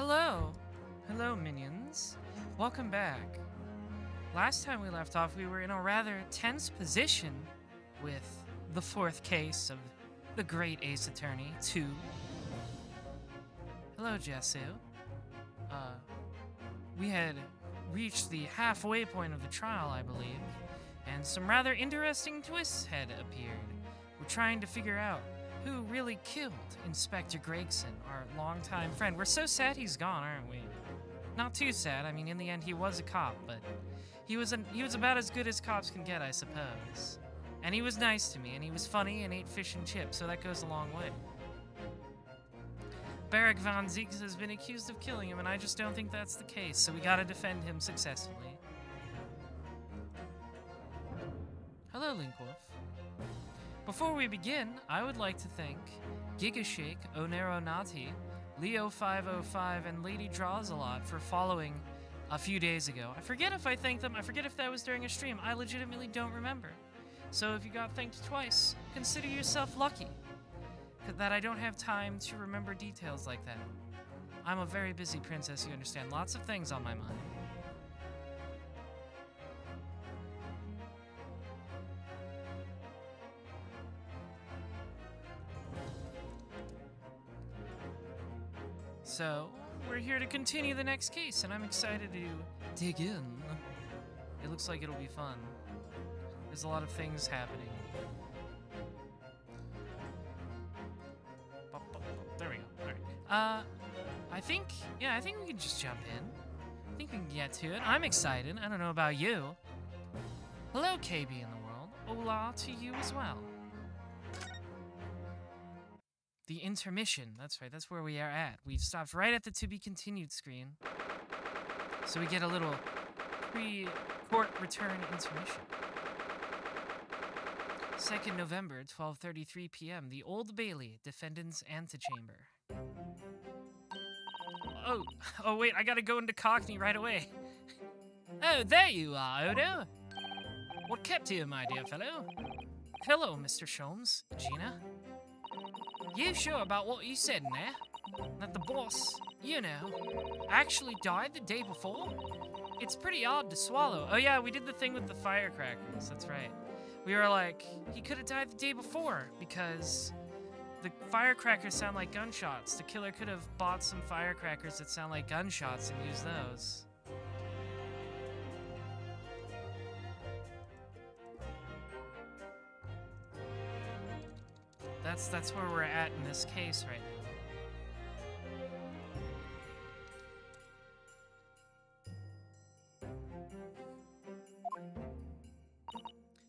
Hello! Hello, minions. Welcome back. Last time we left off, we were in a rather tense position with the fourth case of the Great Ace Attorney 2. Hello, Jesu. We had reached the halfway point of the trial, I believe, and some rather interesting twists had appeared. We're trying to figure out who really killed Inspector Gregson, our longtime friend. We're so sad he's gone, aren't we? Not too sad. I mean, in the end, he was a cop, but he was about as good as cops can get, I suppose. And he was nice to me, and he was funny and ate fish and chips, so that goes a long way. Barrick Von Zieks has been accused of killing him, and I just don't think that's the case, so we gotta defend him successfully. Hello, Linkwolf. Before we begin, I would like to thank Gigashake, Onero Nati, Leo505, and Lady Draws a Lot for following a few days ago. I forget if I thanked them. I forget if that was during a stream. I legitimately don't remember. So if you got thanked twice, consider yourself lucky that I don't have time to remember details like that. I'm a very busy princess, you understand. Lots of things on my mind. So, we're here to continue the next case, and I'm excited to dig in. It looks like it'll be fun. There's a lot of things happening. There we go. Alright. I think we can just jump in. I think we can get to it. I'm excited. I don't know about you. Hello, KB in the world. Hola to you as well. The intermission. That's right. That's where we are at. We've stopped right at the to be continued screen. So we get a little pre-court return intermission. 2nd November, 12:33 p.m. The Old Bailey, defendant's antechamber. Oh wait, I gotta go into Cockney right away. Oh, there you are, Odo. What kept you, my dear fellow? Hello, Mr. Sholmes. Gina? You sure about what you said in there? That the boss, you know, actually died the day before? It's pretty odd to swallow. Oh yeah, we did the thing with the firecrackers, that's right. We were like, he could have died the day before because the firecrackers sound like gunshots. The killer could have bought some firecrackers that sound like gunshots and used those. That's where we're at in this case right now.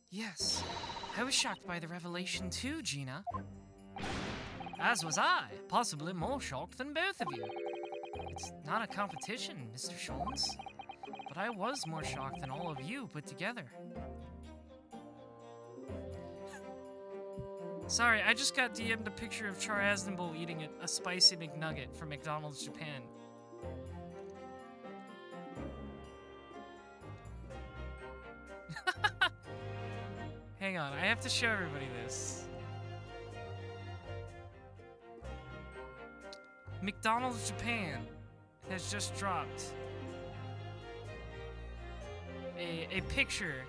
Yes, I was shocked by the revelation too, Gina. As was I, possibly more shocked than both of you. It's not a competition, Mr. Sholmes, but I was more shocked than all of you put together. Sorry, I just got DM'd a picture of Char Aznavour eating a spicy McNugget from McDonald's Japan. Hang on, I have to show everybody this. McDonald's Japan has just dropped a picture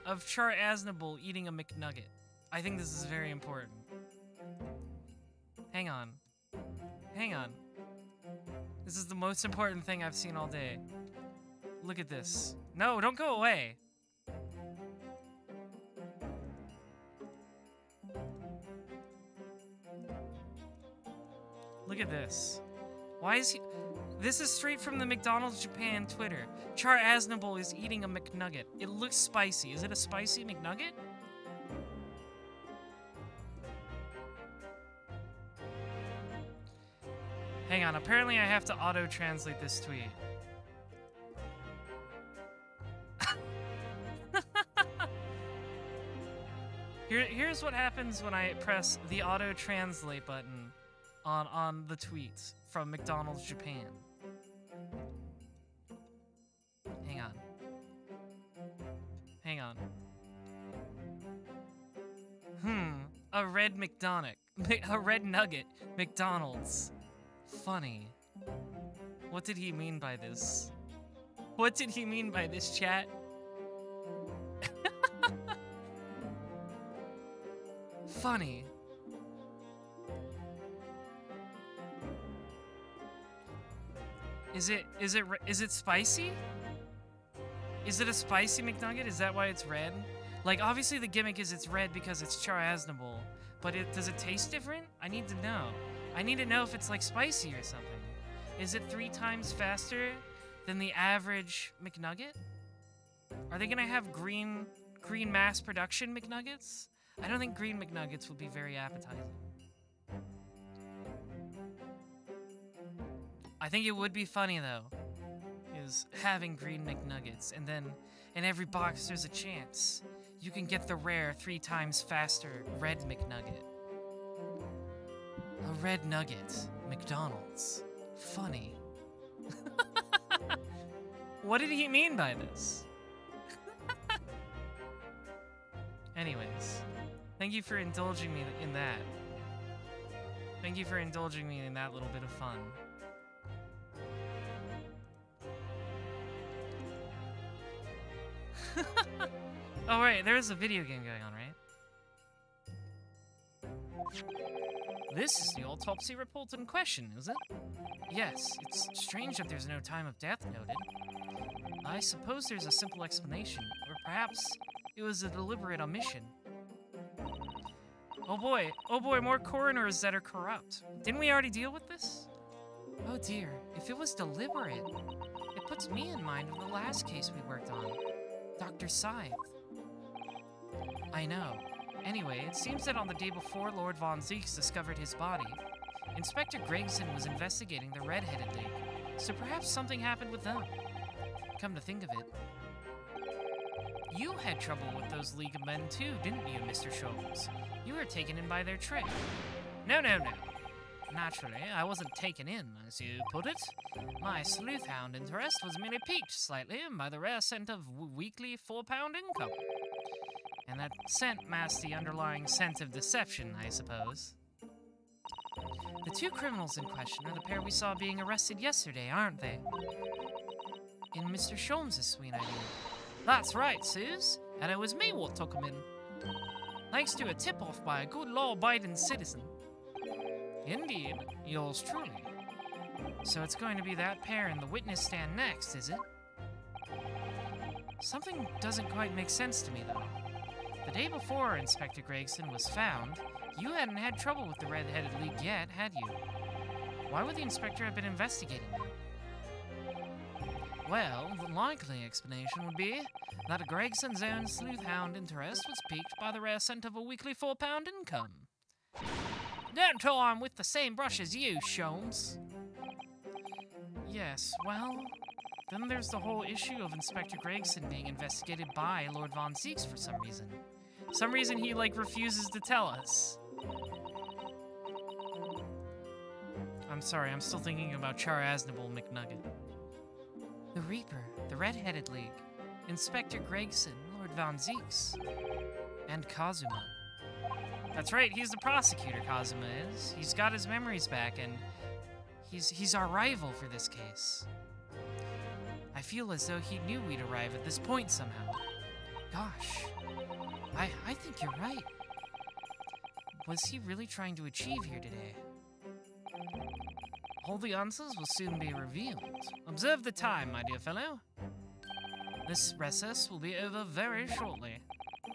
of Char Aznavour eating a McNugget. I think this is very important. Hang on. Hang on. This is the most important thing I've seen all day. Look at this. No, don't go away. Look at this. Why is he... This is straight from the McDonald's Japan Twitter. Char Aznavour is eating a McNugget. It looks spicy. Is it a spicy McNugget? Hang on, apparently I have to auto-translate this tweet. Here's what happens when I press the auto-translate button on the tweets from McDonald's Japan. Hang on. Hang on. A red McDonald's. A red nugget. McDonald's. Funny. What did he mean by this? What did he mean by this, chat? Funny. Is it spicy? Is it a spicy McNugget? Is that why it's red? Like, obviously the gimmick is it's red because it's char-aznable, but does it taste different? I need to know. I need to know if it's like spicy or something. Is it 3 times faster than the average McNugget? Are they gonna have green mass production McNuggets? I don't think green McNuggets would be very appetizing. I think it would be funny though, is having green McNuggets, and then in every box there's a chance you can get the rare 3 times faster red McNugget. A red nugget, McDonald's. Funny. What did he mean by this? Anyways, thank you for indulging me in that. Thank you for indulging me in that little bit of fun. Oh right, there is a video game going on, right? This is the autopsy report in question, is it? Yes, it's strange that there's no time of death noted. I suppose there's a simple explanation, or perhaps it was a deliberate omission. Oh boy, more coroners that are corrupt. Didn't we already deal with this? Oh dear, if it was deliberate, it puts me in mind of the last case we worked on. Dr. Scythe. I know. Anyway, it seems that on the day before Lord Von Zeeks discovered his body, Inspector Gregson was investigating the Red-Headed League, so perhaps something happened with them. Come to think of it. You had trouble with those League of Men too, didn't you, Mr. Sholmes? You were taken in by their trick. No. Naturally, I wasn't taken in, as you put it. My sleuth-hound interest was merely piqued slightly by the rare scent of weekly 4-pound income. And that scent masked the underlying sense of deception, I suppose. The 2 criminals in question are the pair we saw being arrested yesterday, aren't they? In Mr. Sholmes' suite, I mean. That's right, Suze. And it was me what took 'em in. Thanks to a tip-off by a good law-abiding citizen. Indeed, yours truly. So it's going to be that pair in the witness stand next, is it? Something doesn't quite make sense to me, though. The day before Inspector Gregson was found, you hadn't had trouble with the Red-Headed League yet, had you? Why would the inspector have been investigating them? Well, the likely explanation would be that Gregson's own sleuth-hound interest was piqued by the rare scent of a weekly 4-pound income. Don't tar him with the same brush as you, Sholmes. Yes, well, then there's the whole issue of Inspector Gregson being investigated by Lord Von Zeeks for some reason. Some reason he, like, refuses to tell us. I'm sorry, I'm still thinking about char-aznable McNugget. The Reaper, the Red-Headed League, Inspector Gregson, Lord Von Zeeks, and Kazuma. That's right, he's the prosecutor, Kazuma is. He's got his memories back, and he's our rival for this case. I feel as though he knew we'd arrive at this point somehow. Gosh, I think you're right. Was he really trying to achieve here today? All the answers will soon be revealed. Observe the time, my dear fellow. This recess will be over very shortly.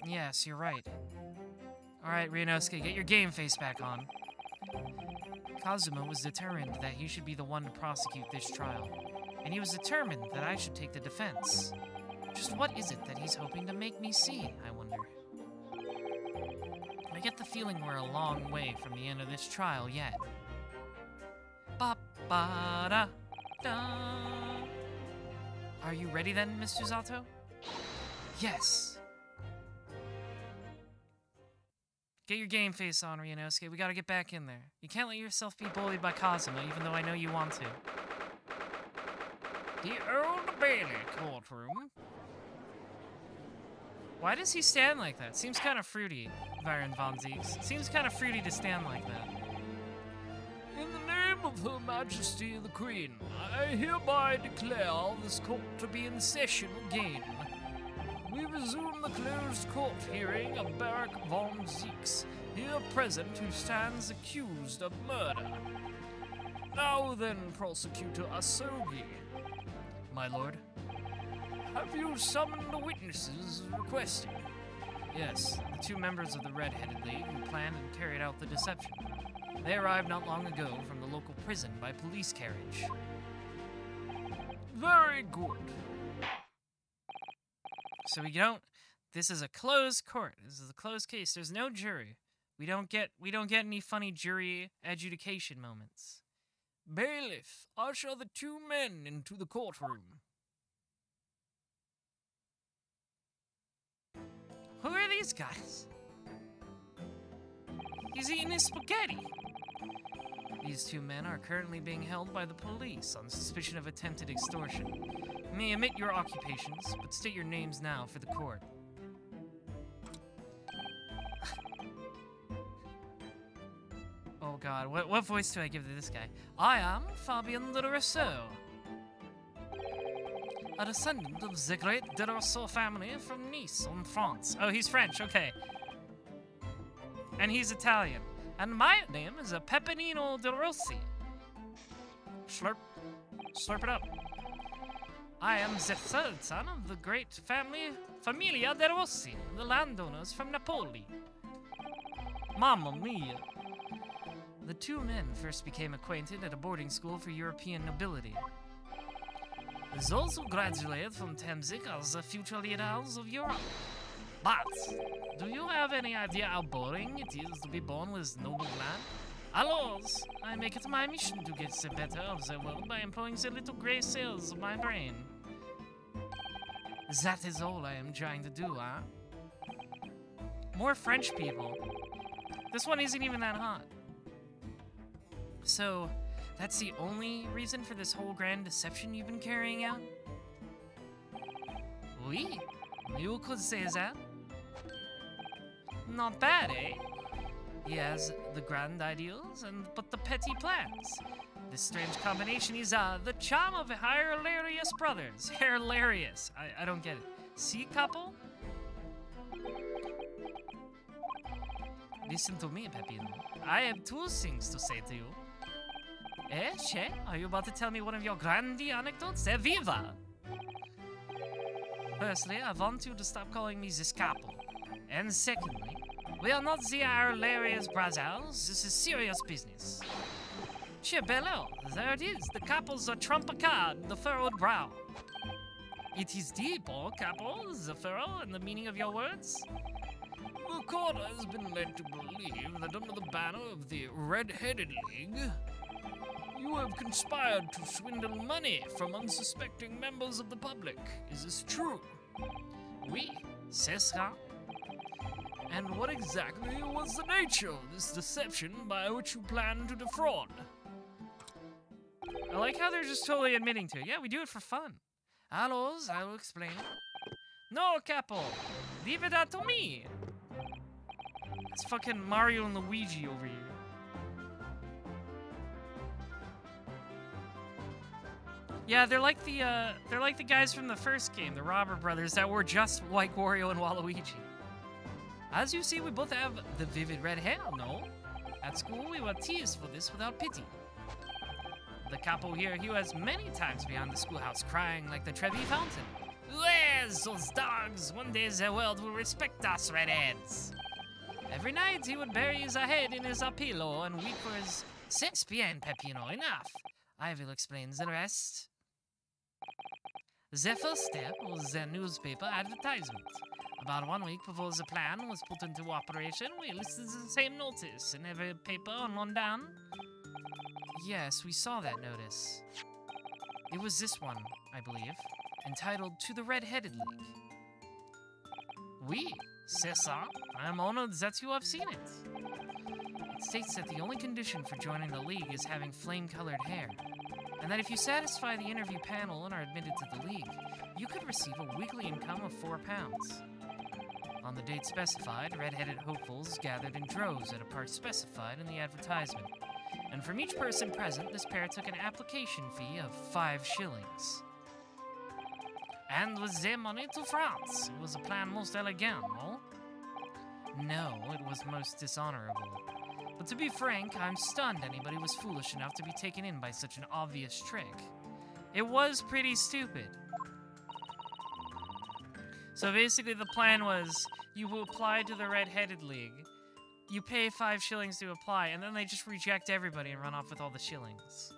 Yes, you're right. Alright, Ryunosuke, get your game face back on. Kazuma was determined that he should be the one to prosecute this trial, and he was determined that I should take the defense. Just what is it that he's hoping to make me see, I wonder? I get the feeling we're a long way from the end of this trial yet. Ba-ba-da-da. Are you ready then, Mr. Zato? Yes. Get your game face on, Ryunosuke. We gotta get back in there. You can't let yourself be bullied by Kazuma, even though I know you want to. The Old Bailey courtroom. Why does he stand like that? Seems kind of fruity, Baron Von Zeeks. Seems kind of fruity to stand like that. In the name of Her Majesty the Queen, I hereby declare this court to be in session again. We resume the closed court hearing of Barak von Zeeks, here present, who stands accused of murder. Now then, Prosecutor Asogi. My lord. Have you summoned the witnesses requested? Yes, the two members of the Red-Headed League who planned and carried out the deception. They arrived not long ago from the local prison by police carriage. Very good. So we don't... This is a closed court. This is a closed case. There's no jury. We don't get any funny jury adjudication moments. Bailiff, usher the two men into the courtroom. Who are these guys? He's eating his spaghetti. These two men are currently being held by the police on suspicion of attempted extortion. You may omit your occupations, but state your names now for the court. Oh god, what voice do I give to this guy? I am Fabien de Rousseau, a descendant of the great de Rousseau family from Nice, in France. Oh, he's French, okay. And he's Italian. And my name is Pepinino de Rossi. Slurp. Slurp it up. I am the third son of the great Familia de Rossi, the landowners from Napoli. Mamma mia. The two men first became acquainted at a boarding school for European nobility. Those who graduated from Temzik are the future leaders of Europe. But, do you have any idea how boring it is to be born with noble blood? Alors, I make it my mission to get the better of the world by employing the little grey cells of my brain. That is all I am trying to do, huh? More French people. This one isn't even that hot. So, that's the only reason for this whole grand deception you've been carrying out? Oui, you could say that. Not bad, eh? He has the grand ideals, but the petty plans. This strange combination is the charm of hilarious brothers. Hilarious. I don't get it. See, couple? Listen to me, Pepino. I have two things to say to you. Eh, Che? Are you about to tell me one of your grandi anecdotes? Viva! Firstly, I want you to stop calling me this couple. And secondly, we are not the hilarious brothers. This is serious business. Che bello, there it is. The couple's a trump a card, the furrowed brow. It is deep, oh, couple, the furrow and the meaning of your words? The court has been led to believe that under the banner of the Red-Headed League, you have conspired to swindle money from unsuspecting members of the public. Is this true? Oui, c'est ça. And what exactly was the nature of this deception by which you plan to defraud? I like how they're just totally admitting to it. Yeah, we do it for fun. Alors, I will explain. No, capo. Leave it out to me. It's fucking Mario and Luigi over here. Yeah, they're like the guys from the first game, the Robber Brothers, that were just like Wario and Waluigi. As you see, we both have the vivid red hair, no? At school, we were teased for this without pity. The capo here, he was many times beyond the schoolhouse crying like the Trevi Fountain. Yes, those dogs! One day the world will respect us redheads. Every night he would bury his head in his pillow and weep for his... C'est bien, Pepino, enough. I will explain the rest. The first step was the newspaper advertisement. About 1 week before the plan was put into operation, we listed the same notice in every paper on London. Yes, we saw that notice. It was this one, I believe, entitled To the Red-Headed League. Oui, c'est ça. I'm honored that you have seen it. It states that the only condition for joining the league is having flame-colored hair, and that if you satisfy the interview panel and are admitted to the league, you could receive a weekly income of £4. On the date specified, red-headed hopefuls gathered in droves at a park specified in the advertisement. And from each person present, this pair took an application fee of 5 shillings. And with their money to France. It was a plan most elegant, no? No, it was most dishonorable. But to be frank, I'm stunned anybody was foolish enough to be taken in by such an obvious trick. It was pretty stupid. So basically the plan was, you will apply to the Red-Headed League, you pay 5 shillings to apply, and then they just reject everybody and run off with all the shillings.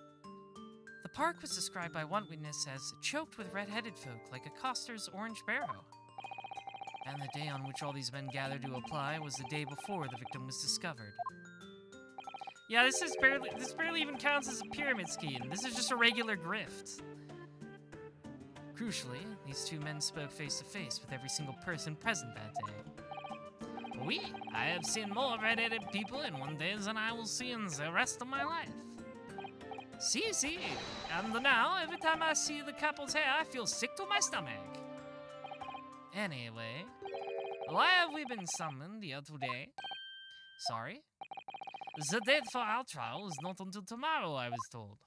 The park was described by one witness as choked with red-headed folk like a coster's orange barrow. And the day on which all these men gathered to apply was the day before the victim was discovered. Yeah, this barely even counts as a pyramid scheme. This is just a regular grift. Crucially, these 2 men spoke face to face with every single person present that day. Oui, I have seen more red-headed people in one day than I will see in the rest of my life. See, and now, every time I see the couple's hair, I feel sick to my stomach. Anyway, why have we been summoned here today? Sorry? The date for our trial is not until tomorrow, I was told.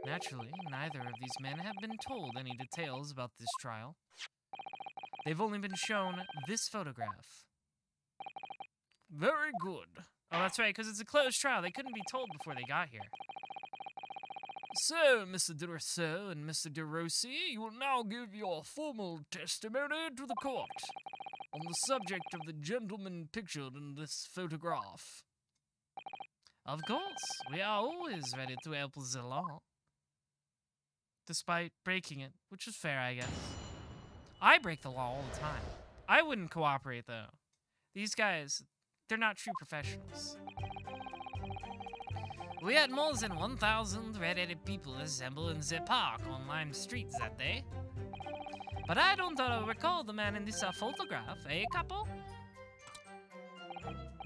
Naturally, neither of these men have been told any details about this trial. They've only been shown this photograph. Very good. Oh, that's right, because it's a closed trial. They couldn't be told before they got here. So, Mr. de Rousseau and Mr. de Rossi, you will now give your formal testimony to the court on the subject of the gentleman pictured in this photograph. Of course, we are always ready to help the law. Despite breaking it, which is fair, I guess. I break the law all the time. I wouldn't cooperate, though. These guys, they're not true professionals. We had more than 1,000 red-headed people assemble in the park on Lime Street that day. But I don't recall the man in this photograph, eh, couple?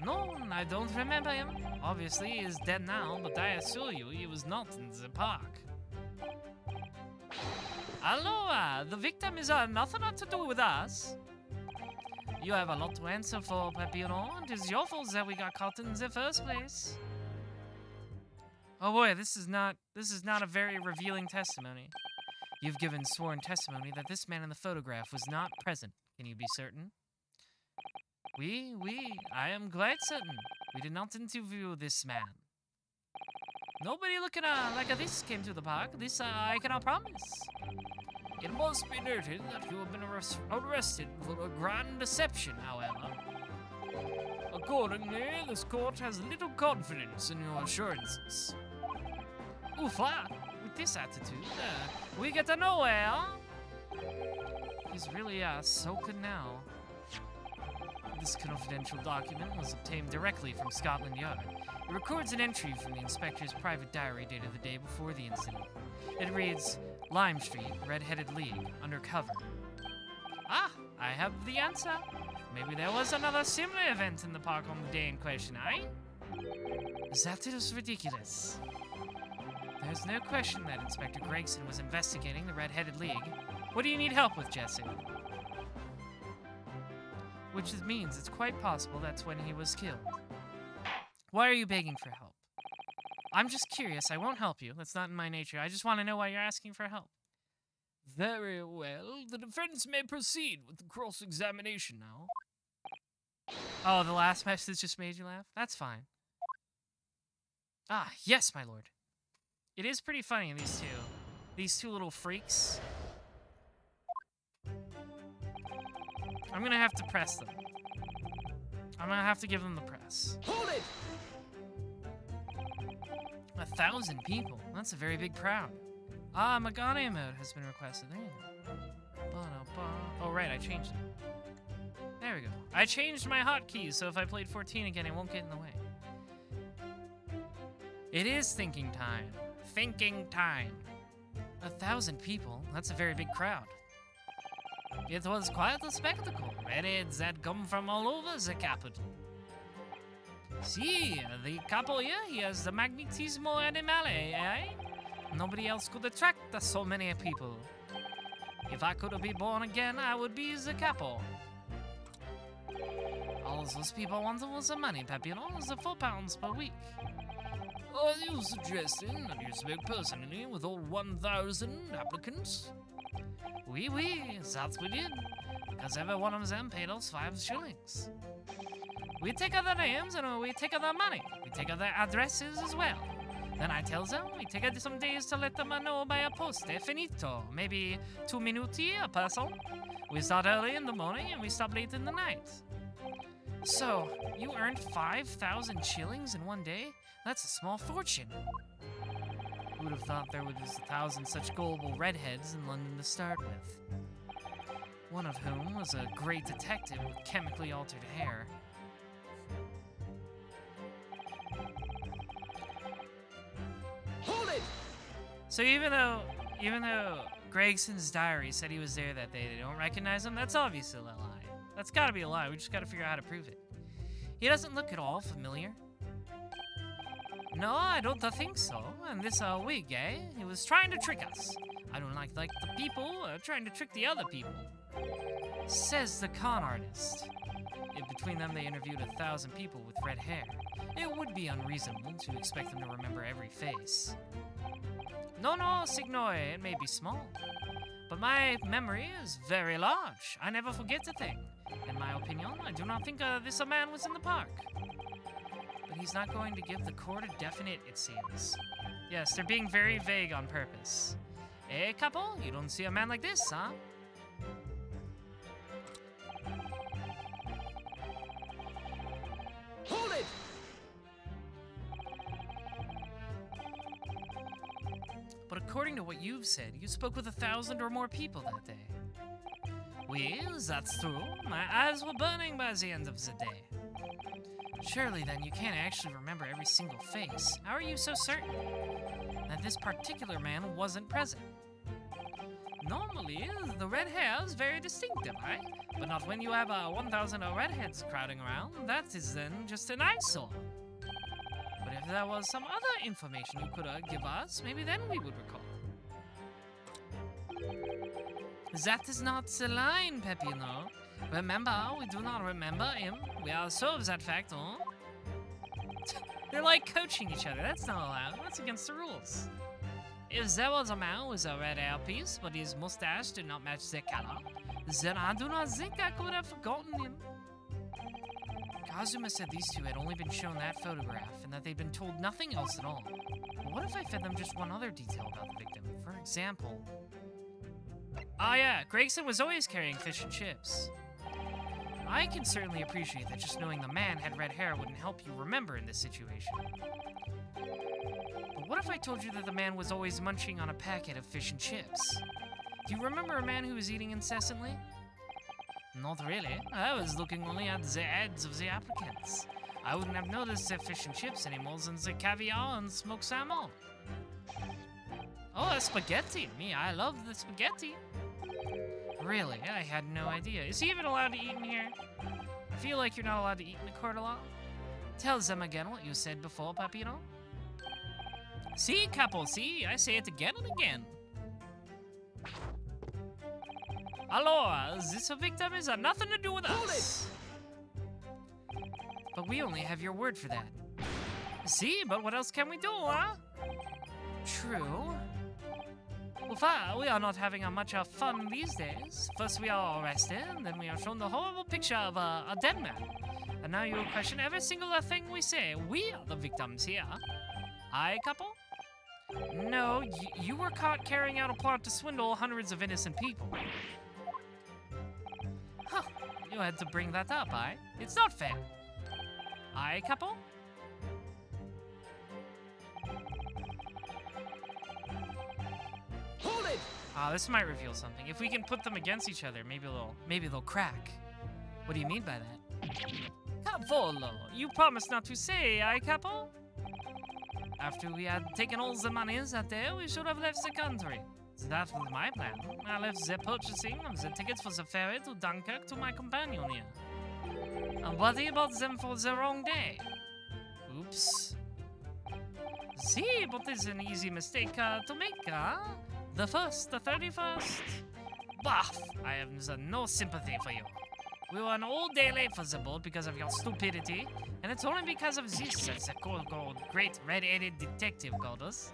No, I don't remember him. Obviously, he is dead now, but I assure you, he was not in the park. Hello, the victim is nothing to do with us. You have a lot to answer for, Papillon. It is your fault that we got caught in the first place. Oh boy, this is not a very revealing testimony. You've given sworn testimony that this man in the photograph was not present. Can you be certain? Oui, I am quite certain. We did not interview this man. Nobody looking like this came to the park. This I cannot promise. It must be noted that you have been arrested for a grand deception, however. Accordingly, this court has little confidence in your assurances. Oofa! With this attitude, we get nowhere. He's really so good now. This confidential document was obtained directly from Scotland Yard. It records an entry from the inspector's private diary dated the day before the incident. It reads, Lime Street, Red-Headed League, undercover. Ah, I have the answer. Maybe there was another similar event in the park on the day in question, eh? That is ridiculous. There's no question that Inspector Gregson was investigating the Red-Headed League. What do you need help with, Jesse? Which means it's quite possible that's when he was killed. Why are you begging for help? I'm just curious. I won't help you. That's not in my nature. I just want to know why you're asking for help. Very well. The defense may proceed with the cross-examination now. Oh, the last message just made you laugh? That's fine. Ah, yes, my lord. It is pretty funny, these two little freaks. I'm gonna have to press them. I'm gonna have to give them the press. Hold it! 1,000 people. That's a very big crowd. Ah, Magane mode has been requested. There you go. Oh, right, I changed it. There we go. I changed my hotkeys, so if I played 14 again, it won't get in the way. It is thinking time. Thinking time. 1,000 people? That's a very big crowd. It was quite a spectacle. Redheads that come from all over the capital. See, the couple here, he has the magnetismo animale, eh? Nobody else could attract so many people. If I could be born again, I would be the capo. All those people wanted was the money, Papillon, was the £4 per week. Are you suggesting that you spoke personally with all 1,000 applicants? Oui, that we did. Because every one of them paid us 5 shillings. We take out their names and we take out their money. We take out their addresses as well. Then I tell them we take out some days to let them know by a poste finito. Maybe 2 minuti a person. We start early in the morning and we stop late in the night. So, you earned 5,000 shillings in one day? That's a small fortune. Who would have thought there was 1,000 such gullible redheads in London to start with? One of whom was a great detective with chemically altered hair. Hold it! So even though Gregson's diary said he was there that day, they don't recognize him, that's obviously a lie. That's gotta be a lie, we just gotta figure out how to prove it. He doesn't look at all familiar. No, I don't think so. And this wig, eh? He was trying to trick us. I don't like the people trying to trick the other people. Says the con artist. If between them they interviewed 1,000 people with red hair, it would be unreasonable to expect them to remember every face. No, signore, it may be small, but my memory is very large. I never forget a thing. In my opinion, I do not think this man was in the park. But he's not going to give the court a definite, it seems. Yes, they're being very vague on purpose. Eh, couple? You don't see a man like this, huh? Hold it! But according to what you've said, you spoke with 1,000 or more people that day. Well, that's true. My eyes were burning by the end of the day. Surely then you can't actually remember every single face. How are you so certain that this particular man wasn't present? Normally, the red hair is very distinctive, right? But not when you have 1,000 redheads crowding around. That is then just an eyesore. But if there was some other information you could give us, maybe then we would recall. That is not the line, Peppino. Remember, we do not remember him. We are sure of that fact, huh? They're like coaching each other. That's not allowed. That's against the rules. If there was a man with a red hairpiece, but his mustache did not match the color, then I do not think I could have forgotten him. Kazuma said these two had only been shown that photograph and that they'd been told nothing else at all. But what if I fed them just one other detail about the victim? For example... Ah yeah, Gregson was always carrying fish and chips. I can certainly appreciate that just knowing the man had red hair wouldn't help you remember in this situation. But what if I told you that the man was always munching on a packet of fish and chips? Do you remember a man who was eating incessantly? Not really. I was looking only at the ads of the applicants. I wouldn't have noticed the fish and chips anymore than the caviar and smoked salmon. Oh, a spaghetti. Me, I love the spaghetti. Really? I had no idea. Is he even allowed to eat in here? I feel like you're not allowed to eat in the court a lot. Tell them again what you said before, Papino. Si, capo, si. I say it again and again. Allora, this victim has nothing to do with us. But we only have your word for that. See, but what else can we do, huh? True. Well, we are not having much fun these days. First we are arrested, then we are shown the horrible picture of a dead man. And now you question every single thing we say. We are the victims here. Aye, couple? No, you were caught carrying out a plot to swindle hundreds of innocent people. Huh, you had to bring that up, aye? It's not fair. Aye, couple? Hold it! This might reveal something. If we can put them against each other, maybe they'll crack. What do you mean by that? Cavolo, you promised not to say, aye, capo? After we had taken all the monies that day, we should have left the country. That was my plan. I left the purchasing of the tickets for the ferry to Dunkirk to my companion here. And what he bought them for the wrong day. Oops. See, but it's an easy mistake to make, huh? The 1st, the 31st. Bah, I have no sympathy for you. We were an all day late for the boat because of your stupidity, and it's only because of this that the called great red-headed detective called us.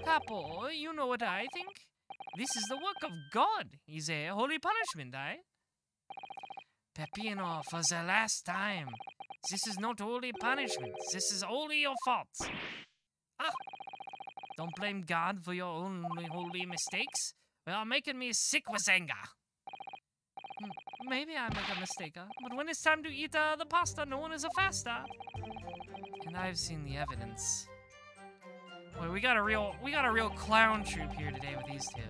Capo, you know what I think? This is the work of God. Is a holy punishment, Peppino, for the last time. This is not holy punishment. This is only your fault. Ah! Don't blame God for your own holy mistakes. You are making me sick with anger. Maybe I make a mistake, but when it's time to eat the pasta, no one is a faster. And I've seen the evidence. Wait, we got a real clown troupe here today with these two.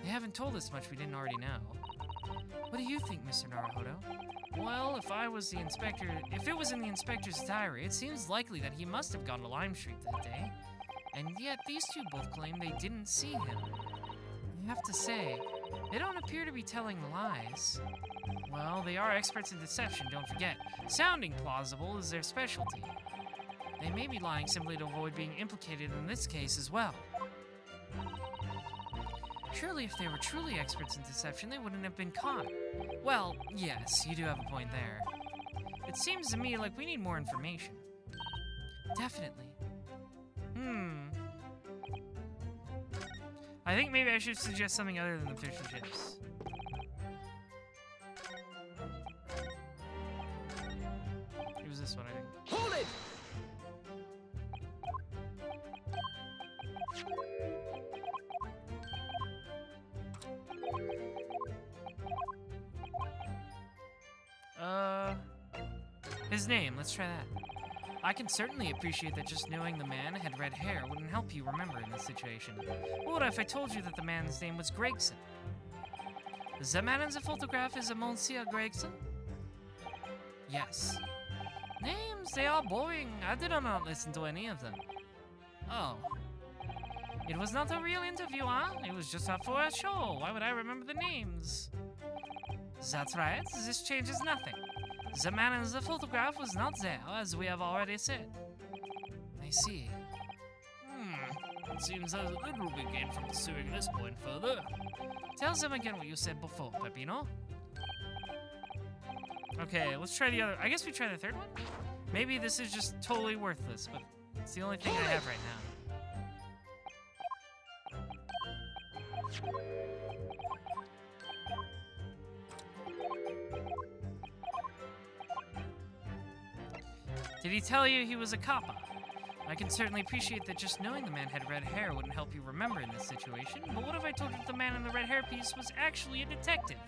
They haven't told us much we didn't already know. What do you think, Mr. Naruhodo? Well, if it was in the inspector's diary, it seems likely that he must have gone to Lime Street that day. And yet, these two both claim they didn't see him. I have to say, they don't appear to be telling lies. Well, they are experts in deception, don't forget. Sounding plausible is their specialty. They may be lying simply to avoid being implicated in this case as well. Surely if they were truly experts in deception, they wouldn't have been caught. Well, yes, you do have a point there. It seems to me like we need more information. Definitely. I think maybe I should suggest something other than the fish and chips. It was this one, I think. Hold it! His name, let's try that. I can certainly appreciate that just knowing the man had red hair wouldn't help you remember in this situation. What if I told you that the man's name was Gregson? The man in the photograph is a Monsieur Gregson? Yes. Names, they are boring. I did not listen to any of them. Oh. It was not a real interview, huh? It was just for a show. Why would I remember the names? That's right. This changes nothing. The man in the photograph was not there, as we have already said. I see. It seems there's a little bit gain from pursuing this point further. Tell them again what you said before, Peppino. Okay, let's try the other. I guess we try the third one? Maybe this is just totally worthless, but it's the only thing I have right now. Did he tell you he was a copper? I can certainly appreciate that just knowing the man had red hair wouldn't help you remember in this situation, but what if I told you that the man in the red hair piece was actually a detective?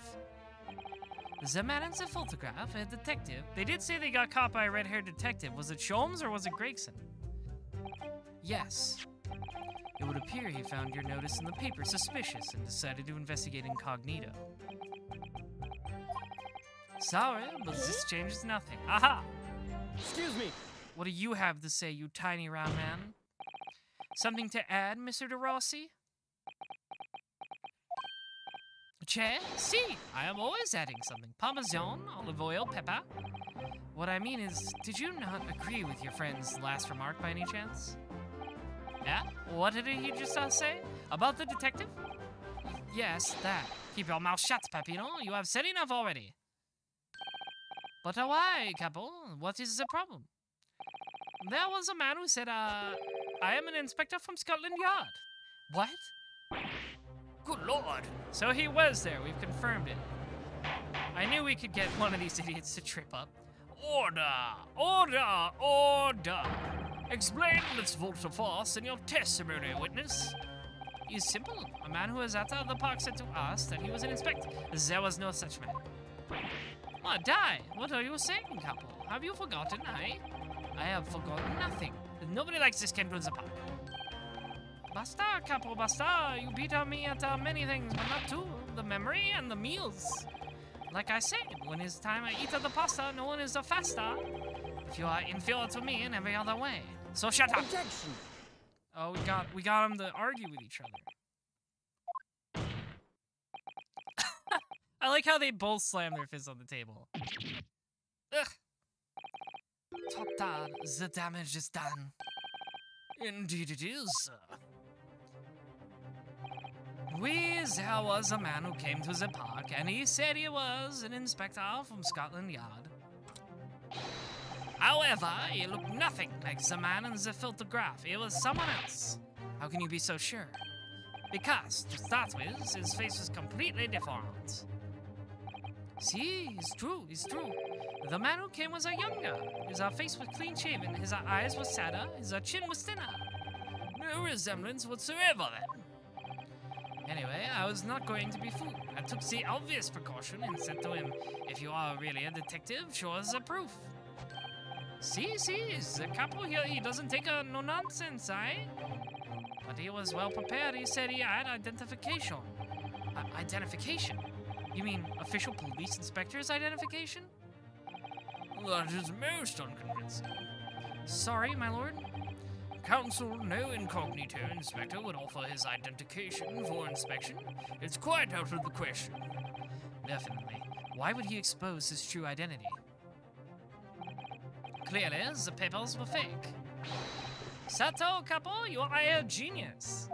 The man in the photograph, a detective? They did say they got caught by a red-haired detective. Was it Sholmes or was it Gregson? Yes. It would appear he found your notice in the paper suspicious and decided to investigate incognito. Sorry, but this changes nothing. Aha! Excuse me. What do you have to say, you tiny round man? Something to add, Mr. De Rossi? Che? Si, I am always adding something. Parmesan, olive oil, pepper. What I mean is, did you not agree with your friend's last remark by any chance? Yeah? What did he just say? About the detective? Yes, that. Keep your mouth shut, Peppino. You have said enough already. But why, Capo? What is the problem? There was a man who said, I am an inspector from Scotland Yard. What? Good Lord. So he was there. We've confirmed it. I knew we could get one of these idiots to trip up. Order! Order! Order! Explain this volte-face in your testimony, witness. It's simple. A man who was at the park said to us that he was an inspector. There was no such man. My die! What are you saying, couple? Have you forgotten, I have forgotten nothing. Nobody likes this came to the park. Basta, capo, basta. You beat on me at many things, but not two. The memory and the meals. Like I said, when it's time I eat the pasta, no one is the faster. If you are inferior to me in every other way. So shut up. Objection. Oh, we got them to argue with each other. I like how they both slam their fists on the table. Ugh. Top down, the damage is done. Indeed it is, sir. There was a man who came to the park, and he said he was an inspector from Scotland Yard. However, he looked nothing like the man in the photograph. It was someone else. How can you be so sure? Because, to start with, his face was completely deformed. See, it's true. The man who came was a younger. His face was clean-shaven, his eyes were sadder, his chin was thinner. No resemblance whatsoever, then. Anyway, I was not going to be fooled. I took the obvious precaution and said to him, if you are really a detective, show us the proof. See, the couple here, he doesn't take no nonsense, eh? But he was well prepared. He said he had identification. Identification? You mean official police inspector's identification? That is most unconvincing. Sorry, my lord. Counsel, no incognito inspector would offer his identification for inspection. It's quite out of the question. Definitely. Why would he expose his true identity? Clearly, the papers were fake. Sato, couple, you are a genius.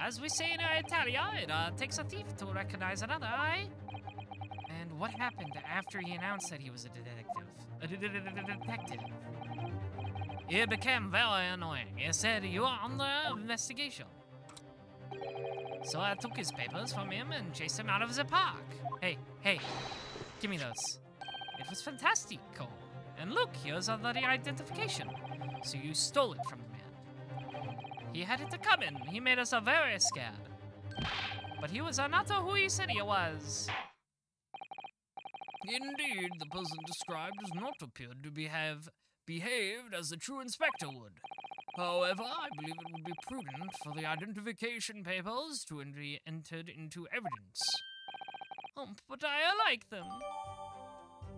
As we say in Italia, it takes a thief to recognize another, eh? And what happened after he announced that he was a detective? It became very annoying. He said, you are under investigation. So I took his papers from him and chased him out of the park. Hey, give me those. It was fantastic, Cole. And look, here's the identification. So you stole it from the man. He had it coming. He made us very scared. But he was not who he said he was. Indeed, the person described does not appear to behaved as the true inspector would. However, I believe it would be prudent for the identification papers to be entered into evidence. But I like them.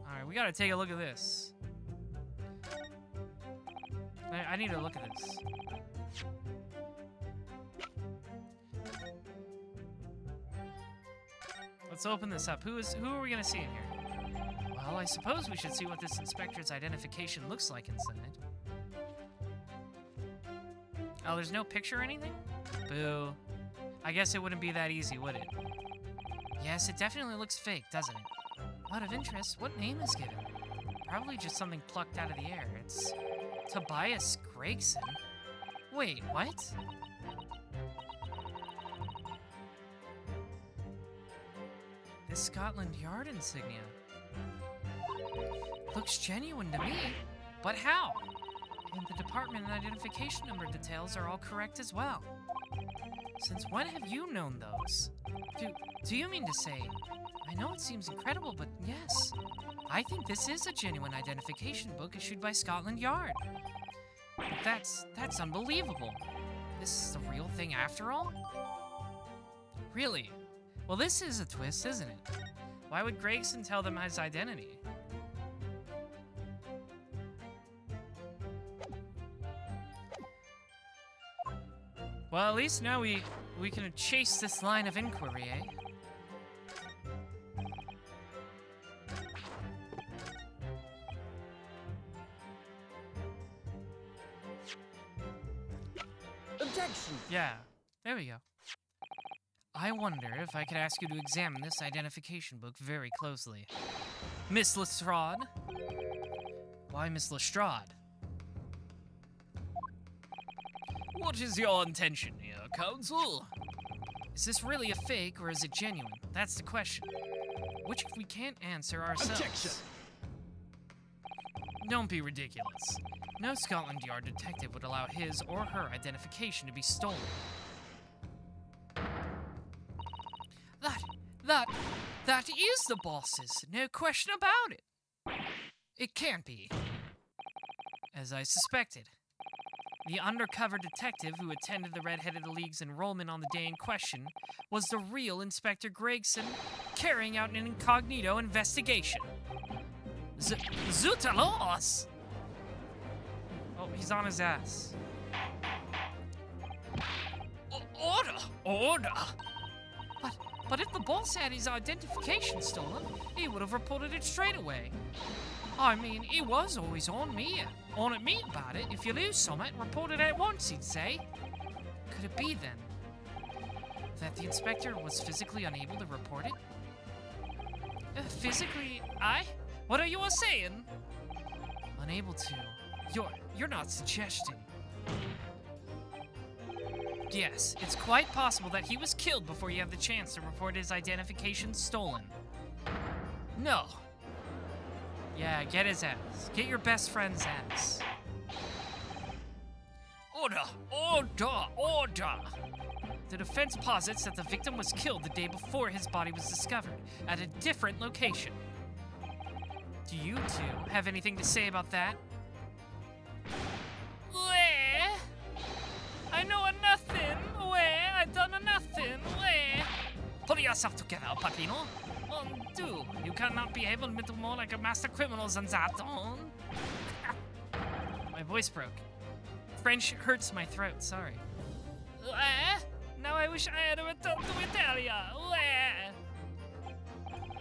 Alright, we gotta take a look at this. I need to look at this. Let's open this up. Who are we gonna see in here? Well, I suppose we should see what this inspector's identification looks like inside. Oh, there's no picture or anything? Boo. I guess it wouldn't be that easy, would it? Yes, it definitely looks fake, doesn't it? Out of interest, what name is given? Probably just something plucked out of the air. It's Tobias Gregson. Wait, what? This Scotland Yard insignia. Looks genuine to me, but how? And the department and identification number details are all correct as well. Since when have you known those? Do you mean to say, I know it seems incredible, but yes, I think this is a genuine identification book issued by Scotland Yard. But that's unbelievable. This is the real thing after all? Really? Well, this is a twist, isn't it? Why would Gregson tell them his identity? Well, at least now we can chase this line of inquiry, eh? Objection! Yeah, there we go. I wonder if I could ask you to examine this identification book very closely. Miss Lestrade? Why Miss Lestrade? What is your intention here, Counsel? Is this really a fake or is it genuine? That's the question. Which we can't answer ourselves. Objection! Don't be ridiculous. No Scotland Yard detective would allow his or her identification to be stolen. That is the boss's, no question about it. It can't be. As I suspected. The undercover detective who attended the Red-Headed League's enrollment on the day in question was the real Inspector Gregson, carrying out an incognito investigation. Zutalos! Oh, he's on his ass. Order! But if the boss had his identification stolen, he would have reported it straight away. I mean, he was always on at me about it. If you lose something, report it at once, he'd say. Could it be then? That the inspector was physically unable to report it? Physically, What are you all saying? Unable to. You're not suggesting. Yes, it's quite possible that he was killed before you have the chance to report his identification stolen. No. Yeah, get his ass. Get your best friend's ass. Order! Order! Order! The defense posits that the victim was killed the day before his body was discovered, at a different location. Do you two have anything to say about that? I know nothing. I done nothing. Pull yourself together, Papino. Do. You cannot behave a little more like a master criminal than that, My voice broke. French hurts my throat, sorry. Now I wish I had returned to Italia.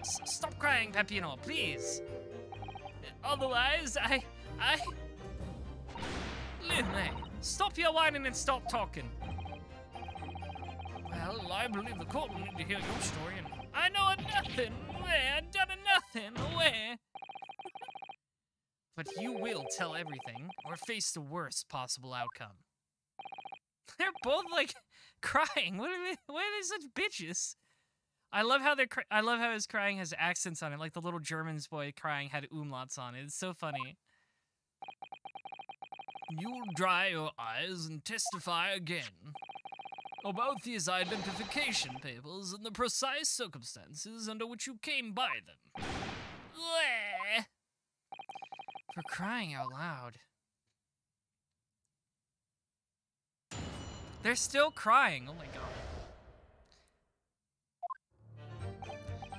Stop crying, Peppino, please. Otherwise, Linley, stop your whining and stop talking. Well, I believe the court will need to hear your story, and I know nothing. I done nothing. But you will tell everything, or face the worst possible outcome. They're both like crying. Why are they such bitches? I love how I love how his crying has accents on it, like the little German's boy crying had umlauts on it. It's so funny. You'll dry your eyes and testify again about these identification papers and the precise circumstances under which you came by them. For crying out loud. They're still crying. Oh my god.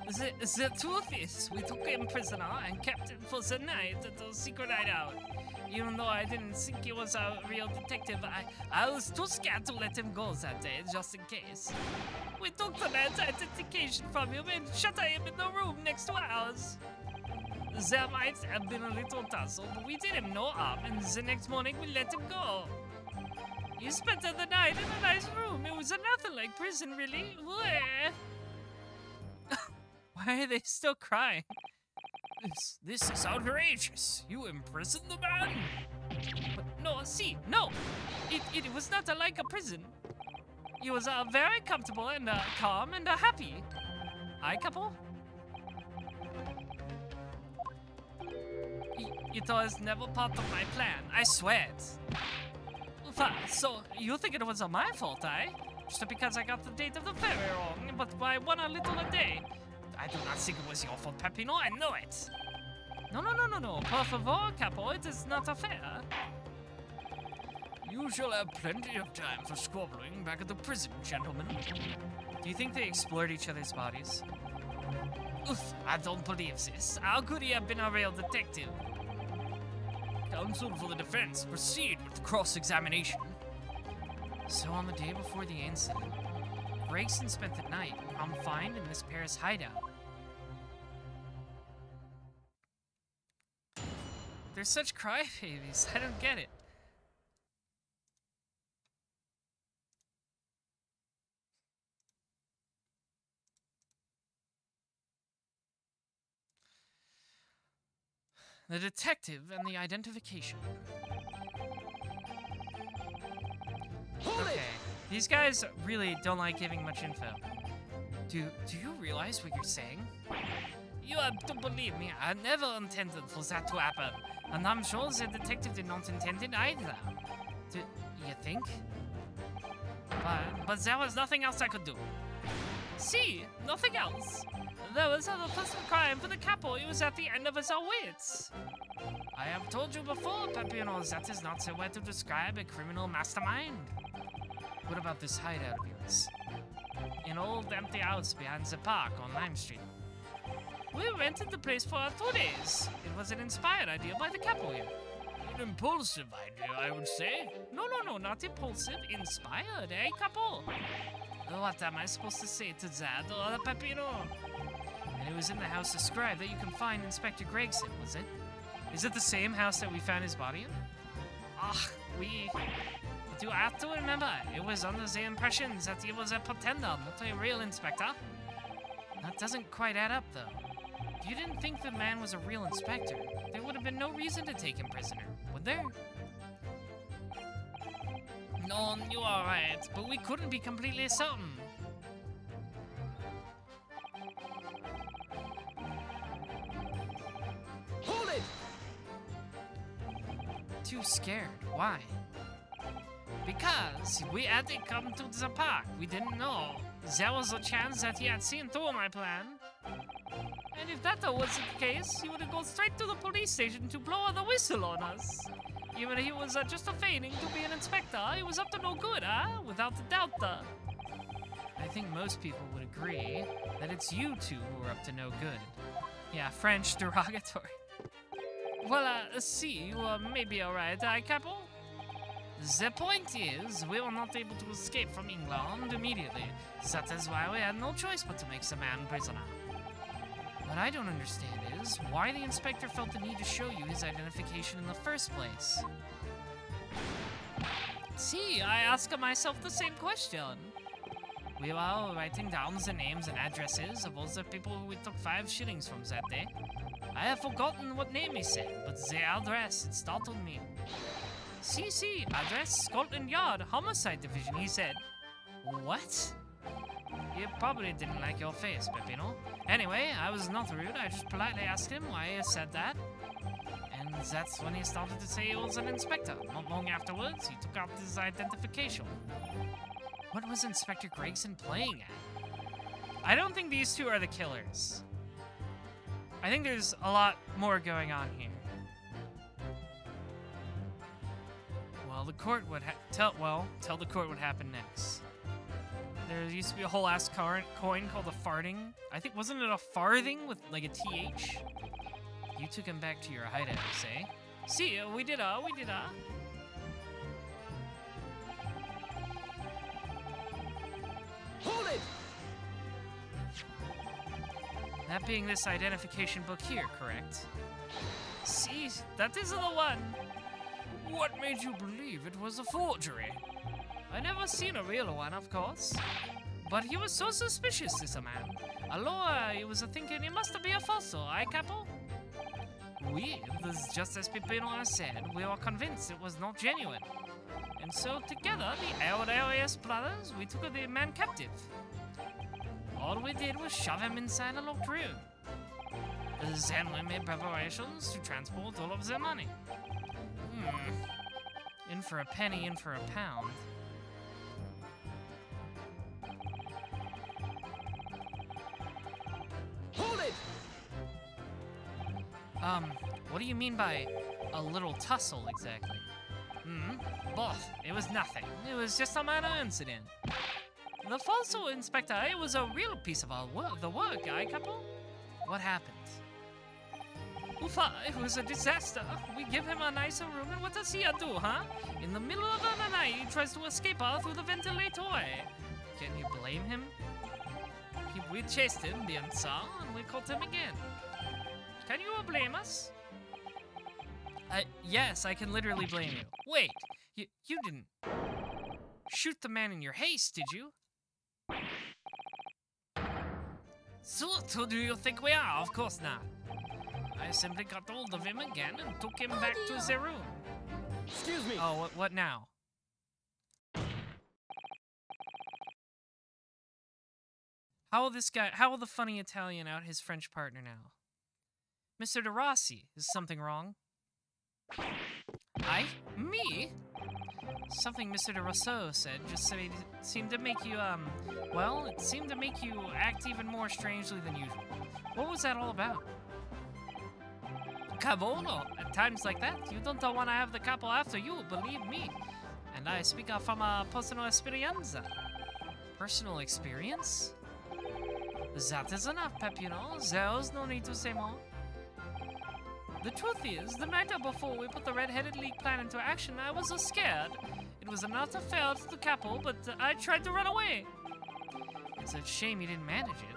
The truth is, we took him prisoner and kept him for the night at the secret hideout. Even though I didn't think he was a real detective, I was too scared to let him go that day, just in case. We took the man's identification from him and shut him in the room next to ours. There might have been a little tussle, but we did him no harm, and the next morning we let him go. He spent the night in a nice room. It was nothing like prison, really. Why are they still crying? This is outrageous. You imprisoned the man? But no, see, no. It was not like a prison. He was very comfortable and calm and happy. Aye, couple? It was never part of my plan. I swear it. So, you think it was my fault, eh? Just because I got the date of the ferry wrong, but by one a little a day. I do not think it was your fault, Peppino. I know it. No. Por favor, Capo. It is not fair. You shall have plenty of time for squabbling back at the prison, gentlemen. Do you think they explored each other's bodies? Oof, I don't believe this. How could he have been a real detective? Counsel for the defense, proceed with cross-examination. So on the day before the incident, Gregson spent the night confined in this Paris hideout. They're such crybabies. I don't get it. The detective and the identification. Okay, these guys really don't like giving much info. Do you realize what you're saying? You have to believe me, I never intended for that to happen. And I'm sure the detective did not intend it either. Do you think? But there was nothing else I could do. See, nothing else. There was the first crime for the capo. It was at the end of his wits. I have told you before, Peppino, that is not the way to describe a criminal mastermind. What about this hideout of yours? An old empty house behind the park on Lime Street. We rented the place for 2 days. It was an inspired idea by the capo here. An impulsive idea, I would say. No, not impulsive. Inspired, eh, capo? What am I supposed to say to that, Peppino? And it was in the house described that you can find Inspector Gregson, was it? Is it the same house that we found his body in? But you have to remember, it was under the impression that he was a pretender, not a real inspector. That doesn't quite add up, though. If you didn't think the man was a real inspector, there would have been no reason to take him prisoner, would there? No, you are right, but we couldn't be completely certain. Hold it! Too scared. Why? Because we had to come to the park. We didn't know. There was a chance that he had seen through my plan. And if that was the case, he would have gone straight to the police station to blow the whistle on us. Even if he was just feigning to be an inspector, he was up to no good, huh? Without a doubt. I think most people would agree that it's you two who are up to no good. Yeah, French derogatory. Well, see, you may be alright, Capo? The point is, we were not able to escape from England immediately. That is why we had no choice but to make the man prisoner. What I don't understand is why the inspector felt the need to show you his identification in the first place. See, I ask myself the same question. We were all writing down the names and addresses of all the people who we took 5 shillings from that day. I have forgotten what name he said, but the address, it startled me. CC, address, Scotland Yard, Homicide Division, he said. What? He probably didn't like your face, Peppino. Anyway, I was not rude, I just politely asked him why he said that. And that's when he started to say he was an inspector. Not long afterwards, he took out his identification. What was Inspector Gregson playing at? I don't think these two are the killers. I think there's a lot more going on here. Well, the court would tell the court what happened next. There used to be a whole ass coin called a farthing. I think, wasn't it a farthing with like a TH? You took him back to your hideout, say? See, we did. Hold it! That being this identification book here, correct? See, that isn't the one. What made you believe it was a forgery? I never seen a real one, of course. But he was so suspicious, this man. Allora, he was thinking he must be a falso, Capo? We, just as Peppino said, we were convinced it was not genuine. And so, together, the Arias brothers, we took the man captive. All we did was shove him inside a locked room. Then we made preparations to transport all of their money. In for a penny, in for a pound. Hold it! What do you mean by a little tussle exactly? Both. It was nothing. It was just a minor incident. The falso inspector, it was a real piece of the work, Capo? What happened? Oofa, it was a disaster. We give him a nicer room, and what does he do, huh? In the middle of the night, he tries to escape out through the ventilator. Can you blame him? We chased him, the answer, and we caught him again. Can you blame us? Yes, I can literally blame you. Wait, you didn't shoot the man in your haste, did you? So who do you think we are? Of course not. I simply got hold of him again and took him back to the room. Excuse me. Oh, what now? How will the funny Italian out his French partner now? Mr. De Rossi, is something wrong? Me? Something Mr. De Rousseau said just seemed to make you, it seemed to make you act even more strangely than usual. What was that all about? Cavolo, at times like that, you don't want to have the capo after you, believe me. And I speak from a personal experience. Personal experience? That is enough, Peppino. There's no need to say more. The truth is, the night before we put the Red-Headed League plan into action, I was scared. It was not fair to the capo, but I tried to run away. It's a shame you didn't manage it.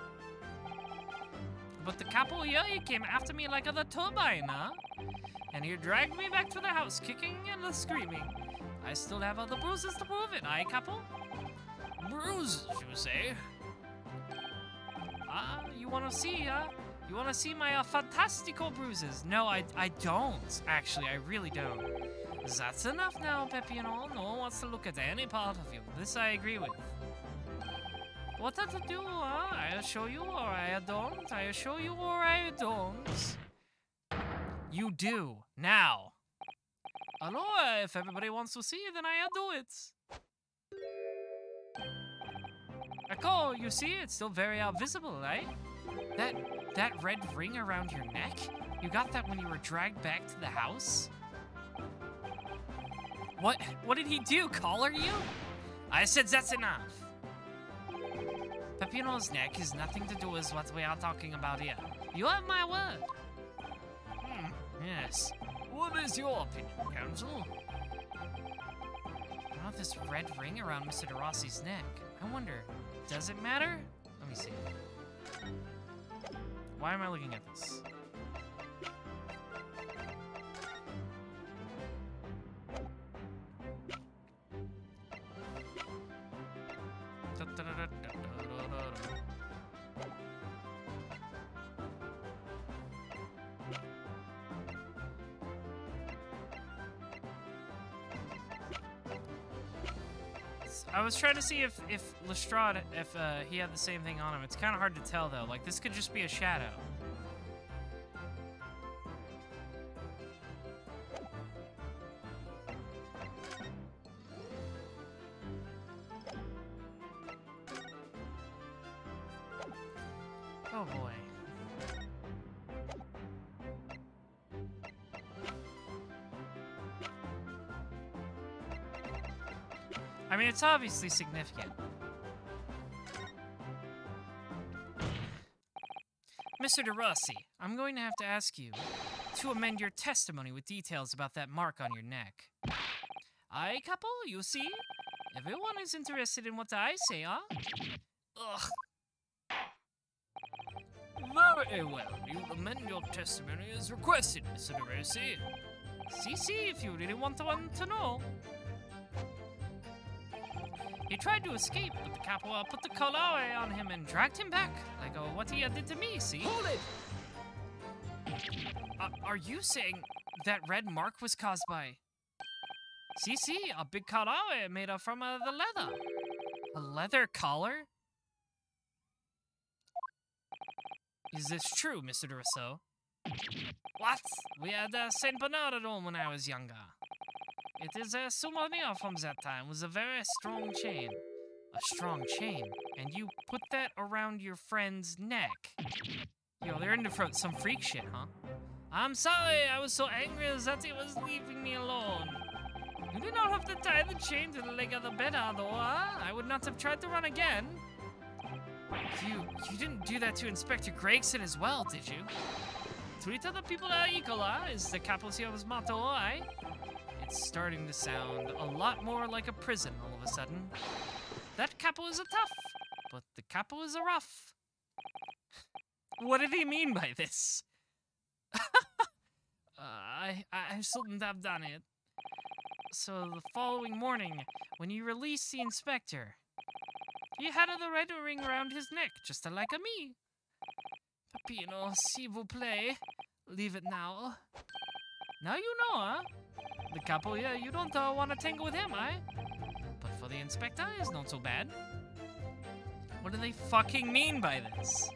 But the capo here, he came after me like the turbine, huh? And he dragged me back to the house, kicking and screaming. I still have other bruises to prove it, aye, capo? Bruises, you say? You wanna see, You wanna see my fantastical bruises? No, I don't, actually, I really don't. That's enough now, Pt.11. No one wants to look at any part of you. This I agree with. What to do, huh? I'll show you or I don't. I'll show you or I don't. You do. Now. Hello, if everybody wants to see, then I'll do it. Echo, you see, it's still very visible, right? That red ring around your neck? You got that when you were dragged back to the house? What did he do, collar you? I said that's enough. Peppino's neck has nothing to do with what we are talking about here. You have my word. Yes. What is your opinion, Council? About this red ring around Mr. DeRossi's neck. I wonder, does it matter? Let me see. Why am I looking at this? I was trying to see if Lestrade, if he had the same thing on him. It's kind of hard to tell, though. Like, this could just be a shadow. Oh, boy. I mean, it's obviously significant. Mr. DeRossi, I'm going to have to ask you to amend your testimony with details about that mark on your neck. Aye, couple, you see? Everyone is interested in what I say, huh? Ugh. Very well, you amend your testimony as requested, Mr. DeRossi. See, if you really want to know. He tried to escape, but the capo put the collar on him and dragged him back, like what he did to me, see? Hold it! Are you saying that red mark was caused by... See, a big collar made from the leather. A leather collar? Is this true, Mr. DeRousseau? What? We had Saint Bernard at home when I was younger. It is a souvenir from that time. It was a very strong chain. A strong chain? And you put that around your friend's neck? Yo, they're into some freak shit, huh? I'm sorry, I was so angry that he was leaving me alone. You did not have to tie the chain to the leg of the bed, though, huh? I would not have tried to run again. You didn't do that to Inspector Gregson as well, did you? Treat other people equal, is the Capocio's motto, aye? It's starting to sound a lot more like a prison all of a sudden. That capo is a tough, but the capo is a rough. What did he mean by this? I shouldn't have done it. So the following morning, when you released the inspector, he had the red ring around his neck, just like me. Peppino, s'il vous plaît, leave it now. Now you know, huh? The capo, yeah, you don't want to tangle with him, eh? But for the inspector, it's not so bad. What do they fucking mean by this?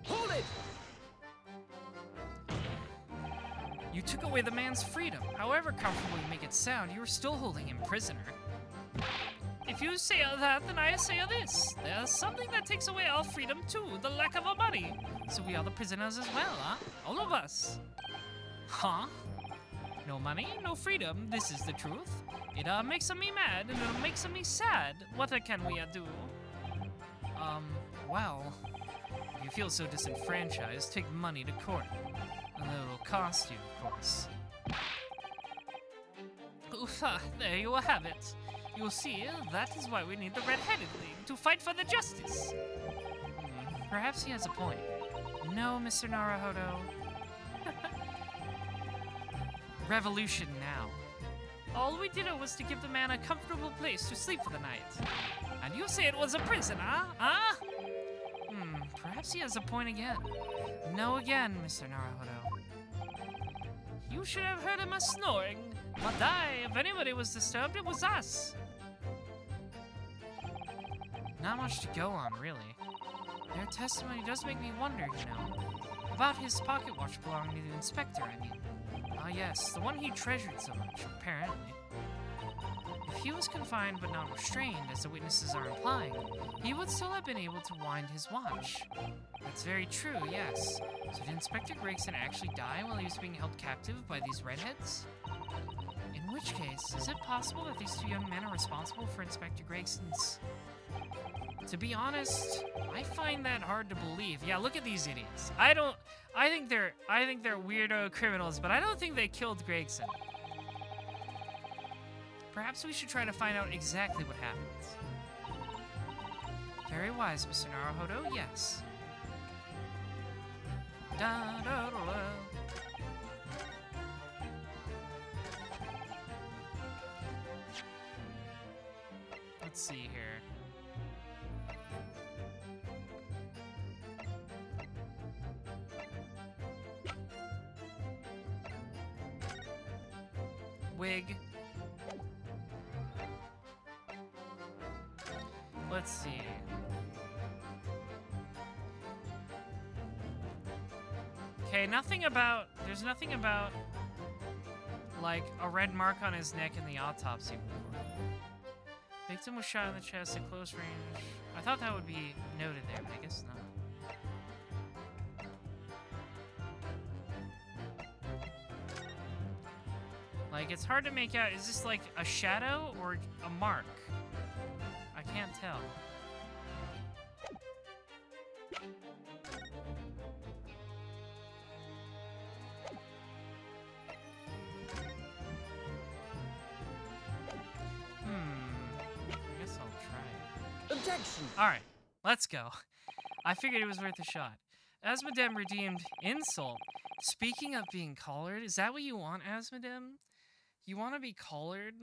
Hold it! You took away the man's freedom. However comfortable you make it sound, you were still holding him prisoner. If you say that, then I say this. There's something that takes away our freedom too, the lack of our money. So we are the prisoners as well, huh? All of us. Huh? No money, no freedom, this is the truth. It makes me mad, and it makes me sad. What can we do? Well, if you feel so disenfranchised, take money to court. And it will cost you, of course. Oof, there you have it. You see, that is why we need the Red-Headed League, to fight for the justice. perhaps he has a point. No, Mr. Naruhodo. Revolution now. All we did was to give the man a comfortable place to sleep for the night. And you say it was a prison, huh? Huh? Perhaps he has a point again. No again, Mr. Naruhodo. You should have heard him snoring. But if anybody was disturbed, it was us. Not much to go on, really. Their testimony does make me wonder, you know. About his pocket watch belonging to the inspector, I mean. Ah, yes, the one he treasured so much, apparently. If he was confined but not restrained, as the witnesses are implying, he would still have been able to wind his watch. That's very true, yes. So did Inspector Gregson actually die while he was being held captive by these redheads? In which case, is it possible that these two young men are responsible for Inspector Gregson's... To be honest, I find that hard to believe. Yeah, look at these idiots. I think they're weirdo criminals, but I don't think they killed Gregson. Perhaps we should try to find out exactly what happens. Very wise, Mr. Naruhodo, yes. Da, da, da, da. Let's see here. Wig. Let's see. Okay, there's nothing about, like, a red mark on his neck in the autopsy report. Victim was shot in the chest at close range. I thought that would be noted there, but I guess not. Like, it's hard to make out, is this like a shadow or a mark? I can't tell. I guess I'll try it. Objection! Alright, let's go. I figured it was worth a shot. Asmodem redeemed insult. Speaking of being collared, is that what you want, Asmodem? You want to be collared?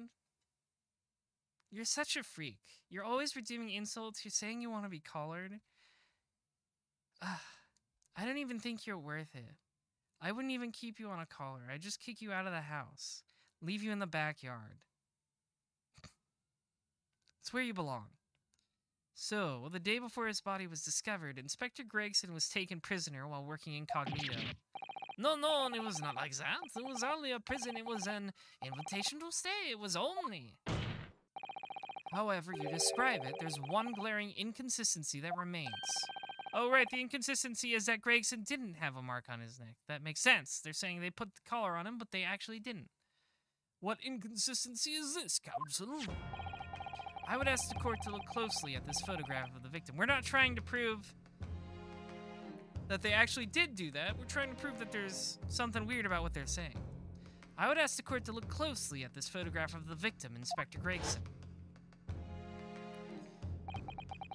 You're such a freak. You're always redeeming insults. You're saying you want to be collared? I don't even think you're worth it. I wouldn't even keep you on a collar. I'd just kick you out of the house. Leave you in the backyard. It's where you belong. So, the day before his body was discovered, Inspector Gregson was taken prisoner while working incognito. No, it was not like that. It was only a prison. It was an invitation to stay. It was only. However you describe it, there's one glaring inconsistency that remains. Oh, right, the inconsistency is that Gregson didn't have a mark on his neck. That makes sense. They're saying they put the collar on him, but they actually didn't. What inconsistency is this, Counsel? I would ask the court to look closely at this photograph of the victim. We're not trying to prove that they actually did do that. We're trying to prove that there's something weird about what they're saying. I would ask the court to look closely at this photograph of the victim, Inspector Gregson.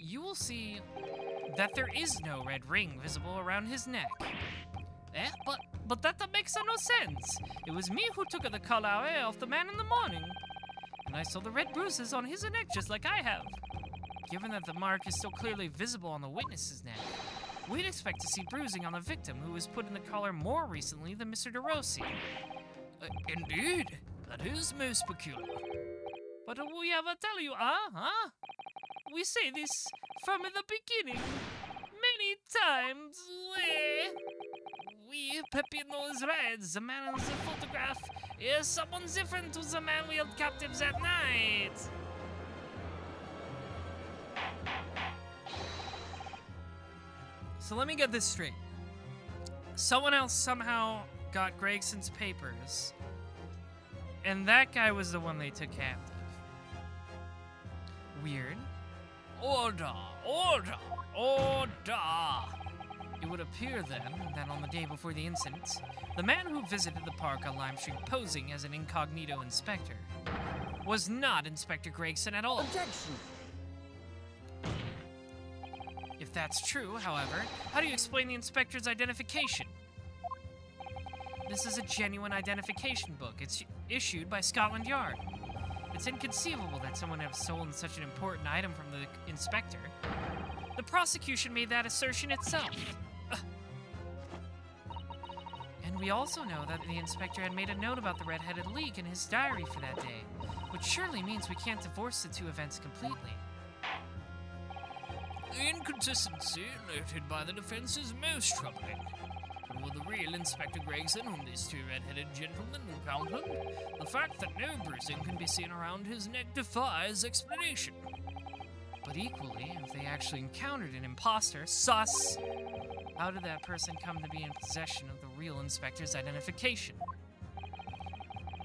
You will see that there is no red ring visible around his neck. But that makes no sense. It was me who took the collar off the man in the morning. And I saw the red bruises on his neck just like I have. Given that the mark is still clearly visible on the witness's neck, we'd expect to see bruising on the victim who was put in the collar more recently than Mr. DeRossi. Indeed, that is most peculiar. But we have to tell you, we say this from the beginning, many times. We Peppino's Reds, the man in the photograph, is someone different to the man we held captives at night. So let me get this straight. Someone else somehow got Gregson's papers, and that guy was the one they took captive. Weird. Order! Order! Order! It would appear then that on the day before the incident, the man who visited the park on Lime Street posing as an incognito inspector was not Inspector Gregson at all. Objection! If If that's true, however, how do you explain the inspector's identification? This is a genuine identification book. It's issued by Scotland Yard. It's inconceivable that someone would have stolen such an important item from the inspector. The prosecution made that assertion itself. And we also know that the inspector had made a note about the Red-Headed League in his diary for that day, which surely means we can't divorce the two events completely. The inconsistency noted by the defense is most troubling. Will the real Inspector Gregson, whom these two red-headed gentlemen encountered, the fact that no bruising can be seen around his neck defies explanation. But equally, if they actually encountered an imposter, sus, how did that person come to be in possession of the real inspector's identification?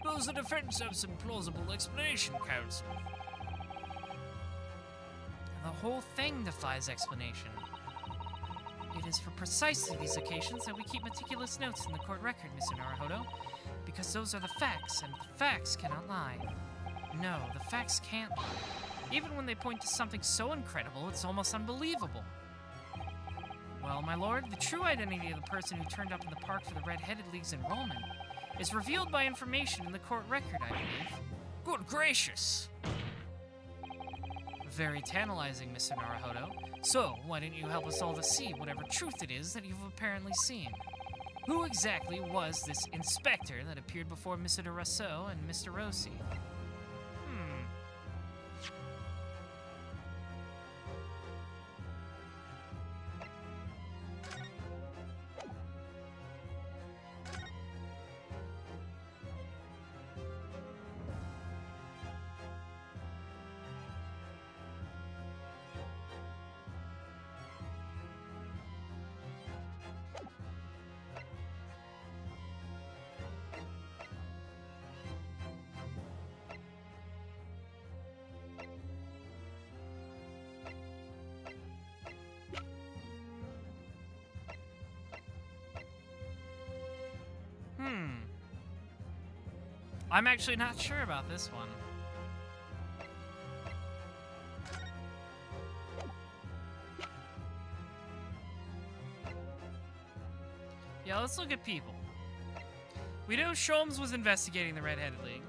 Does the defense have some plausible explanation, counsel? The whole thing defies explanation. It is for precisely these occasions that we keep meticulous notes in the court record, Mr. Naruhodo, because those are the facts, and the facts cannot lie. No, the facts can't lie. Even when they point to something so incredible, it's almost unbelievable. Well, my lord, the true identity of the person who turned up in the park for the Red-Headed League's enrollment is revealed by information in the court record, I believe. Good gracious! Very tantalizing, Mr. Naruhodo. So, why don't you help us all to see whatever truth it is that you've apparently seen? Who exactly was this inspector that appeared before Mr. Rousseau and Mr. Rossi? I'm actually not sure about this one. Yeah, let's look at people. We know Sholmes was investigating the Red-Headed League.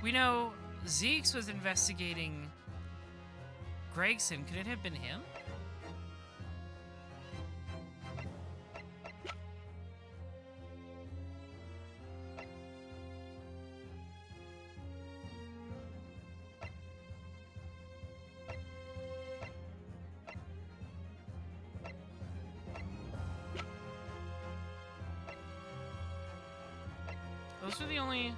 We know Zeke's was investigating Gregson. Could it have been him? Those are the only...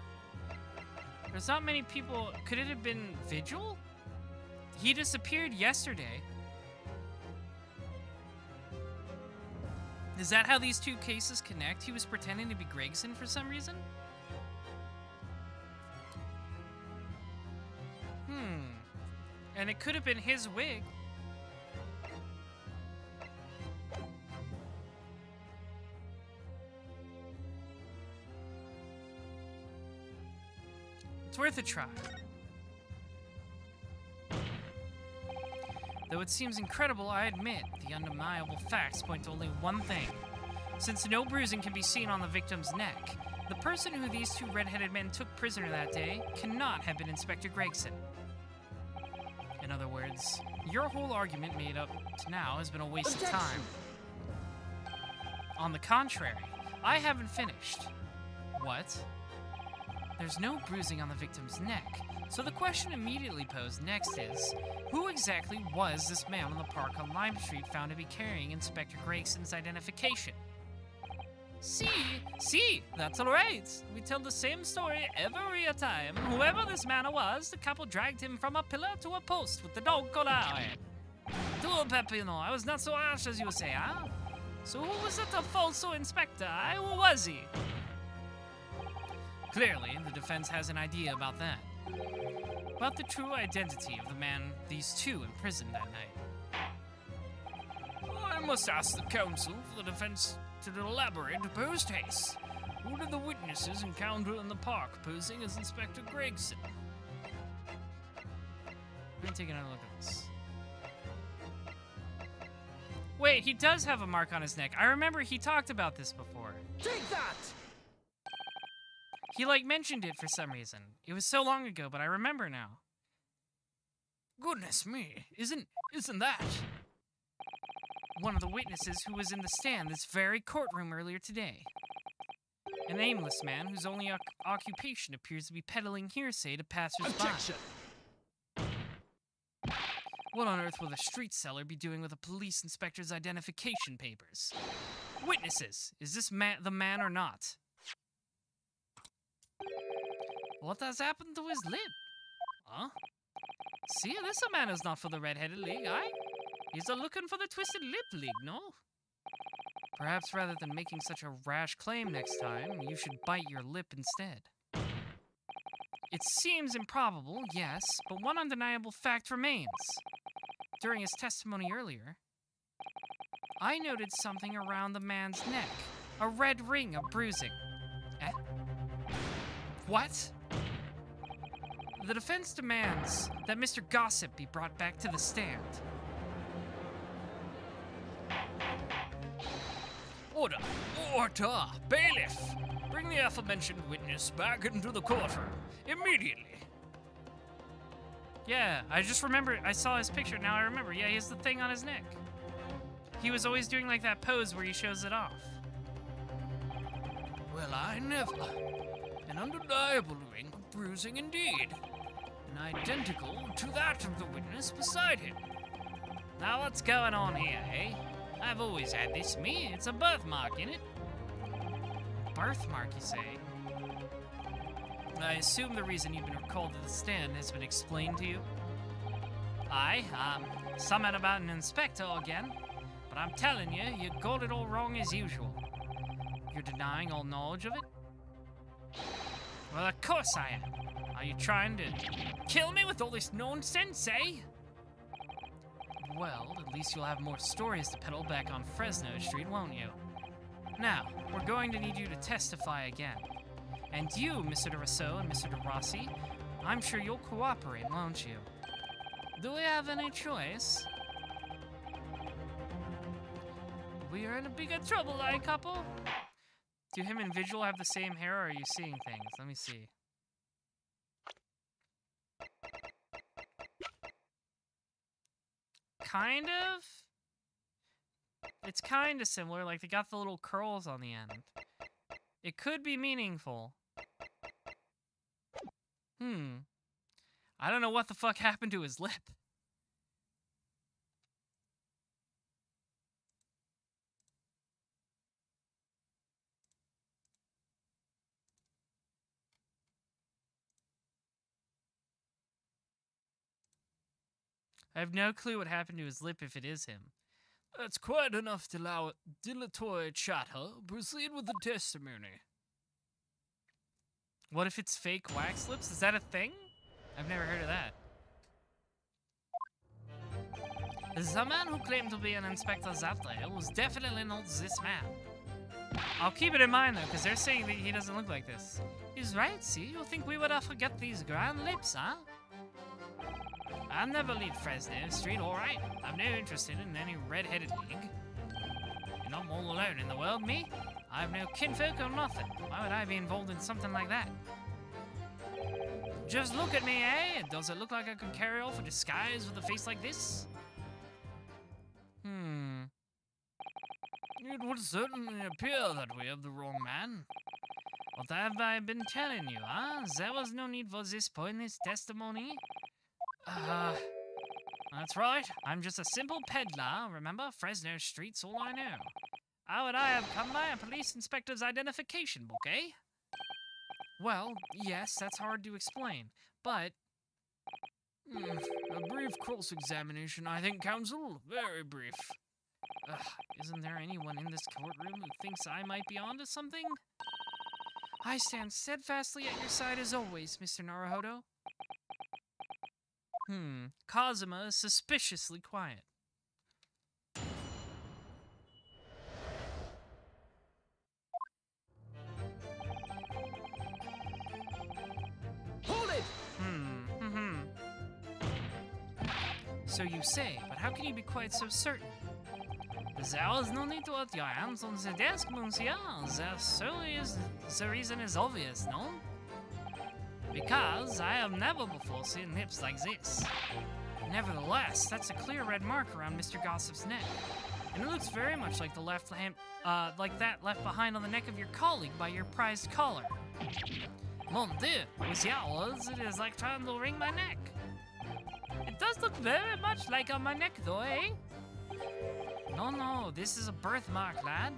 There's not many people... Could it have been Vigil? He disappeared yesterday. Is that how these two cases connect? He was pretending to be Gregson for some reason? And it could have been his wig. It's worth a try. Though it seems incredible, I admit, the undeniable facts point to only one thing. Since no bruising can be seen on the victim's neck, the person who these two red-headed men took prisoner that day cannot have been Inspector Gregson. In other words, your whole argument made up to now has been a waste of time. On the contrary, I haven't finished. What? There's no bruising on the victim's neck, so the question immediately posed next is, who exactly was this man on the park on Lime Street found to be carrying Inspector Gregson's identification? See, that's alright. We tell the same story every time. Whoever this man was, the couple dragged him from a pillar to a post with the dog collar. Too Peppino, I was not so harsh as you say, huh? So who was that falso inspector? Who was he? Clearly, the defense has an idea about that. About the true identity of the man these two imprisoned that night. I must ask the counsel for the defense to elaborate post haste. Who did the witnesses encounter in the park posing as Inspector Gregson? Been taking a look at this. Wait, he does have a mark on his neck. I remember he talked about this before. Take that! He, like, mentioned it for some reason. It was so long ago, but I remember now. Goodness me, isn't that? One of the witnesses who was in the stand this very courtroom earlier today. A nameless man whose only occupation appears to be peddling hearsay to passers-by. Objection! What on earth will a street seller be doing with a police inspector's identification papers? Witnesses, is this the man or not? What has happened to his lip? Huh? See, this a man is not for the Red-Headed League, aye? He's a-looking for the Twisted Lip League, no? Perhaps rather than making such a rash claim next time, you should bite your lip instead. It seems improbable, yes, but one undeniable fact remains. During his testimony earlier, I noted something around the man's neck. A red ring of bruising. Eh? What? The defense demands that Mr. Gossip be brought back to the stand. Order! Order! Bailiff! Bring the aforementioned witness back into the courtroom. Immediately! Yeah, I just remember, I saw his picture, now I remember. Yeah, he has the thing on his neck. He was always doing like that pose where he shows it off. Well, I never. An undeniable ring of bruising indeed. And identical to that of the witness beside him. Now what's going on here, eh? I've always had this, me. It's a birthmark, innit? Birthmark, you say? I assume the reason you've been called to the stand has been explained to you? Aye, something about an inspector again. But I'm telling you, you got it all wrong as usual. You're denying all knowledge of it? Well, of course I am. Are you trying to kill me with all this nonsense, eh? Well, at least you'll have more stories to peddle back on Fresno Street, won't you? Now, we're going to need you to testify again. And you, Mr. de Rousseau and Mr. de Rossi, I'm sure you'll cooperate, won't you? Do we have any choice? We are in a bigger trouble, eh, couple? Do him and Vigil have the same hair, or are you seeing things? Let me see. Kind of? It's kind of similar, like they got the little curls on the end. It could be meaningful. I don't know what the fuck happened to his lip. I have no clue what happened to his lip if it is him. That's quite enough dilatory chatter. Proceed with the testimony. What if it's fake wax lips? Is that a thing? I've never heard of that. The man who claimed to be an Inspector Zatle was definitely not this man. I'll keep it in mind though, because they're saying that he doesn't look like this. He's right, see? You think we would forget these grand lips, huh? I'll never leave Fresno Street, alright? I'm no interested in any red-headed league. And I'm all alone in the world, me? I have no kinfolk or nothing. Why would I be involved in something like that? Just look at me, eh? Does it look like I could carry off a disguise with a face like this? It would certainly appear that we have the wrong man. What have I been telling you, huh? There was no need for this pointless testimony. That's right. I'm just a simple peddler, remember? Fresno Street's all I know. How would I have come by a police inspector's identification book, eh? Well, yes, that's hard to explain, but... A brief cross-examination, I think, counsel. Very brief. Isn't there anyone in this courtroom who thinks I might be onto something? I stand steadfastly at your side as always, Mr. Naruhodo. Kazuma is suspiciously quiet. Hold it! So you say, but how can you be quite so certain? There is no need to put your hands on the desk, monsieur. There surely is. The reason is obvious, no? Because I have never before seen lips like this. Nevertheless, that's a clear red mark around Mr. Gossip's neck. And it looks very much like like that left behind on the neck of your colleague by your prized collar. Mon Dieu, with yours, it is like trying to wring my neck. It does look very much like on my neck, though, eh? No, this is a birthmark, lad.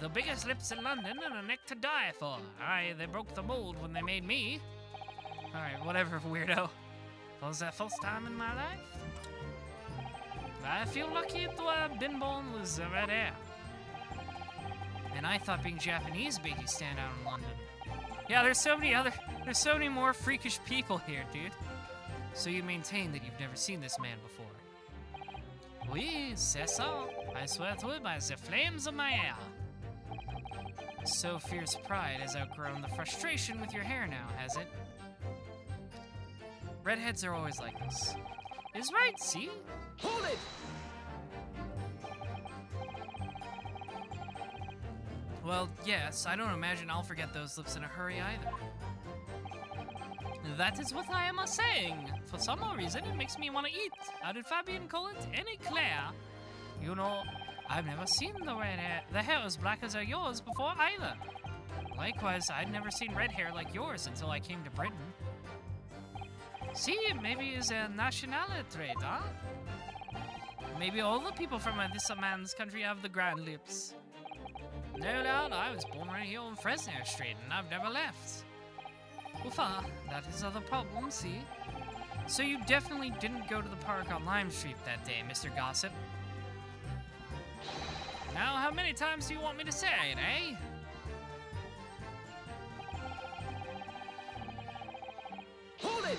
The biggest lips in London and a neck to die for. Aye, they broke the mold when they made me. Alright, whatever, weirdo. Was that first time in my life? I feel lucky to have been born with red hair. And I thought being Japanese made you stand out in London. Yeah, there's so many more freakish people here, dude. So you maintain that you've never seen this man before? Oui, c'est ça. I swear to it by the flames of my hair. So fierce pride has outgrown the frustration with your hair now, has it? Redheads are always like this. Is right, see? Hold it! Well, yes, I don't imagine I'll forget those lips in a hurry either. That is what I am saying. For some odd reason, it makes me want to eat. How did Fabian call it? An eclair. You know, I've never seen the red hair. The hair as black as yours before either. Likewise, I'd never seen red hair like yours until I came to Britain. See, maybe it's a nationality trait, huh? Maybe all the people from this man's country have the grand lips. No doubt, I was born right here on Fresno Street, and I've never left. Uffa, that is the problem, see? So you definitely didn't go to the park on Lime Street that day, Mr. Gossip. Now, how many times do you want me to say it, eh? Hold it!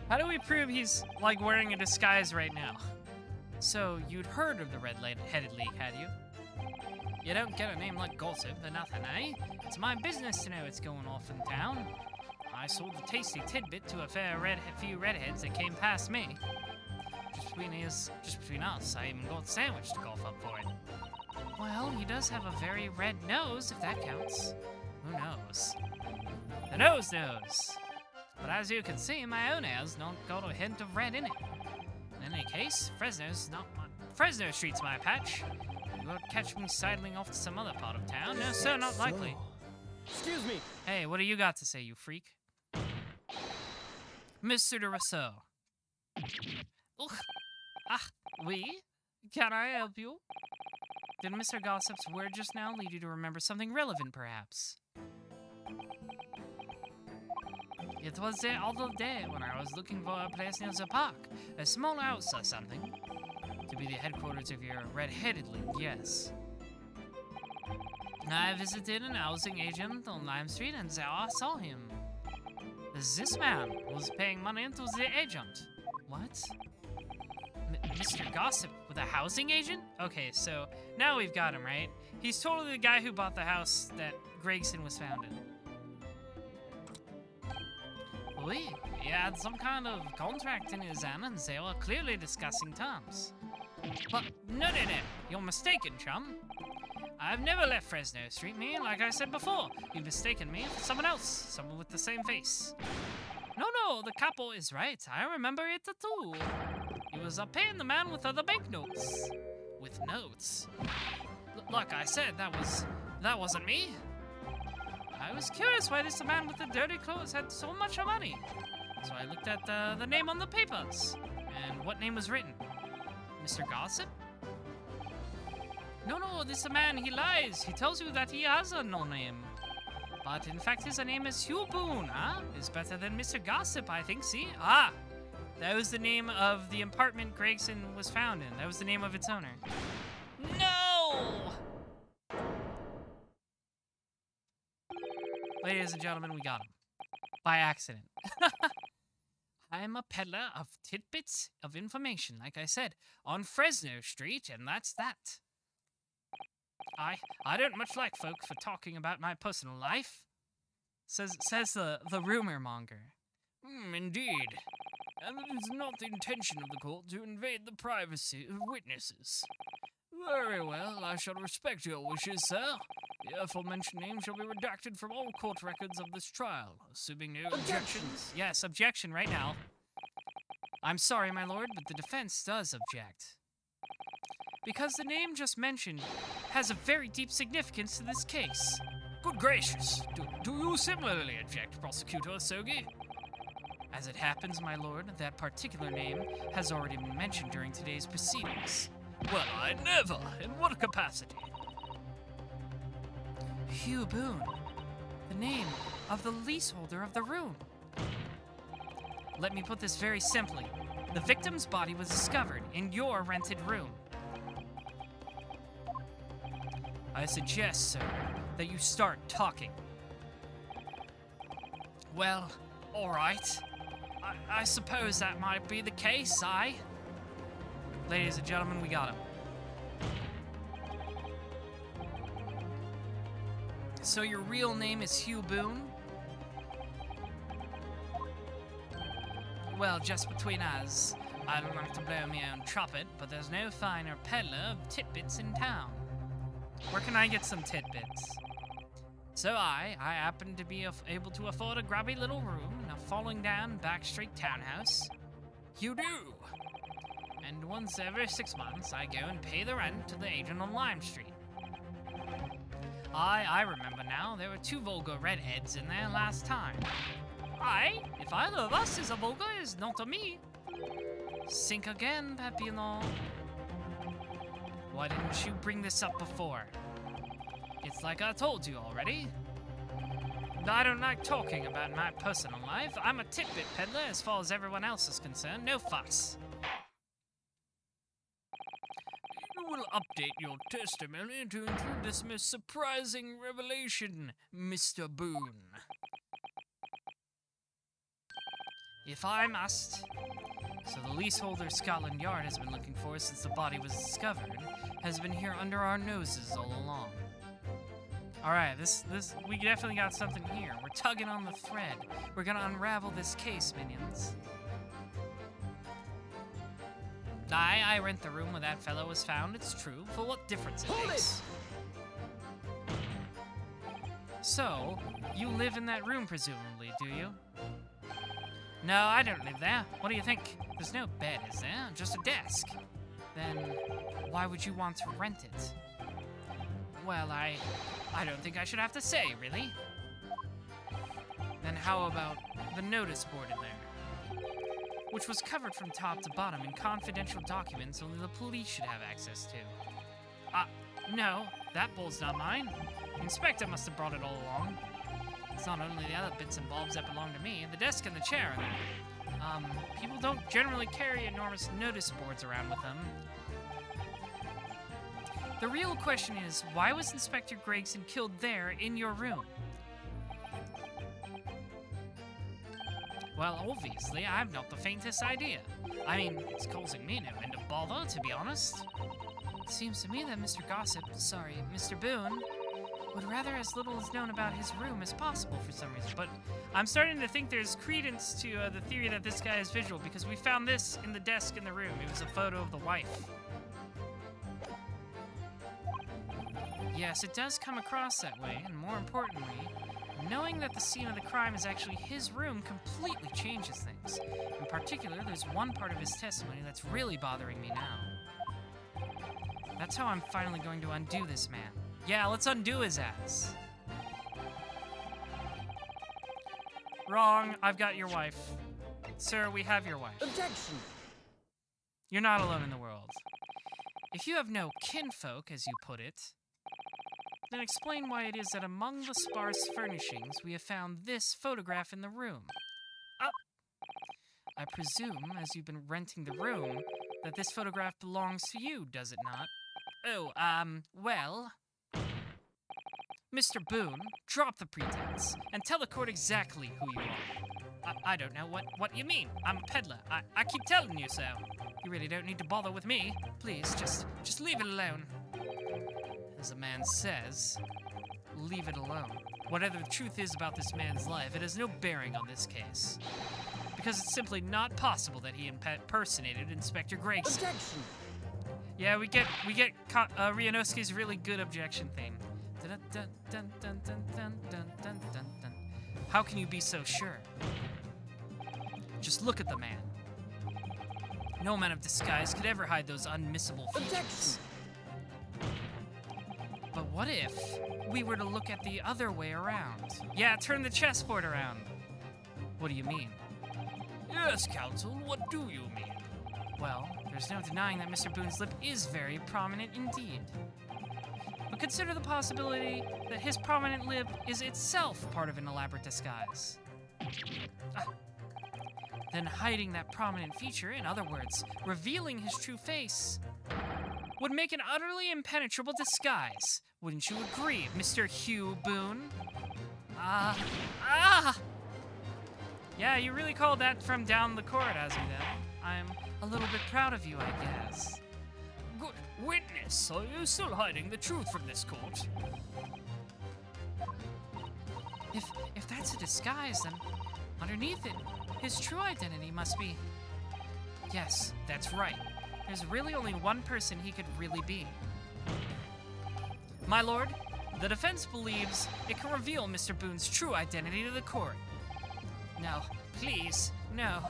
How do we prove he's, like, wearing a disguise right now? So, you'd heard of the Red-Headed League, had you? You don't get a name like Gossip for nothing, eh? It's my business to know what's going off in town. I sold a tasty tidbit to a few redheads that came past me. Just between us, I even got a sandwich to cough up for it. Well, he does have a very red nose, if that counts. Who knows? The nose knows. But as you can see, my own hairs don't got a hint of red in it. In any case, Fresno Street's my patch. You won't catch me sidling off to some other part of town. No, sir, not likely. Excuse me. Hey, what do you got to say, you freak? Mr. de Rousseau. Ugh. Ah, oui? Can I help you? Did Mr. Gossip's word just now lead you to remember something relevant, perhaps? It was the other day when I was looking for a place near the park. A small house or something. To be the headquarters of your Red-Headed League, yes. I visited an housing agent on Lime Street and there I saw him. This man was paying money to the agent. What? Mr. Gossip with a housing agent? Okay, so now we've got him, right? He's totally the guy who bought the house that Gregson was found in. Oui, he had some kind of contract in his hand and they were clearly discussing terms. But no, you're mistaken, chum. I've never left Fresno Street, me, like I said before. You've mistaken me for someone else, someone with the same face. No, the couple is right. I remember it too. He was paying the man with other banknotes. With notes. Like I said, that wasn't me. I was curious why this man with the dirty clothes had so much money. So I looked at the name on the papers. And what name was written? Mr. Gossip? No, this man, he lies. He tells you that he has no name. But in fact, his name is Hugh Boone, huh? Is better than Mr. Gossip, I think, see? Ah, that was the name of the apartment Gregson was found in. That was the name of its owner. No! Ladies and gentlemen, we got him. By accident. I'm a peddler of tidbits of information, like I said, on Fresno Street, and that's that. I don't much like folk for talking about my personal life, says the rumor monger. Indeed. and it is not the intention of the court to invade the privacy of witnesses. Very well, I shall respect your wishes, sir. The aforementioned name shall be redacted from all court records of this trial, assuming no objections. Yes, objection right now. I'm sorry, my lord, but the defense does object. Because the name just mentioned has a very deep significance to this case. Good gracious, do you similarly object, Prosecutor Sogi? As it happens, my lord, that particular name has already been mentioned during today's proceedings. Well, I never! In what capacity? Hugh Boone, the name of the leaseholder of the room. Let me put this very simply. The victim's body was discovered in your rented room. I suggest, sir, that you start talking. Well, all right. I suppose that might be the case, Ladies and gentlemen, we got him. So your real name is Hugh Boone? Well, just between us, I don't like to blow my own trumpet, but there's no finer peddler of titbits in town. Where can I get some titbits? So I happen to be able to afford a grubby little room in a falling down backstreet townhouse. You do? And once every 6 months, I go and pay the rent to the agent on Lime Street. I remember now, there were 2 vulgar redheads in there last time. If either of us is a vulgar, is not a me. Sink again, Papillon. Why didn't you bring this up before? It's like I told you already. I don't like talking about my personal life. I'm a titbit peddler as far as everyone else is concerned. No fuss. You will update your testimony to include this most surprising revelation, Mr. Boone. If I must. So the leaseholder Scotland Yard has been looking for since the body was discovered has been here under our noses all along. Alright, we definitely got something here. We're tugging on the thread. We're gonna unravel this case, minions. I rent the room where that fellow was found, it's true. For what difference it makes. So, you live in that room presumably, do you? No, I don't live there. What do you think? There's no bed, is there? Just a desk. Then, why would you want to rent it? Well, I don't think I should have to say, really. Then how about the notice board in there? Which was covered from top to bottom in confidential documents only the police should have access to. No, that board's not mine. The inspector must have brought it all along. It's not only the other bits and bobs that belong to me, the desk and the chair are there. People don't generally carry enormous notice boards around with them. The real question is, why was Inspector Gregson killed there in your room? Well, obviously, I have not the faintest idea. I mean, it's causing me no end of bother, to be honest. It seems to me that Mr. Boone, would rather as little is known about his room as possible for some reason. But I'm starting to think there's credence to the theory that this guy is visual, because we found this in the desk in the room. It was a photo of the wife. Yes, it does come across that way, and more importantly, knowing that the scene of the crime is actually his room completely changes things. In particular, there's one part of his testimony that's really bothering me now. That's how I'm finally going to undo this man. Yeah, let's undo his ass. Wrong, I've got your wife. Sir, we have your wife. Objection! You're not alone in the world. If you have no kinfolk, as you put it, then explain why it is that among the sparse furnishings we have found this photograph in the room. I presume, as you've been renting the room, that this photograph belongs to you, does it not? Oh, well... Mr. Boone, drop the pretense, and tell the court exactly who you are. I don't know what you mean. I'm a peddler. I keep telling you so. You really don't need to bother with me. Please, just leave it alone. As a man says, leave it alone. Whatever the truth is about this man's life, it has no bearing on this case. Because it's simply not possible that he impersonated Inspector Gregson. Objection! Yeah, we get Rianowski's really good objection theme. How can you be so sure? Just look at the man. No man of disguise could ever hide those unmissable features. But what if we were to look at the other way around? Yeah, turn the chessboard around. What do you mean? Yes, Counsel, what do you mean? Well, there's no denying that Mr. Boone's lip is very prominent indeed. But consider the possibility that his prominent lip is itself part of an elaborate disguise. Then hiding that prominent feature, in other words, revealing his true face, would make an utterly impenetrable disguise. Wouldn't you agree, Mr. Hugh Boone? Yeah, you really called that from down the court, hasn't it? I'm a little bit proud of you, I guess. Good. Witness, are you still hiding the truth from this court? If that's a disguise, then underneath it, his true identity must be... Yes, that's right. There's really only one person he could really be. My lord, the defense believes it can reveal Mr. Boone's true identity to the court. No, please, no.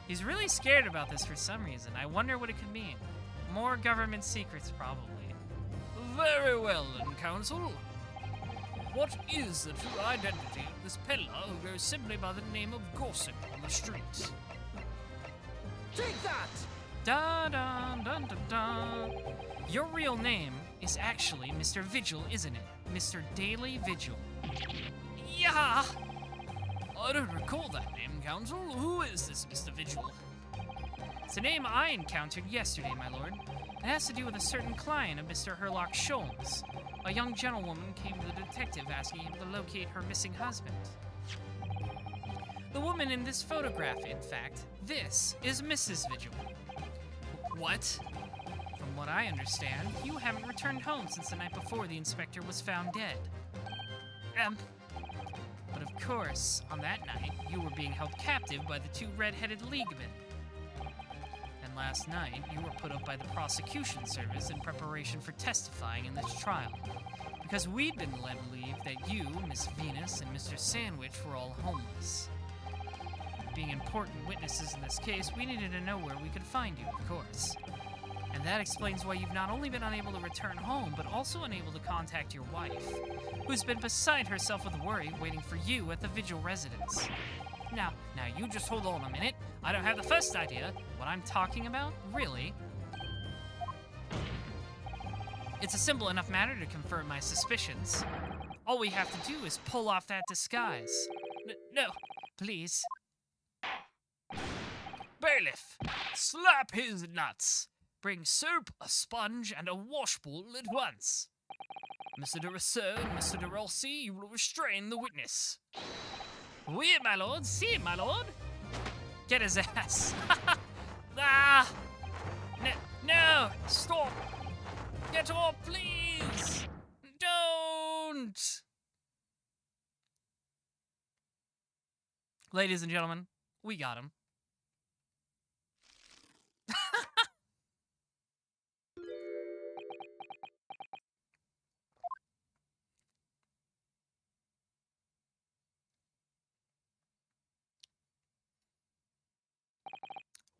He's really scared about this for some reason. I wonder what it could mean. More government secrets, probably. Very well, then, Counsel. What is the true identity of this peddler who goes simply by the name of Gossip on the streets? Take that! Dun dun dun dun dun. Your real name is actually Mr. Vigil, isn't it? Mr. Daily Vigil. Yeah! I don't recall that name, Counsel. Who is this Mr. Vigil? It's a name I encountered yesterday, my lord. It has to do with a certain client of Mr. Herlock Sholmes. A young gentlewoman came to the detective asking him to locate her missing husband. The woman in this photograph, in fact, this is Mrs. Vigil. What? From what I understand, you haven't returned home since the night before the inspector was found dead. But of course, on that night, you were being held captive by the two red-headed leaguemen. And last night, you were put up by the prosecution service in preparation for testifying in this trial. Because we'd been led to believe that you, Miss Venus, and Mr. Sandwich were all homeless. Being important witnesses in this case, we needed to know where we could find you, of course. And that explains why you've not only been unable to return home, but also unable to contact your wife, who's been beside herself with worry, waiting for you at the Vigil residence. Now you just hold on a minute. I don't have the first idea what I'm talking about, really. It's a simple enough matter to confirm my suspicions. All we have to do is pull off that disguise. No, please. Bailiff, slap his nuts. Bring soap, a sponge, and a washball at once. Mr. de Rousseau and Mr. de Rossi, you will restrain the witness. Oui, my lord. Si, my lord. Get his ass. No, Stop. Get off, please. Don't. Ladies and gentlemen, we got him.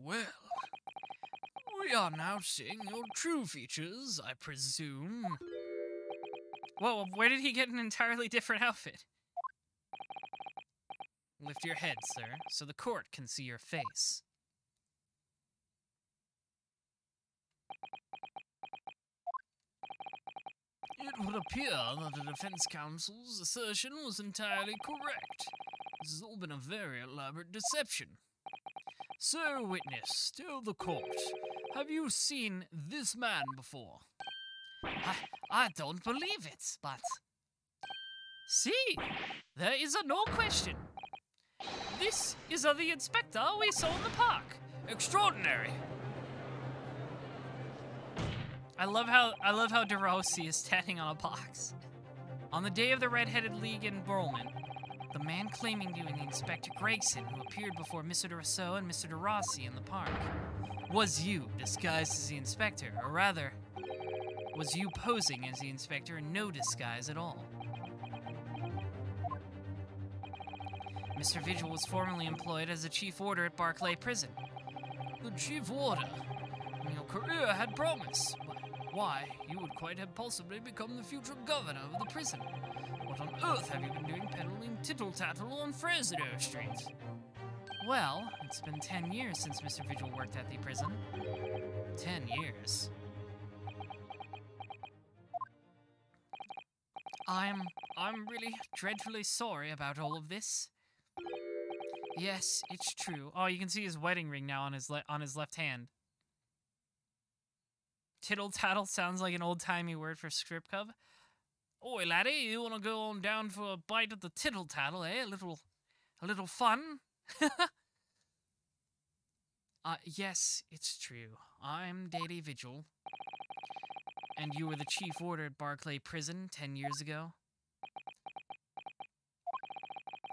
Well, we are now seeing your true features, I presume. Whoa, where did he get an entirely different outfit? Lift your head, sir, so the court can see your face. It would appear that the defense counsel's assertion was entirely correct. This has all been a very elaborate deception. So, witness, tell the court, have you seen this man before? I don't believe it, but... See, there is no question. This is the inspector we saw in the park. Extraordinary. I love how De Rossi is standing on a box. On the day of the Red-Headed League enrollment, the man claiming to be Inspector Gregson, who appeared before Mr. de Rousseau and Mr. de Rossi in the park, was you, disguised as the inspector, or rather, was you posing as the inspector in no disguise at all. Mr. Vigil was formerly employed as a chief warder at Barclay Prison. The chief warder? Your career had promise. Why, you would quite have possibly become the future governor of the prison. What on earth have you been doing peddling tittle-tattle on Fresno Street? Well, it's been 10 years since Mr. Vigil worked at the prison. 10 years. I'm really dreadfully sorry about all of this. Yes, it's true. Oh, you can see his wedding ring now on his left hand. Tittle-tattle sounds like an old-timey word for strip club. Oi, laddie, you want to go on down for a bite of the tittle-tattle, eh? A little fun? Yes, it's true. I'm Daily Vigil. And you were the chief warder at Barclay Prison 10 years ago?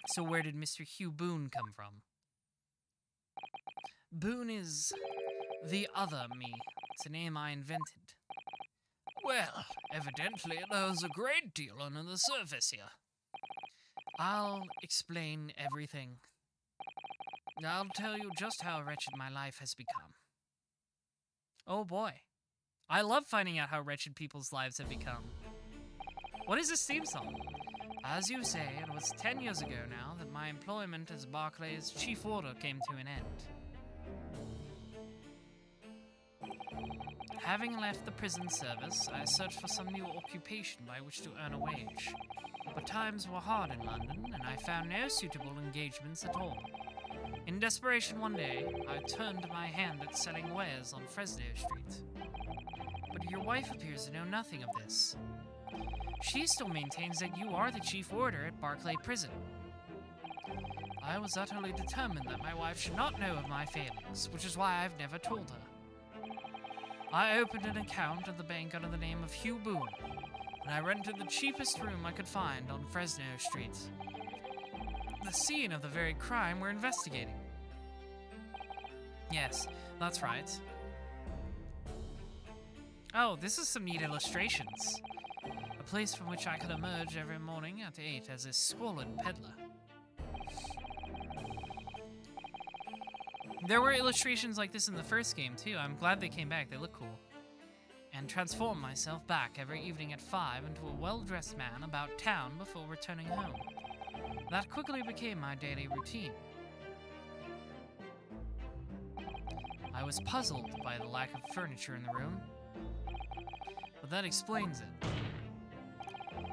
So where did Mr. Hugh Boone come from? Boone is the other me. It's a name I invented. Well, evidently there's a great deal under the surface here. I'll explain everything. I'll tell you just how wretched my life has become. Oh boy. I love finding out how wretched people's lives have become. What is this theme song? As you say, it was 10 years ago now that my employment as Barclay's chief warder came to an end. Having left the prison service, I searched for some new occupation by which to earn a wage. But times were hard in London, and I found no suitable engagements at all. In desperation one day, I turned my hand at selling wares on Fresno Street. But your wife appears to know nothing of this. She still maintains that you are the chief warder at Barclay Prison. I was utterly determined that my wife should not know of my failings, which is why I've never told her. I opened an account at the bank under the name of Hugh Boone, and I rented the cheapest room I could find on Fresno Street. The scene of the very crime we're investigating. Yes, that's right. Oh, this is some neat illustrations. A place from which I could emerge every morning at 8 as a squalid peddler. There were illustrations like this in the first game, too. I'm glad they came back. They look cool. And transform myself back every evening at 5 into a well-dressed man about town before returning home. That quickly became my daily routine. I was puzzled by the lack of furniture in the room, but that explains it.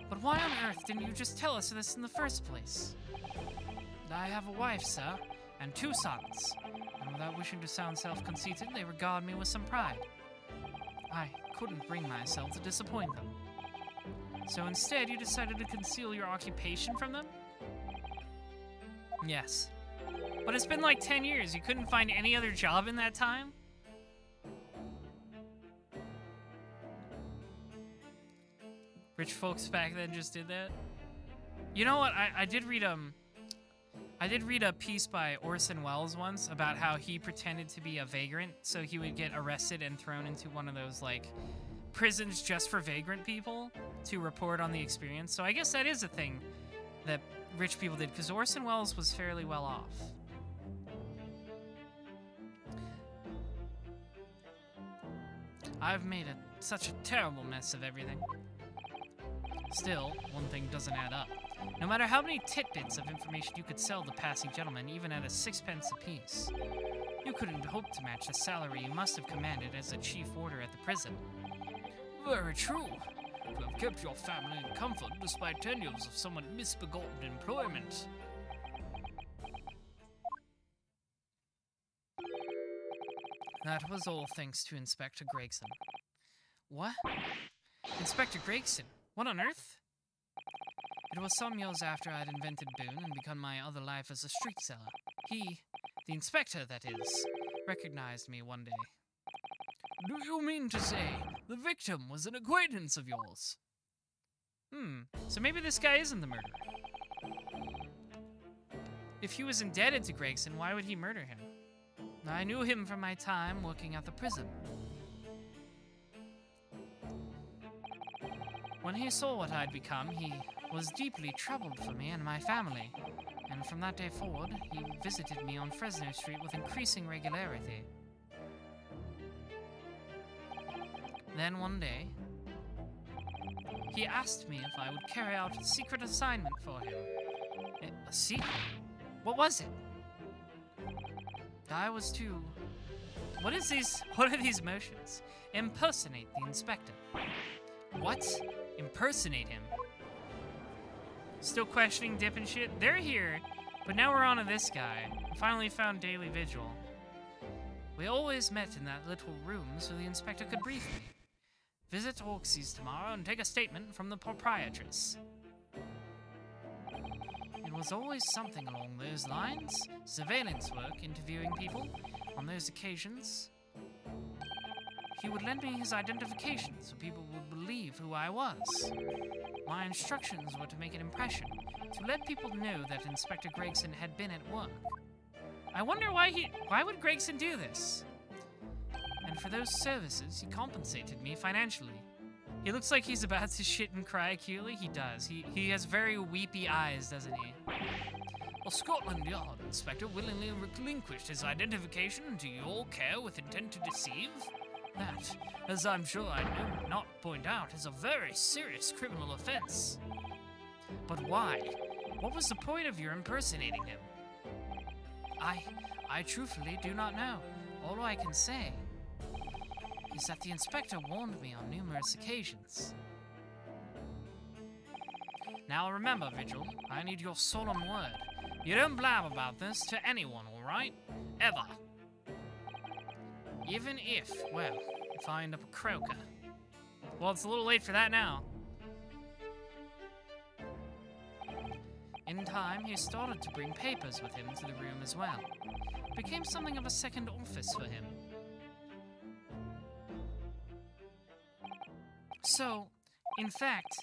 But why on earth didn't you just tell us this in the first place? I have a wife, sir, and 2 sons, and without wishing to sound self-conceited, they regard me with some pride. I couldn't bring myself to disappoint them. So instead, you decided to conceal your occupation from them? Yes. But it's been like 10 years. You couldn't find any other job in that time? Rich folks back then just did that? You know what? I did read a piece by Orson Welles once about how he pretended to be a vagrant so he would get arrested and thrown into one of those like prisons just for vagrant people to report on the experience. So I guess that is a thing that rich people did, because Orson Welles was fairly well off. I've made such a terrible mess of everything. Still, one thing doesn't add up. No matter how many tidbits of information you could sell the passing gentleman, even at a 6p apiece, you couldn't hope to match the salary you must have commanded as a chief warder at the prison. Very true. To have kept your family in comfort despite 10 years of somewhat misbegotten employment. That was all thanks to Inspector Gregson. What? Inspector Gregson? What on earth? It was some years after I'd invented Boone and begun my other life as a street seller. He, the inspector that is, recognized me one day. Do you mean to say the victim was an acquaintance of yours? So maybe this guy isn't the murderer. If he was indebted to Gregson, why would he murder him? I knew him from my time working at the prison. When he saw what I'd become, he was deeply troubled for me and my family. And from that day forward, he visited me on Fresno Street with increasing regularity. Then one day, he asked me if I would carry out a secret assignment for him. A secret? What was it? I was to... What are these motions? Impersonate the inspector. What? Impersonate him? Still questioning Dip and shit? They're here, but now we're on to this guy. We finally found Daily Vigil. We always met in that little room so the inspector could brief me. Visit Orxie's tomorrow and take a statement from the proprietress. It was always something along those lines. Surveillance work, interviewing people. On those occasions, he would lend me his identification so people would believe who I was. My instructions were to make an impression, to let people know that Inspector Gregson had been at work. I wonder why would Gregson do this? And for those services, he compensated me financially. He looks like he's about to shit and cry acutely. He does. He has very weepy eyes, doesn't he? Well, Scotland Yard Inspector willingly relinquished his identification to your care with intent to deceive? That, as I'm sure I need not point out, is a very serious criminal offense. But why? What was the point of your impersonating him? I truthfully do not know. All I can say is that the inspector warned me on numerous occasions. Now remember, Vigil, I need your solemn word. You don't blab about this to anyone, alright? Ever. Even if I end up a croaker. Well, it's a little late for that now. In time, he started to bring papers with him to the room as well. It became something of a second office for him. So, in fact,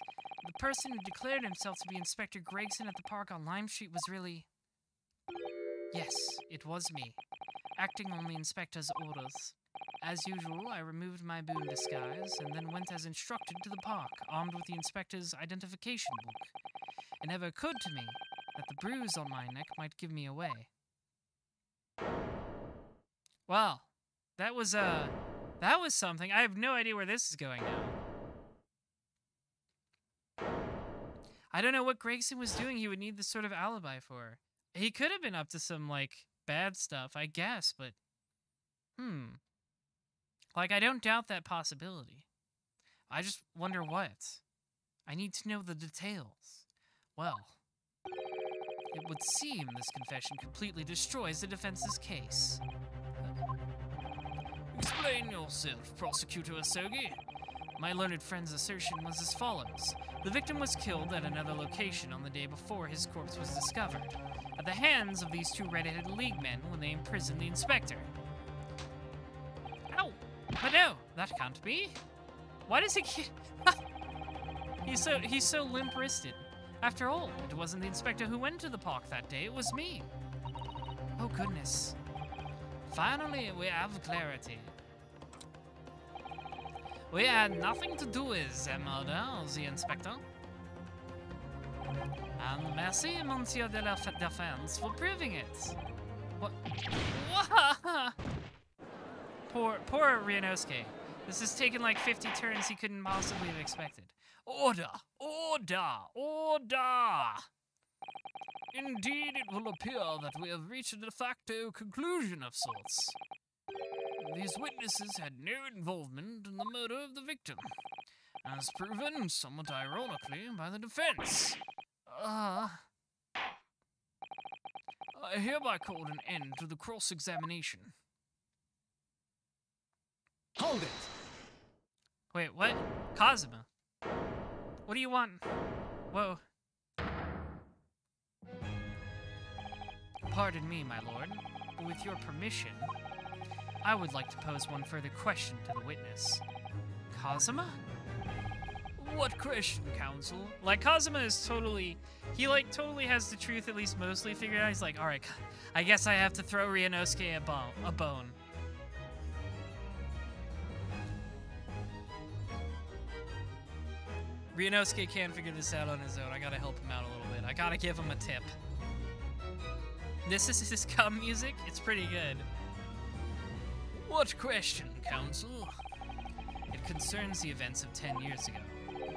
the person who declared himself to be Inspector Gregson at the park on Lime Street was really... Yes, it was me, acting on the inspector's orders. As usual, I removed my boon disguise and then went as instructed to the park, armed with the inspector's identification book. It never occurred to me that the bruise on my neck might give me away. Well, that was something. I have no idea where this is going now. I don't know what Gregson was doing he would need this sort of alibi for. He could have been up to some, like, bad stuff, I guess, but... Like, I don't doubt that possibility. I just wonder what. I need to know the details. Well, it would seem this confession completely destroys the defense's case. Explain yourself, Prosecutor Asogi. My learned friend's assertion was as follows. The victim was killed at another location on the day before his corpse was discovered, at the hands of these two red-headed league men when they imprisoned the inspector. Ow! But no, that can't be. Why does he He's so limp-wristed. After all, it wasn't the inspector who went to the park that day, it was me. Oh goodness. Finally, we have clarity. We had nothing to do with the murder of the inspector. And merci, Monsieur de la Defense, for proving it. What? Poor Ryunosuke. This has taken like 50 turns he couldn't possibly have expected. Order! Order! Order! Indeed, it will appear that we have reached a de facto conclusion of sorts. These witnesses had no involvement in the murder of the victim, as proven, somewhat ironically, by the defense. I hereby call an end to the cross-examination. Hold it! Wait, what? Kazuma? What do you want? Whoa. Pardon me, my lord, but with your permission, I would like to pose one further question to the witness. Kazuma? What question, Counsel? Like, Kazuma is totally... He, like, totally has the truth at least mostly figured out. He's like, alright, I guess I have to throw Ryunosuke a bone. Ryunosuke can't figure this out on his own. I gotta help him out a little bit. I gotta give him a tip. This is his cum music. It's pretty good. What question, Counsel? It concerns the events of 10 years ago.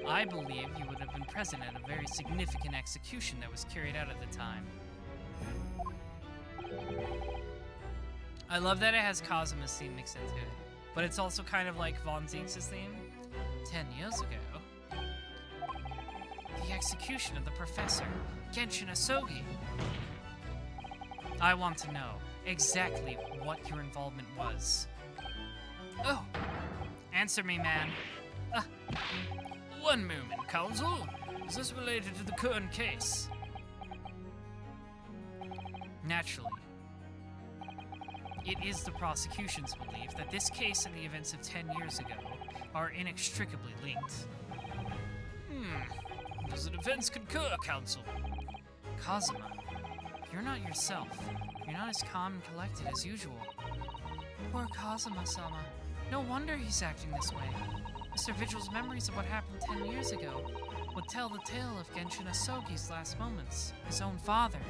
I believe you would have been present at a very significant execution that was carried out at the time. I love that it has Kazuma's theme mixed into it, but it's also kind of like Von Zieks' theme. 10 years ago, the execution of the professor, Genshin Asogi. I want to know exactly what your involvement was. Oh, answer me, man. One moment, Counsel. Is this related to the current case? Naturally. It is the prosecution's belief that this case and the events of 10 years ago are inextricably linked. Does the defense concur, Counsel? Kazuma, you're not yourself. You're not as calm and collected as usual. Poor Kazuma-sama. No wonder he's acting this way. Mr. Vigil's memories of what happened 10 years ago would tell the tale of Genshin Asogi's last moments, his own father.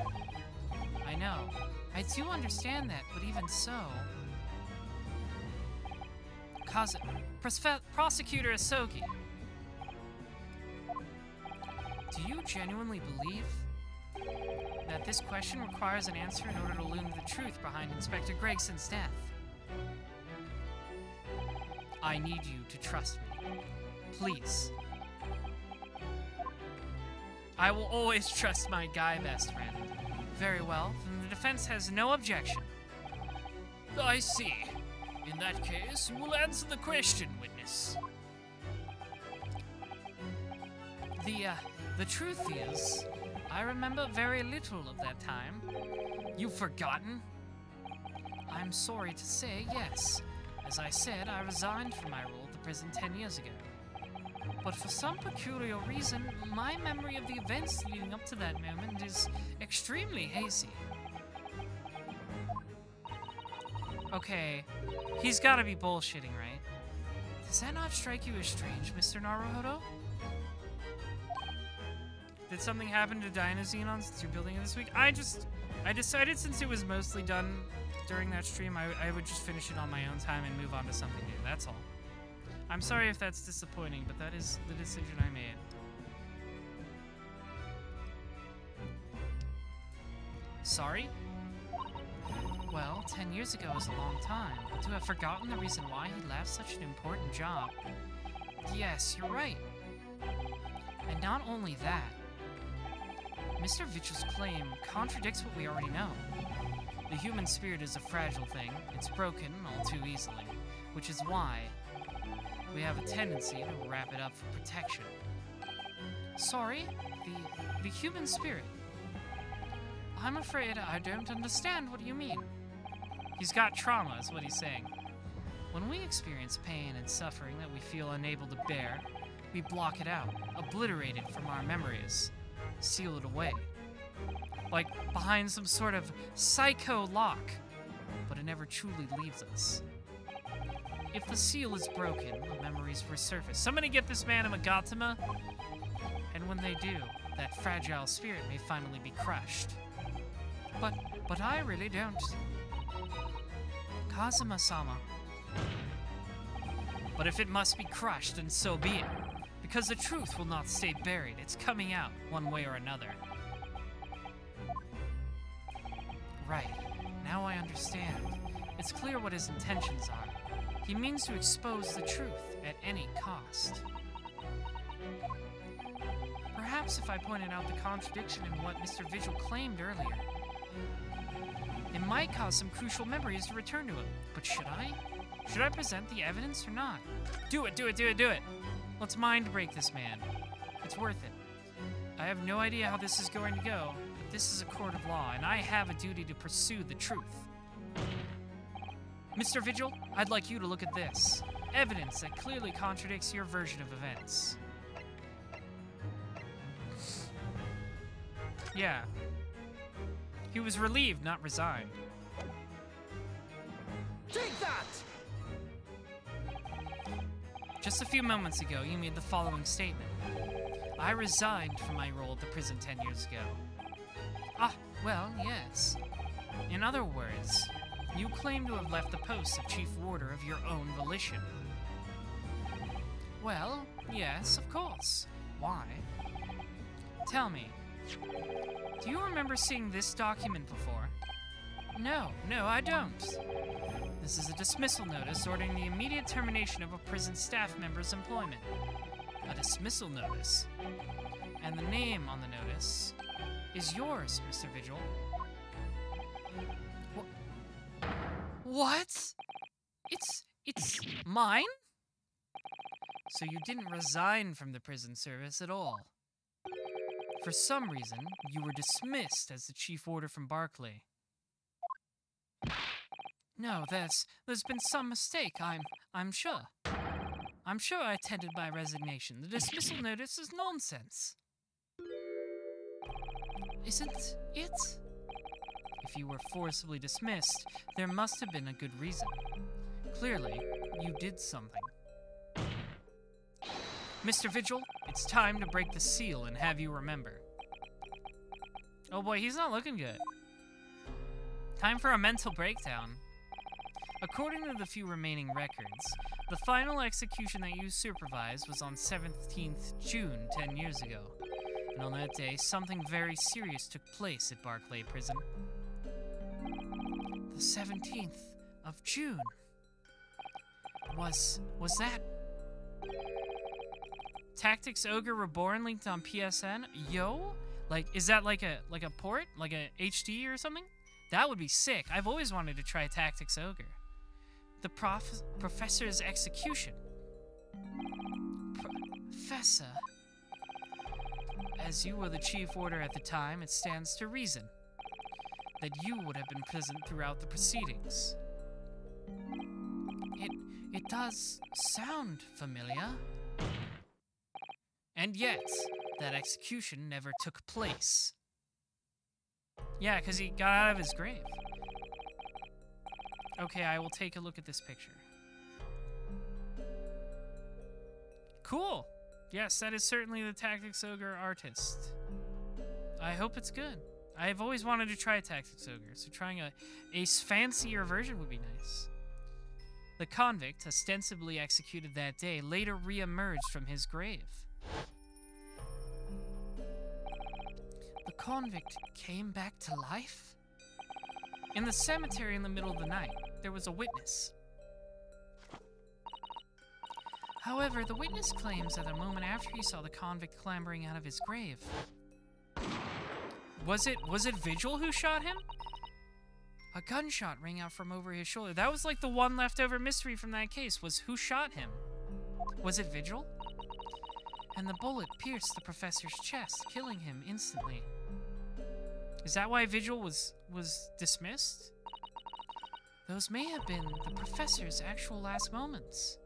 I know. I do understand that, but even so... Prosecutor Asogi. Do you genuinely believe that this question requires an answer in order to learn the truth behind Inspector Gregson's death? I need you to trust me. Please. I will always trust my guy best friend. Very well, then the defense has no objection. I see. In that case, you will answer the question, witness. The truth is, I remember very little of that time. You've forgotten? I'm sorry to say, yes. As I said, I resigned from my role at the prison 10 years ago. But for some peculiar reason, my memory of the events leading up to that moment is extremely hazy. Okay, he's gotta be bullshitting, right? Does that not strike you as strange, Mr. Naruhodo? Did something happen to Dinoxenon since you're building it this week? I decided since it was mostly done during that stream, I would just finish it on my own time and move on to something new, that's all. I'm sorry if that's disappointing, but that is the decision I made. Sorry? Well, 10 years ago is a long time, but to have forgotten the reason why he left such an important job. Yes, you're right. And not only that, Mr. Vigil's claim contradicts what we already know. The human spirit is a fragile thing. It's broken all too easily, which is why we have a tendency to wrap it up for protection. Sorry? The human spirit? I'm afraid I don't understand what you mean. He's got trauma, is what he's saying. When we experience pain and suffering that we feel unable to bear, we block it out, obliterate it from our memories, seal it away. Like behind some sort of psycho lock, but it never truly leaves us. If the seal is broken, the memories resurface. Somebody get this man a Magatama, and when they do, that fragile spirit may finally be crushed. But I really don't. Kazuma-sama. But if it must be crushed, then so be it. Because the truth will not stay buried. It's coming out, one way or another. Right. Now I understand. It's clear what his intentions are. He means to expose the truth at any cost. Perhaps if I pointed out the contradiction in what Mr. Vigil claimed earlier, it might cause some crucial memories to return to him. But should I? Should I present the evidence or not? Do it, do it, do it, do it! Let's mind break this man. It's worth it. I have no idea how this is going to go, but this is a court of law, and I have a duty to pursue the truth. Mr. Vigil, I'd like you to look at this. Evidence that clearly contradicts your version of events. Yeah. He was relieved, not resigned. Take that! Just a few moments ago, you made the following statement. I resigned from my role at the prison 10 years ago. Ah, well, yes. In other words, you claim to have left the post of chief warder of your own volition. Well, yes, of course. Why? Tell me, do you remember seeing this document before? No, I don't. This is a dismissal notice ordering the immediate termination of a prison staff member's employment. A dismissal notice? And the name on the notice is yours, Mr. Vigil. What? It's mine? So you didn't resign from the prison service at all. For some reason, you were dismissed as the chief warder from Barclay. No, there's been some mistake, I'm sure. I'm sure I tendered my resignation. The dismissal notice is nonsense. Isn't it? If you were forcibly dismissed, there must have been a good reason. Clearly, you did something. Mr. Vigil, it's time to break the seal and have you remember. Oh boy, he's not looking good. Time for a mental breakdown. According to the few remaining records, the final execution that you supervised was on 17th June 10 years ago. And on that day, something very serious took place at Barclay Prison. The 17th of June. Was that... Tactics Ogre Reborn linked on PSN? Yo? Like, is that like a port? Like a HD or something? That would be sick. I've always wanted to try Tactics Ogre. The professor's execution. Professor. As you were the chief warder at the time, it stands to reason that you would have been present throughout the proceedings. It does sound familiar. And yet, that execution never took place. Yeah, because he got out of his grave. Okay, I will take a look at this picture. Cool. Yes, that is certainly the Tactics Ogre artist. I hope it's good. I've always wanted to try Tactics Ogre, so trying a fancier version would be nice. The convict, ostensibly executed that day, later re-emerged from his grave. The convict came back to life? In the cemetery in the middle of the night, there was a witness. However, the witness claims that a moment after he saw the convict clambering out of his grave. Was it Vigil who shot him? A gunshot rang out from over his shoulder. That was like the one leftover mystery from that case, was who shot him? Was it Vigil? And the bullet pierced the professor's chest, killing him instantly. Is that why Vigil was dismissed? Those may have been the professor's actual last moments.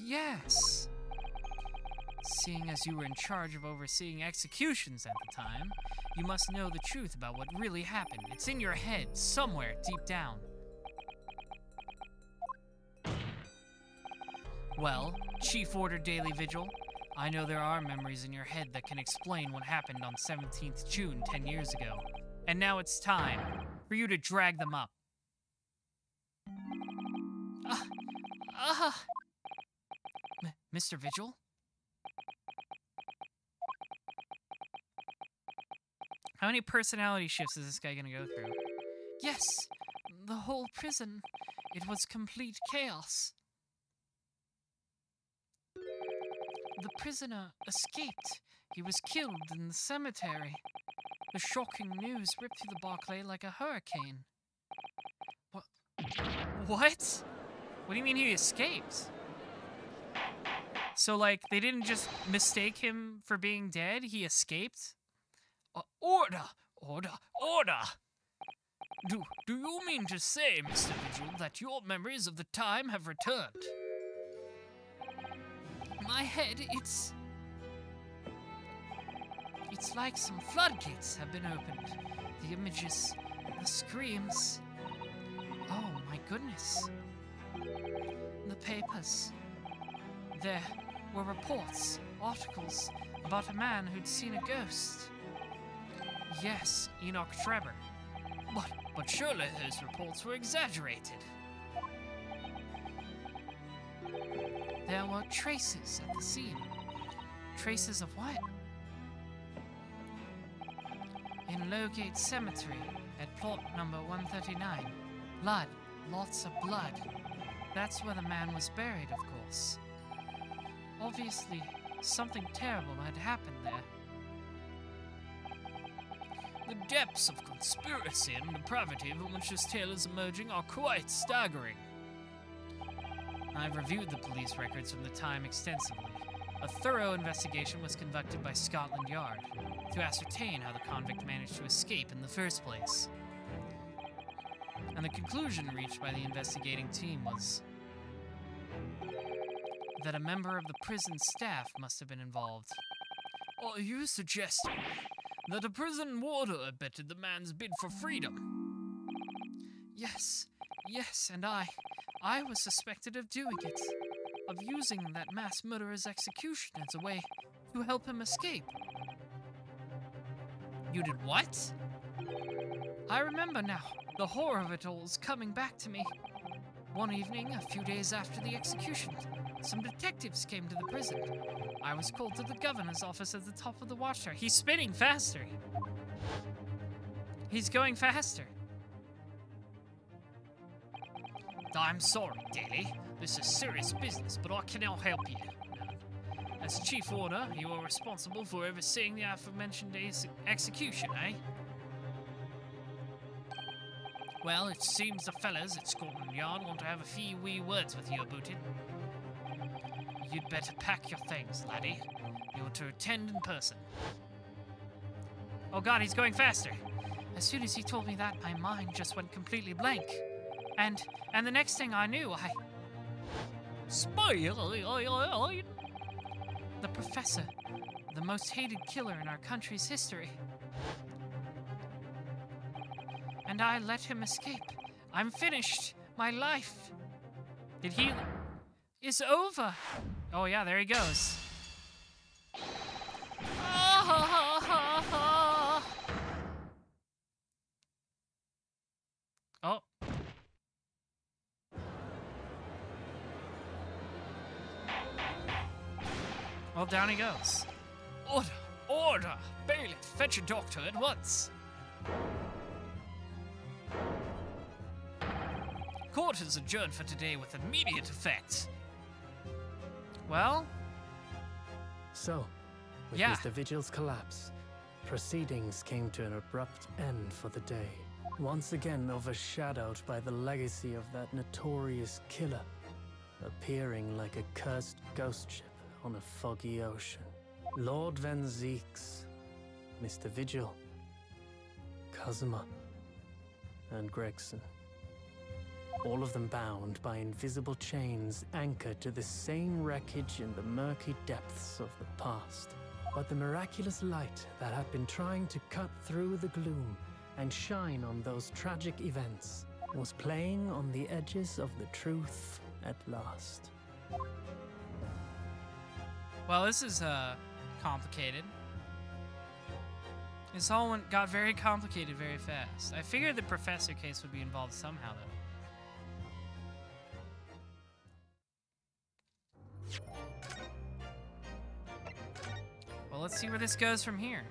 Yes. Seeing as you were in charge of overseeing executions at the time, you must know the truth about what really happened. It's in your head, somewhere deep down. Well, Chief Warder Daily Vigil, I know there are memories in your head that can explain what happened on 17th June 10 years ago. And now it's time for you to drag them up. Mr. Vigil? How many personality shifts is this guy gonna go through? Yes, the whole prison. It was complete chaos. The prisoner escaped. He was killed in the cemetery. The shocking news ripped through the Barclay like a hurricane. What? What do you mean he escaped? So, like, they didn't just mistake him for being dead? He escaped? Order! Do you mean to say, Mr. Vigil, that your memories of the time have returned? My head, It's like some floodgates have been opened. The images, the screams. Oh my goodness. The papers. There were reports, articles about a man who'd seen a ghost. Yes, Enoch Trevor. But surely those reports were exaggerated. There were traces at the scene. Traces of what? In Lowgate Cemetery, at plot number 139. Blood. Lots of blood. That's where the man was buried, of course. Obviously, something terrible had happened there. The depths of conspiracy and depravity from which this tale is emerging are quite staggering. I've reviewed the police records from the time extensively. A thorough investigation was conducted by Scotland Yard to ascertain how the convict managed to escape in the first place. And the conclusion reached by the investigating team was that a member of the prison staff must have been involved. Are you suggesting that a prison warder abetted the man's bid for freedom? Yes, and I was suspected of doing it, of using that mass murderer's execution as a way to help him escape. You did what? I remember now. The horror of it all is coming back to me. One evening, a few days after the execution, some detectives came to the prison. I was called to the governor's office at the top of the watchtower. He's spinning faster. He's going faster. I'm sorry, Daly. This is serious business, but I cannot help you. As chief warder, you are responsible for overseeing the aforementioned execution, eh? Well, it seems the fellas at Scotland Yard want to have a few wee words with you about it. You'd better pack your things, laddie. You're to attend in person. Oh god, he's going faster. As soon as he told me that, my mind just went completely blank. And the next thing I knew, the professor, the most hated killer in our country's history. And I let him escape. I'm finished. My life. Is over. Oh yeah, there he goes. Oh. Well, down he goes. Order! Bailiff, fetch a doctor at once. Court is adjourned for today with immediate effect. Well? So, with Yeah. Mr. Vigil's collapse, proceedings came to an abrupt end for the day. Once again overshadowed by the legacy of that notorious killer, appearing like a cursed ghost ship on a foggy ocean. Lord Van Zeeks, Mr. Vigil, Cosima, and Gregson. All of them bound by invisible chains anchored to the same wreckage in the murky depths of the past. But the miraculous light that had been trying to cut through the gloom and shine on those tragic events was playing on the edges of the truth at last. Well, this is complicated. This all got very complicated very fast. I figured the professor case would be involved somehow, though. Well, let's see where this goes from here.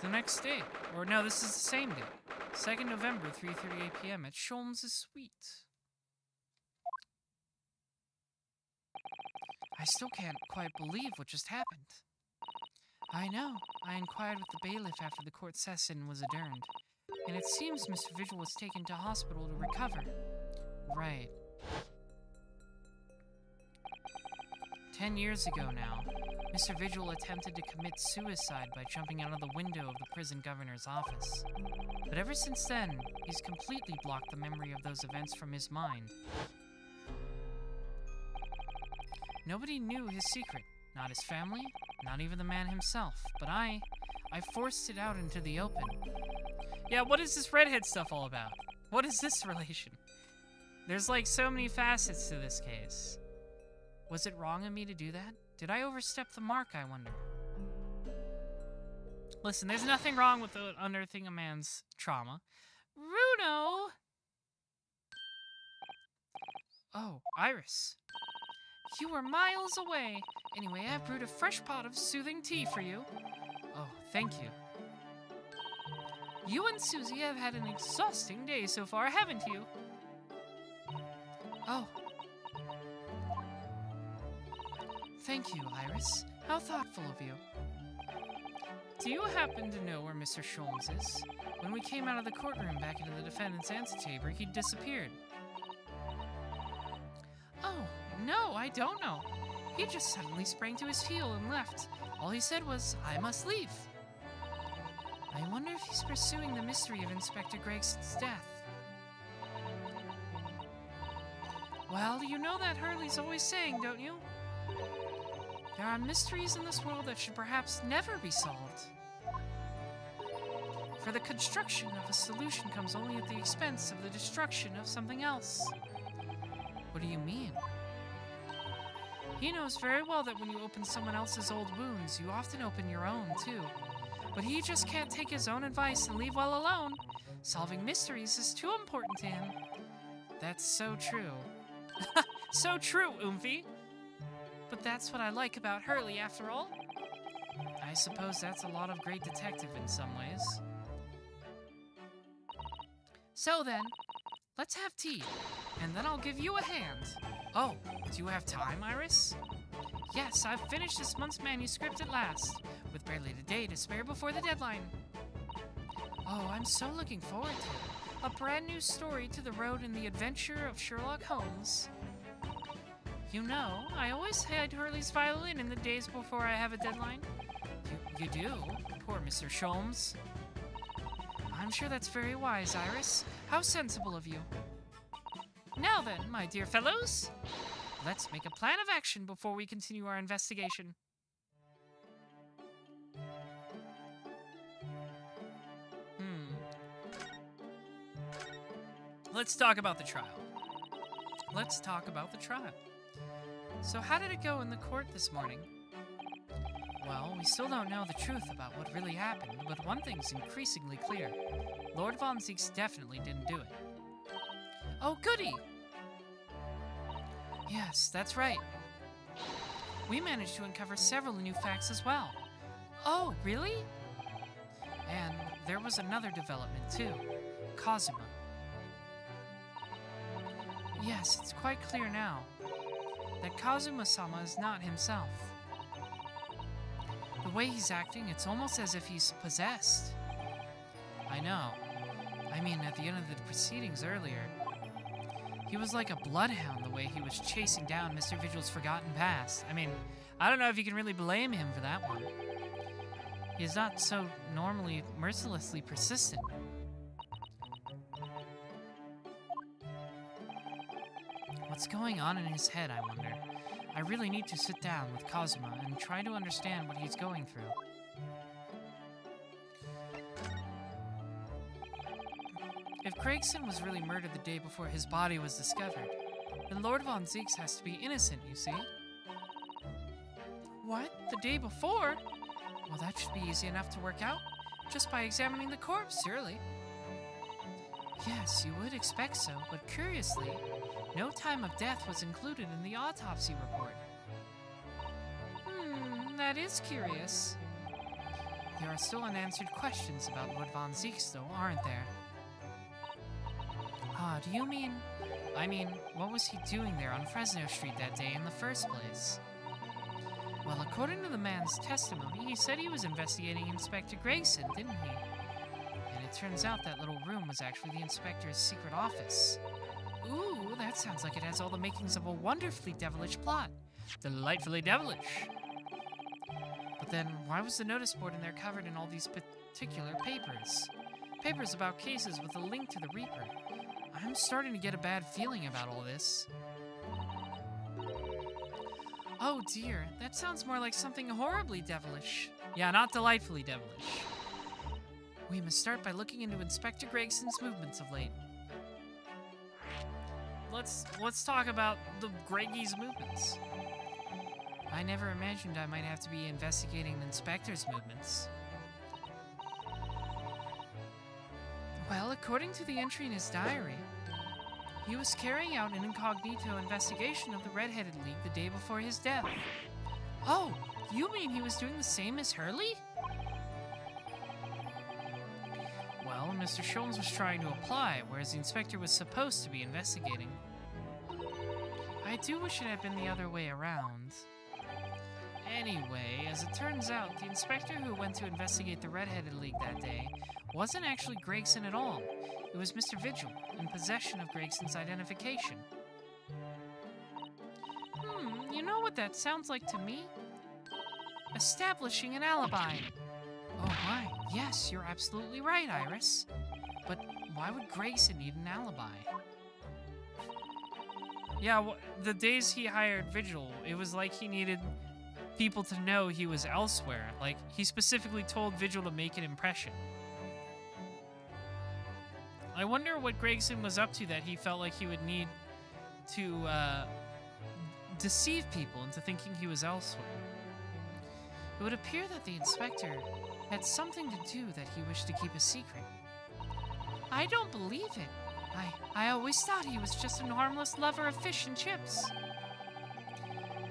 The next day. Or no, this is the same day. 2nd November, 3:38 p.m. at Sholmes' suite. I still can't quite believe what just happened. I know. I inquired with the bailiff after the court session was adjourned, and it seems Mr. Vigil was taken to hospital to recover. Right. 10 years ago now, Mr. Vigil attempted to commit suicide by jumping out of the window of the prison governor's office. But ever since then, he's completely blocked the memory of those events from his mind. Nobody knew his secret. Not his family, not even the man himself. But I forced it out into the open. Yeah, what is this redhead stuff all about? What is this relation? There's like so many facets to this case. Was it wrong of me to do that? Did I overstep the mark, I wonder? Listen, there's nothing wrong with unearthing a man's trauma. Runo! Oh, Iris. You were miles away. Anyway, I've brewed a fresh pot of soothing tea for you. Oh, thank you. You and Susie have had an exhausting day so far, haven't you? Oh. Thank you, Iris. How thoughtful of you. Do you happen to know where Mr. Sholmes is? When we came out of the courtroom back into the defendant's antechamber, he disappeared. Oh, no, I don't know. He just suddenly sprang to his heel and left. All he said was, I must leave. I wonder if he's pursuing the mystery of Inspector Gregson's death. Well, you know that Hurley's always saying, don't you? There are mysteries in this world that should perhaps never be solved. For the construction of a solution comes only at the expense of the destruction of something else. What do you mean? He knows very well that when you open someone else's old wounds, you often open your own, too. But he just can't take his own advice and leave well alone. Solving mysteries is too important to him. That's so true. So true, Oomphy. But that's what I like about Hurley, after all. I suppose that's a lot of great detective in some ways. So then, let's have tea, and then I'll give you a hand. Oh, do you have time, Iris? Yes, I've finished this month's manuscript at last, with barely a day to spare before the deadline. Oh, I'm so looking forward to it. A brand new story to the road in the adventure of Sherlock Holmes. You know, I always hide Hurley's violin in the days before I have a deadline. You do? Poor Mr. Sholmes. I'm sure that's very wise, Iris. How sensible of you. Now then, my dear fellows, let's make a plan of action before we continue our investigation. Let's talk about the trial. Let's talk about the trial. So how did it go in the court this morning? Well, we still don't know the truth about what really happened, but one thing's increasingly clear. Lord Von Zieks definitely didn't do it. Oh, goody! Yes, that's right. We managed to uncover several new facts as well. Oh, really? And there was another development, too. Kazuma. Yes, it's quite clear now that Kazuma-sama is not himself. The way he's acting, it's almost as if he's possessed. I know. I mean, at the end of the proceedings earlier, he was like a bloodhound the way he was chasing down Mr. Vigil's forgotten past. I mean, I don't know if you can really blame him for that one. He's not so normally mercilessly persistent. What's going on in his head, I wonder? I really need to sit down with Kazuma and try to understand what he's going through. If Gregson was really murdered the day before his body was discovered, then Lord Von Zieks has to be innocent, you see? What? The day before? Well, that should be easy enough to work out, just by examining the corpse, surely. Yes, you would expect so, but curiously, no time of death was included in the autopsy report. That is curious. There are still unanswered questions about Lord Von Zieks, though, aren't there? Ah, do you mean... I mean, what was he doing there on Fresno Street that day in the first place? Well, according to the man's testimony, he said he was investigating Inspector Gregson, didn't he? And it turns out that little room was actually the inspector's secret office. Ooh, that sounds like it has all the makings of a wonderfully devilish plot. Delightfully devilish. But then, why was the notice board in there covered in all these particular papers? Papers about cases with a link to the Reaper. I'm starting to get a bad feeling about all this. Oh dear, that sounds more like something horribly devilish. Yeah, not delightfully devilish. We must start by looking into Inspector Gregson's movements of late. Let's talk about the Greggy's movements. I never imagined I might have to be investigating the Inspector's movements. Well, according to the entry in his diary, he was carrying out an incognito investigation of the Red-Headed League the day before his death. Oh, you mean he was doing the same as Hurley? Well, Mr. Sholmes was trying to apply, whereas the inspector was supposed to be investigating. I do wish it had been the other way around. Anyway, as it turns out, the inspector who went to investigate the Red-Headed League that day wasn't actually Gregson at all. It was Mr. Vigil, in possession of Gregson's identification. You know what that sounds like to me? Establishing an alibi. Oh my, yes, you're absolutely right, Iris. But why would Gregson need an alibi? Yeah, the days he hired Vigil, it was like he needed people to know he was elsewhere. Like, he specifically told Vigil to make an impression. I wonder what Gregson was up to that he felt like he would need to deceive people into thinking he was elsewhere. It would appear that the inspector had something to do that he wished to keep a secret. I don't believe it. I always thought he was just a harmless lover of fish and chips.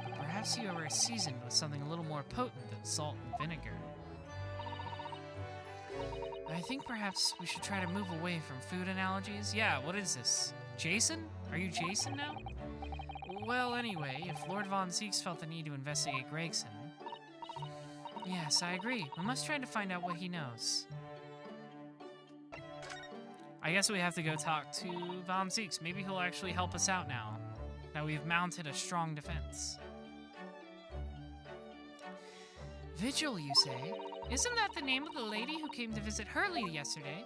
But perhaps you were seasoned with something a little more potent than salt and vinegar. I think perhaps we should try to move away from food analogies. Yeah, what is this? Jason? Are you Jason now? Well, anyway, if Lord Von Zieks felt the need to investigate Gregson... Yes, I agree. We must try to find out what he knows. I guess we have to go talk to Von Zieks. Maybe he'll actually help us out now that we've mounted a strong defense. Vigil, you say? Isn't that the name of the lady who came to visit Hurley yesterday?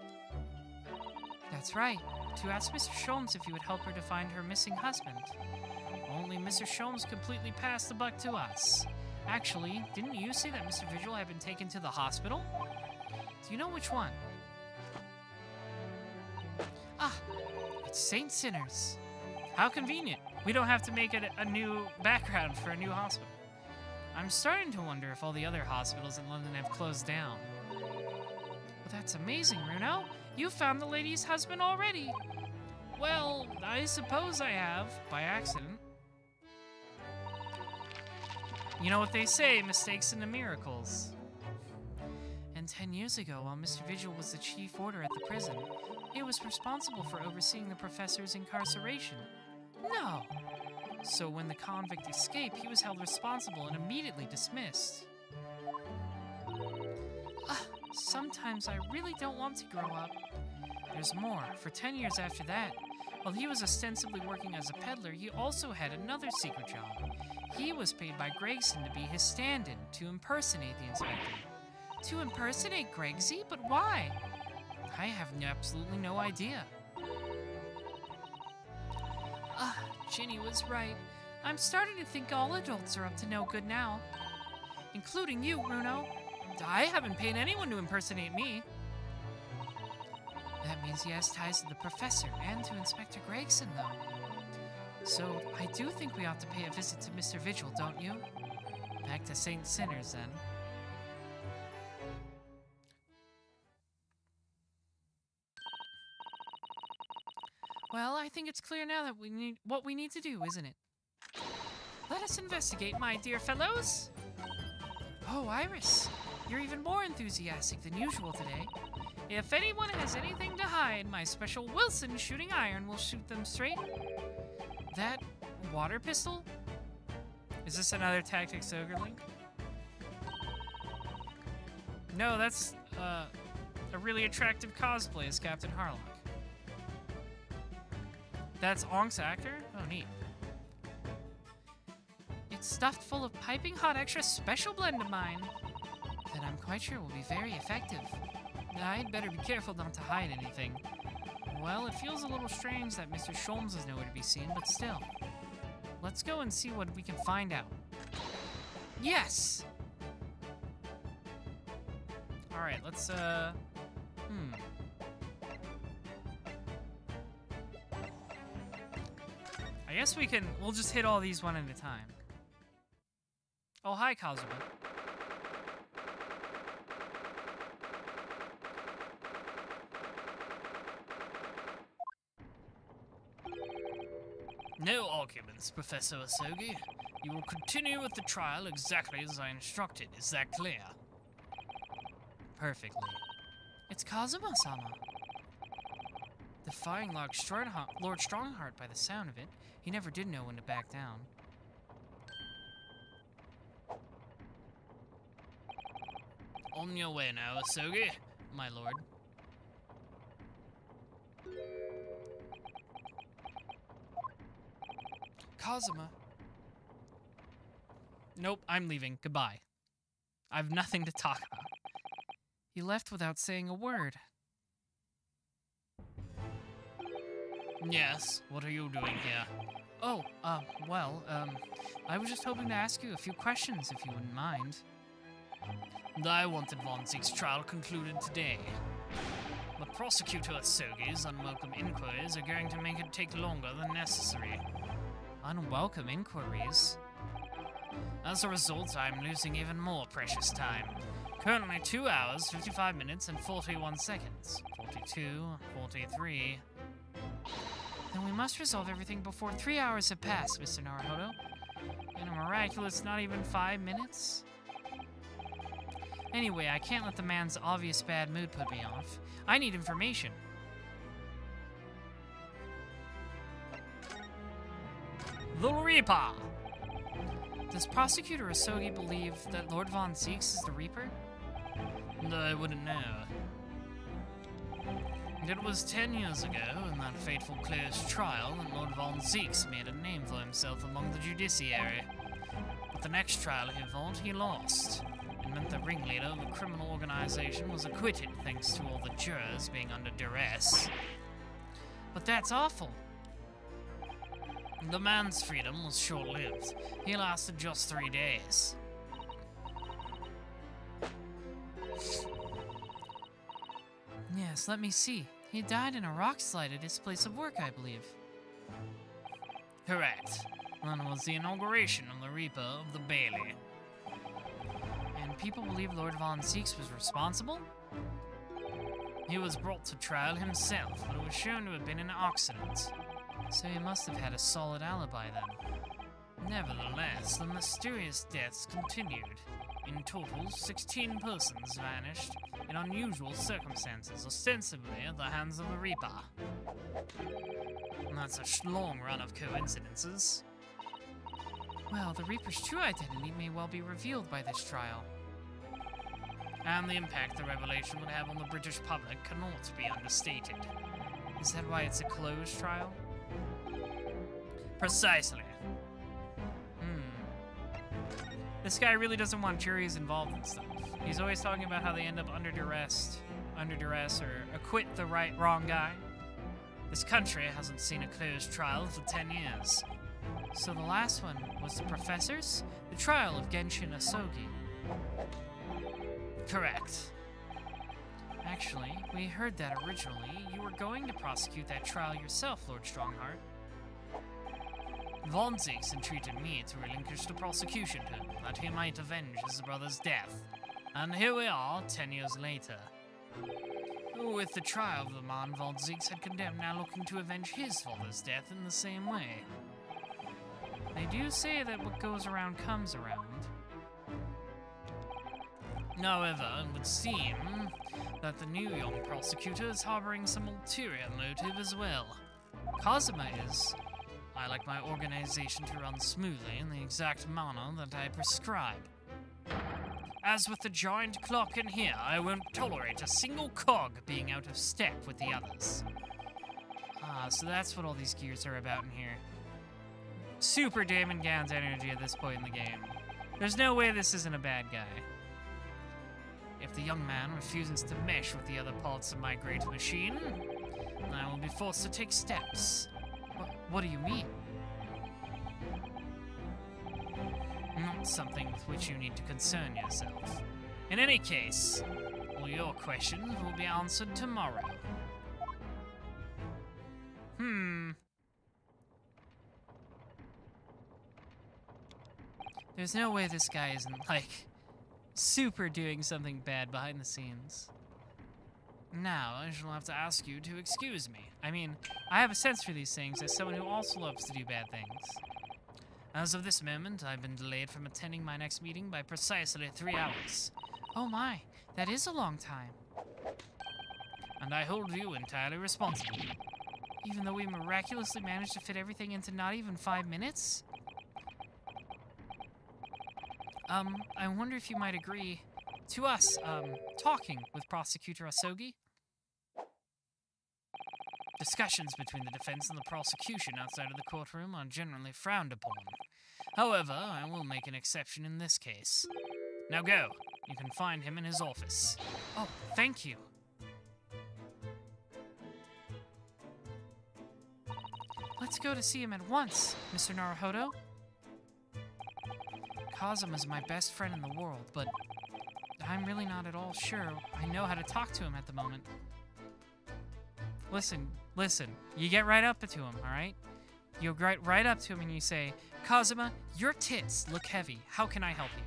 That's right, to ask Mr. Sholmes if he would help her to find her missing husband. Only Mr. Sholmes completely passed the buck to us. Actually, didn't you say that Mr. Vigil had been taken to the hospital? Do you know which one? Ah, it's St. Sinners. How convenient. We don't have to make it a new background for a new hospital. I'm starting to wonder if all the other hospitals in London have closed down. Well, that's amazing, Runo. You found the lady's husband already. Well, I suppose I have, by accident. You know what they say, mistakes into miracles. And 10 years ago, while Mr. Vigil was the chief warder at the prison, he was responsible for overseeing the professor's incarceration. No! So when the convict escaped, he was held responsible and immediately dismissed. Sometimes I really don't want to grow up. There's more. For 10 years after that, while he was ostensibly working as a peddler, he also had another secret job. He was paid by Gregson to be his stand-in, to impersonate the inspector. To impersonate Gregsy? But why? I have absolutely no idea. Ginny was right. I'm starting to think all adults are up to no good now. Including you, Runo. I haven't paid anyone to impersonate me. That means he has ties to the professor and to Inspector Gregson, though. So, I do think we ought to pay a visit to Mr. Vigil, don't you? Back to St. Sinners, then. Well, I think it's clear now that what we need to do, isn't it? Let us investigate, my dear fellows! Oh, Iris, you're even more enthusiastic than usual today. If anyone has anything to hide, my special Wilson shooting iron will shoot them straight. That water pistol? Is this another Tactics Ogre link? No, that's a really attractive cosplay as Captain Harlock. That's Onk's actor? Oh, neat. It's stuffed full of piping hot extra special blend of mine. that I'm quite sure will be very effective. I'd better be careful not to hide anything. Well, it feels a little strange that Mr. Sholmes is nowhere to be seen, but still. Let's go and see what we can find out. Yes! Alright, let's, I guess we'll just hit all these one at a time. Oh, hi, Kazuma. No arguments, Professor Asogi. You will continue with the trial exactly as I instructed. Is that clear? Perfectly. It's Kazuma-sama. Defying Lord Strongheart by the sound of it, he never did know when to back down. On your way now, Asogi, my lord. Kazuma. Nope, I'm leaving. Goodbye. I've nothing to talk about. He left without saying a word. Yes, what are you doing here? Oh, I was just hoping to ask you a few questions, if you wouldn't mind. I wanted Von Zieg's trial concluded today. But Prosecutor Asogi's unwelcome inquiries are going to make it take longer than necessary. Unwelcome inquiries? As a result, I'm losing even more precious time. Currently 2 hours, 55 minutes, and 41 seconds. 42, 43... Then we must resolve everything before 3 hours have passed, Mr. Naruhodo. In a miraculous not even 5 minutes? Anyway, I can't let the man's obvious bad mood put me off. I need information. The Reaper! Does Prosecutor Asogi believe that Lord Von Zieks is the Reaper? I wouldn't know. It was 10 years ago, in that fateful closed trial, that Lord Von Zieks made a name for himself among the judiciary. But the next trial he fought, he lost. It meant the ringleader of a criminal organization was acquitted thanks to all the jurors being under duress. But that's awful. The man's freedom was short-lived. He lasted just 3 days. Yes, let me see. He died in a rock slide at his place of work, I believe. Correct. Then was the inauguration of the Reaper of the Bailey. And people believe Lord Von Zieks was responsible? He was brought to trial himself, but it was shown to have been an accident. So he must have had a solid alibi then. Nevertheless, the mysterious deaths continued. In total, 16 persons vanished in unusual circumstances, ostensibly at the hands of the Reaper. That's a long run of coincidences. Well, the Reaper's true identity may well be revealed by this trial. And the impact the revelation would have on the British public cannot be understated. Is that why it's a closed trial? Precisely. This guy really doesn't want juries involved in stuff. He's always talking about how they end up under duress, or acquit the wrong guy. This country hasn't seen a closed trial for 10 years. So the last one was the professor's? The trial of Genshin Asogi. Correct. Actually, we heard that originally you were going to prosecute that trial yourself, Lord Strongheart. Von Zieks entreated me to relinquish the prosecution to him, that he might avenge his brother's death. And here we are, 10 years later. With the trial of the man Von Zieks had condemned now looking to avenge his father's death in the same way. They do say that what goes around comes around. However, it would seem that the new young prosecutor is harboring some ulterior motive as well. Kazuma is. I like my organization to run smoothly in the exact manner that I prescribe. As with the giant clock in here, I won't tolerate a single cog being out of step with the others. Ah, so that's what all these gears are about in here. Super Damon Gans energy at this point in the game. There's no way this isn't a bad guy. If the young man refuses to mesh with the other parts of my great machine, then I will be forced to take steps. What do you mean? Not something with which you need to concern yourself. In any case, all your questions will be answered tomorrow. There's no way this guy isn't, like, super doing something bad behind the scenes. Now, I shall have to ask you to excuse me. I mean, I have a sense for these things as someone who also loves to do bad things. As of this moment, I've been delayed from attending my next meeting by precisely 3 hours. Oh my, that is a long time. And I hold you entirely responsible. Even though we miraculously managed to fit everything into not even 5 minutes? I wonder if you might agree to us, talking with Prosecutor Asogi? Discussions between the defense and the prosecution outside of the courtroom are generally frowned upon. However, I will make an exception in this case. Now go. You can find him in his office. Oh, thank you. Let's go to see him at once, Mr. Naruhodo. Kazuma's my best friend in the world, but I'm really not at all sure I know how to talk to him at the moment. Listen, you get right up to him, alright? You go right up to him and you say, Kazuma, your tits look heavy. How can I help you?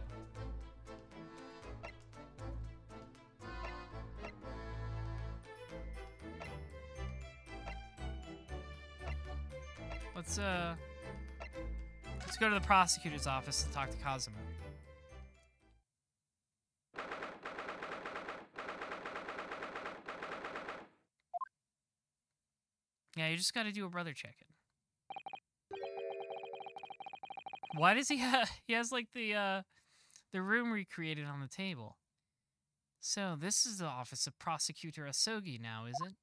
Let's go to the prosecutor's office to talk to Kazuma. Yeah, you just gotta do a brother check-in. Why does he he has like the room recreated on the table? So this is the office of Prosecutor Asogi now, is it?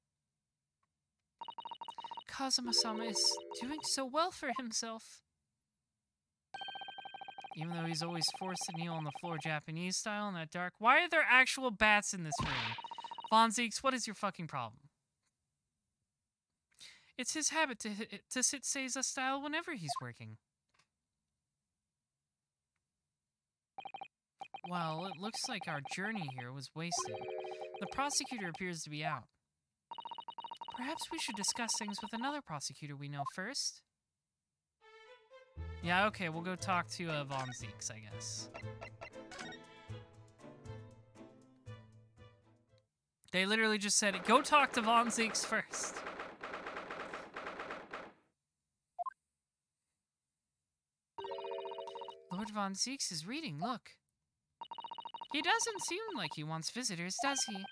Kazuma-sama is doing so well for himself. Even though he's always forced to kneel on the floor Japanese style in that dark... Why are there actual bats in this room? Von Zeeks, what is your fucking problem? It's his habit to sit Seiza style whenever he's working. Well, it looks like our journey here was wasted. The prosecutor appears to be out. Perhaps we should discuss things with another prosecutor we know first? Yeah, okay, we'll go talk to Von Zeeks, I guess. They literally just said, go talk to Von Zeeks first. Lord Von Zeeks is reading, look. He doesn't seem like he wants visitors, does he?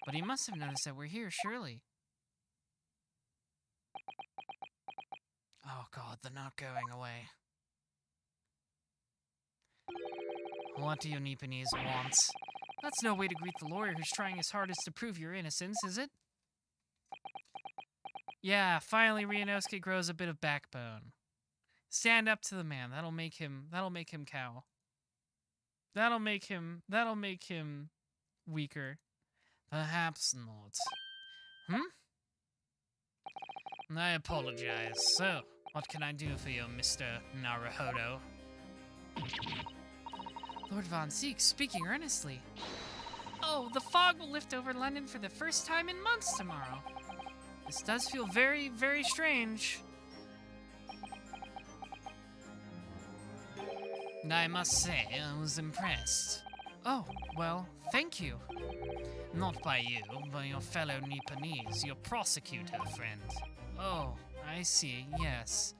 But he must have noticed that we're here, surely. Oh god, they're not going away. What do you Nipponese want? That's no way to greet the lawyer who's trying his hardest to prove your innocence, is it? Yeah, finally Ryunosuke grows a bit of backbone. Stand up to the man. That'll make him cow. That'll make him weaker. Perhaps not. I apologize. So, what can I do for you, Mr. Naruhodo? Lord Von Zeeks, speaking earnestly. Oh, the fog will lift over London for the first time in months tomorrow. This does feel very, very strange. And I must say, I was impressed. Oh, well, thank you. Not by you, by your fellow Nipponese, your prosecutor friend. Oh, I see, yes.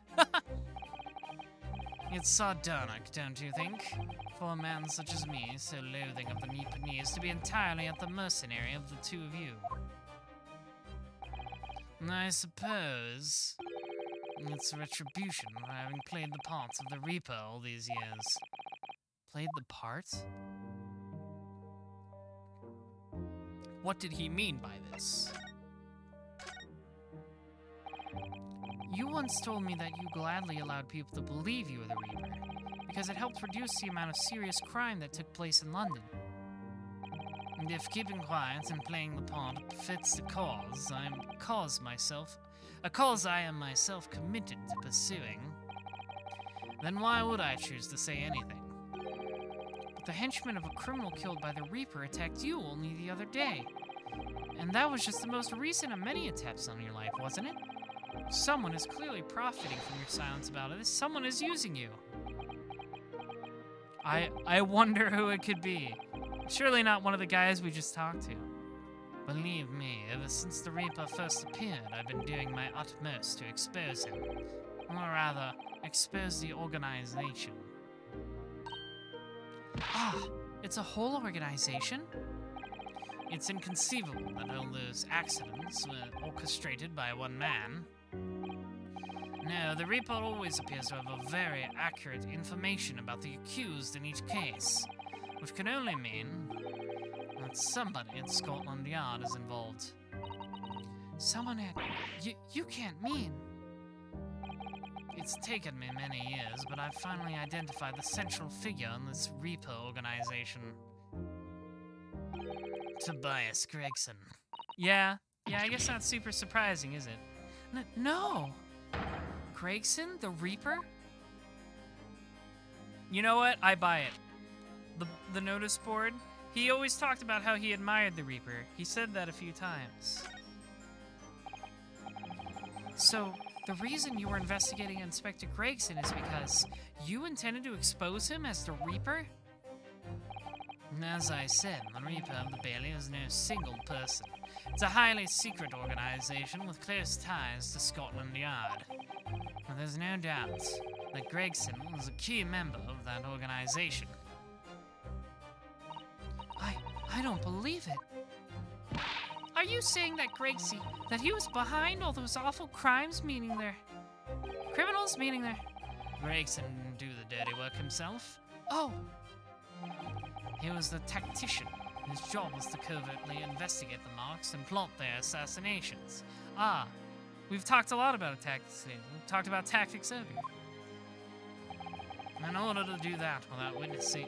It's sardonic, don't you think? For a man such as me, so loathing of the Nipponese, to be entirely at the mercenary of the two of you. I suppose it's retribution for having played the part of the Reaper all these years. Played the part? What did he mean by this? You once told me that you gladly allowed people to believe you were the Reaper, because it helped reduce the amount of serious crime that took place in London. And if keeping quiet and playing the part fits the cause I am myself committed to pursuing, then why would I choose to say anything? But the henchman of a criminal killed by the Reaper attacked you only the other day. And that was just the most recent of many attempts on your life, wasn't it? Someone is clearly profiting from your silence about it. Someone is using you. I wonder who it could be. Surely not one of the guys we just talked to. Believe me, ever since the Reaper first appeared, I've been doing my utmost to expose him. Or rather, expose the organization. Ah, it's a whole organization? It's inconceivable that all those accidents were orchestrated by one man. No, the Reaper always appears to have a very accurate information about the accused in each case, which can only mean that somebody at Scotland Yard is involved. Someone at... You can't mean... It's taken me many years, but I've finally identified the central figure in this Reaper organization. Tobias Gregson. Yeah, I guess not super surprising, is it? No! Gregson, the Reaper? You know what? I buy it. The notice board, he always talked about how he admired the Reaper. He said that a few times. So, the reason you were investigating Inspector Gregson is because you intended to expose him as the Reaper? As I said, the Reaper of the Bailey is no single person. It's a highly secret organization with close ties to Scotland Yard. But there's no doubt that Gregson was a key member of that organization. I don't believe it. Are you saying that that he was behind all those awful crimes, meaning they're... criminals, meaning they're... Gregson didn't do the dirty work himself. Oh. He was the tactician. His job was to covertly investigate the marks and plot their assassinations. Ah, we've talked a lot about tactics today. We've talked about tactics earlier. In order to do that without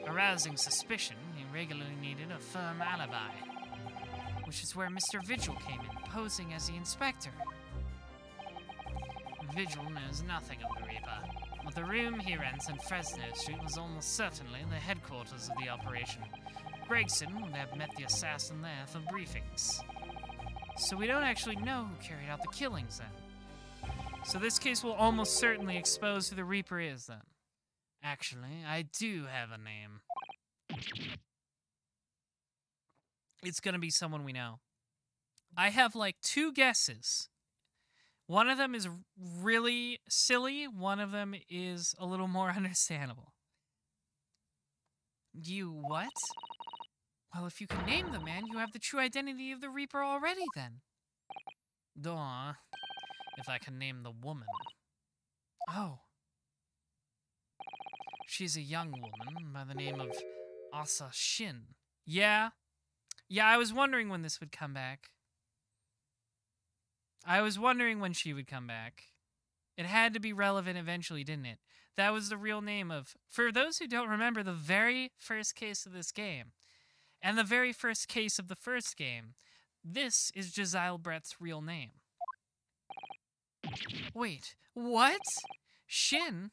arousing suspicion, he regularly needed a firm alibi. Which is where Mr. Vigil came in, posing as the inspector. Vigil knows nothing of the Reaper, but the room he rents in Fresno Street was almost certainly the headquarters of the operation. Gregson would have met the assassin there for briefings. So we don't actually know who carried out the killings then. So this case will almost certainly expose who the Reaper is then. Actually, I do have a name. It's gonna be someone we know. I have like 2 guesses. One of them is really silly, one of them is a little more understandable. You what? Well, if you can name the man, you have the true identity of the Reaper already then. Duh. If I can name the woman. Oh. She's a young woman by the name of Asa Shin. Yeah, I was wondering when this would come back. I was wondering when she would come back. It had to be relevant eventually, didn't it? That was the real name of... For those who don't remember the very first case of this game, and the very first case of the first game, this is Josiah Brett's real name. Wait, what? Shin?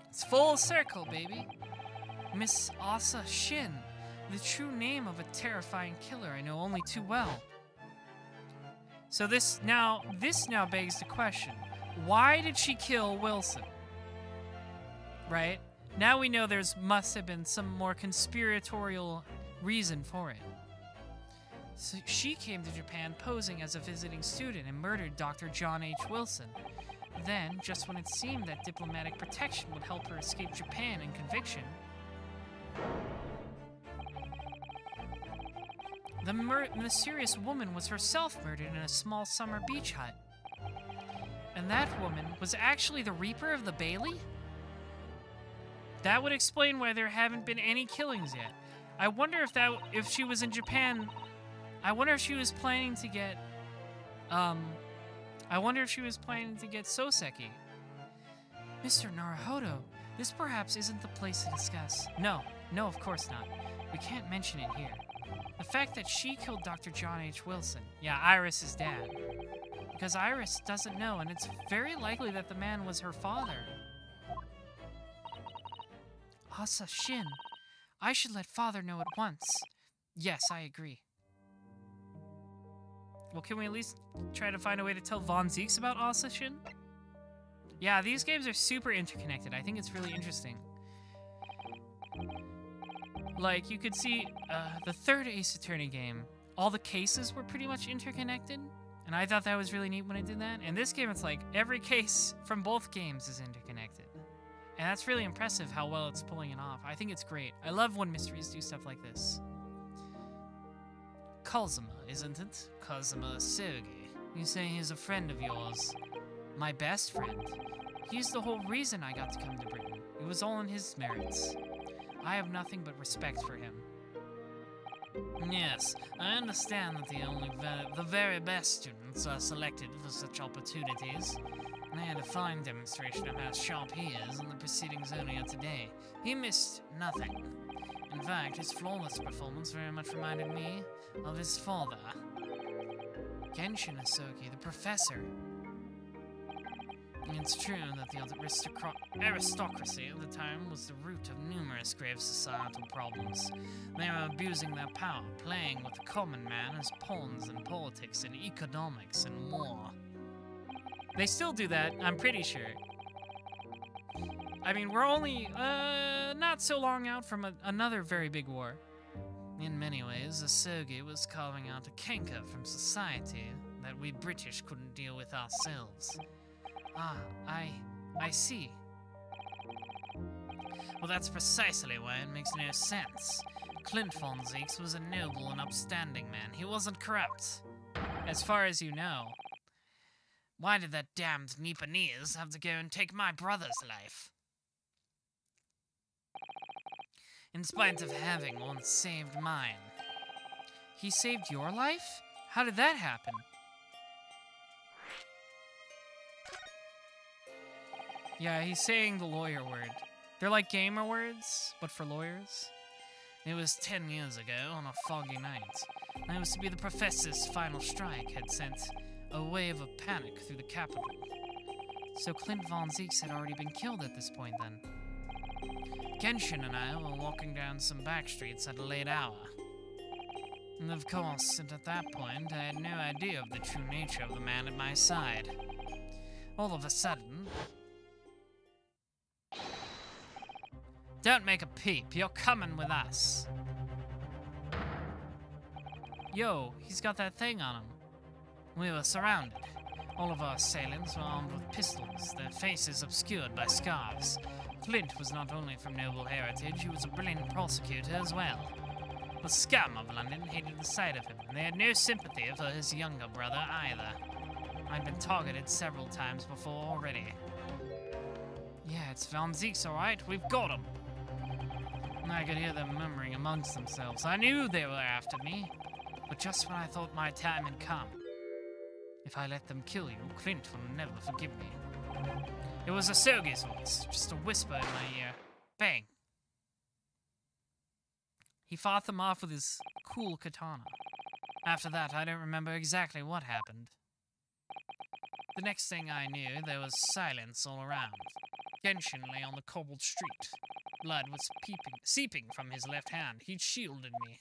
It's full circle, baby. Miss Asa Shin, the true name of a terrifying killer I know only too well. So this now begs the question, why did she kill Wilson? Right? Now we know must have been some more conspiratorial reason for it. So she came to Japan posing as a visiting student and murdered Dr. John H. Wilson. Then, just when it seemed that diplomatic protection would help her escape Japan and conviction, the mysterious woman was herself murdered in a small summer beach hut. And that woman was actually the Reaper of the Bailey? That would explain why there haven't been any killings yet. I wonder if she was in Japan. I wonder if she was planning to get, Soseki. Mr. Naruhodo, This perhaps isn't the place to discuss. No, of course not. We can't mention it here. The fact that she killed Dr. John H. Wilson. Yeah, Iris's dad. Because Iris doesn't know, and it's very likely that the man was her father. Asa Shin. I should let father know at once. Yes, I agree. Well, can we at least try to find a way to tell Von Zieks about Asa Shin? Yeah, these games are super interconnected. I think it's really interesting. Like, you could see the third Ace Attorney game, all the cases were pretty much interconnected. And I thought that was really neat when it did that. And this game, it's like every case from both games is interconnected. And that's really impressive how well it's pulling it off. I think it's great. I love when mysteries do stuff like this. Kazuma, isn't it? Kazuma Sergei. You say he's a friend of yours. My best friend. He's the whole reason I got to come to Britain. It was all on his merits. I have nothing but respect for him. Yes, I understand that the very best students are selected for such opportunities. I had a fine demonstration of how sharp he is in the proceedings earlier today. He missed nothing. In fact, his flawless performance very much reminded me of his father. Genshin Asoki, the professor. It's true that the aristocracy of the time was the root of numerous grave societal problems. They were abusing their power, playing with the common man as pawns in politics and economics and war. They still do that, I'm pretty sure. I mean, we're only not so long out from another very big war. In many ways, Asogi was carving out a canker from society that we British couldn't deal with ourselves. Ah, I see. Well, that's precisely why it makes no sense. Clint von Zieks was a noble and upstanding man. He wasn't corrupt. As far as you know. Why did that damned Nipponese have to go and take my brother's life? In spite of having once saved mine. He saved your life? How did that happen? Yeah, he's saying the lawyer word. They're like gamer words, but for lawyers. It was 10 years ago, on a foggy night. It was to be the professor's final strike had sent a wave of panic through the capital. So Clint von Zieks had already been killed at this point then. Genshin and I were walking down some back streets at a late hour. And of course, at that point, I had no idea of the true nature of the man at my side. All of a sudden... Don't make a peep, you're coming with us. Yo, he's got that thing on him. We were surrounded. All of our assailants were armed with pistols, their faces obscured by scarves. Clint was not only from noble heritage, he was a brilliant prosecutor as well. The scum of London hated the sight of him, and they had no sympathy for his younger brother either. I'd been targeted several times before already. Yeah, it's Von Zieks, alright, we've got him. And I could hear them murmuring amongst themselves. I knew they were after me, but just when I thought my time had come. If I let them kill you, Clint will never forgive me. It was Asogi's voice, just a whisper in my ear. Bang. He fought them off with his cool katana. After that, I don't remember exactly what happened. The next thing I knew, there was silence all around. Genshin lay on the cobbled street. Blood was seeping from his left hand. He'd shielded me.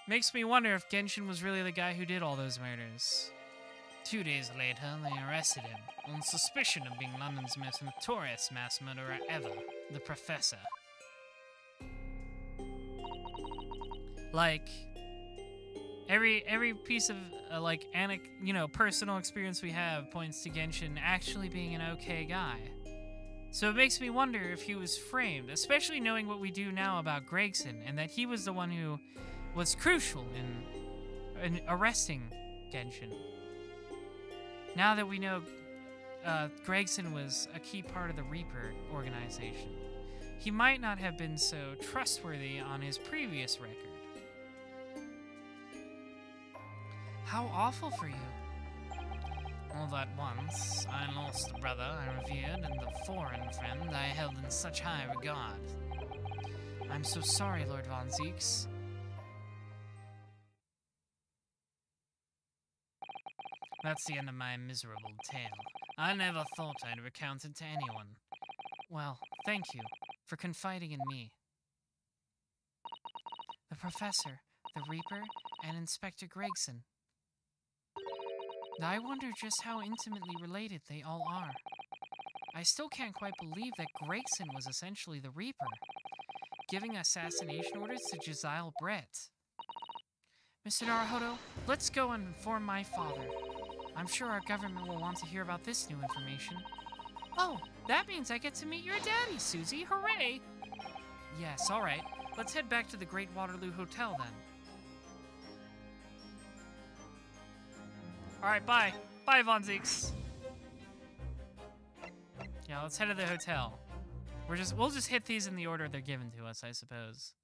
Makes me wonder if Genshin was really the guy who did all those murders. 2 days later, they arrested him on suspicion of being London's most notorious mass murderer ever, the Professor. Like, every piece of personal experience we have points to Genshin actually being an okay guy. So it makes me wonder if he was framed, especially knowing what we do now about Gregson, and that he was the one who was crucial in arresting Genshin. Now that we know Gregson was a key part of the Reaper organization, he might not have been so trustworthy on his previous record. How awful for you. All that once, I lost the brother I revered and the foreign friend I held in such high regard. I'm so sorry, Lord Von Zieks. That's the end of my miserable tale. I never thought I'd recount it to anyone. Well, thank you for confiding in me. The Professor, the Reaper, and Inspector Gregson. I wonder just how intimately related they all are. I still can't quite believe that Gregson was essentially the Reaper, giving assassination orders to Jezile Brett. Mr. Naruhodo, let's go and inform my father. I'm sure our government will want to hear about this new information. Oh, that means I get to meet your daddy, Susie. Hooray! Yes, all right. Let's head back to the Great Waterloo Hotel, then. All right, bye. Bye, Von Zieks. Yeah, let's head to the hotel. We'll just hit these in the order they're given to us, I suppose.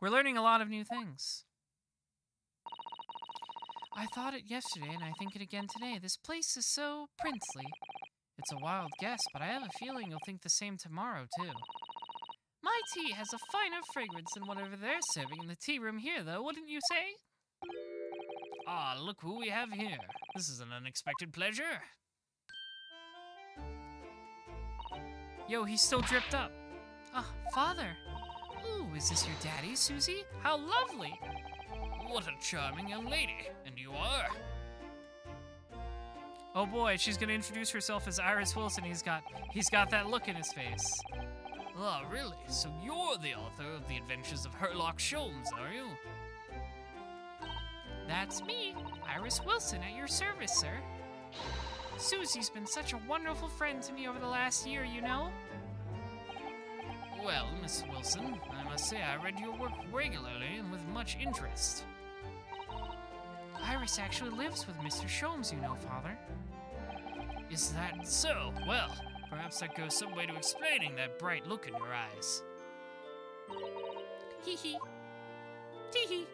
We're learning a lot of new things. I thought it yesterday, and I think it again today. This place is so princely. It's a wild guess, but I have a feeling you'll think the same tomorrow, too. My tea has a finer fragrance than whatever they're serving in the tea room here, though, wouldn't you say? Ah, look who we have here. This is an unexpected pleasure. Yo, he's still dripped up. Ah, Father. Ooh, is this your daddy, Susie? How lovely. What a charming young lady. And you are? Oh boy, she's gonna introduce herself as Iris Wilson. He's got that look in his face. Ah, really? So you're the author of The Adventures of Sherlock Sholmes, are you? That's me, Iris Wilson, at your service, sir. Susie's been such a wonderful friend to me over the last year, you know? Well, Miss Wilson, I must say I read your work regularly and with much interest. Iris actually lives with Mr. Sholmes, you know, Father. Is that so? Well, perhaps that goes some way to explaining that bright look in your eyes. Hee hee. Tee hee.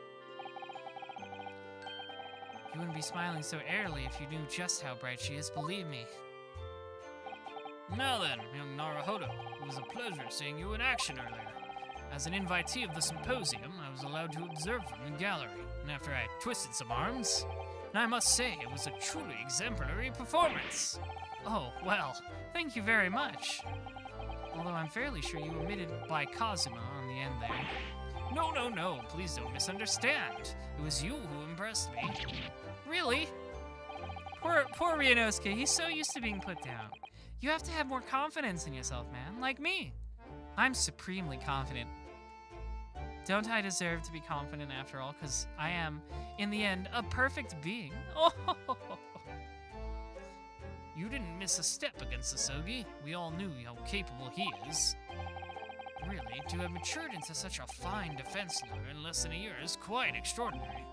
You wouldn't be smiling so airily if you knew just how bright she is, believe me. Now then, young Naruhodo, it was a pleasure seeing you in action earlier. As an invitee of the symposium, I was allowed to observe from the gallery, and after I twisted some arms, and I must say it was a truly exemplary performance. Oh, well, thank you very much. Although I'm fairly sure you omitted by Kazuma on the end there. No, please don't misunderstand. It was you who impressed me. Really? Poor Ryunosuke, he's so used to being put down. You have to have more confidence in yourself, man, like me. I'm supremely confident. Don't I deserve to be confident after all? Because I am, in the end, a perfect being. Oh, You didn't miss a step against Asogi. We all knew how capable he is. Really, to have matured into such a fine defense lawyer in less than a year is quite extraordinary.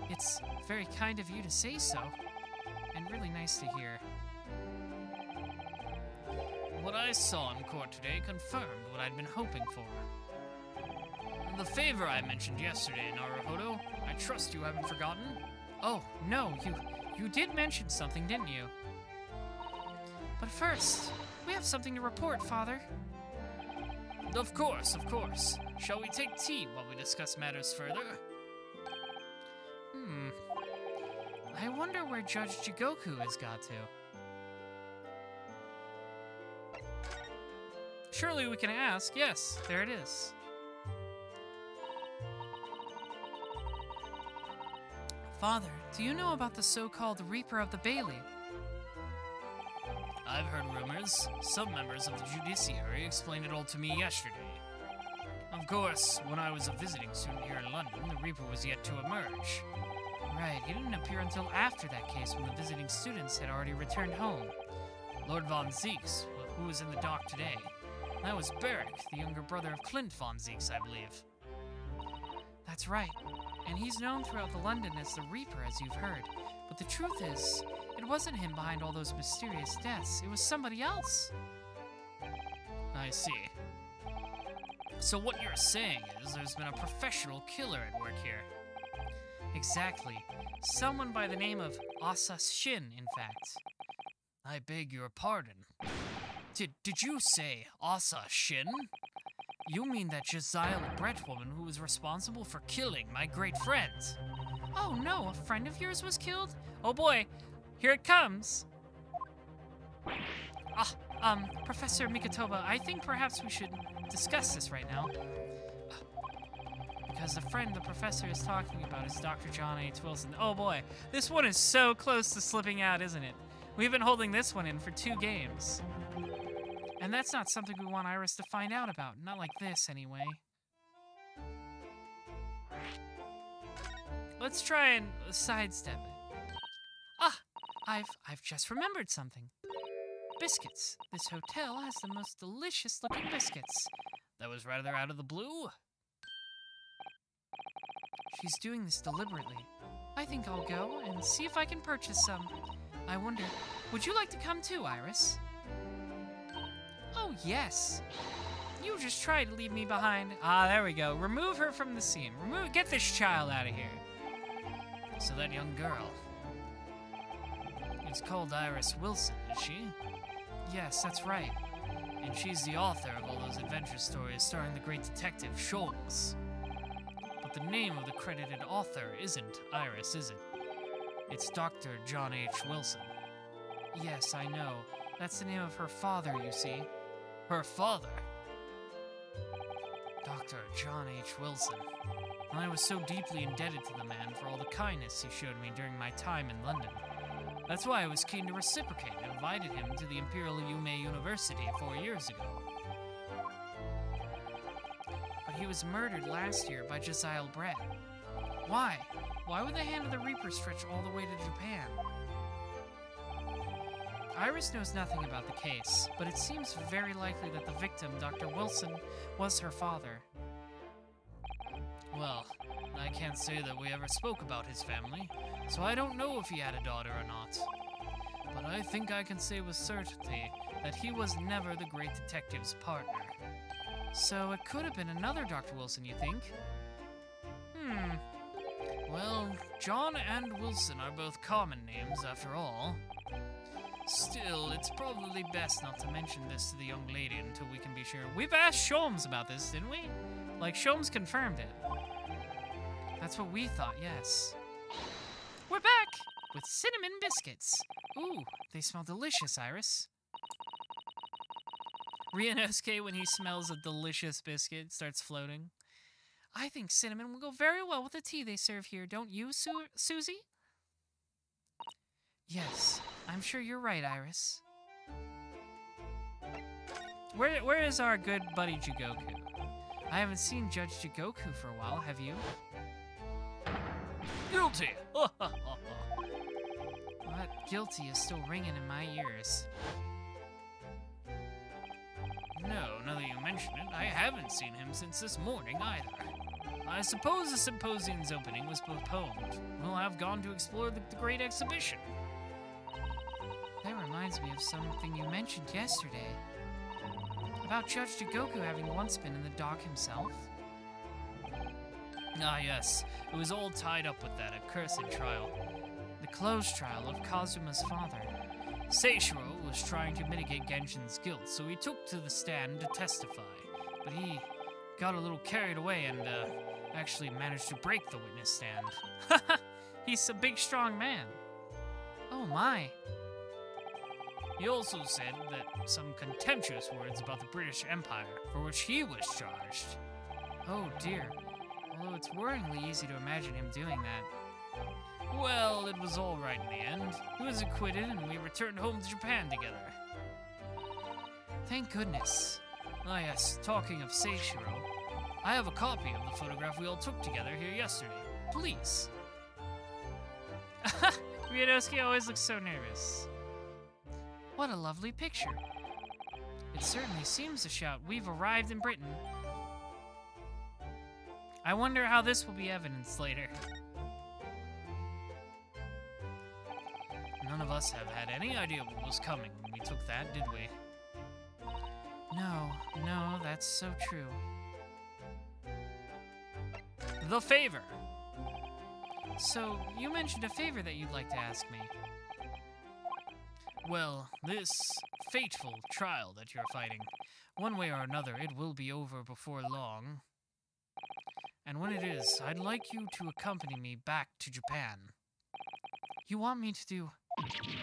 It's very kind of you to say so, and really nice to hear. What I saw in court today confirmed what I'd been hoping for. The favor I mentioned yesterday, Naruhodo, I trust you haven't forgotten? Oh, no, you did mention something, didn't you? But first, we have something to report, Father. Of course. Shall we take tea while we discuss matters further? I wonder where Judge Jigoku has got to. Surely we can ask. Yes, there it is. Father, do you know about the so-called Reaper of the Bailey? I've heard rumors. Some members of the judiciary explained it all to me yesterday. Of course, when I was a visiting student here in London, the Reaper was yet to emerge. Right, he didn't appear until after that case when the visiting students had already returned home. Lord Von Zieks, who was in the dock today. That was Beric, the younger brother of Clint Von Zieks, I believe. That's right, and he's known throughout the London as the Reaper, as you've heard. But the truth is, it wasn't him behind all those mysterious deaths, it was somebody else. I see. So what you're saying is there's been a professional killer at work here. Exactly. Someone by the name of Asa Shin, in fact. I beg your pardon. Did you say Asa Shin? You mean that Josiah Brett woman who was responsible for killing my great friend? Oh no, a friend of yours was killed? Oh boy, here it comes. Professor Mikotoba, I think perhaps we should discuss this right now. Because the friend the professor is talking about is Dr. John H. Wilson. Oh boy, this one is so close to slipping out, isn't it? We've been holding this one in for 2 games. And that's not something we want Iris to find out about. Not like this, anyway. Let's try and sidestep it. I've just remembered something. Biscuits. This hotel has the most delicious looking biscuits. That was rather out of the blue. She's doing this deliberately. I think I'll go and see if I can purchase some. I wonder, would you like to come too, Iris? Oh, yes. You just tried to leave me behind. Ah, there we go. Remove her from the scene. Get this child out of here. So that young girl. It's called Iris Wilson, is she? Yes, that's right. And she's the author of all those adventure stories starring the great detective Sholmes. But the name of the credited author isn't Iris, is it? It's Dr. John H. Wilson. Yes, I know. That's the name of her father, you see. Her father? Dr. John H. Wilson. And I was so deeply indebted to the man for all the kindness he showed me during my time in London. That's why I was keen to reciprocate and invited him to the Imperial Yume University 4 years ago. But he was murdered last year by Josiah Brett. Why? Why would the Hand of the Reaper stretch all the way to Japan? Iris knows nothing about the case, but it seems very likely that the victim, Dr. Wilson, was her father. Well, I can't say that we ever spoke about his family, so I don't know if he had a daughter or not. But I think I can say with certainty that he was never the great detective's partner. So it could have been another Dr. Wilson, you think? Well, John and Wilson are both common names, after all. Still, it's probably best not to mention this to the young lady until we can be sure. We've asked Sholmes about this, didn't we? Like, Sholmes confirmed it. That's what we thought, yes. We're back with cinnamon biscuits. Ooh, they smell delicious, Iris. Ryunosuke, when he smells a delicious biscuit, starts floating. I think cinnamon will go very well with the tea they serve here, don't you, Susie? Yes, I'm sure you're right, Iris. Where is our good buddy Jigoku? I haven't seen Judge Jigoku for a while, have you? Guilty! That guilty is still ringing in my ears. No, now that you mention it, I haven't seen him since this morning either. I suppose the symposium's opening was postponed. We'll have gone to explore the great exhibition. That reminds me of something you mentioned yesterday. About Judge Jigoku having once been in the dock himself. Ah yes, it was all tied up with that accursed trial. The closed trial of Kazuma's father. Seishiro was trying to mitigate Genshin's guilt, so he took to the stand to testify. But he got a little carried away and actually managed to break the witness stand. He's a big, strong man. Oh my. He also said that some contemptuous words about the British Empire, for which he was charged. Oh dear. Although it's worryingly easy to imagine him doing that. Well, it was all right in the end. He was acquitted and we returned home to Japan together. Thank goodness. Ah yes, talking of Seishiro, I have a copy of the photograph we all took together here yesterday. Please. Ryunosuke always looks so nervous. What a lovely picture. It certainly seems to shout, "We've arrived in Britain." I wonder how this will be evidenced later. None of us have had any idea what was coming when we took that, did we? No, that's so true. The favor. So, you mentioned a favor that you'd like to ask me. Well, this fateful trial that you're fighting, one way or another, it will be over before long. And when it is, I'd like you to accompany me back to Japan. You want me to do...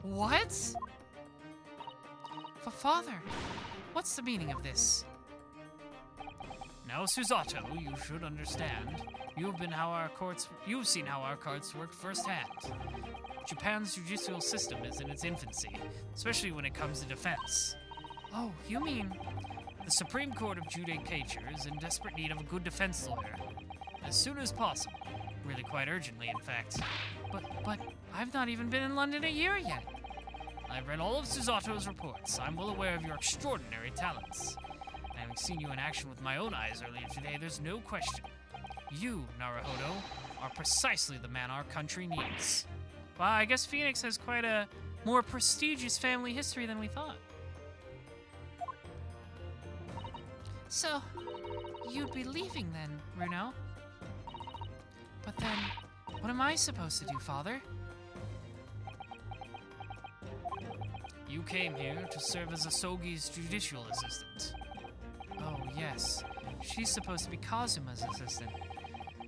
What? Father, what's the meaning of this? Now, Susato, you should understand. You've seen how our courts work firsthand. Japan's judicial system is in its infancy, especially when it comes to defense. Oh, you mean... The Supreme Court of Judicature is in desperate need of a good defense lawyer. As soon as possible. Really quite urgently, in fact. But I've not even been in London a year yet. I've read all of Susato's reports. I'm well aware of your extraordinary talents. Having seen you in action with my own eyes earlier today, there's no question. You, Naruhodo, are precisely the man our country needs. Well, I guess Phoenix has quite a more prestigious family history than we thought. So, you'd be leaving then, Runo? But then, what am I supposed to do, Father? You came here to serve as Asogi's judicial assistant. Oh, yes. She's supposed to be Kazuma's assistant.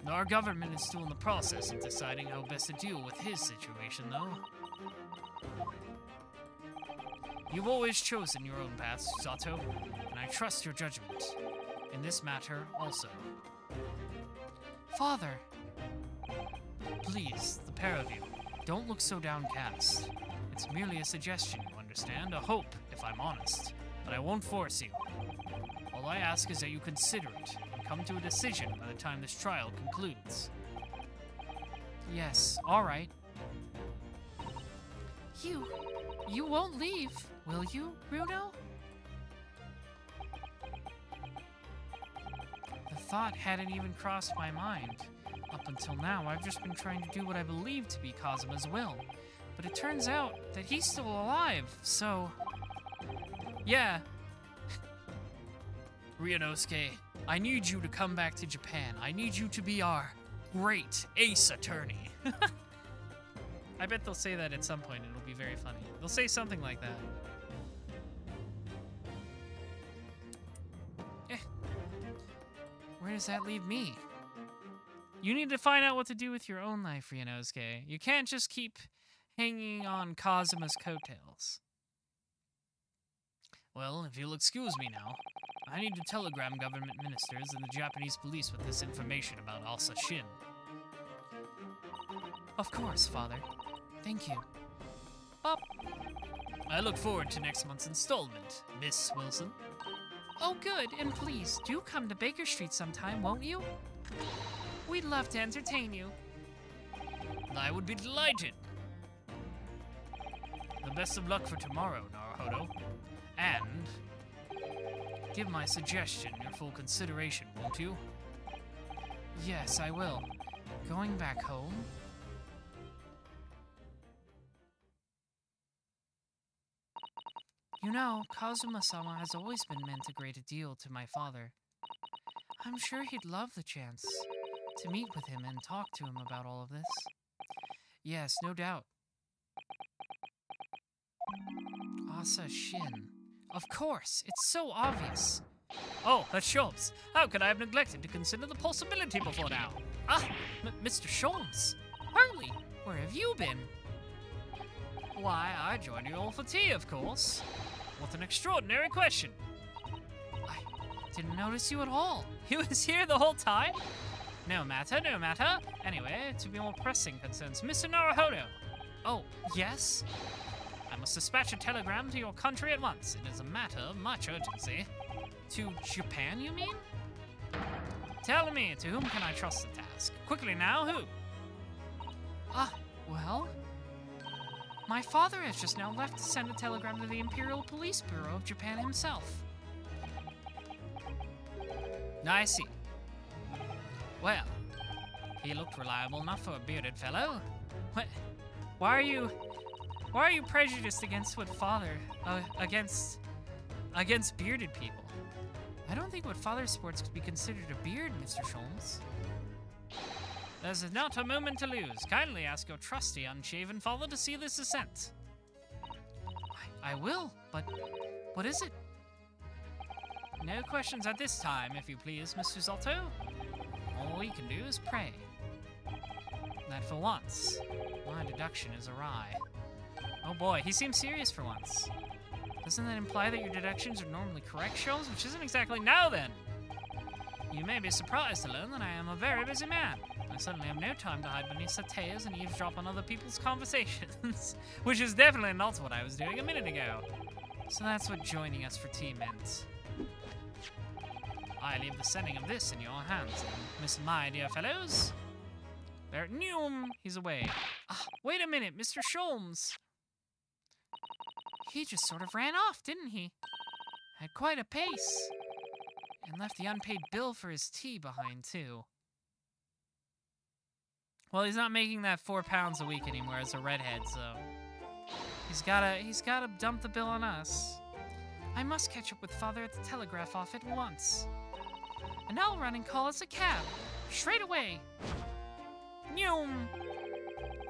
Our government is still in the process of deciding how best to deal with his situation, though. You've always chosen your own path, Susato, and I trust your judgment. In this matter, also. Father! Please, the pair of you, don't look so downcast. It's merely a suggestion, you understand? A hope, if I'm honest. But I won't force you. All I ask is that you consider it and come to a decision by the time this trial concludes. Yes, all right. You won't leave, will you, Runo? The thought hadn't even crossed my mind. Up until now, I've just been trying to do what I believe to be Kazuma's will. But it turns out that he's still alive, so... Yeah. Ryunosuke, I need you to come back to Japan. I need you to be our great ace attorney. I bet they'll say that at some point. It'll be very funny. They'll say something like that. Where does that leave me? You need to find out what to do with your own life, Ryunosuke. You can't just keep hanging on Kazuma's coattails. Well, if you'll excuse me now, I need to telegram government ministers and the Japanese police with this information about Asa Shin. Of course, Father. Thank you. Up. I look forward to next month's installment, Miss Wilson. Oh, good, and please, do come to Baker Street sometime, won't you? We'd love to entertain you. I would be delighted. The best of luck for tomorrow, Naruhodo. And give my suggestion your full consideration, won't you? Yes, I will. Going back home? You know, Kazuma-sama has always been meant a great deal to my father. I'm sure he'd love the chance to meet with him and talk to him about all of this. Yes, no doubt. Asa Shin. Of course, it's so obvious. Oh, that's Sholmes. How could I have neglected to consider the possibility before now? Ah, Mr. Sholmes. Harley, where have you been? Why, I joined you all for tea, of course. What an extraordinary question. I didn't notice you at all. He was here the whole time? No matter, no matter. Anyway, to be more pressing concerns, Mr. Naruhodo. Oh, yes? I must dispatch a telegram to your country at once. It is a matter of much urgency. To Japan, you mean? Tell me, to whom can I trust the task? Quickly now, who? Well... My father has just now left to send a telegram to the Imperial Police Bureau of Japan himself. I see. Well, he looked reliable enough for a bearded fellow. What? Why are you prejudiced against what father, against bearded people? I don't think what father sports could be considered a beard, Mr. Sholmes. There's not a moment to lose. Kindly ask your trusty unshaven father to see this ascent. I will, but what is it? No questions at this time, if you please, Mr. Zotto. All we can do is pray. That for once, my deduction is awry. Oh boy, he seems serious for once. Doesn't that imply that your deductions are normally correct, Sholmes? Which isn't exactly now, then. You may be surprised to learn that I am a very busy man. I suddenly have no time to hide beneath setteas and eavesdrop on other people's conversations. Which is definitely not what I was doing a minute ago. So that's what joining us for tea meant. I leave the sending of this in your hands, Miss my dear fellows. There, Noom, he's away. Wait a minute, Mr. Sholmes. He just sort of ran off, didn't he? Had quite a pace. And left the unpaid bill for his tea behind, too. Well, he's not making that £4 a week anymore as a redhead, so he's gotta dump the bill on us. I must catch up with Father at the telegraph office at once. And I'll run and call us a cab. Straight away. Noom.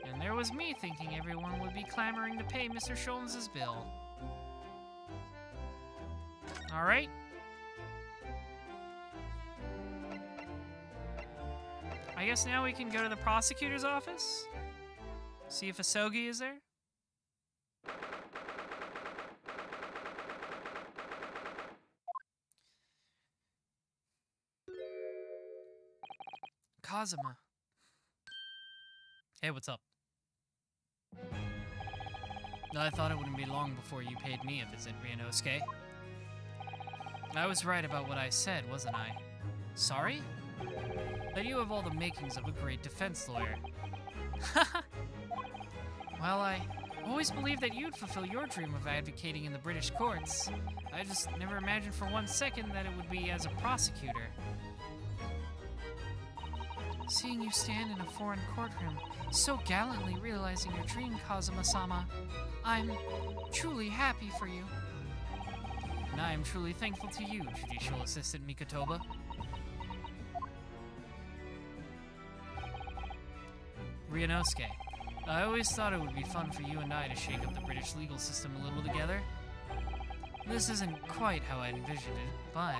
And there was me thinking everyone would be clamoring to pay Mr. Sholmes' bill. Alright. I guess now we can go to the prosecutor's office. See if Asogi is there. Kazuma. Hey, what's up? I thought it wouldn't be long before you paid me a visit, Ryunosuke. I was right about what I said, wasn't I? Sorry? That you have all the makings of a great defense lawyer. Well, I always believed that you'd fulfill your dream of advocating in the British courts. I just never imagined for 1 second that it would be as a prosecutor. Seeing you stand in a foreign courtroom, so gallantly realizing your dream, Kazuma-sama, I'm truly happy for you. And I am truly thankful to you, Judicial Assistant Mikotoba. Ryunosuke, I always thought it would be fun for you and I to shake up the British legal system a little together. This isn't quite how I envisioned it, but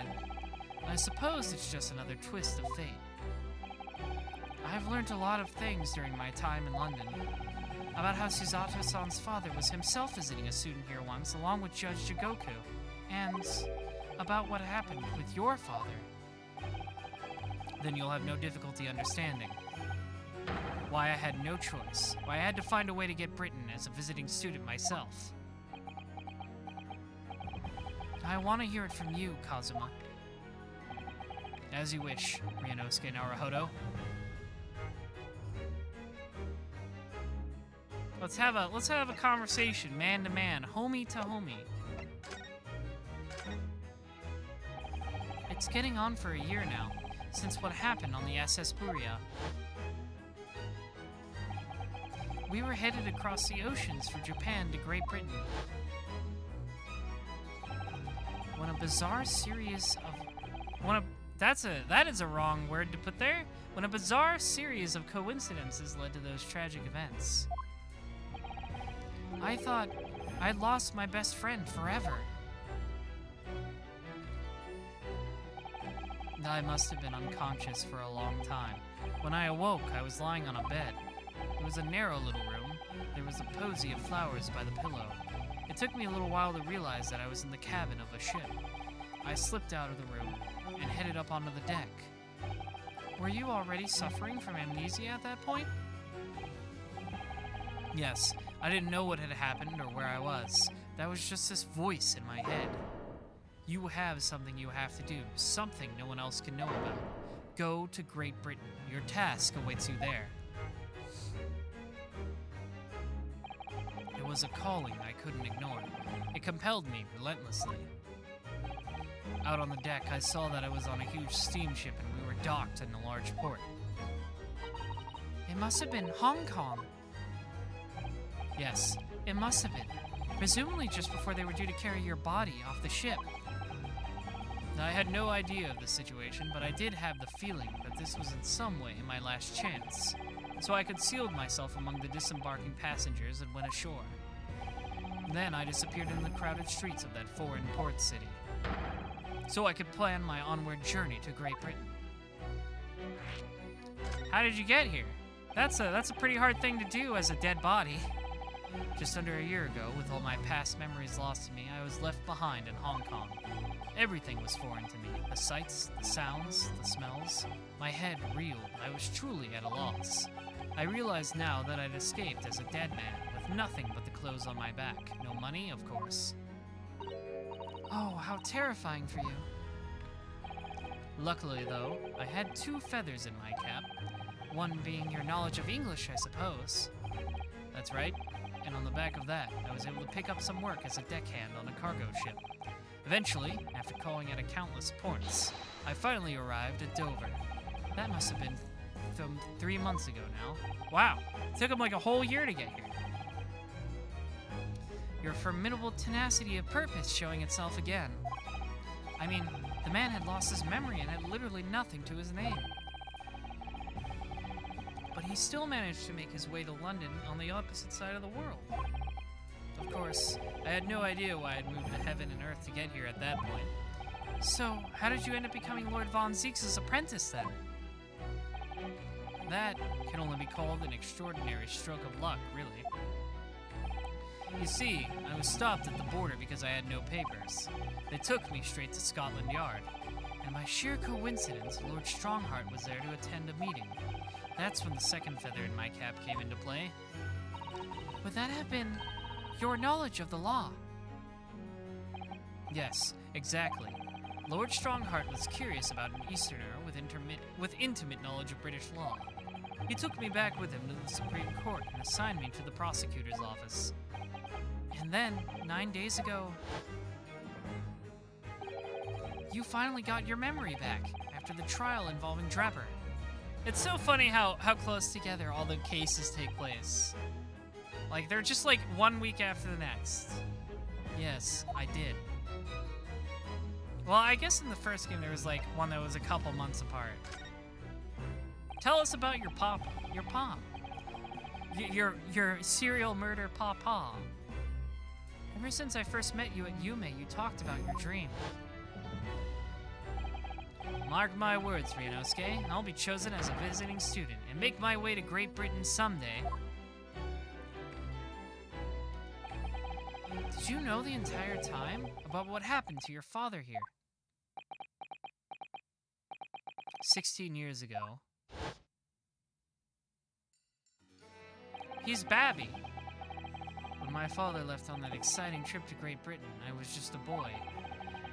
I suppose it's just another twist of fate. I've learned a lot of things during my time in London. About how Susato-san's father was himself visiting a student here once, along with Judge Jigoku. And about what happened with your father. Then you'll have no difficulty understanding why I had no choice, why I had to find a way to get Britain as a visiting student myself. I want to hear it from you, Kazuma. As you wish, Ryunosuke Naruhodo. Let's have a conversation, man to man, homie to homie. It's getting on for a year now, since what happened on the SS Buria. We were headed across the oceans from Japan to Great Britain. When a bizarre series of... that is a wrong word to put there. When a bizarre series of coincidences led to those tragic events. I thought I'd lost my best friend forever. I must have been unconscious for a long time. When I awoke, I was lying on a bed. It was a narrow little room. There was a posy of flowers by the pillow. It took me a little while to realize that I was in the cabin of a ship. I slipped out of the room and headed up onto the deck. Were you already suffering from amnesia at that point? Yes, I didn't know what had happened or where I was. That was just this voice in my head. You have something you have to do, something no one else can know about. Go to Great Britain. Your task awaits you there. It was a calling I couldn't ignore. It compelled me relentlessly. Out on the deck, I saw that I was on a huge steamship and we were docked in a large port. It must have been Hong Kong. Yes, it must have been. Presumably just before they were due to carry your body off the ship. I had no idea of the situation, but I did have the feeling that this was in some way my last chance. So I concealed myself among the disembarking passengers and went ashore. Then I disappeared in the crowded streets of that foreign port city, so I could plan my onward journey to Great Britain. How did you get here? That's a pretty hard thing to do as a dead body. Just under a year ago, with all my past memories lost to me, I was left behind in Hong Kong. Everything was foreign to me. The sights, the sounds, the smells. My head reeled. I was truly at a loss. I realized now that I'd escaped as a dead man, with nothing but the clothes on my back. No money, of course. Oh, how terrifying for you. Luckily, though, I had 2 feathers in my cap. One being your knowledge of English, I suppose. That's right. And on the back of that, I was able to pick up some work as a deckhand on a cargo ship. Eventually, after calling at countless ports, I finally arrived at Dover. That must have been from 3 months ago now. Wow, it took him like a whole year to get here. Your formidable tenacity of purpose showing itself again. I mean, the man had lost his memory and had literally nothing to his name. But he still managed to make his way to London on the opposite side of the world. Of course, I had no idea why I'd moved to heaven and earth to get here at that point. So, how did you end up becoming Lord Von Zeke's apprentice then? That can only be called an extraordinary stroke of luck, really. You see, I was stopped at the border because I had no papers. They took me straight to Scotland Yard. And by sheer coincidence, Lord Strongheart was there to attend a meeting. That's when the second feather in my cap came into play. Would that have been your knowledge of the law? Yes, exactly. Lord Strongheart was curious about an Easterner with intimate knowledge of British law. He took me back with him to the Supreme Court and assigned me to the prosecutor's office. And then, 9 days ago, you finally got your memory back after the trial involving Draper. It's so funny how close together all the cases take place. Like, they're just like 1 week after the next. Yes, I did. Well, I guess in the first game there was like one that was a couple months apart. Tell us about your papa. Your pop. Your serial murder papa. Ever since I first met you at Yume, you talked about your dream. Mark my words, Ryunosuke. I'll be chosen as a visiting student and make my way to Great Britain someday. Did you know the entire time about what happened to your father here? 16 years ago. He's Babby. When my father left on that exciting trip to Great Britain, I was just a boy.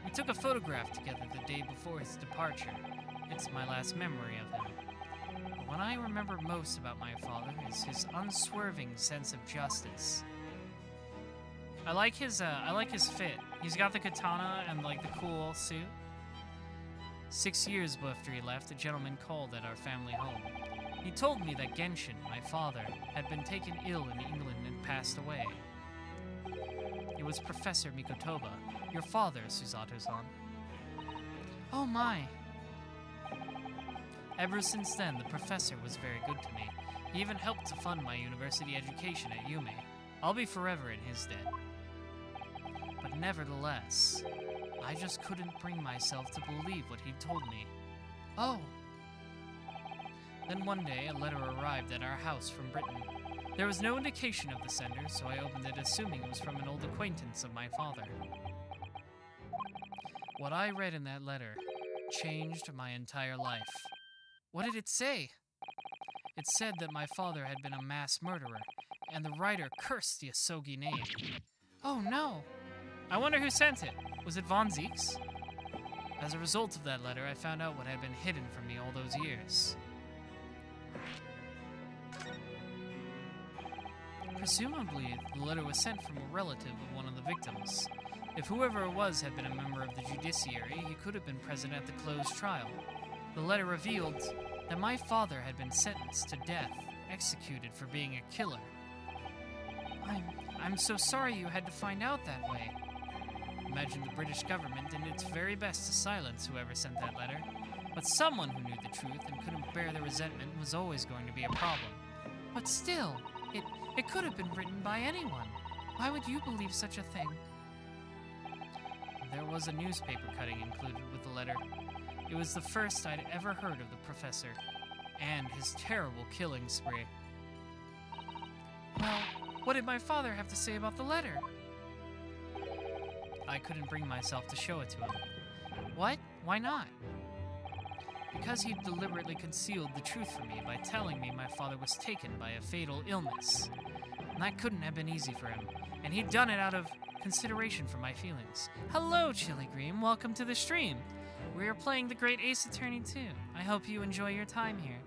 We took a photograph together the day before his departure. It's my last memory of him. But what I remember most about my father is his unswerving sense of justice. I like his fit. He's got the katana and like the cool suit. 6 years after he left, a gentleman called at our family home. He told me that Genshin, my father, had been taken ill in England and passed away. It was Professor Mikotoba, your father, Susato-san. Oh my. Ever since then, the professor was very good to me. He even helped to fund my university education at Yume. I'll be forever in his debt. But nevertheless, I just couldn't bring myself to believe what he told me. Oh. Then one day, a letter arrived at our house from Britain. There was no indication of the sender, so I opened it assuming it was from an old acquaintance of my father. What I read in that letter changed my entire life. What did it say? It said that my father had been a mass murderer, and the writer cursed the Asogi name. Oh no! I wonder who sent it. Was it Von Zeke's? As a result of that letter, I found out what had been hidden from me all those years. Presumably, the letter was sent from a relative of one of the victims. If whoever it was had been a member of the judiciary, he could have been present at the closed trial. The letter revealed that my father had been sentenced to death, executed for being a killer. I'm so sorry you had to find out that way. Imagine the British government did its very best to silence whoever sent that letter. But someone who knew the truth and couldn't bear the resentment was always going to be a problem. But still, it could have been written by anyone. Why would you believe such a thing? There was a newspaper cutting included with the letter. It was the first I'd ever heard of the professor, and his terrible killing spree. Well, what did my father have to say about the letter? I couldn't bring myself to show it to him. What? Why not? Because he deliberately concealed the truth from me by telling me my father was taken by a fatal illness. And that couldn't have been easy for him, and he'd done it out of consideration for my feelings. Hello, Chili Green. Welcome to the stream. We are playing The Great Ace Attorney 2. I hope you enjoy your time here.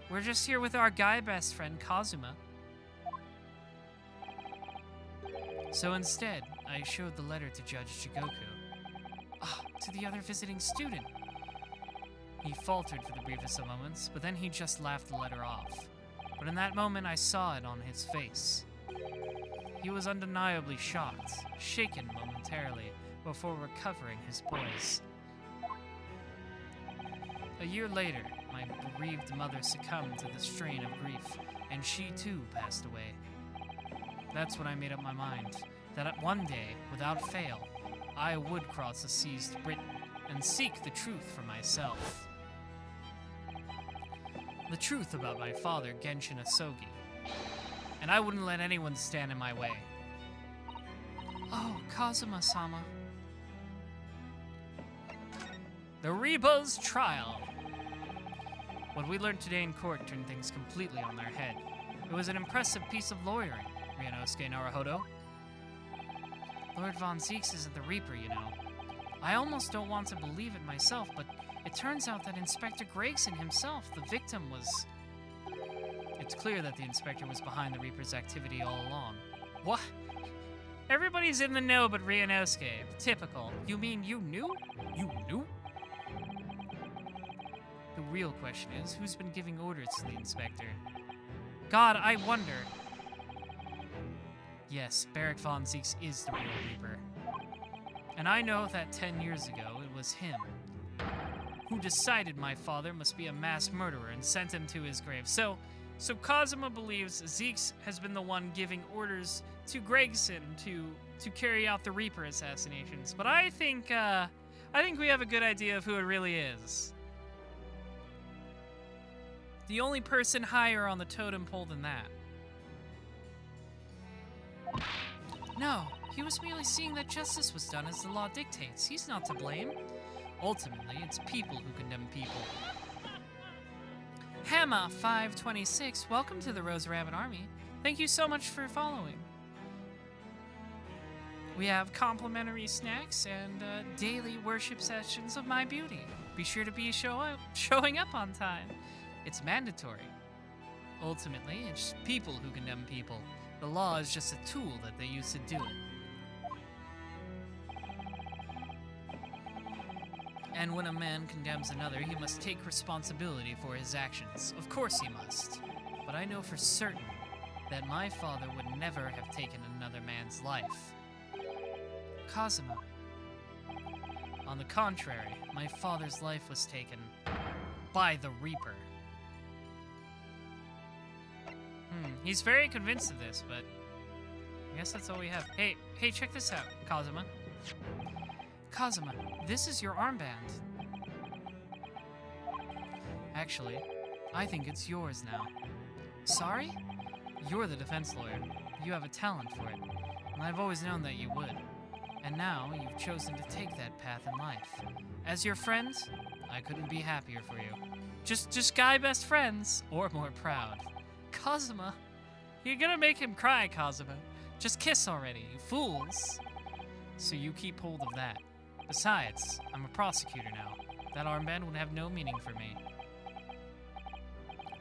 We're just here with our guy best friend, Kazuma. So instead, I showed the letter to Judge Jigoku. Ah, to the other visiting student. He faltered for the briefest of moments, but then he just laughed the letter off. But in that moment, I saw it on his face. He was undeniably shocked, shaken momentarily, before recovering his poise. A year later, my bereaved mother succumbed to the strain of grief, and she too passed away. That's when I made up my mind, that one day, without fail, I would cross the seas to Britain and seek the truth for myself. The truth about my father, Genshin Asogi. And I wouldn't let anyone stand in my way. Oh, Kazuma-sama. The Reba's trial. What we learned today in court turned things completely on their head. It was an impressive piece of lawyering, Ryunosuke Naruhodo. Lord Von Zieks isn't the Reaper, you know. I almost don't want to believe it myself, but it turns out that Inspector Gregson himself, the victim, was... It's clear that the Inspector was behind the Reaper's activity all along. What? Everybody's in the know but Ryunosuke. Typical. You mean you knew? You knew? The real question is, who's been giving orders to the Inspector? God, I wonder. Yes, Barrack Von Zieks is the real Reaper. And I know that 10 years ago, it was him who decided my father must be a mass murderer and sent him to his grave. So Kazuma believes Zieks has been the one giving orders to Gregson to carry out the Reaper assassinations. But I think we have a good idea of who it really is. The only person higher on the totem pole than that. No, he was merely seeing that justice was done as the law dictates. He's not to blame. Ultimately, it's people who condemn people. Hamma526, welcome to the Rose Rabbit Army. Thank you so much for following. We have complimentary snacks and daily worship sessions of my beauty. Be sure to be showing up on time. It's mandatory. Ultimately, it's people who condemn people. The law is just a tool that they use to do it. And when a man condemns another, he must take responsibility for his actions. Of course he must. But I know for certain that my father would never have taken another man's life. Kazuma. On the contrary, my father's life was taken by the Reaper. He's very convinced of this, but I guess that's all we have. Hey, check this out, Kazuma. Kazuma, this is your armband. Actually, I think it's yours now. Sorry? You're the defense lawyer. You have a talent for it, and I've always known that you would. And now, you've chosen to take that path in life. As your friend, I couldn't be happier for you. Just guy best friends, or more proud. Kazuma, you're gonna make him cry, Kazuma. Just kiss already, you fools. So you keep hold of that. Besides, I'm a prosecutor now. That armband would have no meaning for me.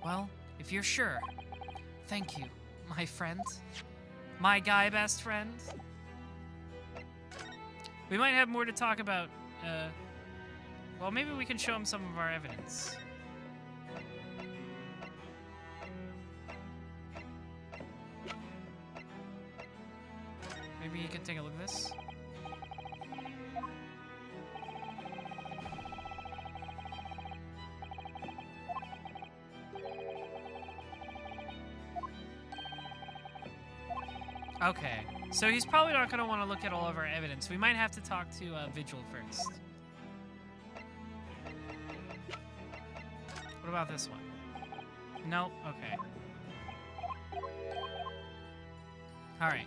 Well, if you're sure, thank you, my friend. My guy best friend. We might have more to talk about, well, maybe we can show him some of our evidence. Maybe you can take a look at this. Okay, so he's probably not going to want to look at all of our evidence. We might have to talk to Vigil first. What about this one? Nope, okay. Alright.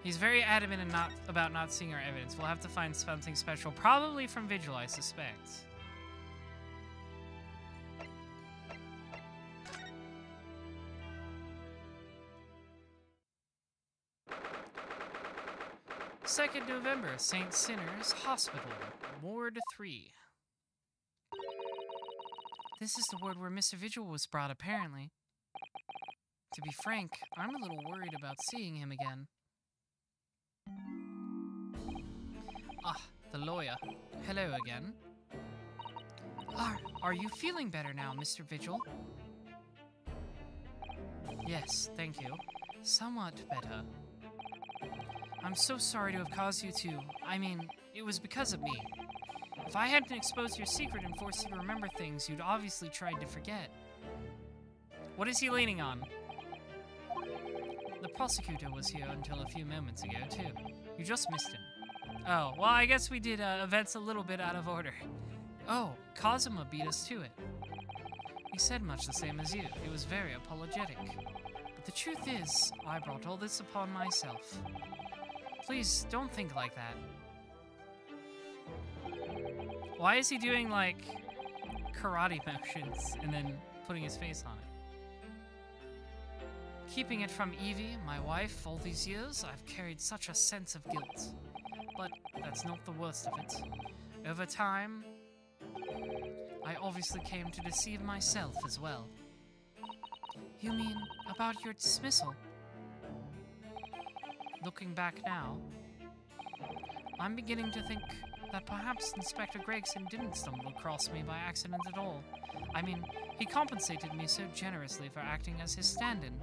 He's very adamant and about not seeing our evidence. We'll have to find something special, probably from Vigil, I suspect. Second November, St. Sinner's Hospital, Ward 3. This is the ward where Mr. Vigil was brought, apparently. To be frank, I'm a little worried about seeing him again. Ah, the lawyer. Hello again. Are you feeling better now, Mr. Vigil? Yes, thank you. Somewhat better. I'm so sorry to have caused you to... I mean, it was because of me. If I hadn't exposed your secret and forced you to remember things, you'd obviously tried to forget. What is he leaning on? The prosecutor was here until a few moments ago, too. You just missed him. Oh, well, I guess we did events a little bit out of order. Oh, Kazuma beat us to it. He said much the same as you. He was very apologetic. But the truth is, I brought all this upon myself. Please, don't think like that. Why is he doing, like, karate motions and then putting his face on it? Keeping it from Evie, my wife, all these years, I've carried such a sense of guilt. But that's not the worst of it. Over time, I obviously came to deceive myself as well. You mean about your dismissal? Looking back now, I'm beginning to think that perhaps Inspector Gregson didn't stumble across me by accident at all. I mean, he compensated me so generously for acting as his stand-in.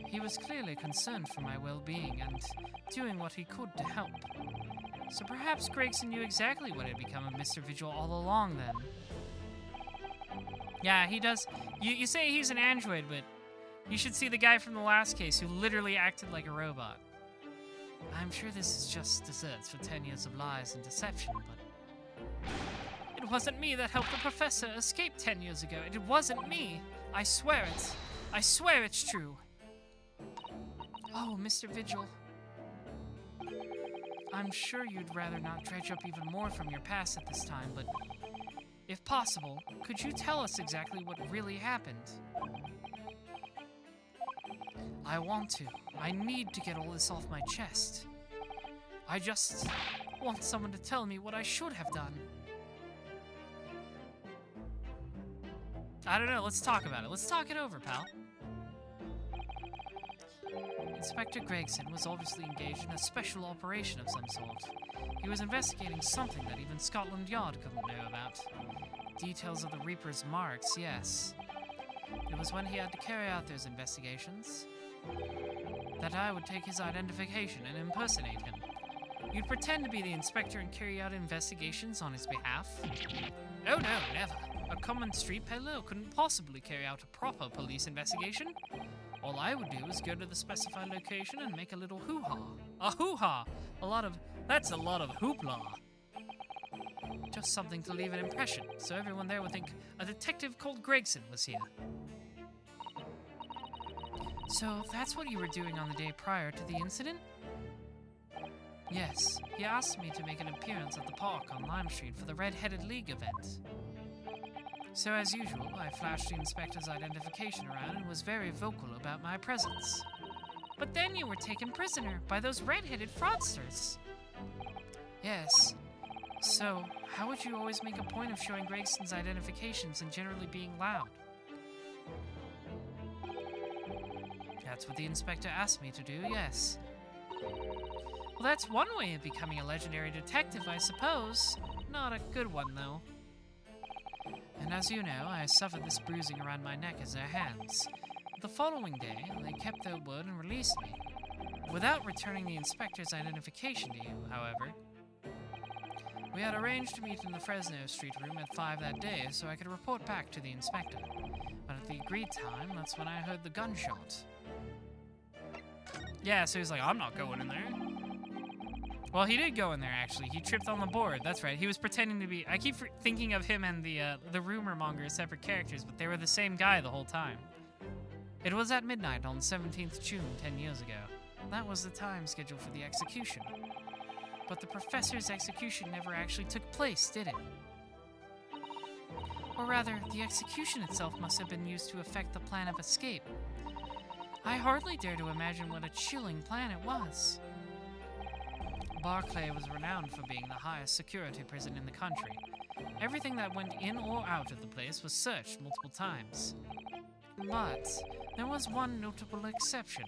He was clearly concerned for my well-being and doing what he could to help. So perhaps Gregson knew exactly what had become of Mr. Vigil all along then. Yeah, he does. You say he's an android, but you should see the guy from the last case who literally acted like a robot. I'm sure this is just desserts for 10 years of lies and deception, but... It wasn't me that helped the professor escape 10 years ago. It wasn't me. I swear it. I swear it's true. Oh, Mr. Vigil. I'm sure you'd rather not dredge up even more from your past at this time, but if possible, could you tell us exactly what really happened? I want to. I need to get all this off my chest. I just want someone to tell me what I should have done. I don't know, let's talk about it. Let's talk it over, pal. Inspector Gregson was obviously engaged in a special operation of some sort. He was investigating something that even Scotland Yard couldn't know about. Details of the Reaper's marks, yes. It was when he had to carry out those investigations that I would take his identification and impersonate him. You'd pretend to be the inspector and carry out investigations on his behalf? Oh no, never. A common street peddler couldn't possibly carry out a proper police investigation. All I would do is go to the specified location and make a little hoo-ha. A hoo-ha! That's a lot of hoopla. Just something to leave an impression, so everyone there would think a detective called Gregson was here. So that's what you were doing on the day prior to the incident? Yes, he asked me to make an appearance at the park on Lime Street for the Red-Headed League event. So as usual, I flashed the inspector's identification around and was very vocal about my presence. But then you were taken prisoner by those red-headed fraudsters. Yes. So, how would you always make a point of showing Gregson's identifications and generally being loud? That's what the inspector asked me to do, yes. Well, that's one way of becoming a legendary detective, I suppose. Not a good one, though. And as you know, I suffered this bruising around my neck at their hands. The following day, they kept their word and released me. Without returning the inspector's identification to you, however. We had arranged to meet in the Fresno Street room at 5 that day so I could report back to the inspector. But at the agreed time, that's when I heard the gunshot. Yeah, so he's like, I'm not going in there. Well, he did go in there, actually. He tripped on the board. That's right. He was pretending to be... I keep thinking of him and the rumor monger as separate characters, but they were the same guy the whole time. It was at midnight on 17th June 10 years ago. That was the time scheduled for the execution. But the professor's execution never actually took place, did it? Or rather, the execution itself must have been used to effect the plan of escape. I hardly dare to imagine what a chilling plan it was. Barclay was renowned for being the highest security prison in the country. Everything that went in or out of the place was searched multiple times. But there was one notable exception,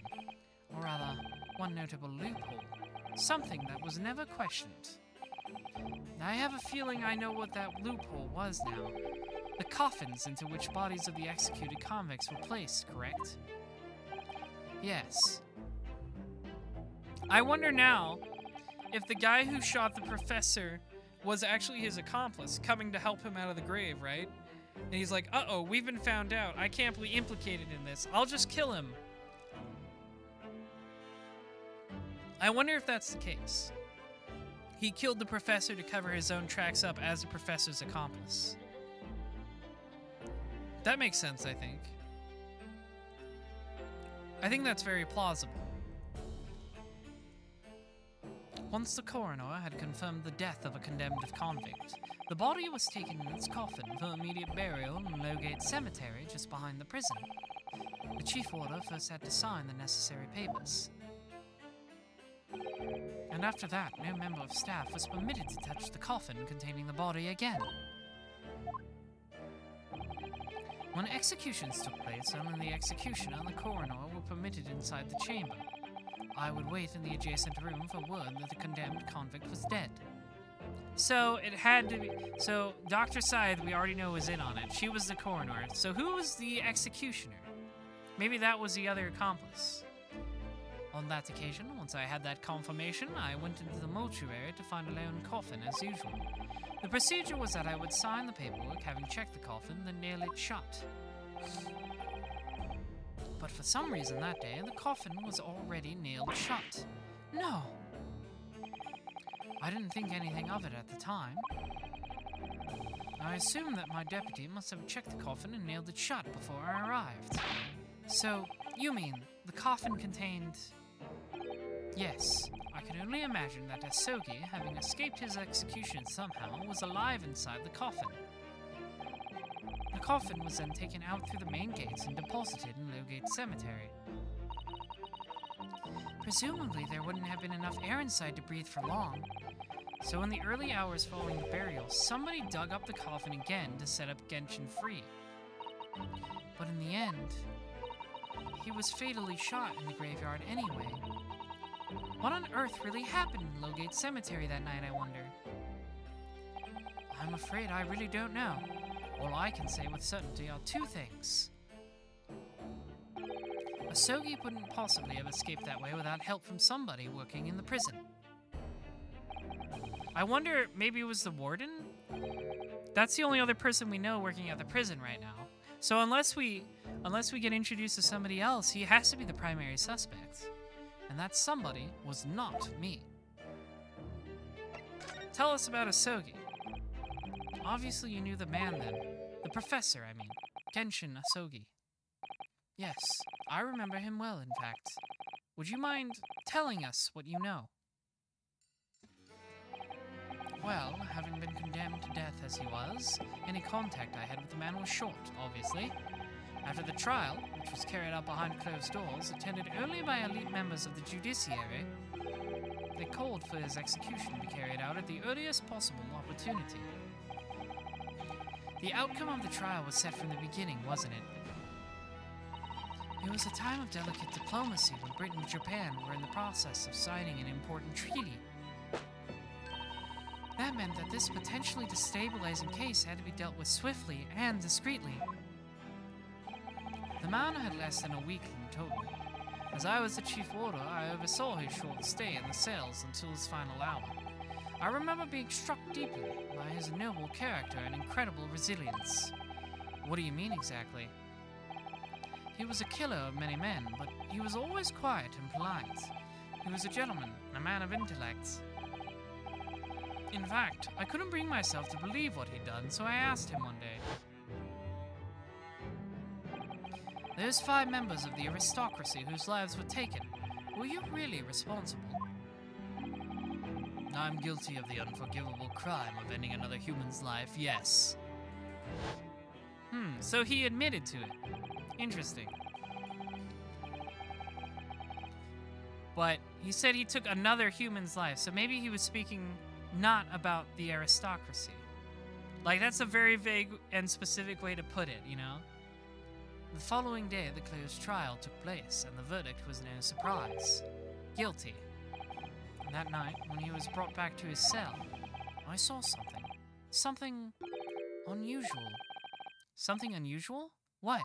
or rather, one notable loophole. Something that was never questioned. I have a feeling I know what that loophole was now. The coffins into which bodies of the executed convicts were placed, correct? Yes. I wonder now if the guy who shot the professor was actually his accomplice coming to help him out of the grave, right? And he's like, uh-oh, we've been found out. I can't be implicated in this. I'll just kill him. I wonder if that's the case. He killed the professor to cover his own tracks up as the professor's accomplice. That makes sense, I think. I think that's very plausible. Once the coroner had confirmed the death of a condemned convict, the body was taken in its coffin for immediate burial in Lowgate Cemetery just behind the prison. The chief warder first had to sign the necessary papers. And after that, no member of staff was permitted to touch the coffin containing the body again. When executions took place, only the executioner and the coroner were permitted inside the chamber. I would wait in the adjacent room for word that the condemned convict was dead. So it had to be... So Dr. Scythe, we already know, was in on it. She was the coroner. So who was the executioner? Maybe that was the other accomplice. On that occasion, once I had that confirmation, I went into the mortuary to find a lone coffin as usual. The procedure was that I would sign the paperwork, having checked the coffin, then nail it shut. But for some reason that day, the coffin was already nailed shut. No! I didn't think anything of it at the time. I assumed that my deputy must have checked the coffin and nailed it shut before I arrived. So, you mean, the coffin contained... Yes, I can only imagine that Asogi, having escaped his execution somehow, was alive inside the coffin. The coffin was then taken out through the main gates and deposited in Lowgate Cemetery. Presumably, there wouldn't have been enough air inside to breathe for long. So in the early hours following the burial, somebody dug up the coffin again to set up Genshin free. But in the end, he was fatally shot in the graveyard anyway. What on earth really happened in Lowgate Cemetery that night, I wonder? I'm afraid I really don't know. All I can say with certainty are two things. Asogi wouldn't possibly have escaped that way without help from somebody working in the prison. I wonder, maybe it was the warden? That's the only other person we know working at the prison right now. So unless we get introduced to somebody else, he has to be the primary suspect. And that somebody was not me. Tell us about Asogi. Obviously you knew the man then. The professor, I mean. Genshin Asogi. Yes, I remember him well, in fact. Would you mind telling us what you know? Well, having been condemned to death as he was, any contact I had with the man was short, obviously. After the trial, which was carried out behind closed doors, attended only by elite members of the judiciary, they called for his execution to be carried out at the earliest possible opportunity. The outcome of the trial was set from the beginning, wasn't it? It was a time of delicate diplomacy when Britain and Japan were in the process of signing an important treaty. That meant that this potentially destabilizing case had to be dealt with swiftly and discreetly. The man had less than a week in total. As I was the chief warder, I oversaw his short stay in the cells until his final hour. I remember being struck deeply by his noble character and incredible resilience. What do you mean exactly? He was a killer of many men, but he was always quiet and polite. He was a gentleman, a man of intellect. In fact, I couldn't bring myself to believe what he'd done, so I asked him one day. Those 5 members of the aristocracy whose lives were taken, were you really responsible? I'm guilty of the unforgivable crime of ending another human's life, yes. So he admitted to it. Interesting. But he said he took another human's life, so maybe he was speaking not about the aristocracy. Like, that's a very vague and specific way to put it, you know? The following day, the closed trial took place, and the verdict was no surprise. Guilty. And that night, when he was brought back to his cell, I saw something. Something unusual. Something unusual? What?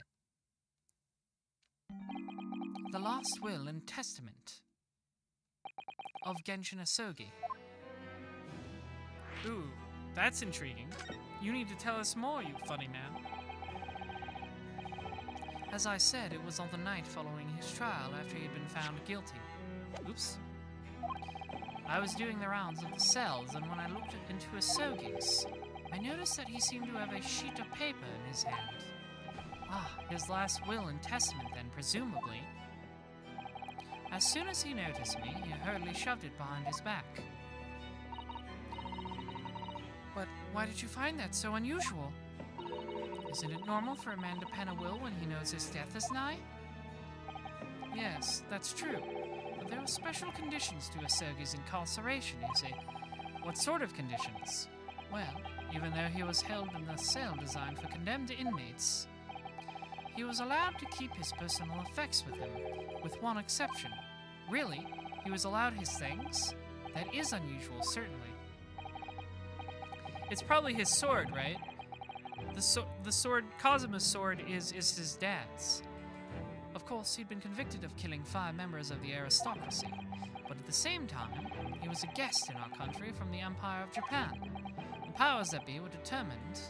The last will and testament of Genshin Asogi. Ooh, that's intriguing. You need to tell us more, you funny man. As I said, it was on the night following his trial after he had been found guilty. Oops. I was doing the rounds of the cells, and when I looked into Asogi's, I noticed that he seemed to have a sheet of paper in his hand. Ah, his last will and testament then, presumably. As soon as he noticed me, he hurriedly shoved it behind his back. But why did you find that so unusual? Isn't it normal for a man to pen a will when he knows his death is nigh? Yes, that's true. But there are special conditions to Asogi's incarceration, you see. What sort of conditions? Well, even though he was held in a cell designed for condemned inmates, he was allowed to keep his personal effects with him, with one exception. Really, he was allowed his things? That is unusual, certainly. It's probably his sword, right? The sword, Kazuma's sword, is his dad's. Of course, he'd been convicted of killing 5 members of the aristocracy, but at the same time, he was a guest in our country from the Empire of Japan. The powers that be were determined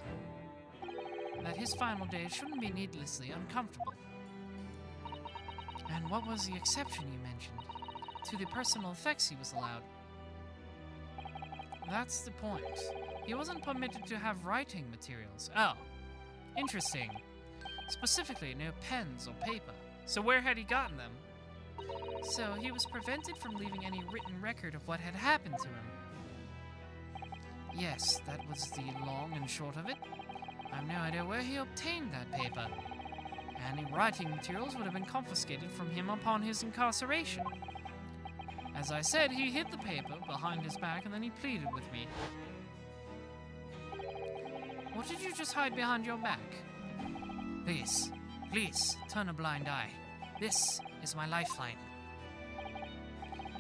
that his final days shouldn't be needlessly uncomfortable. And what was the exception you mentioned? To the personal effects he was allowed. That's the point. He wasn't permitted to have writing materials. Oh, interesting. Specifically, no pens or paper. So where had he gotten them? So he was prevented from leaving any written record of what had happened to him. Yes, that was the long and short of it. I have no idea where he obtained that paper. Any writing materials would have been confiscated from him upon his incarceration. As I said, he hid the paper behind his back and then he pleaded with me. What did you just hide behind your back? Please, please, turn a blind eye. This is my lifeline.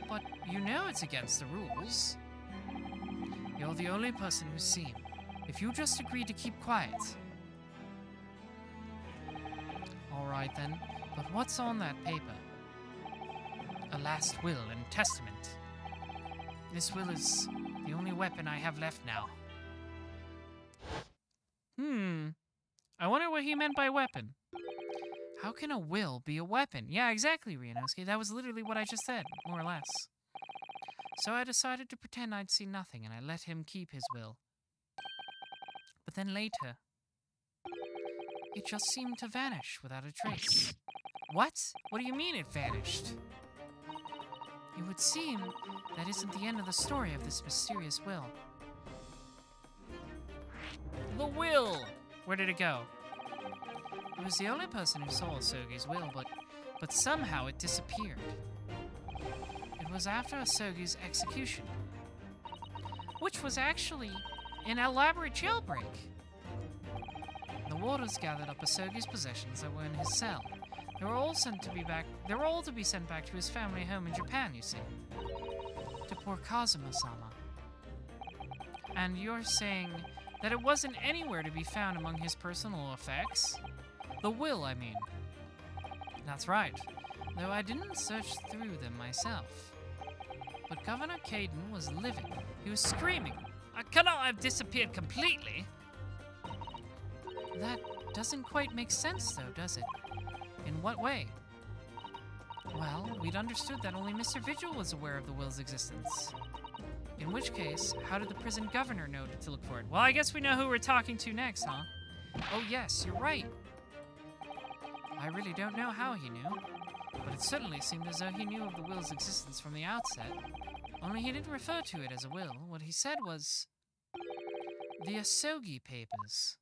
But you know it's against the rules. You're the only person who's seen. If you just agree to keep quiet. Alright then, but what's on that paper? A last will and testament. This will is the only weapon I have left now. I wonder what he meant by weapon. How can a will be a weapon? Yeah, exactly, Ryunosuke. That was literally what I just said, more or less. So I decided to pretend I'd seen nothing, and I let him keep his will. But then later, it just seemed to vanish without a trace. What? What do you mean it vanished? It would seem that isn't the end of the story of this mysterious will. The will! Where did it go? It was the only person who saw Asogi's will, but somehow it disappeared. It was after Asogi's execution, which was actually an elaborate jailbreak. The warders gathered up Asogi's possessions that were in his cell. They were all to be sent back to his family home in Japan, you see. To poor Kazuma-sama. And you're saying that it wasn't anywhere to be found among his personal effects? The will, I mean. That's right, though I didn't search through them myself. But Governor Caden was livid. He was screaming, "I cannot have disappeared completely!" That doesn't quite make sense, though, does it? In what way? Well, we'd understood that only Mr. Vigil was aware of the will's existence. In which case, how did the prison governor know to look for it? Well, I guess we know who we're talking to next, huh? Oh yes, you're right. I really don't know how he knew, but it certainly seemed as though he knew of the will's existence from the outset. Only he didn't refer to it as a will. What he said was... the Asogi Papers.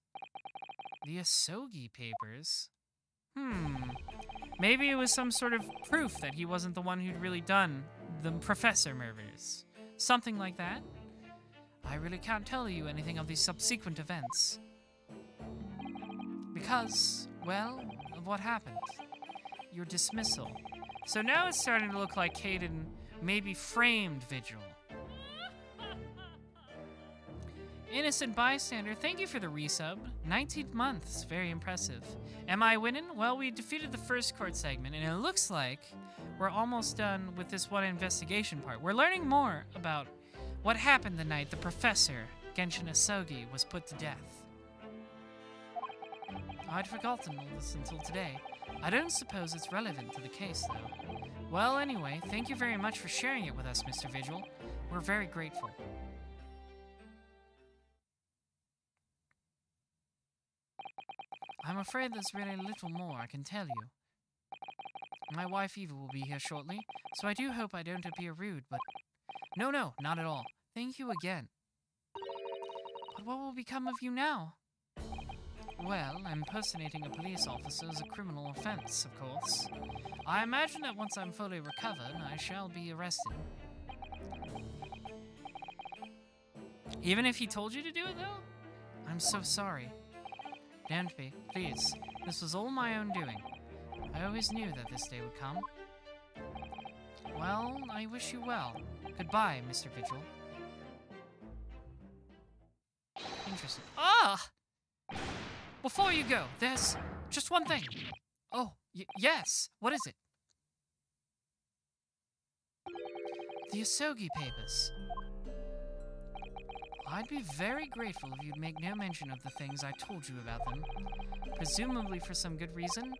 The Asogi Papers? Maybe it was some sort of proof that he wasn't the one who'd really done the professor murders. Something like that. I really can't tell you anything of these subsequent events. Because, well, of what happened. Your dismissal. So now it's starting to look like Caden maybe framed Vigil. Innocent bystander, thank you for the resub. 19 months, very impressive. Am I winning? Well, we defeated the first court segment, and it looks like we're almost done with this one investigation part. We're learning more about what happened the night the professor, Genshin Asogi, was put to death. I'd forgotten all this until today. I don't suppose it's relevant to the case, though. Well, anyway, thank you very much for sharing it with us, Mr. Vigil. We're very grateful. I'm afraid there's really little more I can tell you. My wife Eva will be here shortly, so I do hope I don't appear rude, but... No, not at all. Thank you again. But what will become of you now? Well, impersonating a police officer is a criminal offense, of course. I imagine that once I'm fully recovered, I shall be arrested. Even if he told you to do it, though? I'm so sorry. Don't be, please. This was all my own doing. I always knew that this day would come. Well, I wish you well. Goodbye, Mr. Vigil. Interesting. Ah! Before you go, there's just one thing. Oh, yes. What is it? The Asogi Papers. I'd be very grateful if you'd make no mention of the things I told you about them. Presumably for some good reason.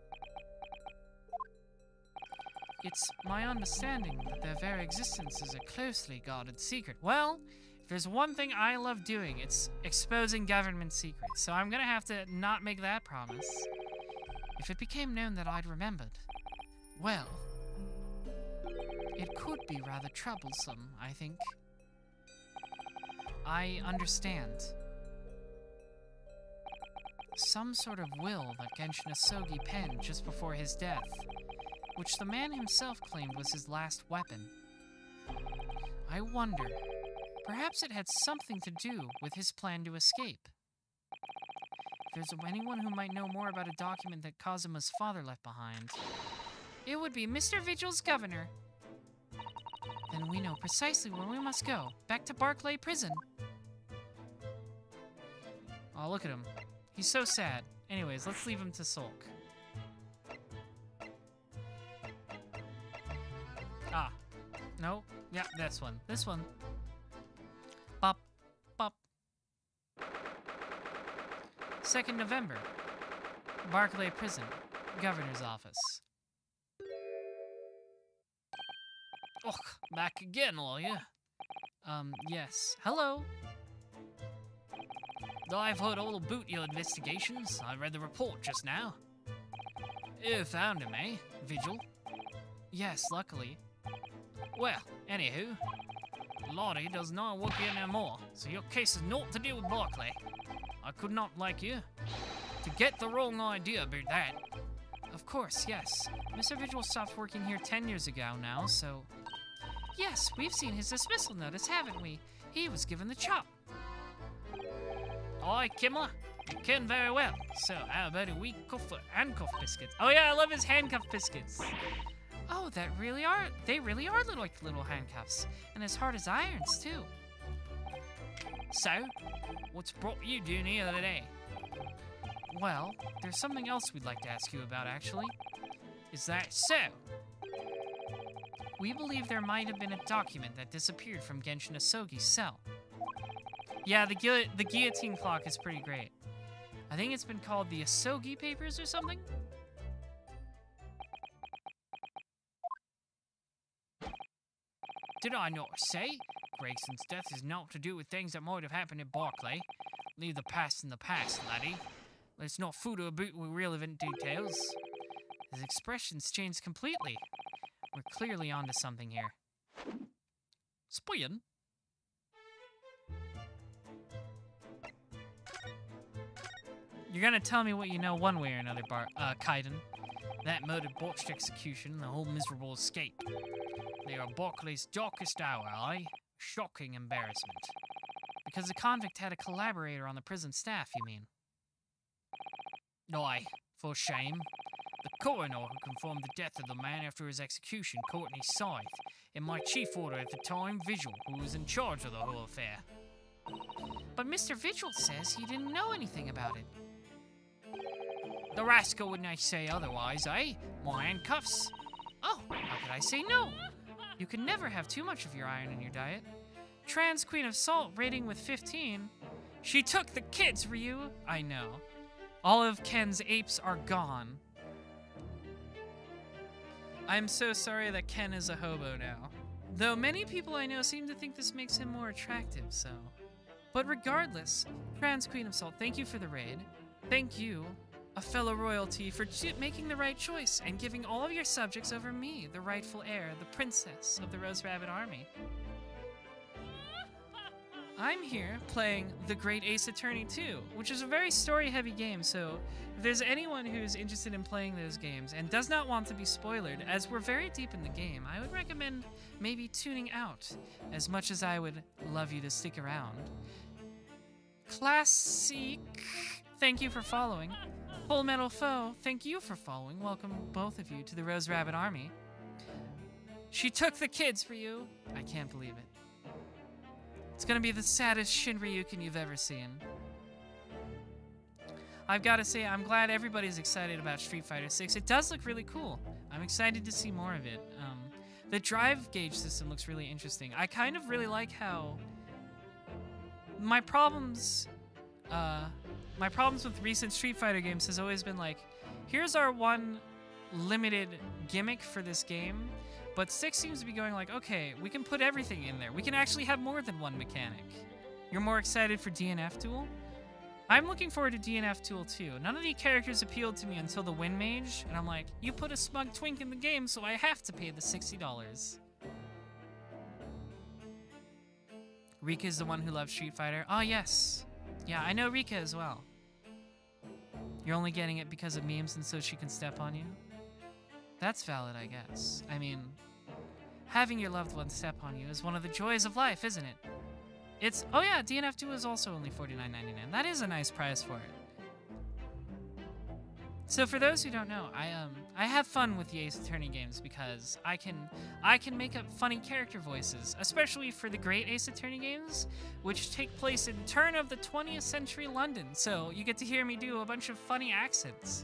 It's my understanding that their very existence is a closely guarded secret. Well, if there's one thing I love doing, it's exposing government secrets. So I'm gonna have to not make that promise. If it became known that I'd remembered, well, it could be rather troublesome, I think. I understand. Some sort of will that Genshin Asogi penned just before his death, which the man himself claimed was his last weapon. I wonder, perhaps it had something to do with his plan to escape. If there's anyone who might know more about a document that Kazuma's father left behind, it would be Mr. Vigil's governor. Then we know precisely where we must go, back to Barclay Prison. Oh, look at him. He's so sad. Anyways, let's leave him to sulk. Ah. No. Yeah, this one. This one. Bop. Bop. 2nd November. Barclay Prison. Governor's office. Oh, back again, are you? Yes. Hello. I've heard all about your investigations. I read the report just now. You found him, eh, Vigil? Yes, luckily. Well, anywho, Lottie does not work here no more, so your case is naught to do with Barclay. I could not like you to get the wrong idea about that. Of course, yes. Mr. Vigil stopped working here 10 years ago now, so... Yes, we've seen his dismissal notice, haven't we? He was given the chop. Aye, Kimmler, you can very well. So, how about a wee cuff of handcuff biscuits? Oh yeah, I love his handcuff biscuits. Oh, they really are like little handcuffs. And as hard as irons, too. So, what's brought you down here today? Well, there's something else we'd like to ask you about, actually. Is that so? We believe there might have been a document that disappeared from Genshin Asogi's cell. Yeah, the guillotine clock is pretty great. I think it's been called the Asogi Papers or something? Did I not say? Gregson's death is not to do with things that might have happened at Barclay. Leave the past in the past, laddie. Let's not fool about with relevant details. His expressions changed completely. We're clearly onto something here. Spying? You're gonna tell me what you know one way or another, Kaiden. That murdered botched execution and the whole miserable escape. They are Barclay's darkest hour, aye? Shocking embarrassment. Because the convict had a collaborator on the prison staff, you mean? Aye, for shame. The coroner who confirmed the death of the man after his execution, Courtney Scythe, and my chief order at the time, Vigil, who was in charge of the whole affair. But Mr. Vigil says he didn't know anything about it. The rascal wouldn't say otherwise, eh? My handcuffs. Oh, how could I say no? You can never have too much of your iron in your diet. Trans Queen of Salt rating with 15. She took the kids, Ryu. I know. All of Ken's apes are gone. I'm so sorry that Ken is a hobo now. Though many people I know seem to think this makes him more attractive, so. But regardless, Trans Queen of Salt, thank you for the raid. Thank you, a fellow royalty, for making the right choice and giving all of your subjects over me, the rightful heir, the princess of the Rose Rabbit Army. I'm here playing The Great Ace Attorney 2, which is a very story-heavy game, so if there's anyone who's interested in playing those games and does not want to be spoiled, as we're very deep in the game, I would recommend maybe tuning out, as much as I would love you to stick around. Classic, thank you for following. Full Metal Foe, thank you for following. Welcome, both of you, to the Rose Rabbit Army. She took the kids for you. I can't believe it. It's gonna be the saddest Shinryuken you've ever seen. I've gotta say, I'm glad everybody's excited about Street Fighter 6. It does look really cool. I'm excited to see more of it. The drive gauge system looks really interesting. I kind of really like how my problems with recent Street Fighter games has always been like, here's our one limited gimmick for this game, but 6 seems to be going like, okay, we can put everything in there. We can actually have more than one mechanic. You're more excited for DNF Duel? I'm looking forward to DNF Duel too. None of the characters appealed to me until the Wind Mage, and I'm like, you put a smug twink in the game, so I have to pay the $60. Rika is the one who loves Street Fighter. Oh, yes. Yeah, I know Rika as well. You're only getting it because of memes and so she can step on you? That's valid, I guess. I mean, having your loved one step on you is one of the joys of life, isn't it? It's, oh yeah, DNF 2 is also only $49.99. That is a nice price for it. So for those who don't know, I have fun with the Ace Attorney games because I can make up funny character voices, especially for the Great Ace Attorney games, which take place in turn of the 20th century London. So you get to hear me do a bunch of funny accents.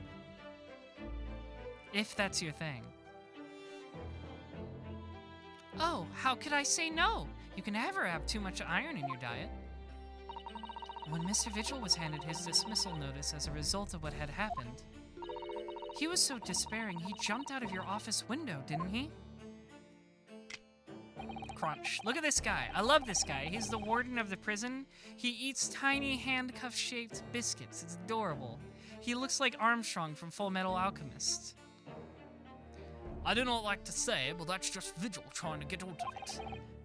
If that's your thing. Oh, how could I say no? You can never have too much iron in your diet. When Mr. Vigil was handed his dismissal notice as a result of what had happened, he was so despairing he jumped out of your office window, didn't he? Crunch. Look at this guy. I love this guy. He's the warden of the prison. He eats tiny handcuff-shaped biscuits. It's adorable. He looks like Armstrong from Full Metal Alchemist. I do not like to say, but that's just Vigil trying to get out of it.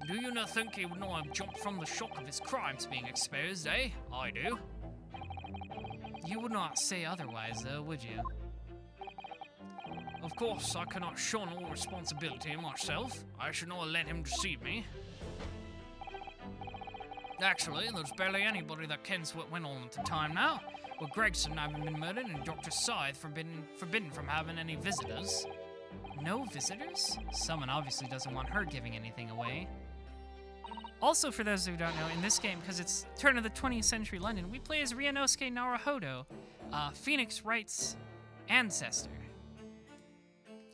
Do you not think he would not have jumped from the shock of his crimes being exposed, eh? I do. You would not say otherwise, though, would you? Of course, I cannot shun all responsibility myself. I should not let him deceive me. Actually, there's barely anybody that kens what went on at the time now, with Gregson having been murdered and Dr. Scythe forbidden from having any visitors. No visitors? Someone obviously doesn't want her giving anything away. Also, for those who don't know, in this game, because it's turn of the 20th century London, we play as Ryunosuke Naruhodo, Phoenix Wright's ancestor.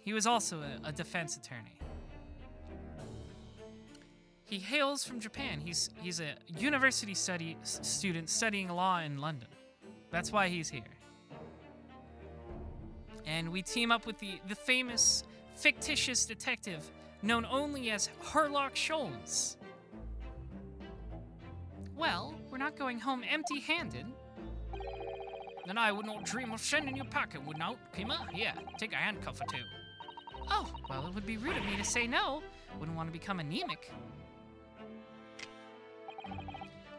He was also a defense attorney. He hails from Japan. He's a university student studying law in London. That's why he's here. And we team up with the famous fictitious detective known only as Herlock Sholmes. Well, we're not going home empty-handed. Then I would not dream of sending you packing, would not, Kima? Here, take a handcuff or two. Oh, well, it would be rude of me to say no. Wouldn't want to become anemic.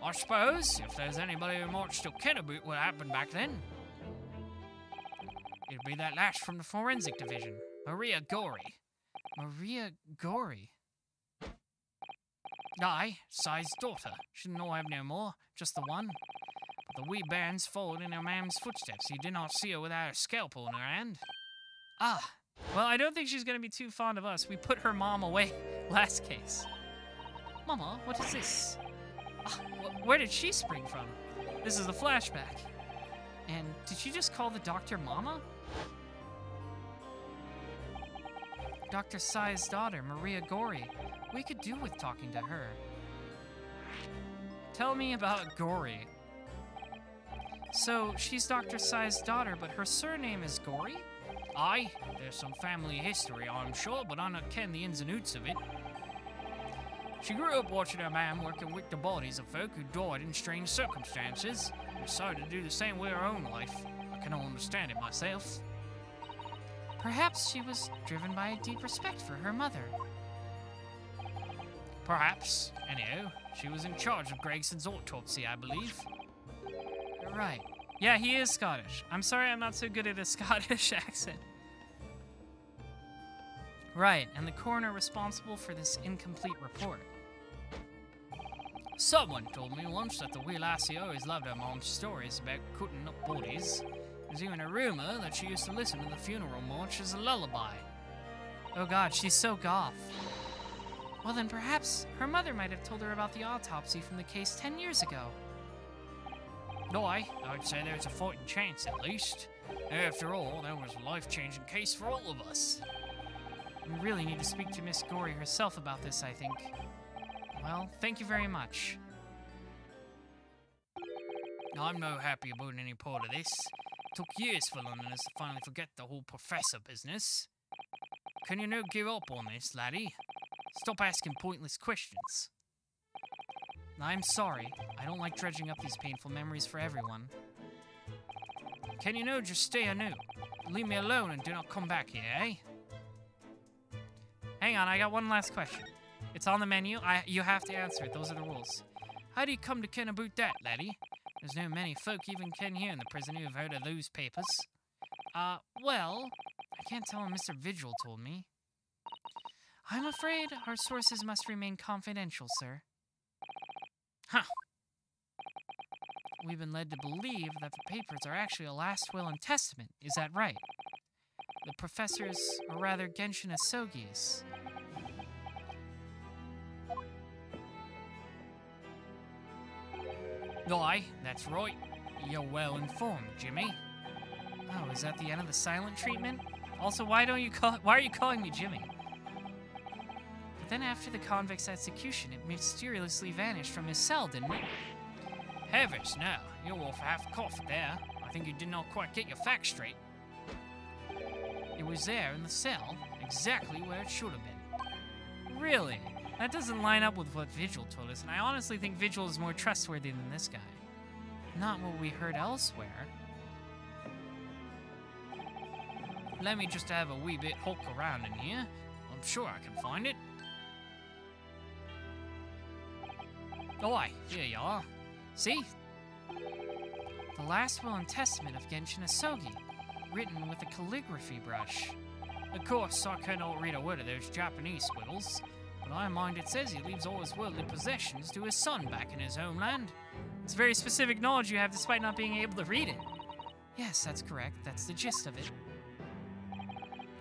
I suppose, if there's anybody who might still care about what happened back then, it'd be that lass from the forensic division, Maria Gorey. Maria Gorey? Aye, Si's daughter. Should not have no more, just the one. But the wee bairns followed in her mam's footsteps. He did not see her without a scalpel in her hand. Ah, well, I don't think she's gonna be too fond of us. We put her mom away last case. Mama, what is this? Where did she spring from? This is a flashback. And did she just call the doctor Mama? Dr. Sai's daughter, Maria Gorey. We could do with talking to her. Tell me about Gorey. So, she's Dr. Sai's daughter, but her surname is Gorey? Aye, there's some family history, I'm sure, but I don't ken the ins and outs of it. She grew up watching her mam working with the bodies of folk who died in strange circumstances, and decided to do the same with her own life. I cannot understand it myself. Perhaps she was driven by a deep respect for her mother. Perhaps. Anyhow, she was in charge of Gregson's autopsy, I believe. Right. Yeah, he is Scottish. I'm sorry I'm not so good at a Scottish accent. Right, and the coroner responsible for this incomplete report. Someone told me once that the wee lassie always loved her mom's stories about cutting up bodies. There's even a rumor that she used to listen to the funeral march as a lullaby. Oh god, she's so goth. Well then perhaps her mother might have told her about the autopsy from the case 10 years ago. No, I'd say there's a fighting chance at least. After all, that was a life-changing case for all of us. We really need to speak to Miss Gorey herself about this, I think. Well, thank you very much. I'm no happy about any part of this. It took years for Londoners to finally forget the whole professor business. Can you no give up on this, laddie? Stop asking pointless questions. I'm sorry. I don't like dredging up these painful memories for everyone. Can you no just stay anew? Leave me alone and do not come back here, eh? Hang on, I got one last question. It's on the menu. You have to answer it. Those are the rules. How do you come to ken about that, laddie? There's no many folk even ken here in the prison who've heard of those papers. Well, I can't tell him Mr. Vigil told me. I'm afraid our sources must remain confidential, sir. Huh. We've been led to believe that the papers are actually a last will and testament. Is that right? The professor's, or rather Genshin Asogi's. Aye, that's right. You're well informed, Jimmy. Oh, is that the end of the silent treatment? Also, why are you calling me Jimmy? But then after the convict's execution, it mysteriously vanished from his cell, didn't it? Heavens, now, you're off half-cough there. I think you did not quite get your facts straight. It was there in the cell, exactly where it should have been. Really? That doesn't line up with what Vigil told us, and I honestly think Vigil is more trustworthy than this guy. Not what we heard elsewhere. Let me just have a wee bit hulk around in here. I'm sure I can find it. Oh, aye, here you are. See? The last will and testament of Genshin Asogi, written with a calligraphy brush. Of course, I cannot read a word of those Japanese scribbles, but I mind it says he leaves all his worldly possessions to his son back in his homeland. It's very specific knowledge you have despite not being able to read it. Yes, that's correct. That's the gist of it.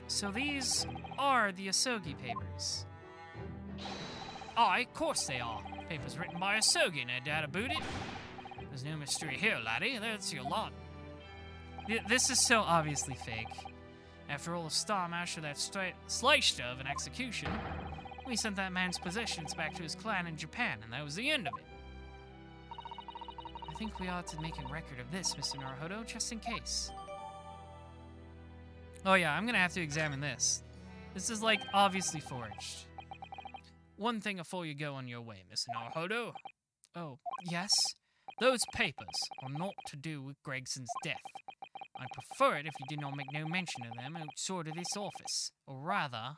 So these are the Asogi papers. Aye, of course they are. Papers written by Asogi, no doubt about it. There's no mystery here, laddie. That's your lot. This is so obviously fake. After all the storm after that sliced of an execution, we sent that man's possessions back to his clan in Japan, and that was the end of it. I think we ought to make a record of this, Mr. Naruhodo, just in case. Oh yeah, I'm gonna have to examine this. This is, like, obviously forged. One thing afore you go on your way, Miss Naruhodo. Oh, yes? Those papers are not to do with Gregson's death. I'd prefer it if you did not make no mention of them outside of this office. Or rather,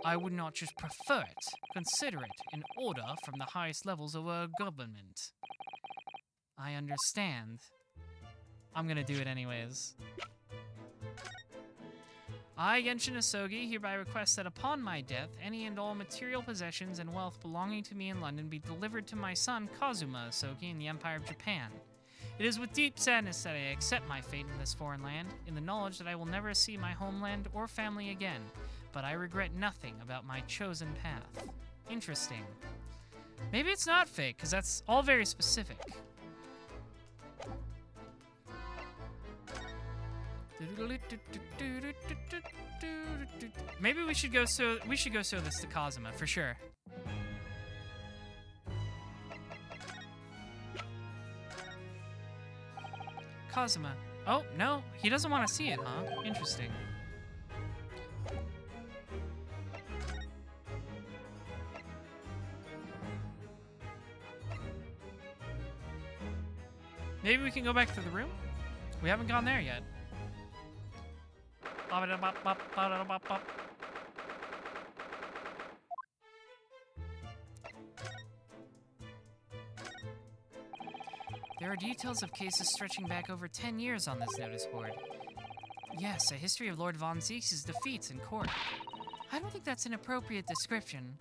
I would not just prefer it, consider it an order from the highest levels of our government. I understand. I'm gonna do it anyways. I, Genshin Asogi, hereby request that upon my death, any and all material possessions and wealth belonging to me in London be delivered to my son, Kazuma Asogi, in the Empire of Japan. It is with deep sadness that I accept my fate in this foreign land, in the knowledge that I will never see my homeland or family again, but I regret nothing about my chosen path. Interesting. Maybe it's not fake, because that's all very specific. Maybe we should go show this to Kazuma for sure. Kazuma. Oh, no, he doesn't want to see it, huh? Interesting. Maybe we can go back to the room? We haven't gone there yet. There are details of cases stretching back over 10 years on this notice board. Yes, a history of Lord Von Zieks' defeats in court. I don't think that's an appropriate description.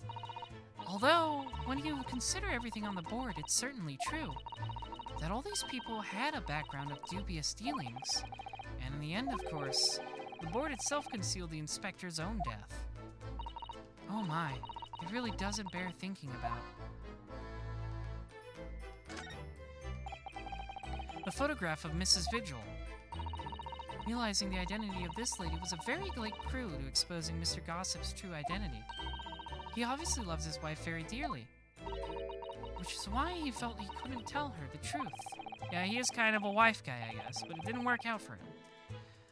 Although, when you consider everything on the board, it's certainly true. That all these people had a background of dubious dealings. And in the end, of course, the board itself concealed the inspector's own death. Oh my, it really doesn't bear thinking about. A photograph of Mrs. Vigil. Realizing the identity of this lady was a very late clue to exposing Mr. Gossip's true identity. He obviously loves his wife very dearly, which is why he felt he couldn't tell her the truth. Yeah, he is kind of a wife guy, I guess, but it didn't work out for him.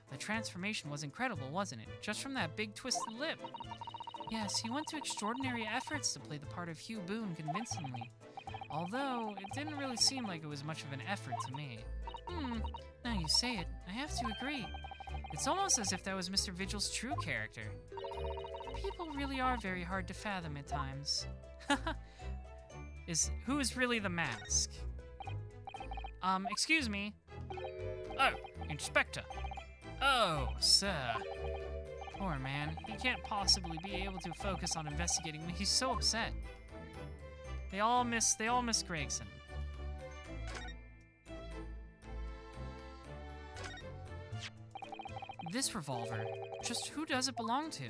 The transformation was incredible, wasn't it? Just from that big twisted lip. Yes, he went to extraordinary efforts to play the part of Hugh Boone convincingly. Although, it didn't really seem like it was much of an effort to me. Now you say it, I have to agree. It's almost as if that was Mr. Vigil's true character. People really are very hard to fathom at times. Who is really the mask? Excuse me. Oh, Inspector. Oh, sir. Poor man. He can't possibly be able to focus on investigating me. He's so upset. They all miss Gregson. This revolver, just who does it belong to?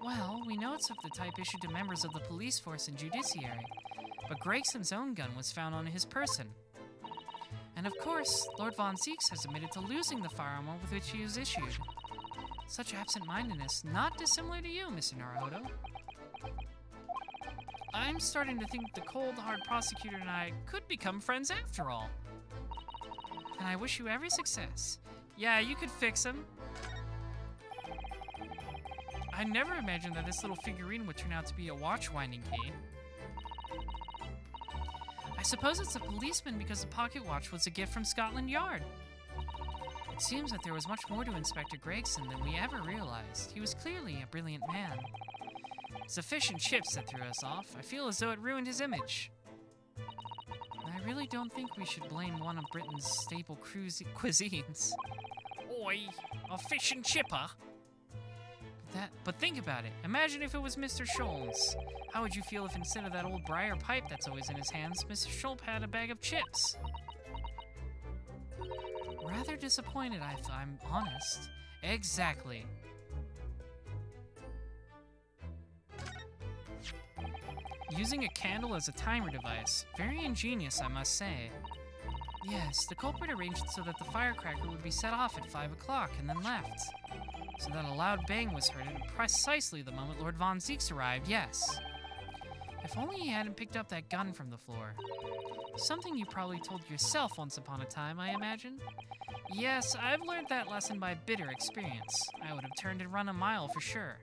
Well, we know it's of the type issued to members of the police force and judiciary, but Gregson's own gun was found on his person. And of course, Lord Von Zieks has admitted to losing the firearm with which he was issued. Such absent-mindedness, not dissimilar to you, Mr. Naruhodo. I'm starting to think the cold, hard prosecutor and I could become friends after all. And I wish you every success. Yeah, you could fix him. I never imagined that this little figurine would turn out to be a watch-winding key. I suppose it's a policeman because the pocket watch was a gift from Scotland Yard. It seems that there was much more to Inspector Gregson than we ever realized. He was clearly a brilliant man. It's the fish and chips that threw us off. I feel as though it ruined his image. I really don't think we should blame one of Britain's staple cuisines. Oi, a fish and chipper? But think about it. Imagine if it was Mr. Sholmes. How would you feel if instead of that old briar pipe that's always in his hands, Mr. Sholmes had a bag of chips? Rather disappointed, if I'm honest. Exactly. Using a candle as a timer device. Very ingenious, I must say. Yes, the culprit arranged it so that the firecracker would be set off at 5 o'clock and then left. So that a loud bang was heard at precisely the moment Lord Von Zieks arrived, yes. If only he hadn't picked up that gun from the floor. Something you probably told yourself once upon a time, I imagine? Yes, I've learned that lesson by bitter experience. I would have turned and run a mile for sure.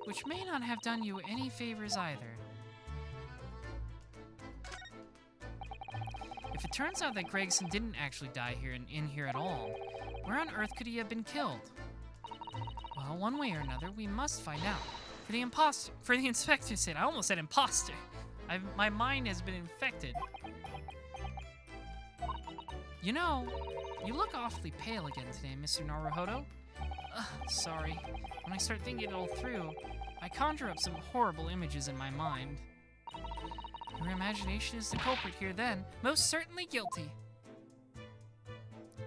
Which may not have done you any favors either. If it turns out that Gregson didn't actually die here and in here at all, where on earth could he have been killed? Well, one way or another, we must find out. For the inspector's sake, I almost said imposter. My mind has been infected. You know, you look awfully pale again today, Mr. Naruhodo. Sorry. When I start thinking it all through, I conjure up some horrible images in my mind. Your imagination is the culprit here then. Most certainly guilty.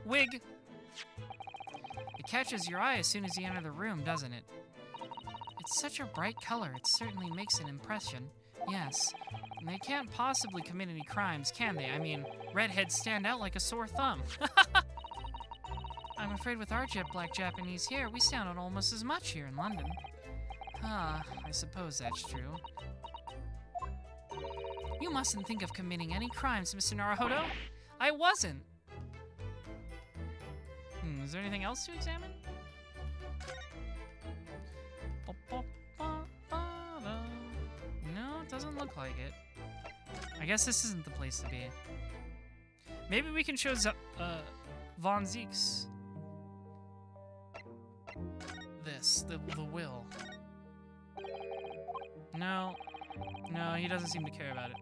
Wig. It catches your eye as soon as you enter the room, doesn't it? It's such a bright color, it certainly makes an impression. Yes. And they can't possibly commit any crimes, can they? I mean, redheads stand out like a sore thumb. I'm afraid with our jet black Japanese hair, we stand out almost as much here in London. I suppose that's true. You mustn't think of committing any crimes, Mr. Naruhodo. I wasn't. Is there anything else to examine? No, it doesn't look like it. I guess this isn't the place to be. Maybe we can show Von Zeke's the will. No, he doesn't seem to care about it.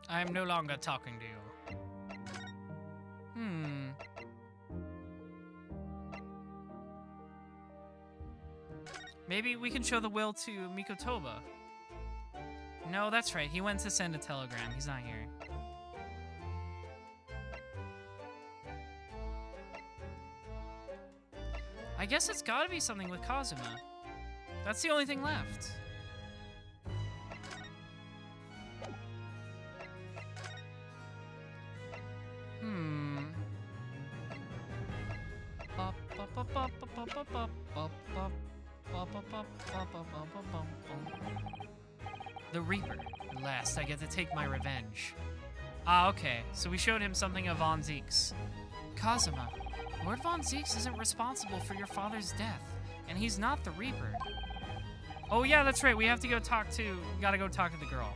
I am no longer talking to you. Maybe we can show the will to Mikotoba. No, that's right. He went to send a telegram. He's not here. I guess it's gotta be something with Kazuma. That's the only thing left. The Reaper. At last, I get to take my revenge. Ah, okay. So we showed him something of Von Zeke's. Kazuma, Lord Von Zeke's isn't responsible for your father's death, and he's not the Reaper. Oh yeah, that's right. We have to go talk to... Gotta go talk to the girl.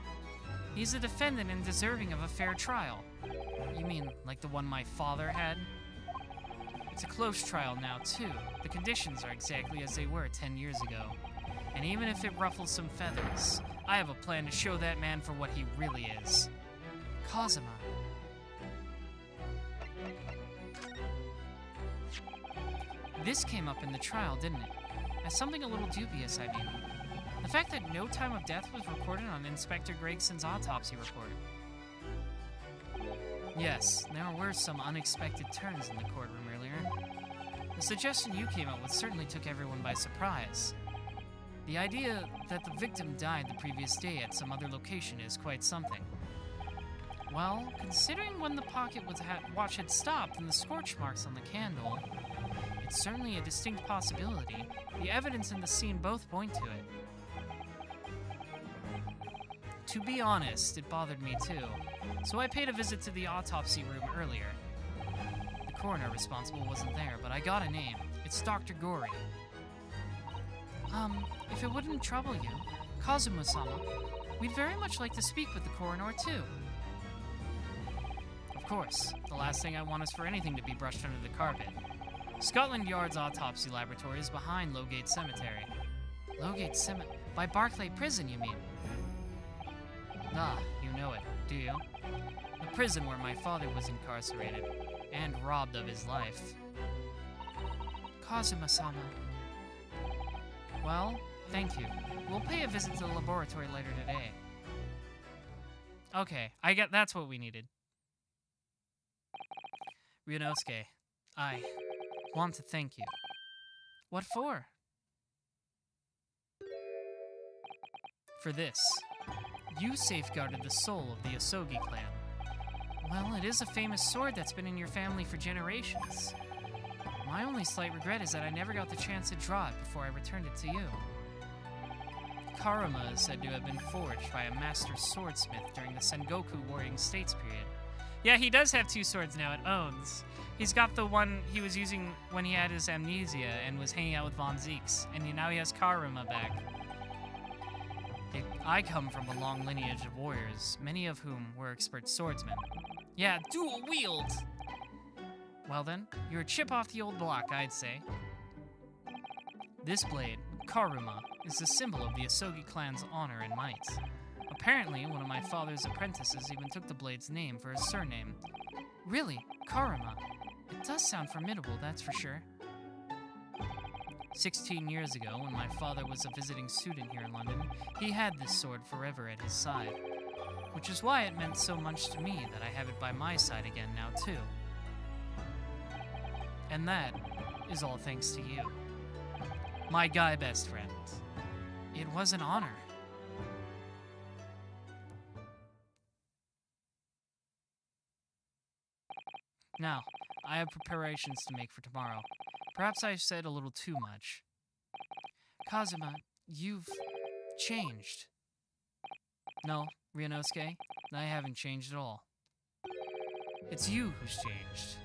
He's a defendant and deserving of a fair trial. You mean, like the one my father had? It's a close trial now, too. The conditions are exactly as they were 10 years ago. And even if it ruffles some feathers, I have a plan to show that man for what he really is. Kazuma. This came up in the trial, didn't it? As something a little dubious, I mean. The fact that no time of death was recorded on Inspector Gregson's autopsy report. Yes, there were some unexpected turns in the courtroom earlier. The suggestion you came up with certainly took everyone by surprise. The idea that the victim died the previous day at some other location is quite something. Well, considering when the pocket watch had stopped and the scorch marks on the candle, it's certainly a distinct possibility. The evidence in the scene both point to it. To be honest, it bothered me too, so I paid a visit to the autopsy room earlier. The coroner responsible wasn't there, but I got a name. It's Dr. Gori. If it wouldn't trouble you, Kazuma-sama, we'd very much like to speak with the coroner too. Of course, the last thing I want is for anything to be brushed under the carpet. Scotland Yard's autopsy laboratory is behind Lowgate Cemetery. Lowgate Cemetery? By Barclay Prison, you mean? Ah, you know it, do you? The prison where my father was incarcerated, and robbed of his life. Kazuma-sama. Well, thank you. We'll pay a visit to the laboratory later today. Okay, that's what we needed. Ryunosuke, I want to thank you. What for? For this. You safeguarded the soul of the Asogi clan. Well, it is a famous sword that's been in your family for generations. My only slight regret is that I never got the chance to draw it before I returned it to you. Karuma is said to have been forged by a master swordsmith during the Sengoku Warring States period. Yeah, he does have 2 swords now, it owns. He's got the one he was using when he had his amnesia and was hanging out with Von Zeeks, and now he has Karuma back. I come from a long lineage of warriors, many of whom were expert swordsmen. Yeah, dual wield! Well then, you're a chip off the old block, I'd say. This blade, Karuma, is the symbol of the Asogi clan's honor and might. Apparently, one of my father's apprentices even took the blade's name for his surname. Really, Karuma. It does sound formidable, that's for sure. 16 years ago, when my father was a visiting student here in London, he had this sword forever at his side. Which is why it meant so much to me that I have it by my side again now, too. And that is all thanks to you. My guy best friend. It was an honor. Now, I have preparations to make for tomorrow. Perhaps I've said a little too much. Kazuma, you've changed. No, Ryunosuke, I haven't changed at all. It's you who's changed.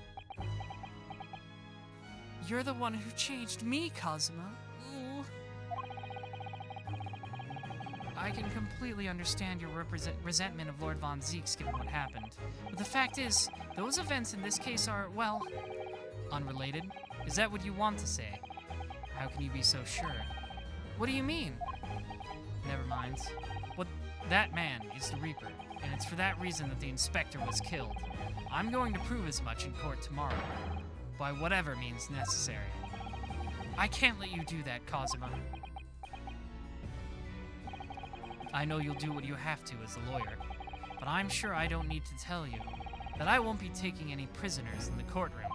You're the one who changed me, Kazuma. Ooh. I can completely understand your resentment of Lord Von Zeeks given what happened. But the fact is, those events in this case are, well, unrelated. Is that what you want to say? How can you be so sure? What do you mean? Never mind. What that man is the Reaper, and it's for that reason that the inspector was killed. I'm going to prove as much in court tomorrow, by whatever means necessary. I can't let you do that, Kazuma. I know you'll do what you have to as a lawyer, but I'm sure I don't need to tell you that I won't be taking any prisoners in the courtroom.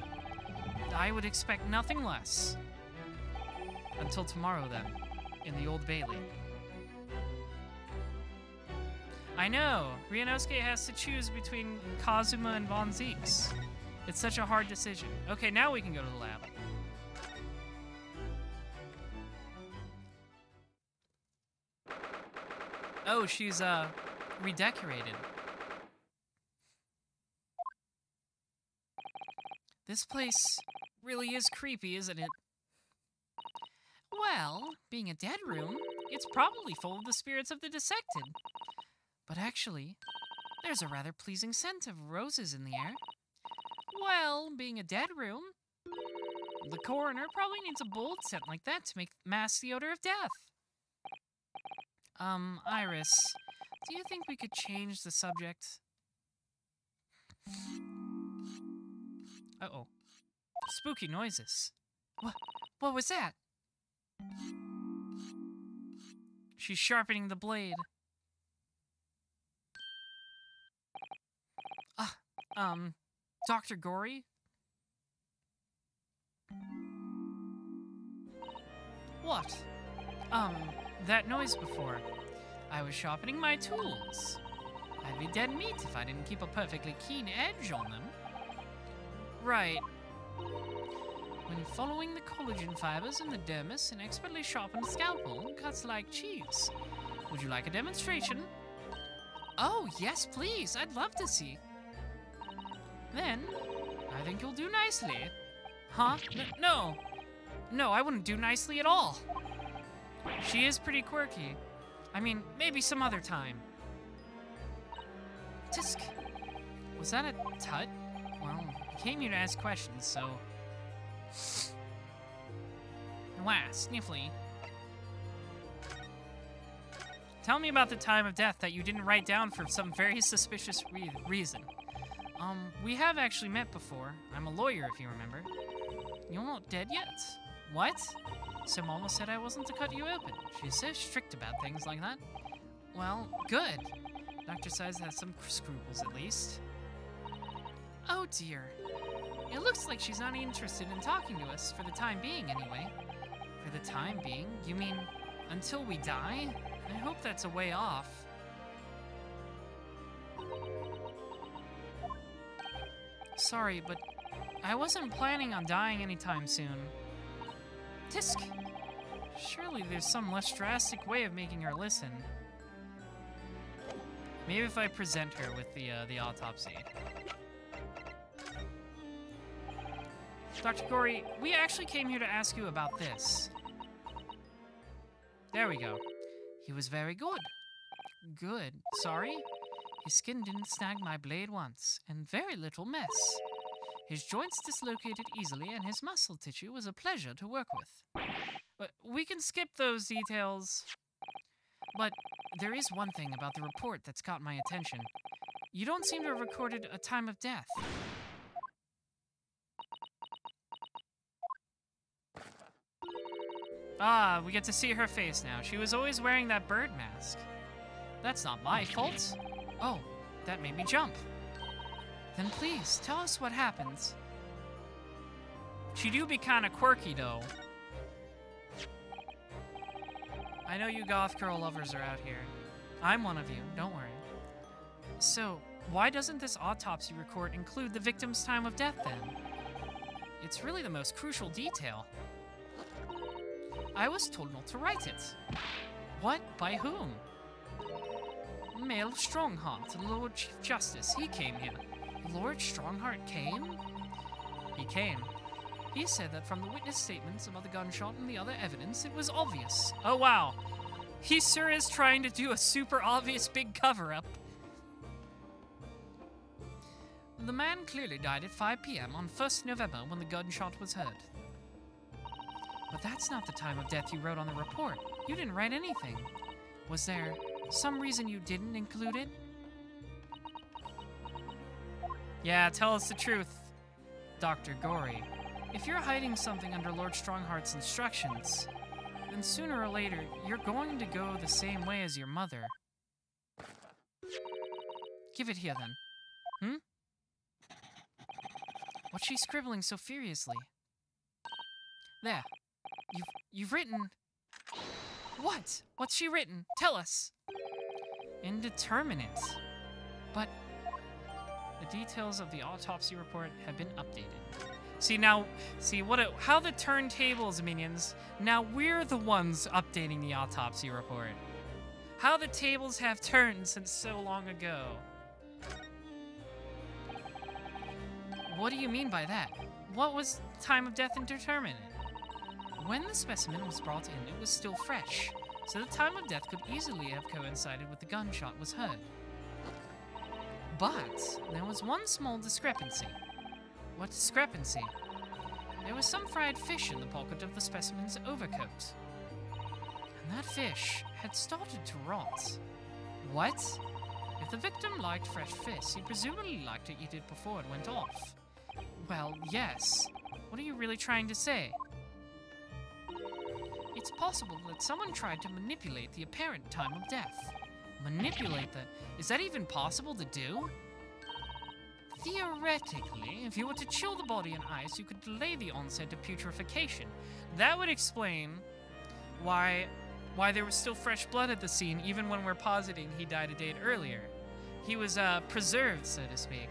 I would expect nothing less. Until tomorrow, then, in the Old Bailey. I know, Ryunosuke has to choose between Kazuma and Von Zeeks. It's such a hard decision. Okay, now we can go to the lab. Oh, she's, redecorated. This place really is creepy, isn't it? Well, being a dead room, it's probably full of the spirits of the dissected. But actually, there's a rather pleasing scent of roses in the air. Well, being a dead room, the coroner probably needs a bold scent like that to mask the odor of death. Iris, do you think we could change the subject? Uh-oh. Spooky noises. What was that? She's sharpening the blade. Dr. Gory? What? That noise before. I was sharpening my tools. I'd be dead meat if I didn't keep a perfectly keen edge on them. Right. When following the collagen fibers in the dermis, an expertly sharpened scalpel cuts like cheese. Would you like a demonstration? Oh, yes, please. I'd love to see. Then, I think you'll do nicely. Huh? No. No, I wouldn't do nicely at all. She is pretty quirky. I mean, maybe some other time. Tisk. Was that a tut? Well, I came here to ask questions, so... Wow, sniffly. Tell me about the time of death that you didn't write down for some very suspicious reason. We have actually met before. I'm a lawyer, if you remember. You're not dead yet? What? Some almost said I wasn't to cut you open. She's so strict about things like that. Well, good. Dr. Size has some scruples, at least. Oh, dear. It looks like she's not interested in talking to us, for the time being, anyway. For the time being? You mean, until we die? I hope that's a way off. Sorry, but I wasn't planning on dying anytime soon. Tisk! Surely there's some less drastic way of making her listen. Maybe if I present her with the autopsy. Dr. Gory, we actually came here to ask you about this. There we go. He was very good. Good. Sorry? His skin didn't snag my blade once, and very little mess. His joints dislocated easily, and his muscle tissue was a pleasure to work with. But we can skip those details. But there is one thing about the report that's caught my attention. You don't seem to have recorded a time of death. Ah, we get to see her face now. She was always wearing that bird mask. That's not my fault. Oh, that made me jump. Then please, tell us what happens. She do be kinda quirky, though. I know you goth girl lovers are out here. I'm one of you, don't worry. So, why doesn't this autopsy report include the victim's time of death, then? It's really the most crucial detail. I was told not to write it. What? By whom? Male Strongheart, the Lord Chief Justice. He came here. Lord Strongheart came? He came. He said that from the witness statements about the gunshot and the other evidence, it was obvious. Oh, wow. He sure is trying to do a super obvious big cover-up. The man clearly died at 5 p.m. on 1st November when the gunshot was heard. But that's not the time of death you wrote on the report. You didn't write anything. Was there some reason you didn't include it? Yeah, tell us the truth, Dr. Gory. If you're hiding something under Lord Strongheart's instructions, then sooner or later, you're going to go the same way as your mother. Give it here, then. What's she scribbling so furiously? There. You've written... What? What's she written? Tell us. Indeterminate. But the details of the autopsy report have been updated. How the turntables, minions. Now we're the ones updating the autopsy report. How the tables have turned since so long ago. What do you mean by that? What was time of death indeterminate? When the specimen was brought in, it was still fresh, so the time of death could easily have coincided with the gunshot was heard. But there was one small discrepancy. What discrepancy? There was some fried fish in the pocket of the specimen's overcoat. And that fish had started to rot. What? If the victim liked fresh fish, he presumably liked to eat it before it went off. Well, yes. What are you really trying to say? It's possible that someone tried to manipulate the apparent time of death. Manipulate the... Is that even possible to do? Theoretically, if you were to chill the body in ice, you could delay the onset of putrefaction. That would explain why there was still fresh blood at the scene, even when we're positing he died a date earlier. He was, preserved, so to speak.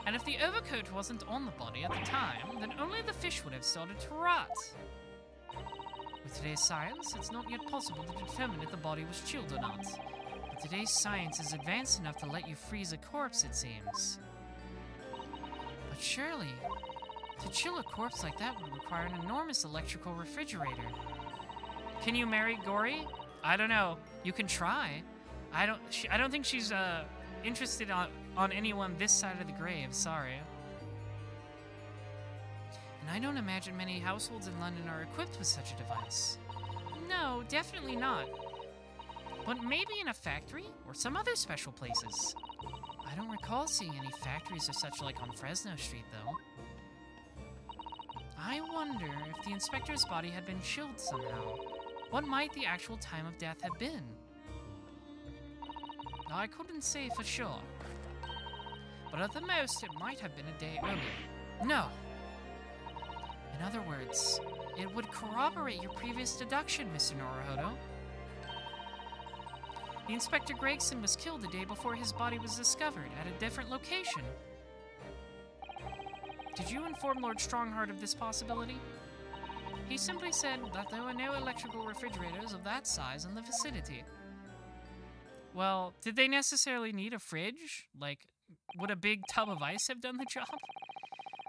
And if the overcoat wasn't on the body at the time, then only the fish would have started to rot. With today's science, it's not yet possible to determine if the body was chilled or not. But today's science is advanced enough to let you freeze a corpse, it seems. But surely, to chill a corpse like that would require an enormous electrical refrigerator. Can you marry Gory? I don't know. You can try. I don't think she's interested on anyone this side of the grave, sorry. And I don't imagine many households in London are equipped with such a device. No, definitely not. But maybe in a factory or some other special places. I don't recall seeing any factories or such like on Fresno Street, though. I wonder if the inspector's body had been chilled somehow. What might the actual time of death have been? Now, I couldn't say for sure. But at the most, it might have been a day earlier. No! In other words, it would corroborate your previous deduction, Mr. Naruhodo. The Inspector Gregson was killed the day before his body was discovered at a different location. Did you inform Lord Strongheart of this possibility? He simply said that there were no electrical refrigerators of that size in the vicinity. Well, did they necessarily need a fridge? Like, would a big tub of ice have done the job?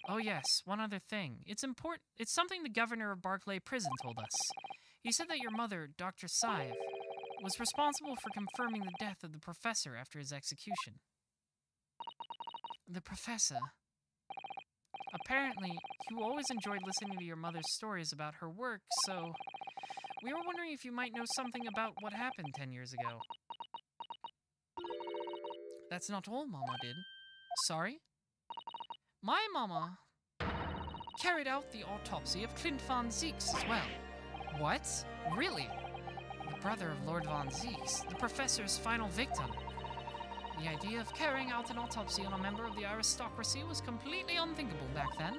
Oh yes, one other thing. It's important. It's something the governor of Barclay Prison told us. He said that your mother, Dr. Scythe, was responsible for confirming the death of the professor after his execution. The professor. Apparently, you always enjoyed listening to your mother's stories about her work, so we were wondering if you might know something about what happened 10 years ago. That's not all Mama did. Sorry? My Mama carried out the autopsy of Clint von Zieks as well. What? Really? The brother of Lord von Zieks, the professor's final victim. The idea of carrying out an autopsy on a member of the aristocracy was completely unthinkable back then.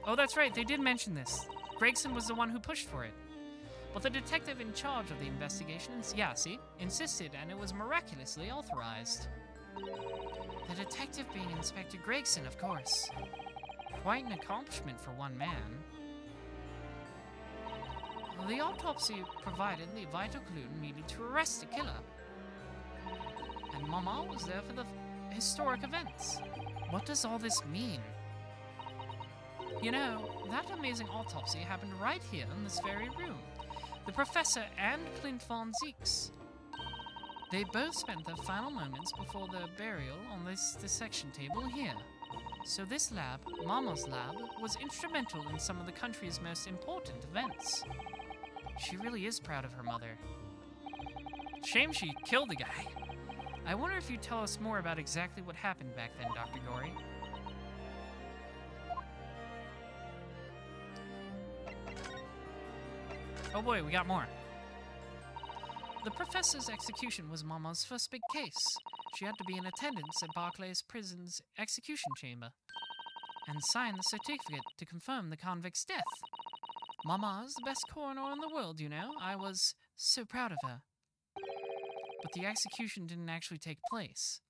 Oh, that's right, they did mention this. Gregson was the one who pushed for it. But the detective in charge of the investigations, insisted, and it was miraculously authorized. The detective being Inspector Gregson, of course. Quite an accomplishment for one man. The autopsy provided the vital clue needed to arrest the killer. And Mama was there for the historic events. What does all this mean? You know, that amazing autopsy happened right here in this very room. The professor and Clint von Zieks. They both spent their final moments before their burial on this dissection table here. So this lab, Mama's lab, was instrumental in some of the country's most important events. She really is proud of her mother. Shame she killed the guy. I wonder if you'd tell us more about exactly what happened back then, Dr. Gory. Oh boy, we got more. The professor's execution was Mama's first big case. She had to be in attendance at Barclay's prison's execution chamber and sign the certificate to confirm the convict's death. Mama's the best coroner in the world, you know. I was so proud of her. But the execution didn't actually take place.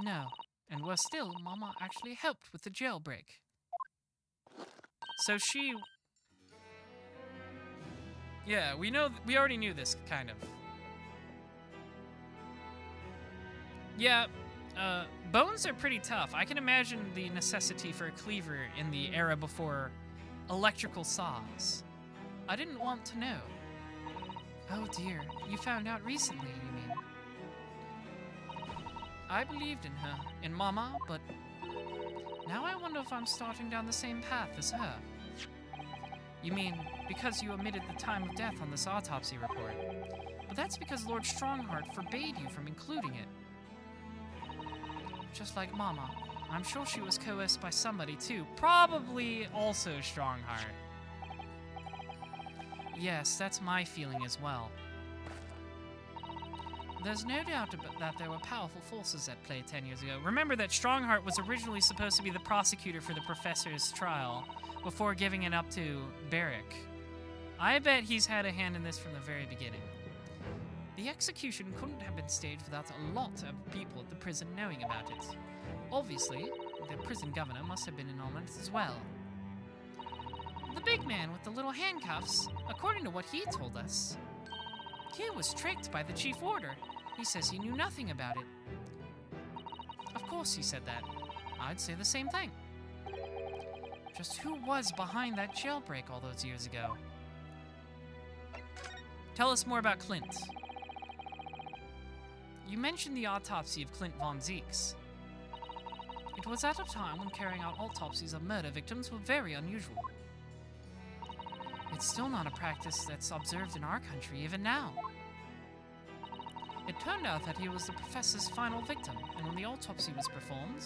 No, and worse still, Mama actually helped with the jailbreak. So she... Yeah, we already knew this, kind of. Yeah, bones are pretty tough. I can imagine the necessity for a cleaver in the era before electrical saws. I didn't want to know. Oh dear, you found out recently, you mean? I believed in her, in Mama, but now I wonder if I'm starting down the same path as her. You mean, because you omitted the time of death on this autopsy report. But that's because Lord Strongheart forbade you from including it. Just like Mama, I'm sure she was coerced by somebody too, probably also Strongheart. Yes, that's my feeling as well. There's no doubt that there were powerful forces at play 10 years ago. Remember that Strongheart was originally supposed to be the prosecutor for the professor's trial before giving it up to Barrick. I bet he's had a hand in this from the very beginning. The execution couldn't have been staged without a lot of people at the prison knowing about it. Obviously, the prison governor must have been in on it as well. The big man with the little handcuffs, according to what he told us, he was tricked by the chief warder. He says he knew nothing about it. Of course he said that. I'd say the same thing. Just who was behind that jailbreak all those years ago? Tell us more about Clint. You mentioned the autopsy of Clint von Zieks. It was at a time when carrying out autopsies of murder victims were very unusual. It's still not a practice that's observed in our country even now. It turned out that he was the professor's final victim, and when the autopsy was performed,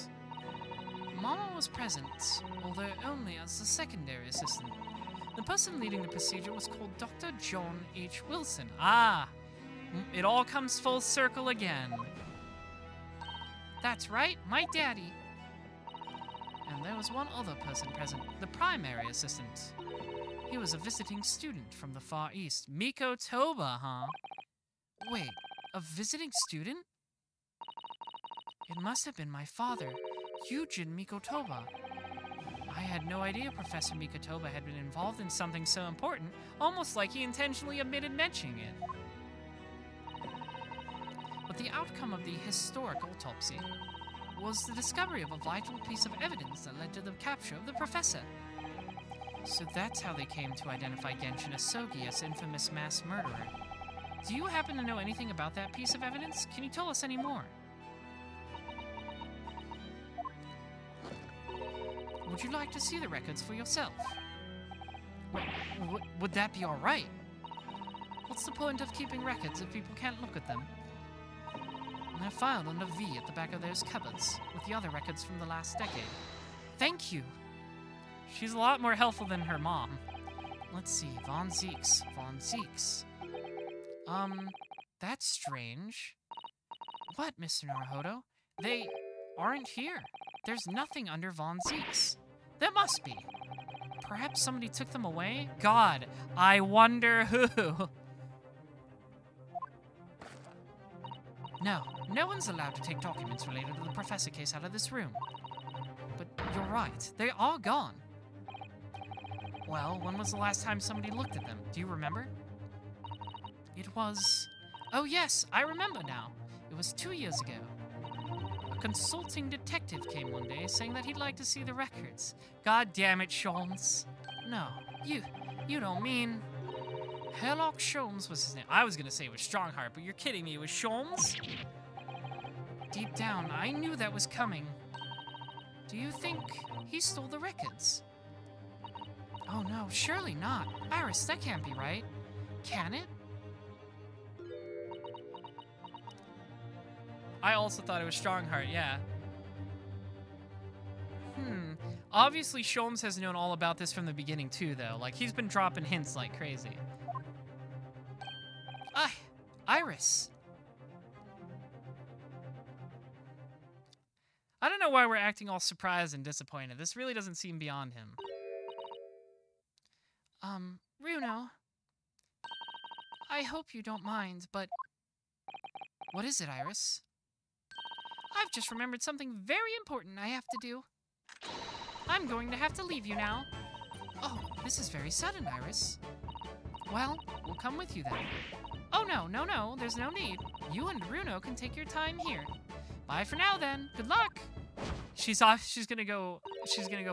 Mama was present, although only as a secondary assistant. The person leading the procedure was called Dr. John H. Wilson. Ah, it all comes full circle again. That's right, my daddy. And there was one other person present, the primary assistant. He was a visiting student from the Far East. Miko Toba, huh? Wait, a visiting student? It must have been my father, Yujin Mikotoba. I had no idea Professor Mikotoba had been involved in something so important, almost like he intentionally omitted mentioning it. But the outcome of the historic autopsy was the discovery of a vital piece of evidence that led to the capture of the professor. So that's how they came to identify Genshin Asogi as infamous mass murderer. Do you happen to know anything about that piece of evidence? Can you tell us any more? Would you like to see the records for yourself? Would that be alright? What's the point of keeping records if people can't look at them? They're filed under V at the back of those cupboards, with the other records from the last decade. Thank you! She's a lot more helpful than her mom. Let's see, Von Zeeks. That's strange. What, Mr. Naruhodo? They aren't here. There's nothing under Von Zeeks. There must be. Perhaps somebody took them away? God, I wonder who. No one's allowed to take documents related to the professor case out of this room. But you're right, they are gone. Well, when was the last time somebody looked at them? Do you remember? It was... Oh yes, I remember now. It was 2 years ago. A consulting detective came one day saying that he'd like to see the records. God damn it, Sholmes. No, you don't mean... Herlock Sholmes was his name. I was gonna say it was Strongheart, but you're kidding me, it was Sholmes? Deep down, I knew that was coming. Do you think he stole the records? Oh no, surely not. Iris, that can't be right. Can it? I also thought it was Strongheart, yeah. Obviously, Sholmes has known all about this from the beginning, too, though. Like, he's been dropping hints like crazy. Iris. I don't know why we're acting all surprised and disappointed. This really doesn't seem beyond him. Runo. I hope you don't mind, but... What is it, Iris? I've just remembered something very important I have to do. I'm going to have to leave you now. Oh, this is very sudden, Iris. Well, we'll come with you then. Oh, no, there's no need. You and Runo can take your time here. Bye for now, then. Good luck. She's off. She's gonna go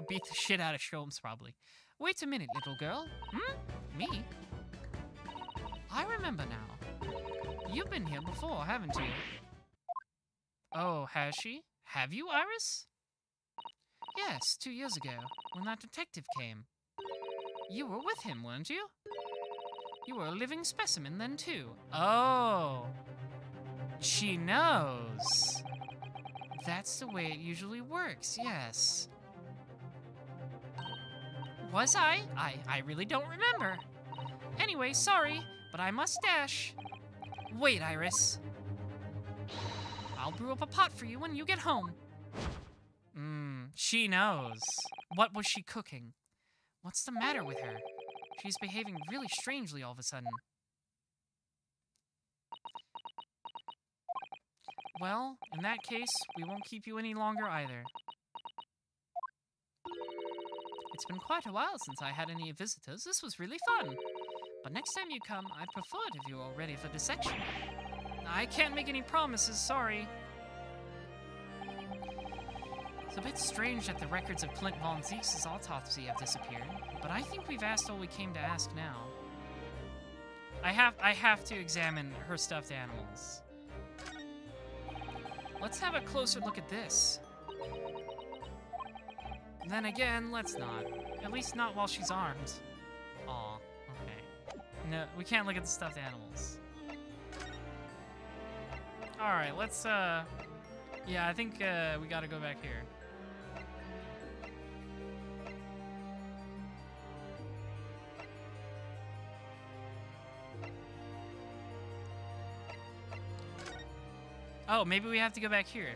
beat the shit out of Sholmes, probably. Wait a minute, little girl. Me? I remember now. You've been here before, haven't you? Oh, has she? Have you, Iris? Yes, 2 years ago, when that detective came. You were with him, weren't you? You were a living specimen then, too. Oh. She knows. That's the way it usually works, yes. Was I? I really don't remember. Anyway, sorry, but I must dash. Wait, Iris. I'll brew up a pot for you when you get home. She knows. What was she cooking? What's the matter with her? She's behaving really strangely all of a sudden. Well, in that case, we won't keep you any longer either. It's been quite a while since I had any visitors. This was really fun. But next time you come, I'd prefer it if you were all ready for dissection. I can't make any promises, sorry. It's a bit strange that the records of Clint Von Zeeks' autopsy have disappeared, but I think we've asked all we came to ask now. I have to examine her stuffed animals. Let's have a closer look at this. Then again, let's not. At least not while she's armed. Aw, okay. No, we can't look at the stuffed animals. Alright, let's, yeah, I think, we gotta go back here. Oh, maybe we have to go back here.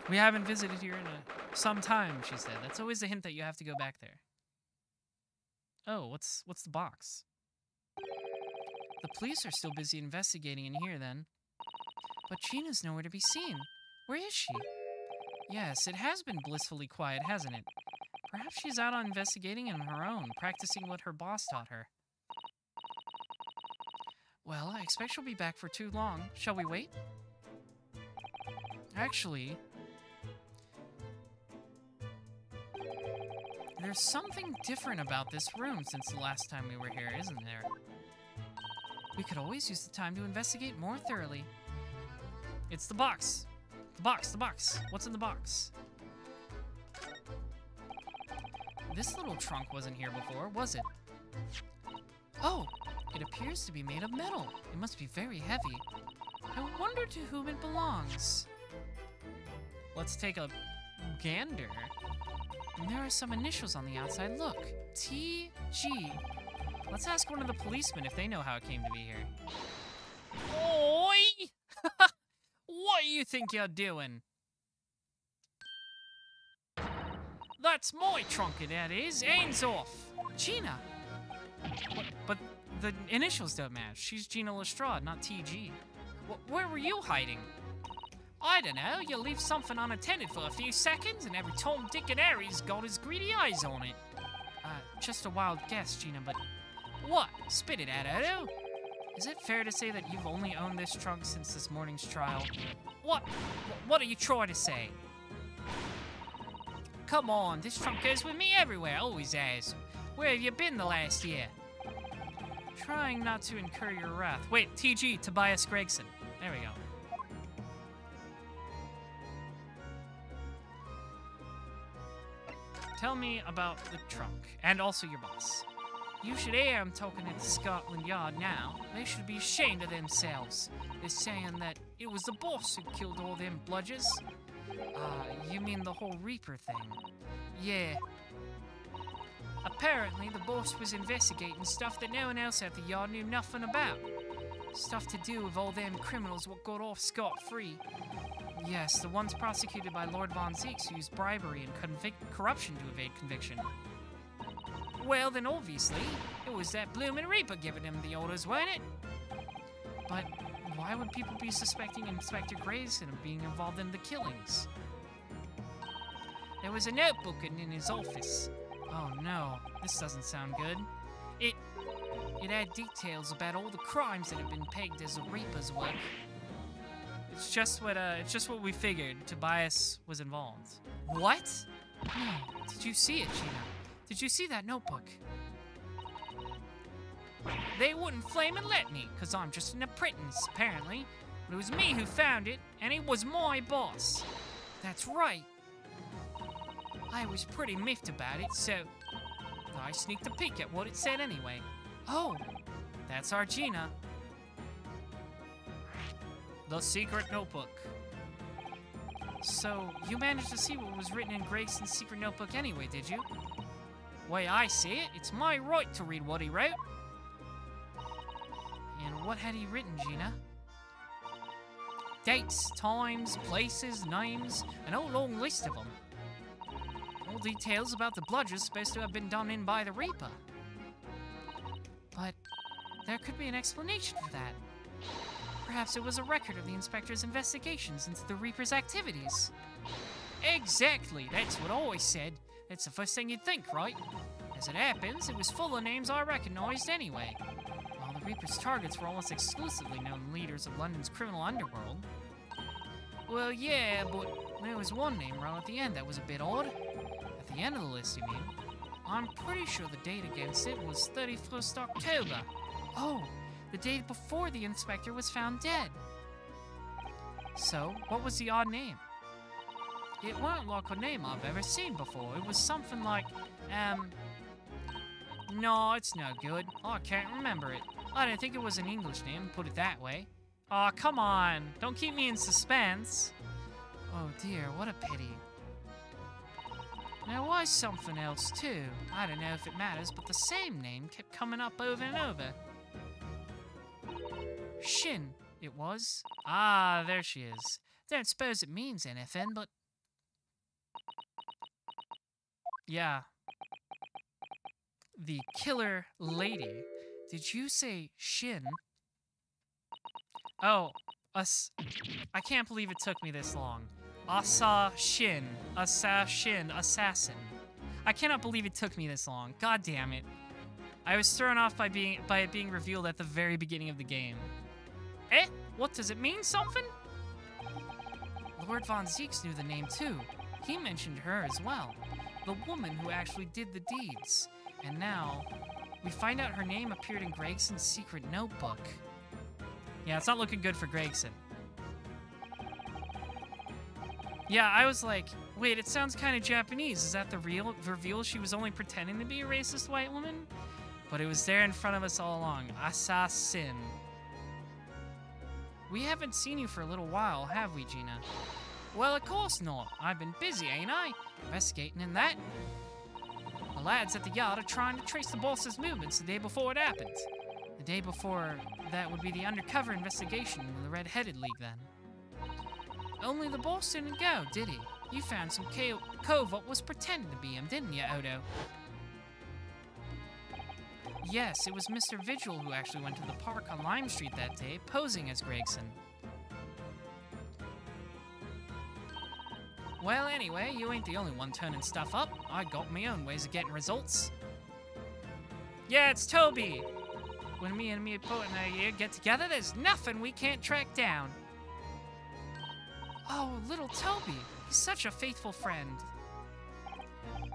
We haven't visited here in some time, she said. That's always a hint that you have to go back there. Oh, what's the box? The police are still busy investigating in here, then. But Gina's nowhere to be seen. Where is she? Yes, it has been blissfully quiet, hasn't it? Perhaps she's out on investigating on her own, practicing what her boss taught her. Well, I expect she'll be back for too long. Shall we wait? Actually, there's something different about this room since the last time we were here, isn't there? We could always use the time to investigate more thoroughly. It's the box. The box. What's in the box? This little trunk wasn't here before, was it? Oh, it appears to be made of metal. It must be very heavy. I wonder to whom it belongs. Let's take a gander. And there are some initials on the outside. Look, T.G. Let's ask one of the policemen if they know how it came to be here. Oi! What do you think you're doing? That's my trunk, that is. Hands off. Gina. But the initials don't match. She's Gina Lestrade, not T.G. Where were you hiding? I don't know. You leave something unattended for a few seconds, and every Tom, Dick, and Harry's got his greedy eyes on it. Just a wild guess, Gina, but... What? Spit it out, Odo. Is it fair to say that you've only owned this trunk since this morning's trial? What? What are you trying to say? Come on, this trunk goes with me everywhere, always has. Where have you been the last year? Trying not to incur your wrath. Wait, TG, Tobias Gregson. There we go. Tell me about the trunk, and also your boss. You should hear them talking at the Scotland Yard now. They should be ashamed of themselves. They're saying that it was the boss who killed all them bludgers. You mean the whole Reaper thing? Yeah. Apparently, the boss was investigating stuff that no one else at the yard knew nothing about. Stuff to do with all them criminals what got off scot-free. Yes, the ones prosecuted by Lord Von Zeeks used bribery and corruption to evade conviction. Well, then obviously, it was that bloomin' Reaper giving him the orders, wasn't it? But why would people be suspecting Inspector Grayson of being involved in the killings? There was a notebook in his office. Oh no, this doesn't sound good. It had details about all the crimes that had been pegged as a Reaper's work. It's just what we figured. Tobias was involved. What? No. Did you see it, Gina? Did you see that notebook? They wouldn't flame and let me, cause I'm just an apprentice, apparently. But it was me who found it, and it was my boss. That's right. I was pretty miffed about it, so I sneaked a peek at what it said anyway. Oh, that's our Gina. The secret notebook. So, you managed to see what was written in Gregson's secret notebook anyway, did you? Way I see it, it's my right to read what he wrote. And what had he written, Gina? Dates, times, places, names, an whole long list of them. All details about the bludgers supposed to have been done in by the Reaper. But there could be an explanation for that. Perhaps it was a record of the Inspector's investigations into the Reaper's activities. Exactly, that's what I always said. It's the first thing you'd think, right? As it happens, it was full of names I recognized anyway. While the Reaper's targets were almost exclusively known leaders of London's criminal underworld. Well, yeah, but there was one name right at the end that was a bit odd. At the end of the list, you mean? I'm pretty sure the date against it was 31st October. Oh, the day before the Inspector was found dead. So, what was the odd name? It weren't like a name I've ever seen before. It was something like, no, it's no good. I can't remember it. I don't think it was an English name, put it that way. Aw, come on. Don't keep me in suspense. Oh dear, what a pity. There was something else too. I don't know if it matters, but the same name kept coming up over and over. Shin, it was. Ah, there she is. Don't suppose it means anything, but... Yeah. The killer lady. Did you say Shin? Oh, I can't believe it took me this long. Assassin. I cannot believe it took me this long. God damn it. I was thrown off by it being revealed at the very beginning of the game. Eh? What, does it mean something? Lord Von Zeeks knew the name too. He mentioned her as well. The woman who actually did the deeds. And now, we find out her name appeared in Gregson's secret notebook. Yeah, it's not looking good for Gregson. Yeah, I was like, wait, it sounds kind of Japanese. Is that the real reveal? She was only pretending to be a racist white woman? But it was there in front of us all along. Assassin. We haven't seen you for a little while, have we, Gina? Well, of course not. I've been busy, ain't I? Investigating in that. The lads at the yard are trying to trace the boss's movements the day before it happened. The day before that would be the undercover investigation in the Red-Headed League then. Only the boss didn't go, did he? You found some cove what was pretending to be him, didn't you, Odo? Yes, it was Mr. Vigil who actually went to the park on Lime Street that day, posing as Gregson. Well, anyway, you ain't the only one turning stuff up. I got my own ways of getting results. Yeah, it's Toby! When me and Pt.11 get together, there's nothing we can't track down. Oh, little Toby. He's such a faithful friend.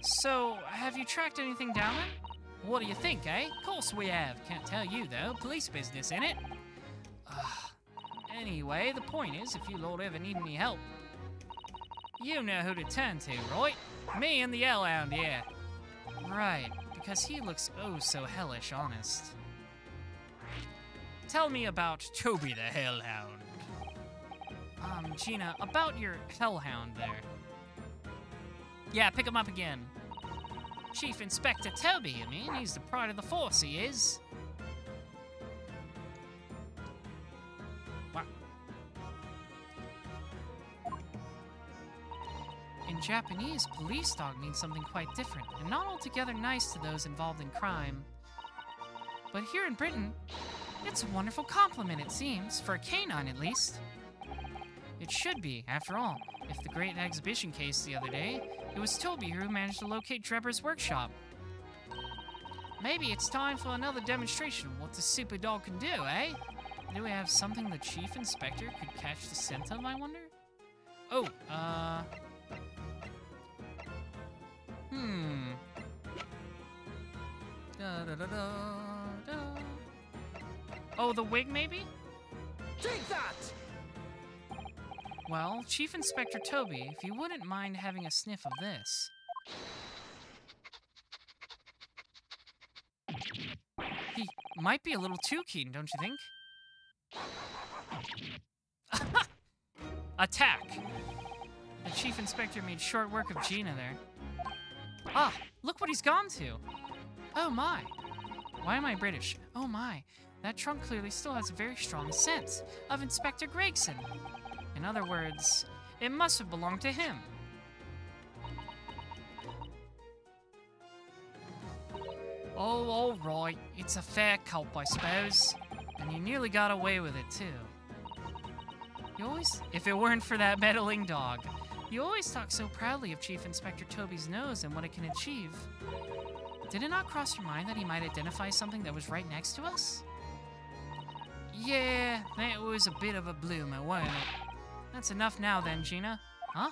So, have you tracked anything down then? What do you think, eh? Of course we have. Can't tell you, though. Police business, innit? Anyway, the point is, if you lot ever need any help, you know who to turn to, right? Me and the Hellhound, yeah. Right, because he looks oh so hellish honest. Tell me about Toby the Hellhound. Gina, about your Hellhound there. Yeah, pick him up again. Chief Inspector Toby, you mean? He's the pride of the force, he is. What? In Japanese, police dog means something quite different, and not altogether nice to those involved in crime. But here in Britain, it's a wonderful compliment, it seems, for a canine at least. It should be, after all. If the great exhibition case the other day, it was Toby who managed to locate Drebber's workshop. Maybe it's time for another demonstration of what the super dog can do, eh? Do we have something the Chief Inspector could catch the scent of, I wonder? Oh, Oh, the wig, maybe? Take that! Well, Chief Inspector Toby, if you wouldn't mind having a sniff of this. He might be a little too keen, don't you think? Attack! The Chief Inspector made short work of Gina there. Ah, look what he's gone to! Oh my! Why am I British? Oh my, that trunk clearly still has a very strong scent of Inspector Gregson. In other words, it must have belonged to him. Oh, all right. It's a fair culp, I suppose. And you nearly got away with it, too. You always... If it weren't for that meddling dog. You always talk so proudly of Chief Inspector Toby's nose and what it can achieve. Did it not cross your mind that he might identify something that was right next to us? Yeah, that was a bit of a bloomer, wasn't it? That's enough now then, Gina. Huh?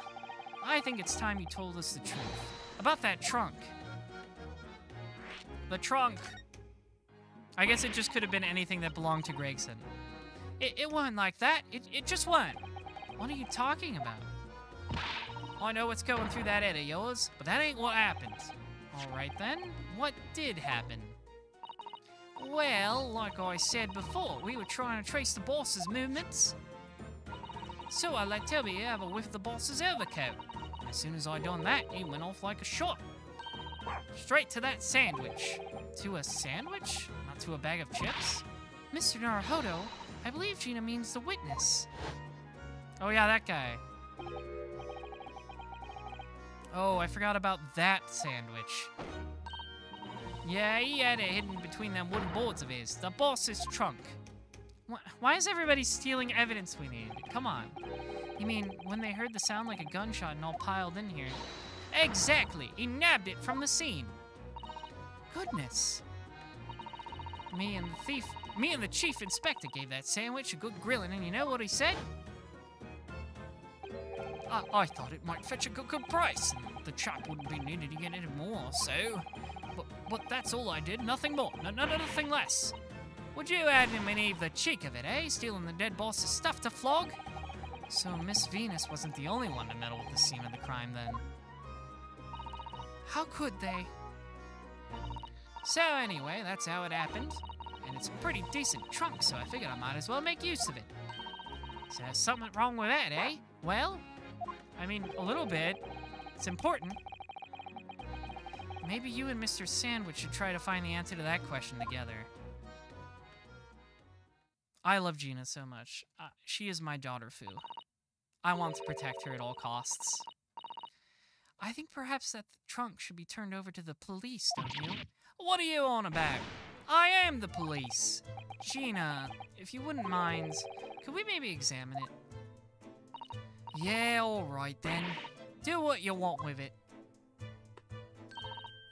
I think it's time you told us the truth. About that trunk. The trunk. I guess it just could have been anything that belonged to Gregson. It wasn't like that. It just wasn't. What are you talking about? I know what's going through that head of yours, but that ain't what happened. Alright then, what did happen? Well, like I said before, we were trying to trace the boss's movements. So I let Toby have a whiff of the boss's overcoat. As soon as I done that, he went off like a shot. Straight to that sandwich. To a sandwich? Not to a bag of chips? Mr. Naruhodo, I believe Gina means the witness. Oh yeah, that guy. Oh, I forgot about that sandwich. Yeah, he had it hidden between them wooden boards of his. The boss's trunk. Why is everybody stealing evidence we need? Come on. You mean when they heard the sound like a gunshot and all piled in here? Exactly. He nabbed it from the scene. Goodness. Me and the chief inspector gave that sandwich a good grilling, and you know what he said? I thought it might fetch a good price, and the chap wouldn't be needed to get any more, so... But that's all I did, nothing more, nothing less. Would you Adam and Eve the cheek of it, eh? Stealing the dead boss's stuff to flog? So Miss Venus wasn't the only one to meddle with the scene of the crime, then. How could they? So anyway, that's how it happened. And it's a pretty decent trunk, so I figured I might as well make use of it. So there's something wrong with that, eh? Well, I mean, a little bit. It's important. Maybe you and Mr. Sandwich should try to find the answer to that question together. I love Gina so much. She is my daughter, Fu. I want to protect her at all costs. I think perhaps that trunk should be turned over to the police, don't you? What are you on about? I am the police. Gina, if you wouldn't mind, could we maybe examine it? Yeah, all right then. Do what you want with it.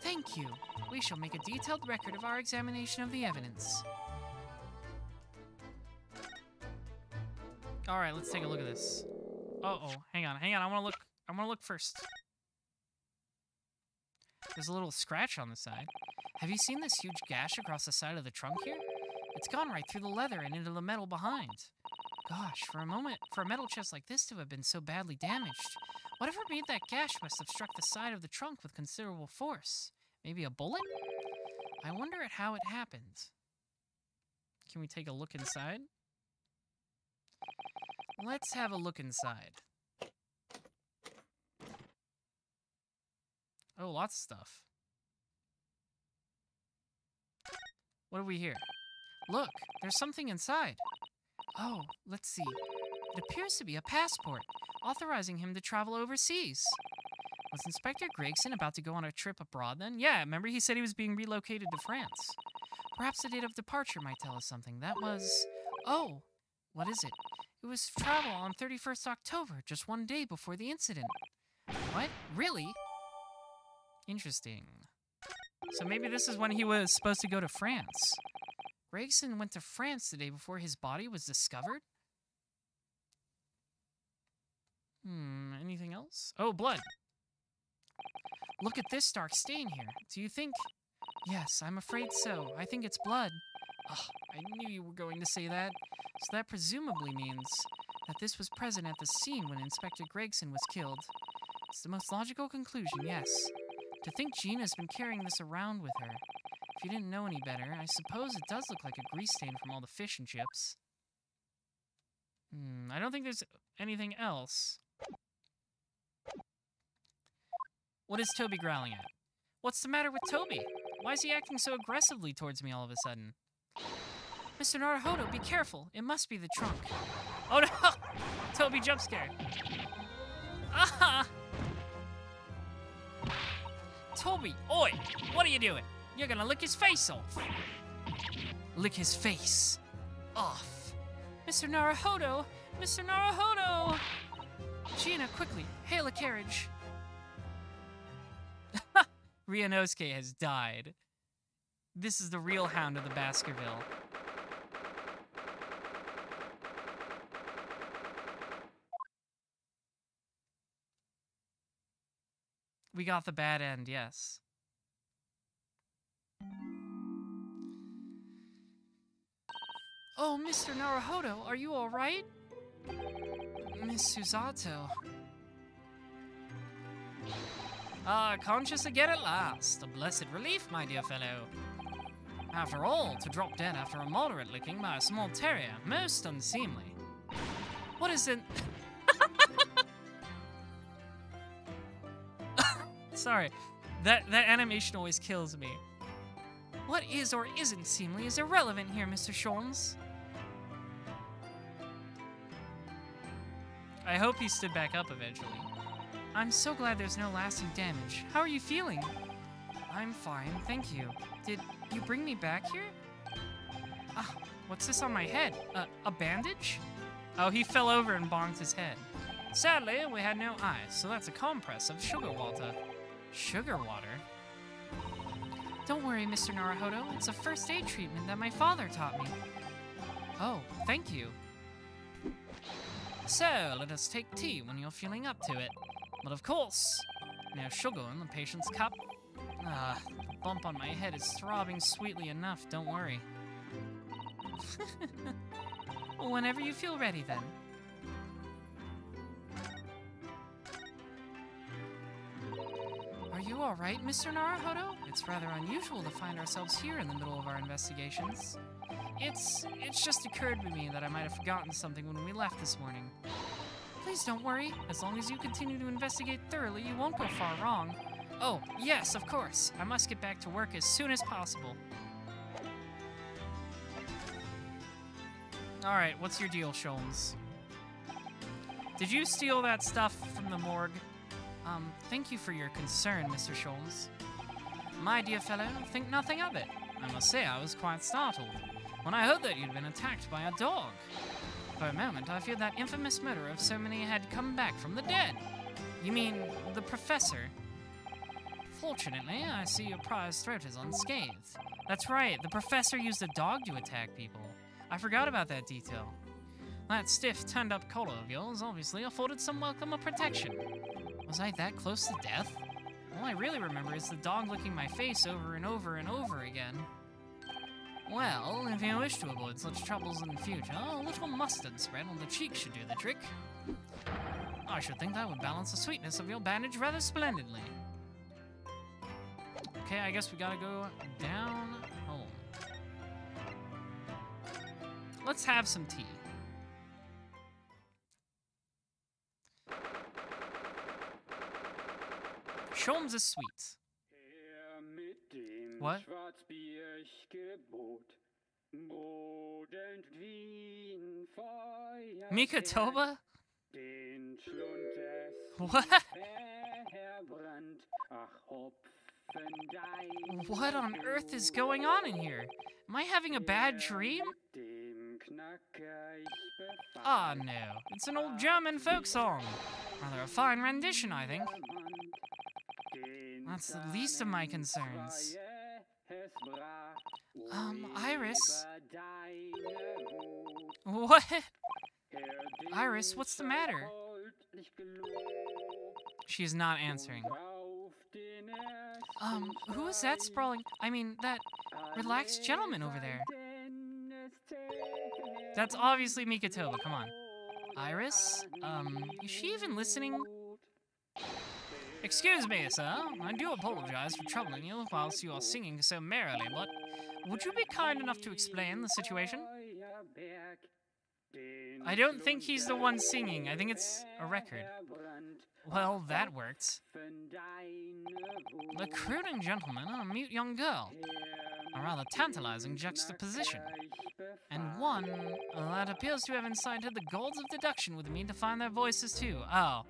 Thank you. We shall make a detailed record of our examination of the evidence. All right, let's take a look at this. Uh-oh, hang on. I want to look first. There's a little scratch on the side. Have you seen this huge gash across the side of the trunk here? It's gone right through the leather and into the metal behind. Gosh, for a metal chest like this to have been so badly damaged, whatever made that gash must have struck the side of the trunk with considerable force. Maybe a bullet? I wonder at how it happened. Can we take a look inside? Let's have a look inside. Oh, lots of stuff. What do we hear? Look, there's something inside. Oh, let's see. It appears to be a passport, authorizing him to travel overseas. Was Inspector Gregson about to go on a trip abroad then? Yeah, remember he said he was being relocated to France. Perhaps the date of departure might tell us something. That was... Oh, what is it? It was travel on 31st October, just one day before the incident. What? Really? Interesting. So maybe this is when he was supposed to go to France. Gregson went to France the day before his body was discovered? Anything else? Oh, blood. Look at this dark stain here. Do you think... Yes, I'm afraid so. I think it's blood. Ugh, I knew you were going to say that. So that presumably means that this was present at the scene when Inspector Gregson was killed. It's the most logical conclusion, yes. To think Gina's been carrying this around with her. If you didn't know any better, I suppose it does look like a grease stain from all the fish and chips. I don't think there's anything else. What is Toby growling at? What's the matter with Toby? Why is he acting so aggressively towards me all of a sudden? Mr. Naruhodo, be careful. It must be the trunk. Oh no! Toby jump scare. Ah! Toby, oi! What are you doing? You're gonna lick his face off. Lick his face off. Mr. Naruhodo! Mr. Naruhodo! Gina, quickly, hail a carriage. Ryunosuke has died. This is the real Hound of the Baskerville. We got the bad end, yes. Oh, Mr. Naruhodo, are you all right? Miss Susato. Conscious again at last. A blessed relief, my dear fellow. After all, to drop dead after a moderate licking by a small terrier, most unseemly. What is it? Sorry, that animation always kills me. What is or isn't seemly is irrelevant here, Mr. Shorns. I hope he stood back up eventually. I'm so glad there's no lasting damage. How are you feeling? I'm fine, thank you. Did you bring me back here? Ah, what's this on my head? A bandage? Oh, he fell over and bonked his head. Sadly, we had no ice, so that's a compress of sugar water. Sugar water? Don't worry, Mr. Naruhodo. It's a first aid treatment that my father taught me. Oh, thank you. So, let us take tea when you're feeling up to it. But of course, no sugar in the patient's cup. Ah, the bump on my head is throbbing sweetly enough, don't worry. Whenever you feel ready, then. Are you alright, Mr. Naruhodo? It's rather unusual to find ourselves here in the middle of our investigations. It's just occurred to me that I might have forgotten something when we left this morning. Please don't worry. As long as you continue to investigate thoroughly, you won't go far wrong. Oh, yes, of course. I must get back to work as soon as possible. Alright, what's your deal, Sholmes? Did you steal that stuff from the morgue? Thank you for your concern, Mr. Sholmes. My dear fellow, think nothing of it. I must say I was quite startled when I heard that you'd been attacked by a dog. For a moment, I feared that infamous murderer of so many had come back from the dead. You mean, the professor? Fortunately, I see your prized throat is unscathed. That's right, the professor used a dog to attack people. I forgot about that detail. That stiff, turned-up collar of yours obviously afforded some welcome of protection. Was I that close to death? All I really remember is the dog licking my face over and over and over again. Well, if you wish to avoid such troubles in the future, a little mustard spread on the cheek should do the trick. I should think that would balance the sweetness of your bandage rather splendidly. Okay, I guess we gotta go down home. Let's have some tea. Sholmes is sweet. What? Mikatoba? What? What on earth is going on in here? Am I having a bad dream? Ah, no. It's an old German folk song. Rather a fine rendition, I think. That's the least of my concerns. Iris? What? Iris, what's the matter? She is not answering. Who is that sprawling? I mean, that relaxed gentleman over there. That's obviously Mikatoba, come on. Iris? Is she even listening? Excuse me, sir. I do apologize for troubling you whilst you are singing so merrily, but would you be kind enough to explain the situation? I don't think he's the one singing. I think it's a record. Well, that worked. The crooning gentleman and a mute young girl. A rather tantalizing juxtaposition. And one that appears to have incited the gods of deduction with me to find their voices too. Oh.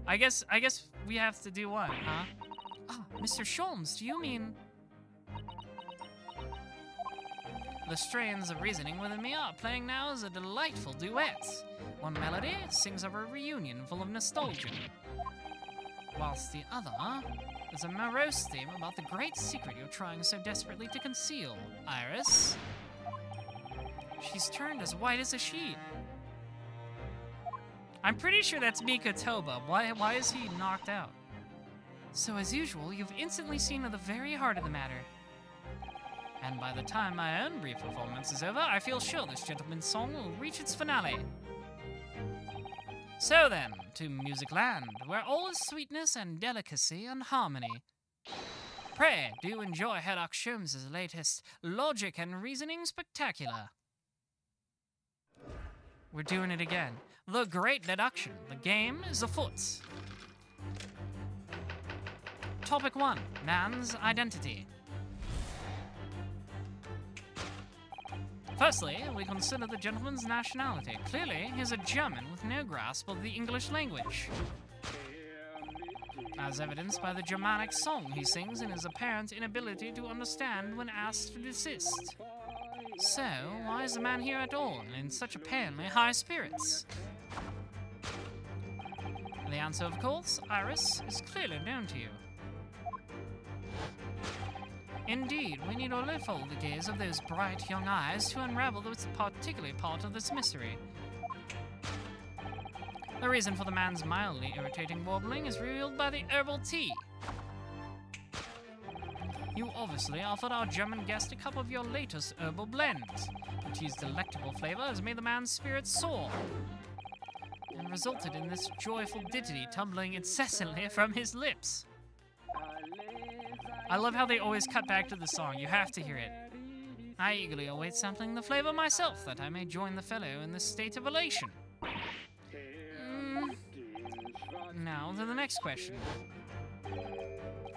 I guess we have to do one, huh? Ah, Mr. Sholmes, do you mean... The strains of reasoning within me are playing now as a delightful duet. One melody sings of a reunion full of nostalgia, whilst the other is a morose theme about the great secret you're trying so desperately to conceal. Iris? She's turned as white as a sheet. I'm pretty sure that's Mikatoba. Why is he knocked out? So as usual, you've instantly seen to the very heart of the matter. And by the time my own brief performance is over, I feel sure this gentleman's song will reach its finale. So then, to Music Land, where all is sweetness and delicacy and harmony. Pray, do enjoy Herlock Sholmes' latest Logic and Reasoning Spectacular. We're doing it again. The Great Deduction. The game is afoot. Topic 1. Man's identity. Firstly, we consider the gentleman's nationality. Clearly, he's a German with no grasp of the English language, as evidenced by the Germanic song he sings and his apparent inability to understand when asked to desist. So, why is the man here at all, and in such apparently high spirits? The answer, of course, Iris, is clearly known to you. Indeed, we need only follow the gaze of those bright young eyes to unravel this particular part of this mystery. The reason for the man's mildly irritating warbling is revealed by the herbal tea. You obviously offered our German guest a cup of your latest herbal blend. The tea's delectable flavor has made the man's spirits soar, and resulted in this joyful ditty tumbling incessantly from his lips. I love how they always cut back to the song. You have to hear it. I eagerly await sampling the flavor myself, that I may join the fellow in this state of elation. Now to the next question.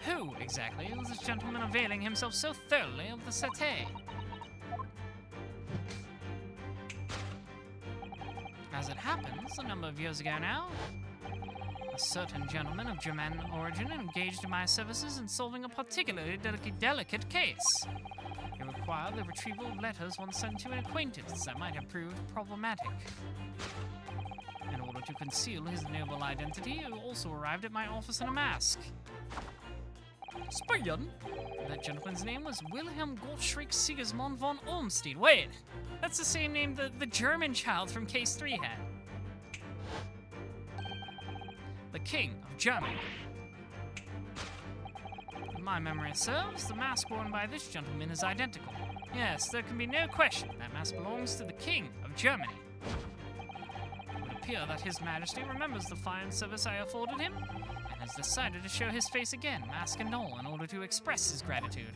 Who, exactly, was this gentleman availing himself so thoroughly of the satay? As it happens, a number of years ago now, a certain gentleman of German origin engaged in my services in solving a particularly delicate case. He required the retrieval of letters once sent to an acquaintance that might have proved problematic. In order to conceal his noble identity, he also arrived at my office in a mask. Spion? That gentleman's name was Wilhelm Gottschrick Sigismund von Olmsted. Wait, that's the same name the German child from Case 3 had. The King of Germany. If my memory serves, the mask worn by this gentleman is identical. Yes, there can be no question that mask belongs to the King of Germany. It would appear that His Majesty remembers the fine service I afforded him, and has decided to show his face again, mask and all, in order to express his gratitude.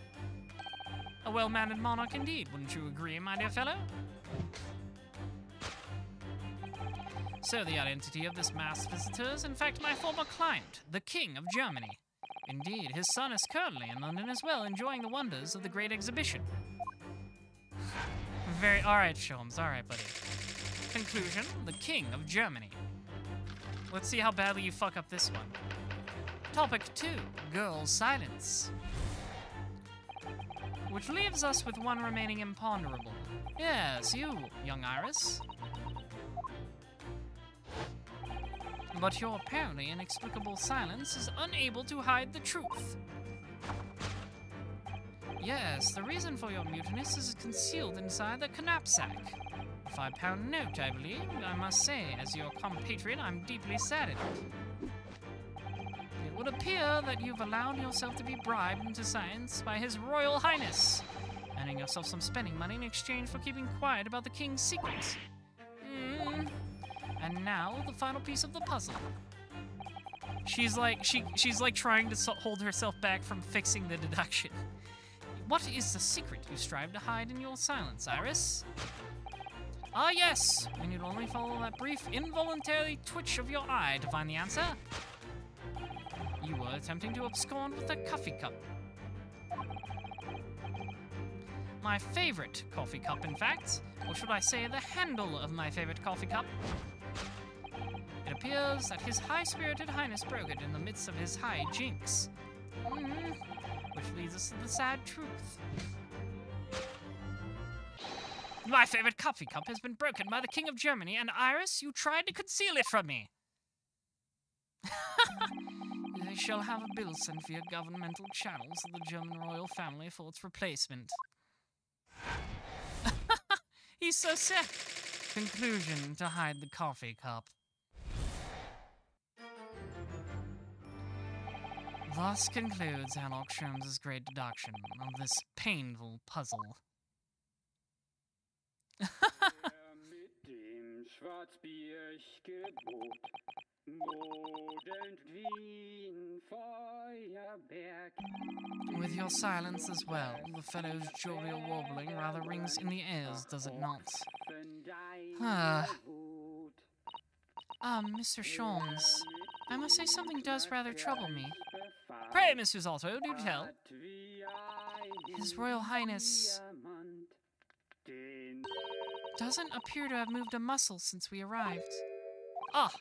A well-mannered monarch indeed, wouldn't you agree, my dear fellow? So the identity of this masked visitor is in fact my former client, the King of Germany. Indeed, his son is currently in London as well, enjoying the wonders of the Great Exhibition. Alright, Sholmes, alright, buddy. Conclusion, the King of Germany. Let's see how badly you fuck up this one. Topic 2, Girl's Silence. Which leaves us with one remaining imponderable. Yes, you, young Iris. But your apparently inexplicable silence is unable to hide the truth. Yes, the reason for your mutinous is concealed inside the knapsack. A £5 note, I believe. I must say, as your compatriot, I'm deeply saddened. It would appear that you've allowed yourself to be bribed into silence by His Royal Highness, earning yourself some spending money in exchange for keeping quiet about the King's secrets. And now, the final piece of the puzzle. She's like trying to hold herself back from fixing the deduction. What is the secret you strive to hide in your silence, Iris? Ah, yes! We need only follow that brief, involuntary twitch of your eye to find the answer. You were attempting to abscond with a coffee cup. My favorite coffee cup, in fact. Or should I say, the handle of my favorite coffee cup. It appears that His High-Spirited Highness broke it in the midst of his high jinks. Which leads us to the sad truth. My favorite coffee cup has been broken by the King of Germany, and Iris, you tried to conceal it from me. They shall have a bill sent via governmental channels of the German royal family for its replacement. He's so sick. Conclusion, to hide the coffee cup. Thus concludes Sherlock Holmes' great deduction of this painful puzzle. With your silence as well, the fellow's jovial warbling rather rings in the ears, does it not? Mr. Sholmes, I must say something does rather trouble me. Pray, Mr. Zalto, do tell. His Royal Highness doesn't appear to have moved a muscle since we arrived. Ah,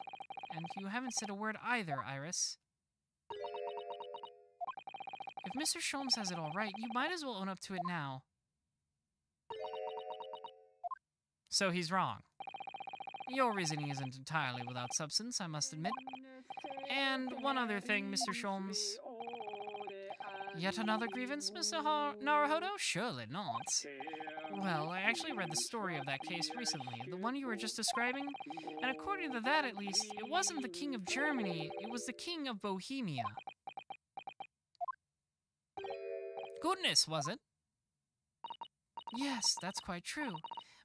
and you haven't said a word either, Iris. If Mr. Sholmes has it all right, you might as well own up to it now. So he's wrong. Your reasoning isn't entirely without substance, I must admit. And one other thing, Mr. Sholmes. Yet another grievance, Mr. Naruhodo? Surely not. Well, I actually read the story of that case recently, the one you were just describing, and according to that at least, it wasn't the King of Germany, it was the King of Bohemia. Goodness, was it? Yes, that's quite true.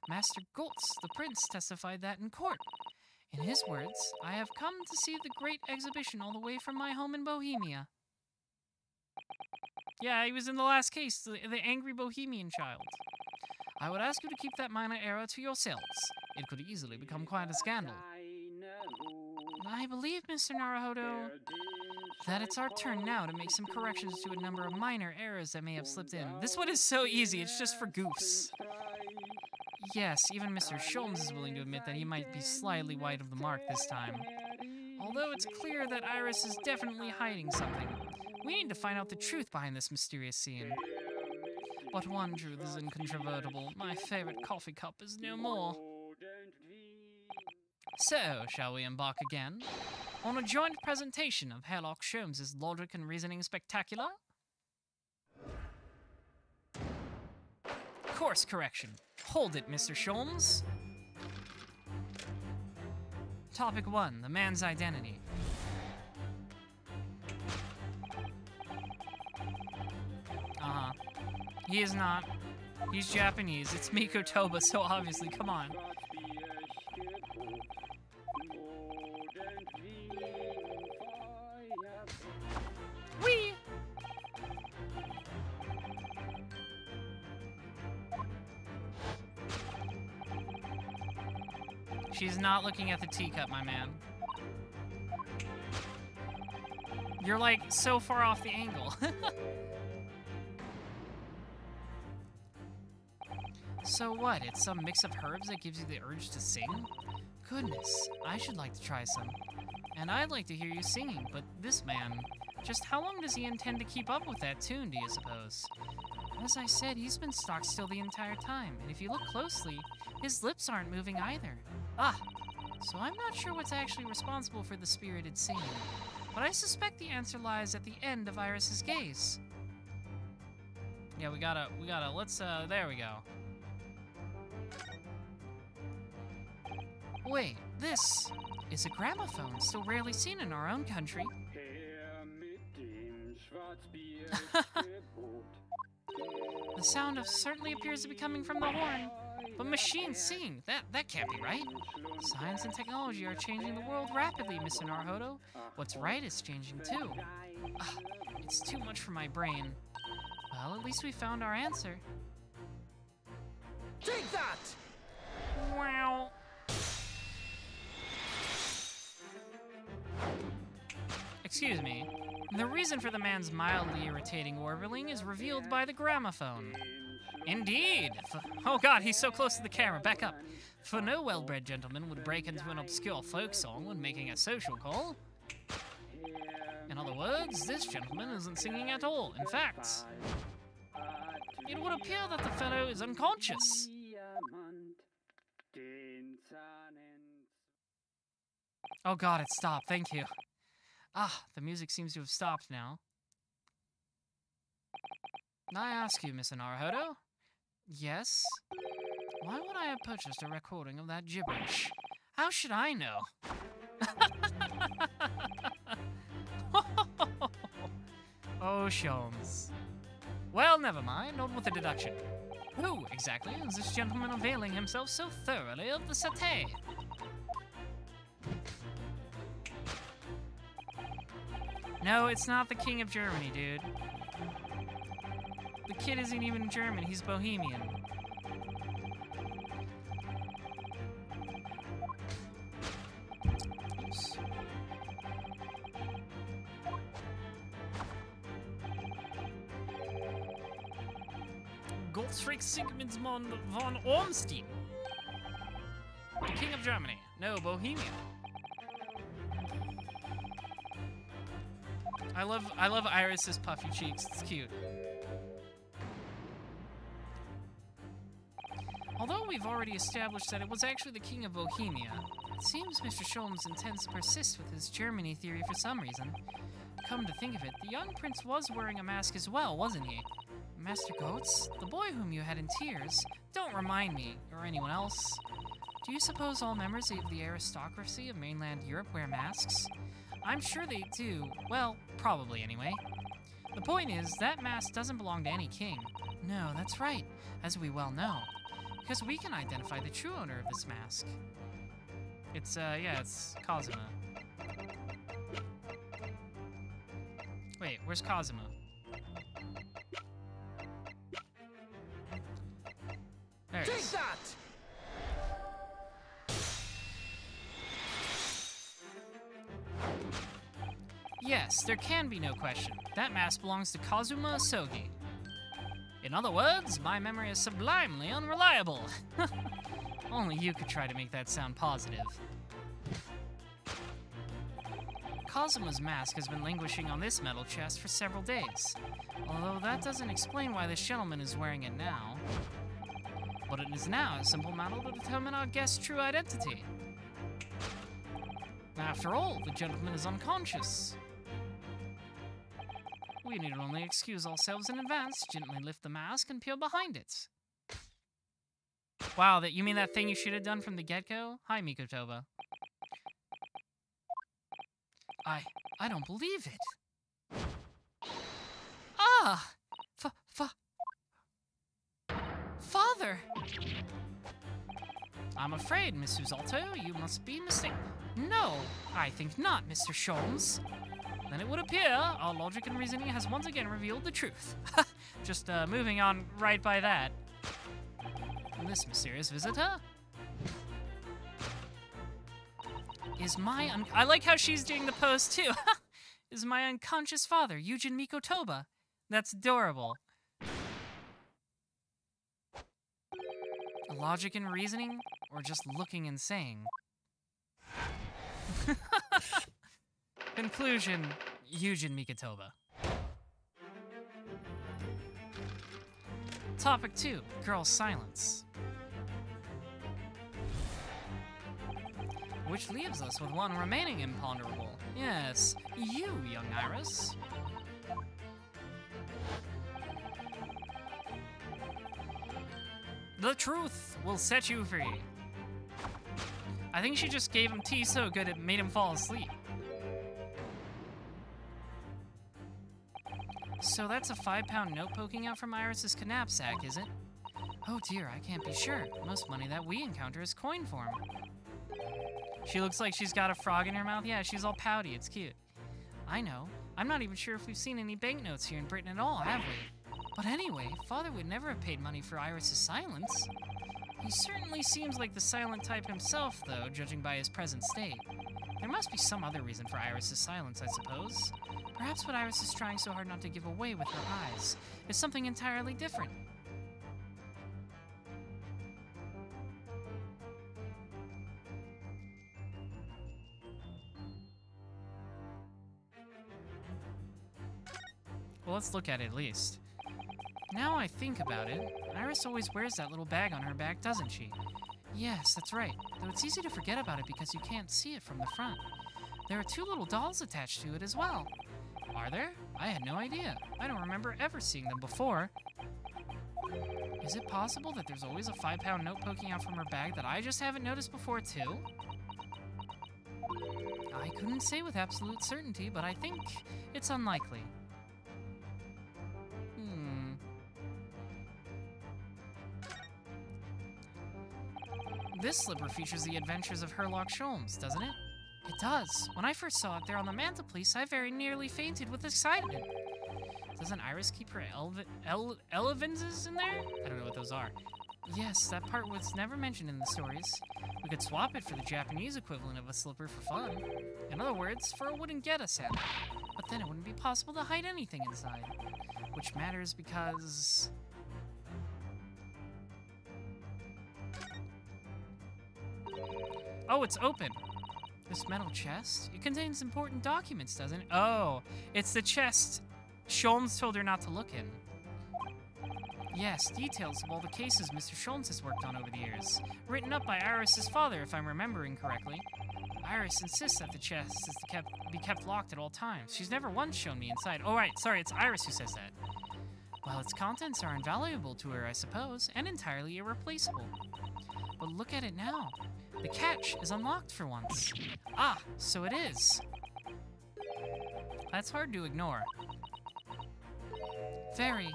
Master Goltz, the prince, testified that in court. In his words, I have come to see the great exhibition all the way from my home in Bohemia. Yeah, he was in the last case, the angry Bohemian child. I would ask you to keep that minor error to yourselves. It could easily become quite a scandal. I believe, Mr. Naruhodo, that it's our turn now to make some corrections to a number of minor errors that may have slipped in. This one is so easy, it's just for goofs. Yes, even Mr. Sholmes is willing to admit that he might be slightly wide of the mark this time. Although it's clear that Iris is definitely hiding something. We need to find out the truth behind this mysterious scene. But one truth is incontrovertible. My favorite coffee cup is no more. So, shall we embark again on a joint presentation of Herlock Sholmes' logic and reasoning spectacular? Course correction. Hold it, Mr. Sholmes. Topic 1, the man's identity. He is not. He's Japanese. It's Miko Toba, so obviously, come on. Whee! She's not looking at the teacup, my man. You're like so far off the angle. So what, it's some mix of herbs that gives you the urge to sing? Goodness, I should like to try some. And I'd like to hear you singing, but this man, just how long does he intend to keep up with that tune, do you suppose? As I said, he's been stock still the entire time, and if you look closely, his lips aren't moving either. Ah, so I'm not sure what's actually responsible for the spirited singing, but I suspect the answer lies at the end of Iris's gaze. Yeah, we gotta, let's, there we go. Wait, this is a gramophone, still rarely seen in our own country. The sound certainly appears to be coming from the horn, but machines singing, that can't be right. Science and technology are changing the world rapidly, Mr. Naruhodo. What's right is changing too. It's too much for my brain. Well, at least we found our answer. Take that! Wow. Excuse me. The reason for the man's mildly irritating warbling is revealed by the gramophone. Indeed! Oh god, he's so close to the camera. Back up. For no well-bred gentleman would break into an obscure folk song when making a social call. In other words, this gentleman isn't singing at all. In fact, it would appear that the fellow is unconscious. Oh god, it stopped. Thank you. Ah, the music seems to have stopped now. I ask you, Miss Naruhodo? Yes? Why would I have purchased a recording of that gibberish? How should I know? Oh, Sholmes. Well, never mind, on with the deduction. Who, exactly, is this gentleman availing himself so thoroughly of the satay? No, it's not the King of Germany, dude. The kid isn't even German, he's Bohemian. Oops. Gottfried Sigismund von Ormstein. The King of Germany. No, Bohemia. I love Iris's puffy cheeks. It's cute. Although we've already established that it was actually the King of Bohemia, it seems Mr. Sholmes intends to persist with his Germany theory for some reason. Come to think of it, the young prince was wearing a mask as well, wasn't he? Master Goetz, the boy whom you had in tears, don't remind me, or anyone else. Do you suppose all members of the aristocracy of mainland Europe wear masks? I'm sure they do. Well, probably anyway. The point is, that mask doesn't belong to any king. No, that's right, as we well know. Because we can identify the true owner of this mask. It's Cosima. Wait, where's Cosima? There it Take is. that! Yes, there can be no question. That mask belongs to Kazuma Asogi. In other words, my memory is sublimely unreliable. Only you could try to make that sound positive. Kazuma's mask has been languishing on this metal chest for several days. Although that doesn't explain why this gentleman is wearing it now. But it is now a simple matter to determine our guest's true identity. After all, the gentleman is unconscious. We need only excuse ourselves in advance, gently lift the mask, and peer behind it. Wow, you mean that thing you should have done from the get-go? Hi, Mikotoba. I don't believe it. Ah! Father! I'm afraid, Miss Usalto, you must be mistaken. No, I think not, Mr. Sholmes. Then it would appear our logic and reasoning has once again revealed the truth. Just moving on right by that. And this mysterious visitor is I like how she's doing the pose too. Is my unconscious father, Yujin Mikotoba. That's adorable. Logic and reasoning, or just looking and saying? Conclusion, Yujin Mikotoba. Topic 2, Girl Silence. Which leaves us with one remaining imponderable. Yes, you, young Iris. The truth will set you free. I think she just gave him tea so good it made him fall asleep. So that's a 5-pound note poking out from Iris's knapsack, is it? Oh dear, I can't be sure. Most money that we encounter is coin form. She looks like she's got a frog in her mouth. Yeah, she's all pouty. It's cute. I know. I'm not even sure if we've seen any banknotes here in Britain at all, have we? But anyway, Father would never have paid money for Iris's silence. He certainly seems like the silent type himself, though, judging by his present state. There must be some other reason for Iris's silence, I suppose. Perhaps what Iris is trying so hard not to give away with her eyes is something entirely different. Well, let's look at it at least. Now I think about it, Iris always wears that little bag on her back, doesn't she? Yes, that's right, though it's easy to forget about it because you can't see it from the front. There are 2 little dolls attached to it as well. Are there? I had no idea. I don't remember ever seeing them before. Is it possible that there's always a 5-pound note poking out from her bag that I just haven't noticed before too? I couldn't say with absolute certainty, but I think it's unlikely. This slipper features the adventures of Herlock Sholmes, doesn't it? It does. When I first saw it there on the mantelpiece, I very nearly fainted with excitement. Doesn't Iris keep her elevenses in there? I don't know what those are. Yes, that part was never mentioned in the stories. We could swap it for the Japanese equivalent of a slipper for fun. In other words, for a wooden Geta set. But then it wouldn't be possible to hide anything inside. Which matters because... Oh, it's open. This metal chest? It contains important documents, doesn't it? Oh, it's the chest Sholmes told her not to look in. Yes, details of all the cases Mr. Sholmes has worked on over the years. Written up by Iris's father, if I'm remembering correctly. Iris insists that the chest is to be kept locked at all times. She's never once shown me inside. Oh, right, sorry, it's Iris who says that. Well, its contents are invaluable to her, I suppose, and entirely irreplaceable. But look at it now. The catch is unlocked for once. Ah, so it is. That's hard to ignore. Very.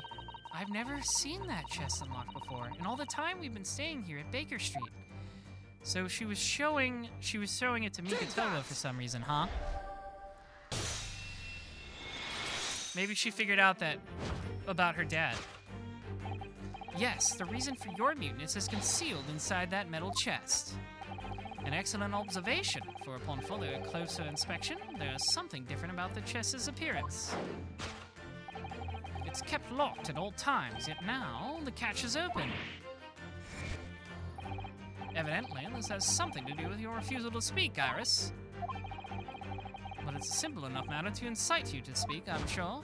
I've never seen that chest unlocked before, in all the time we've been staying here at Baker Street. So she was showing it to Mikatoa for some reason, huh? Maybe she figured out that about her dad. Yes, the reason for your muteness is concealed inside that metal chest. An excellent observation, for upon further closer inspection, there's something different about the chest's appearance. It's kept locked at all times, yet now the catch is open. Evidently, this has something to do with your refusal to speak, Iris. But it's a simple enough matter to incite you to speak, I'm sure.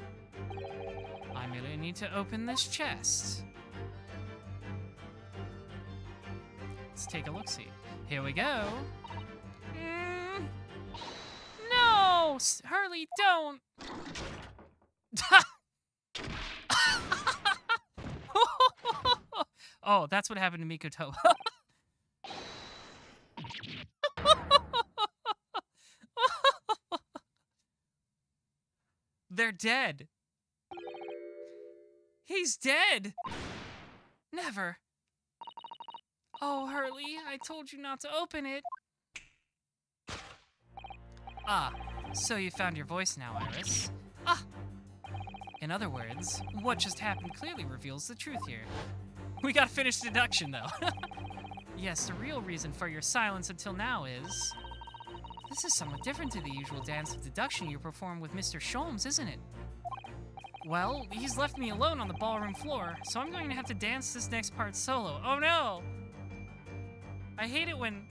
I merely need to open this chest. Let's take a look-see. Here we go. No! Hurley, don't! Oh, that's what happened to Mikoto. They're dead. He's dead. Never. Oh, Hurley, I told you not to open it. Ah, so you found your voice now, Iris. Ah! In other words, what just happened clearly reveals the truth here. We got finished deduction, though. Yes, the real reason for your silence until now is... This is somewhat different to the usual dance of deduction you perform with Mr. Sholmes, isn't it? Well, he's left me alone on the ballroom floor, so I'm going to have to dance this next part solo. Oh no! I hate it when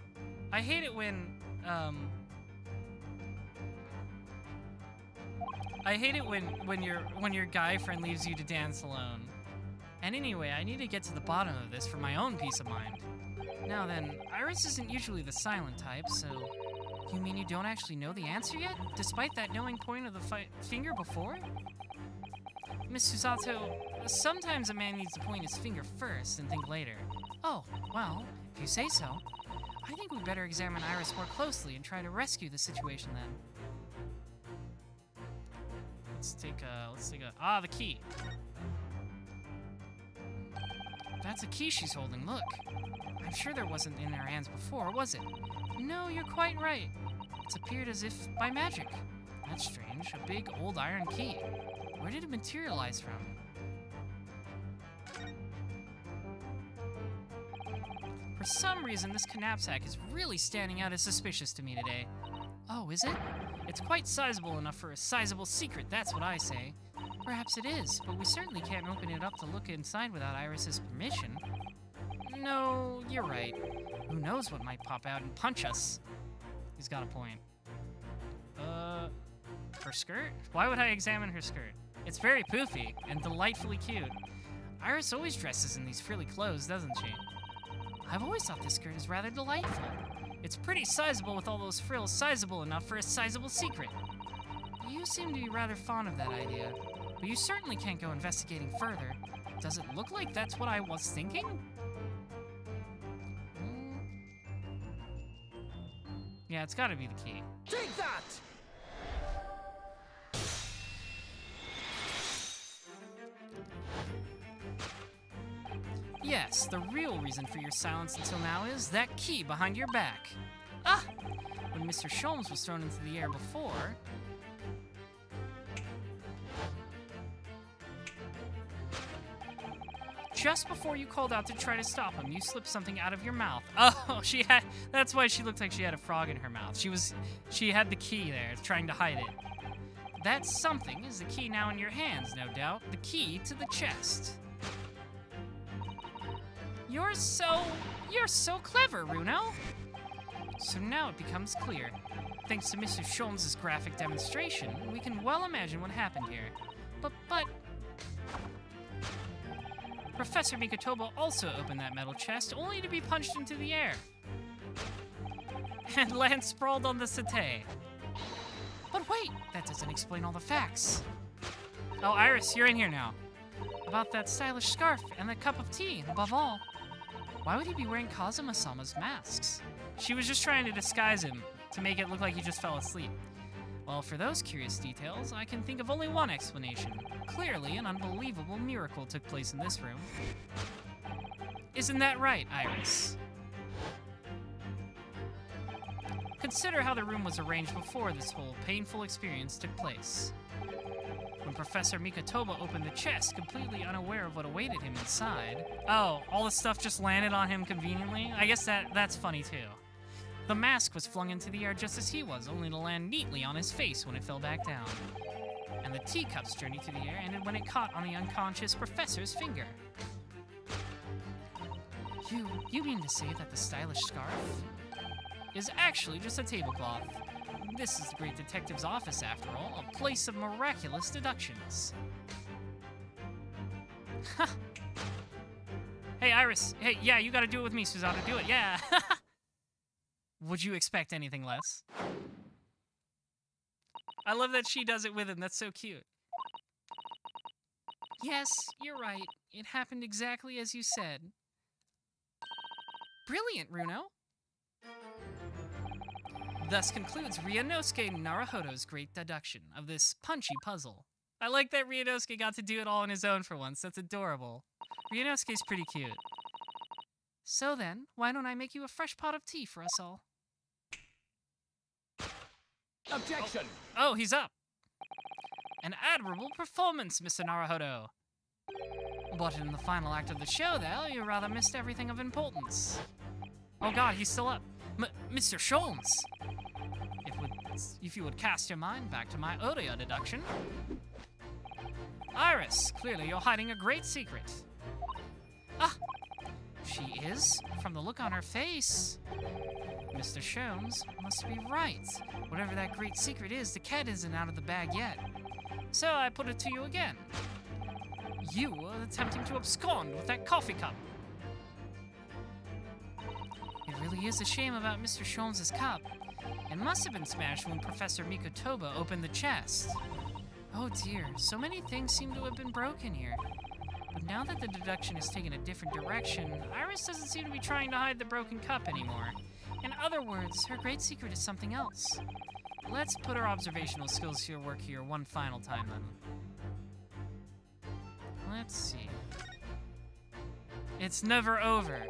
your guy friend leaves you to dance alone. And anyway, I need to get to the bottom of this for my own peace of mind. Now then, Iris isn't usually the silent type, so... You mean you don't actually know the answer yet, despite that knowing point of the finger before? Miss Susato, sometimes a man needs to point his finger first and think later. Oh, well, if you say so. I think we'd better examine Iris more closely and try to rescue the situation then. Let's take a, the key. That's a key she's holding, look. I'm sure there wasn't in her hands before, was it? No, you're quite right. It's appeared as if by magic. That's strange, a big old iron key. Where did it materialize from? For some reason, this knapsack is really standing out as suspicious to me today. Oh, is it? It's quite sizable enough for a sizable secret, that's what I say. Perhaps it is, but we certainly can't open it up to look inside without Iris's permission. No, you're right. Who knows what might pop out and punch us? He's got a point. Her skirt? Why would I examine her skirt? It's very poofy and delightfully cute. Iris always dresses in these frilly clothes, doesn't she? I've always thought this skirt is rather delightful. It's pretty sizable with all those frills, sizable enough for a sizable secret. You seem to be rather fond of that idea, but you certainly can't go investigating further. Does it look like that's what I was thinking? Yeah, it's gotta be the key. Take that! Yes, the real reason for your silence until now is that key behind your back. Ah! When Mr. Sholmes was thrown into the air before... Just before you called out to try to stop him, you slipped something out of your mouth. Oh, that's why she looked like she had a frog in her mouth. She had the key there, trying to hide it. That something is the key now in your hands, no doubt. The key to the chest. You're so clever, Runo. So now it becomes clear. Thanks to Mr. Sholmes' graphic demonstration, we can well imagine what happened here. But... Professor Mikotoba also opened that metal chest, only to be punched into the air. And land sprawled on the settee. But wait, that doesn't explain all the facts. Oh, Iris, you're in here now. About that stylish scarf and that cup of tea, and above all, why would he be wearing Kazuma-sama's masks? She was just trying to disguise him, to make it look like he just fell asleep. Well, for those curious details, I can think of only one explanation. Clearly, an unbelievable miracle took place in this room. Isn't that right, Iris? Consider how the room was arranged before this whole painful experience took place. When Professor Mikotoba opened the chest, completely unaware of what awaited him inside... Oh, all the stuff just landed on him conveniently? I guess that's funny too. The mask was flung into the air just as he was, only to land neatly on his face when it fell back down. And the teacup's journey through the air ended when it caught on the unconscious professor's finger. You mean to say that the stylish scarf is actually just a tablecloth? This is the great detective's office, after all, a place of miraculous deductions. Hey, Iris. Hey, yeah, you gotta do it with me, Susanna. Do it, yeah. Would you expect anything less? I love that she does it with him. That's so cute. Yes, you're right. It happened exactly as you said. Brilliant, Runo. Thus concludes Ryunosuke Naruhodo's great deduction of this punchy puzzle. I like that Ryunosuke got to do it all on his own for once. That's adorable. Ryunosuke's pretty cute. So then, why don't I make you a fresh pot of tea for us all? Objection! Oh, he's up. An admirable performance, Mr. Naruhodo. But in the final act of the show, though, you rather missed everything of importance. Oh god, he's still up. Mr. Sholmes! If you would cast your mind back to my earlier deduction. Iris, clearly you're hiding a great secret. Ah, she is, from the look on her face. Mr. Sholmes must be right. Whatever that great secret is, the cat isn't out of the bag yet. So I put it to you again. You were attempting to abscond with that coffee cup. It really is a shame about Mr. Sholmes' cup. It must have been smashed when Professor Mikotoba opened the chest. Oh dear, so many things seem to have been broken here. But now that the deduction has taken a different direction, Iris doesn't seem to be trying to hide the broken cup anymore. In other words, her great secret is something else. Let's put our observational skills to work here one final time then. Let's see. It's never over.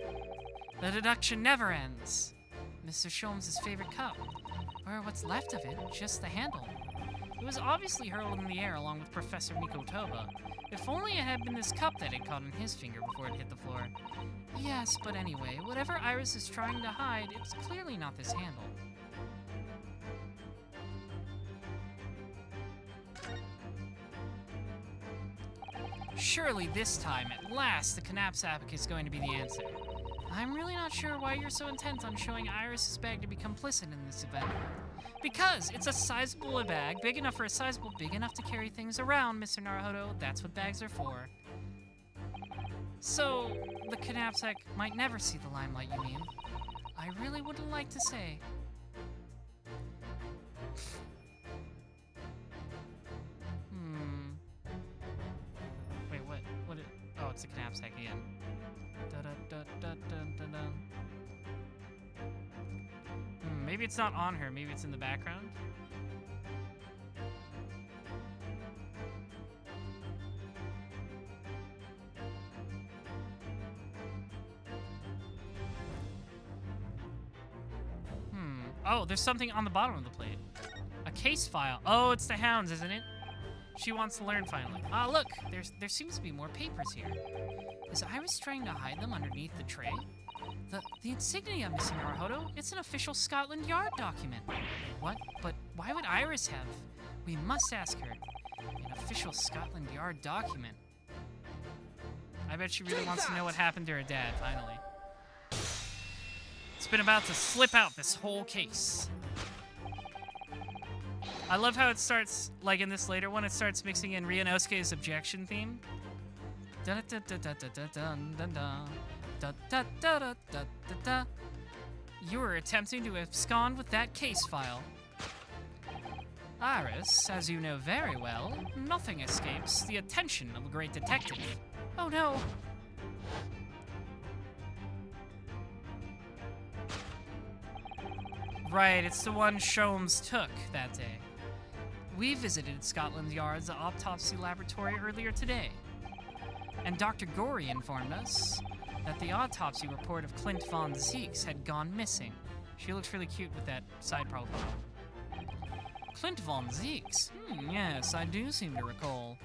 The deduction never ends. Mr. Sholmes' favorite cup, or what's left of it, just the handle. It was obviously hurled in the air along with Professor Mikotoba. If only it had been this cup that had caught on his finger before it hit the floor. Yes, but anyway, whatever Iris is trying to hide, it's clearly not this handle. Surely this time, at last, the Knapsack is going to be the answer. I'm really not sure why you're so intent on showing Iris's bag to be complicit in this event. Because it's a sizable bag, big enough for a sizable, big enough to carry things around, Mr. Naruhodo. That's what bags are for. So, the Knapsack might never see the limelight, you mean? I really wouldn't like to say. Wait, what? Oh, it's a Knapsack again. Maybe it's not on her. Maybe it's in the background. Oh, there's something on the bottom of the plate. A case file. Oh, it's the hounds, isn't it? She wants to learn finally. Ah, look, there seems to be more papers here. Is Iris trying to hide them underneath the tray? The insignia, Mr. Naruhodo, it's an official Scotland Yard document. What? But why would Iris have? We must ask her. An official Scotland Yard document. I bet she really wants to know what happened to her dad, finally. It's been about to slip out this whole case. I love how it starts, like in this later one, it starts mixing in Ryunosuke's objection theme. You were attempting to abscond with that case file. Iris, as you know very well, nothing escapes the attention of a great detective. Oh no! Right, it's the one Sholmes took that day. We visited Scotland Yard's autopsy laboratory earlier today, and Dr. Gorey informed us that the autopsy report of Clint von Zeeks had gone missing. She looks really cute with that side profile. Clint von Zeeks? Yes, I do seem to recall.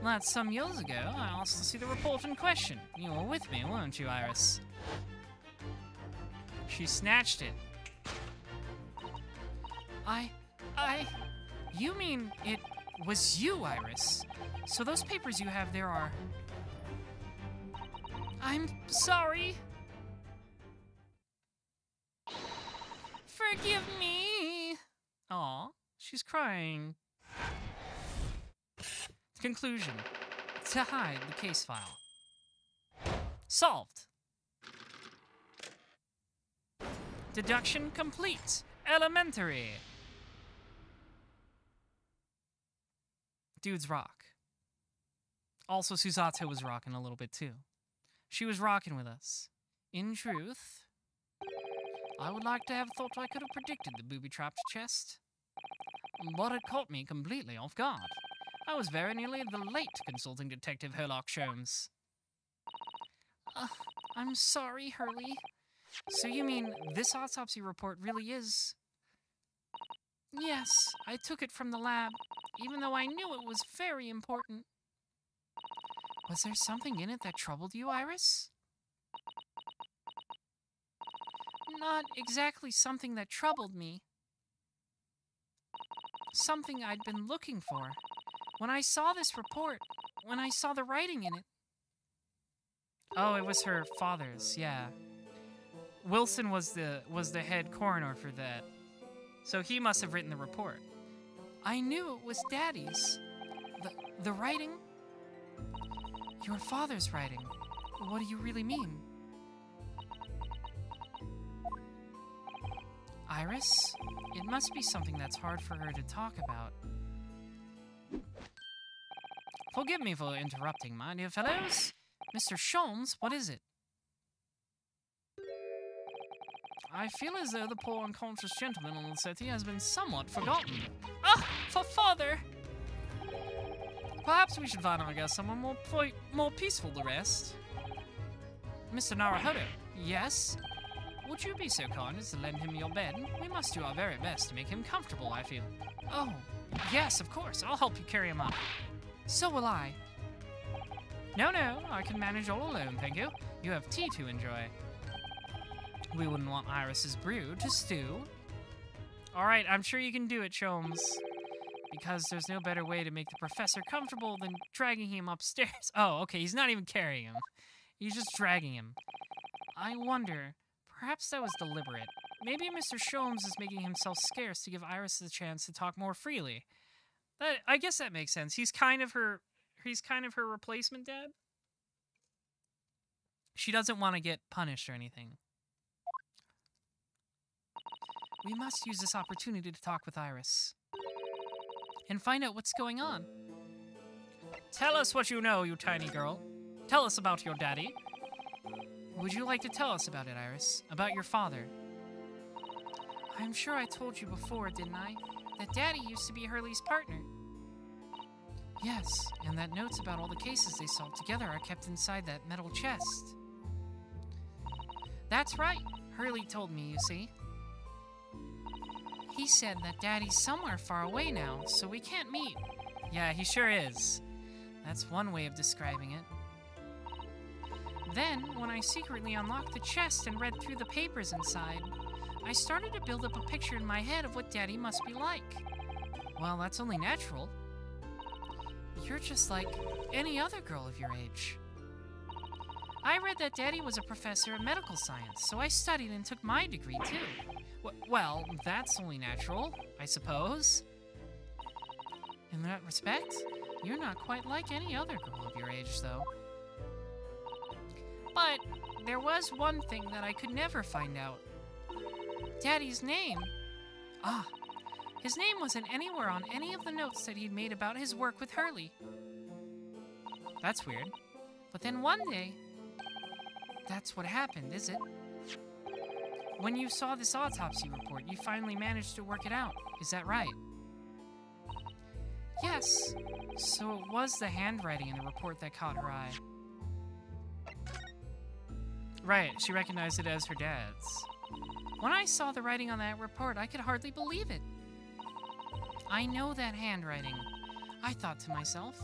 That's some years ago. I asked to see the report in question. You were with me, weren't you, Iris? She snatched it. You mean it was you, Iris? So those papers you have there are... I'm sorry. Forgive me. Aw, she's crying. Conclusion. To hide the case file. Solved. Deduction complete. Elementary. Dudes rock. Also, Susato was rocking a little bit too. She was rocking with us. In truth, I would like to have thought I could have predicted the booby-trapped chest, but it caught me completely off guard. I was very nearly the late consulting detective Herlock Sholmes. I'm sorry, Hurley. So you mean this autopsy report really is... Yes, I took it from the lab, even though I knew it was very important. Was there something in it that troubled you, Iris? Not exactly something that troubled me. Something I'd been looking for. When I saw this report, when I saw the writing in it... Oh, it was her father's, yeah. Wilson was the head coroner for that. So he must have written the report. I knew it was Daddy's. The writing? Your father's writing. What do you really mean? Iris, it must be something that's hard for her to talk about. Forgive me for interrupting, my dear fellows. Mr. Sholmes, what is it? I feel as though the poor unconscious gentleman on the settee has been somewhat forgotten. Ah, for father! Perhaps we should find our guest someone more peaceful to rest. Mr. Naruhodo, yes? Would you be so kind as to lend him your bed? We must do our very best to make him comfortable, I feel. Oh, yes, of course. I'll help you carry him up. So will I. No, I can manage all alone, thank you. You have tea to enjoy. We wouldn't want Iris's brew to stew. All right, I'm sure you can do it, Sholmes. Because there's no better way to make the professor comfortable than dragging him upstairs. Oh, okay, he's not even carrying him. He's just dragging him. I wonder, perhaps that was deliberate. Maybe Mr. Sholmes is making himself scarce to give Iris the chance to talk more freely. I guess that makes sense. He's kind of her replacement dad. She doesn't want to get punished or anything. We must use this opportunity to talk with Iris. And find out what's going on. Tell us what you know, you tiny girl. Tell us about your daddy. Would you like to tell us about it, Iris? About your father? I'm sure I told you before, didn't I? That Daddy used to be Hurley's partner. Yes, and that notes about all the cases they solved together are kept inside that metal chest. That's right, Hurley told me, you see. He said that Daddy's somewhere far away now, so we can't meet. Yeah, he sure is. That's one way of describing it. Then, when I secretly unlocked the chest and read through the papers inside, I started to build up a picture in my head of what Daddy must be like. Well, that's only natural. You're just like any other girl of your age. I read that Daddy was a professor of medical science, so I studied and took my degree too. Well, that's only natural, I suppose. In that respect, You're not quite like any other girl of your age, though. But there was one thing that I could never find out. Daddy's name. Ah, his name wasn't anywhere on any of the notes that he'd made about his work with Hurley. That's weird. But then one day, that's what happened, is it? When you saw this autopsy report, you finally managed to work it out. Is that right? Yes. So it was the handwriting in the report that caught her eye. Right, she recognized it as her dad's. When I saw the writing on that report, I could hardly believe it. I know that handwriting, I thought to myself,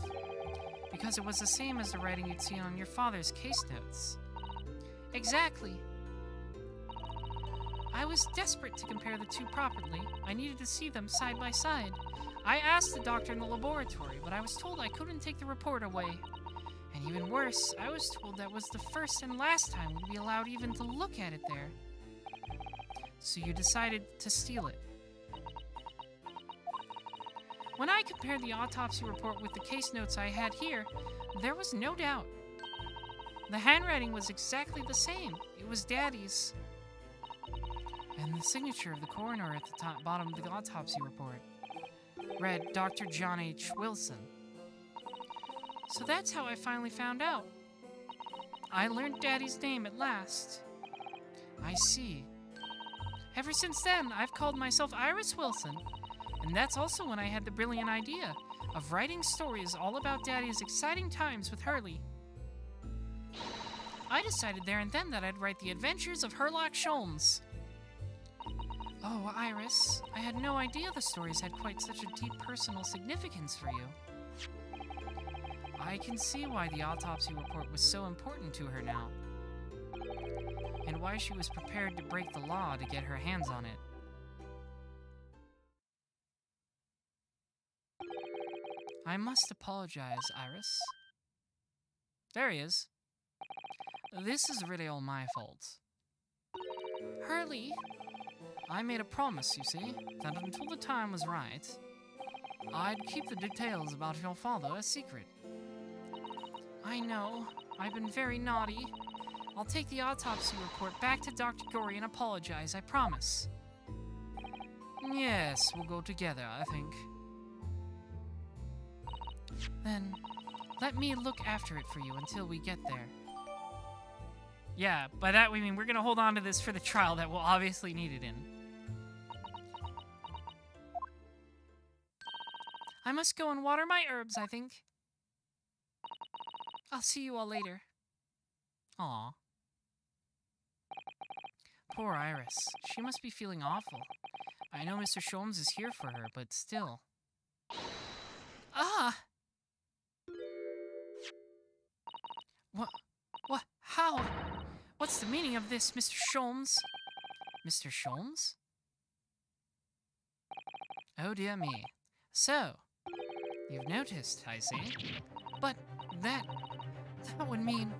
because it was the same as the writing you'd seen on your father's case notes. Exactly. I was desperate to compare the two properly. I needed to see them side by side. I asked the doctor in the laboratory, but I was told I couldn't take the report away. And even worse, I was told that was the first and last time we'd be allowed even to look at it there. So you decided to steal it. When I compared the autopsy report with the case notes I had here, there was no doubt. The handwriting was exactly the same. It was Daddy's. And the signature of the coroner at the top, bottom of the autopsy report read Dr. John H. Wilson. So that's how I finally found out. I learned Daddy's name at last. I see. Ever since then, I've called myself Iris Wilson. And that's also when I had the brilliant idea of writing stories all about Daddy's exciting times with Hurley. I decided there and then that I'd write the adventures of Herlock Sholmes. Oh, Iris, I had no idea the stories had quite such a deep personal significance for you. I can see why the autopsy report was so important to her now, and why she was prepared to break the law to get her hands on it. I must apologize, Iris. There he is. This is really all my fault. Hurley, I made a promise, you see, that until the time was right, I'd keep the details about your father a secret. I know, I've been very naughty. I'll take the autopsy report back to Dr. Gorey and apologize, I promise. Yes, we'll go together, I think. Then, let me look after it for you until we get there. Yeah, by that we mean we're gonna hold on to this for the trial that we'll obviously need it in. I must go and water my herbs, I think. I'll see you all later. Aw. Poor Iris. She must be feeling awful. I know Mr. Sholmes is here for her, but still. Ah! What? How? What's the meaning of this, Mr. Sholmes? Mr. Sholmes? Oh dear me. So, you've noticed, I see. But that would mean...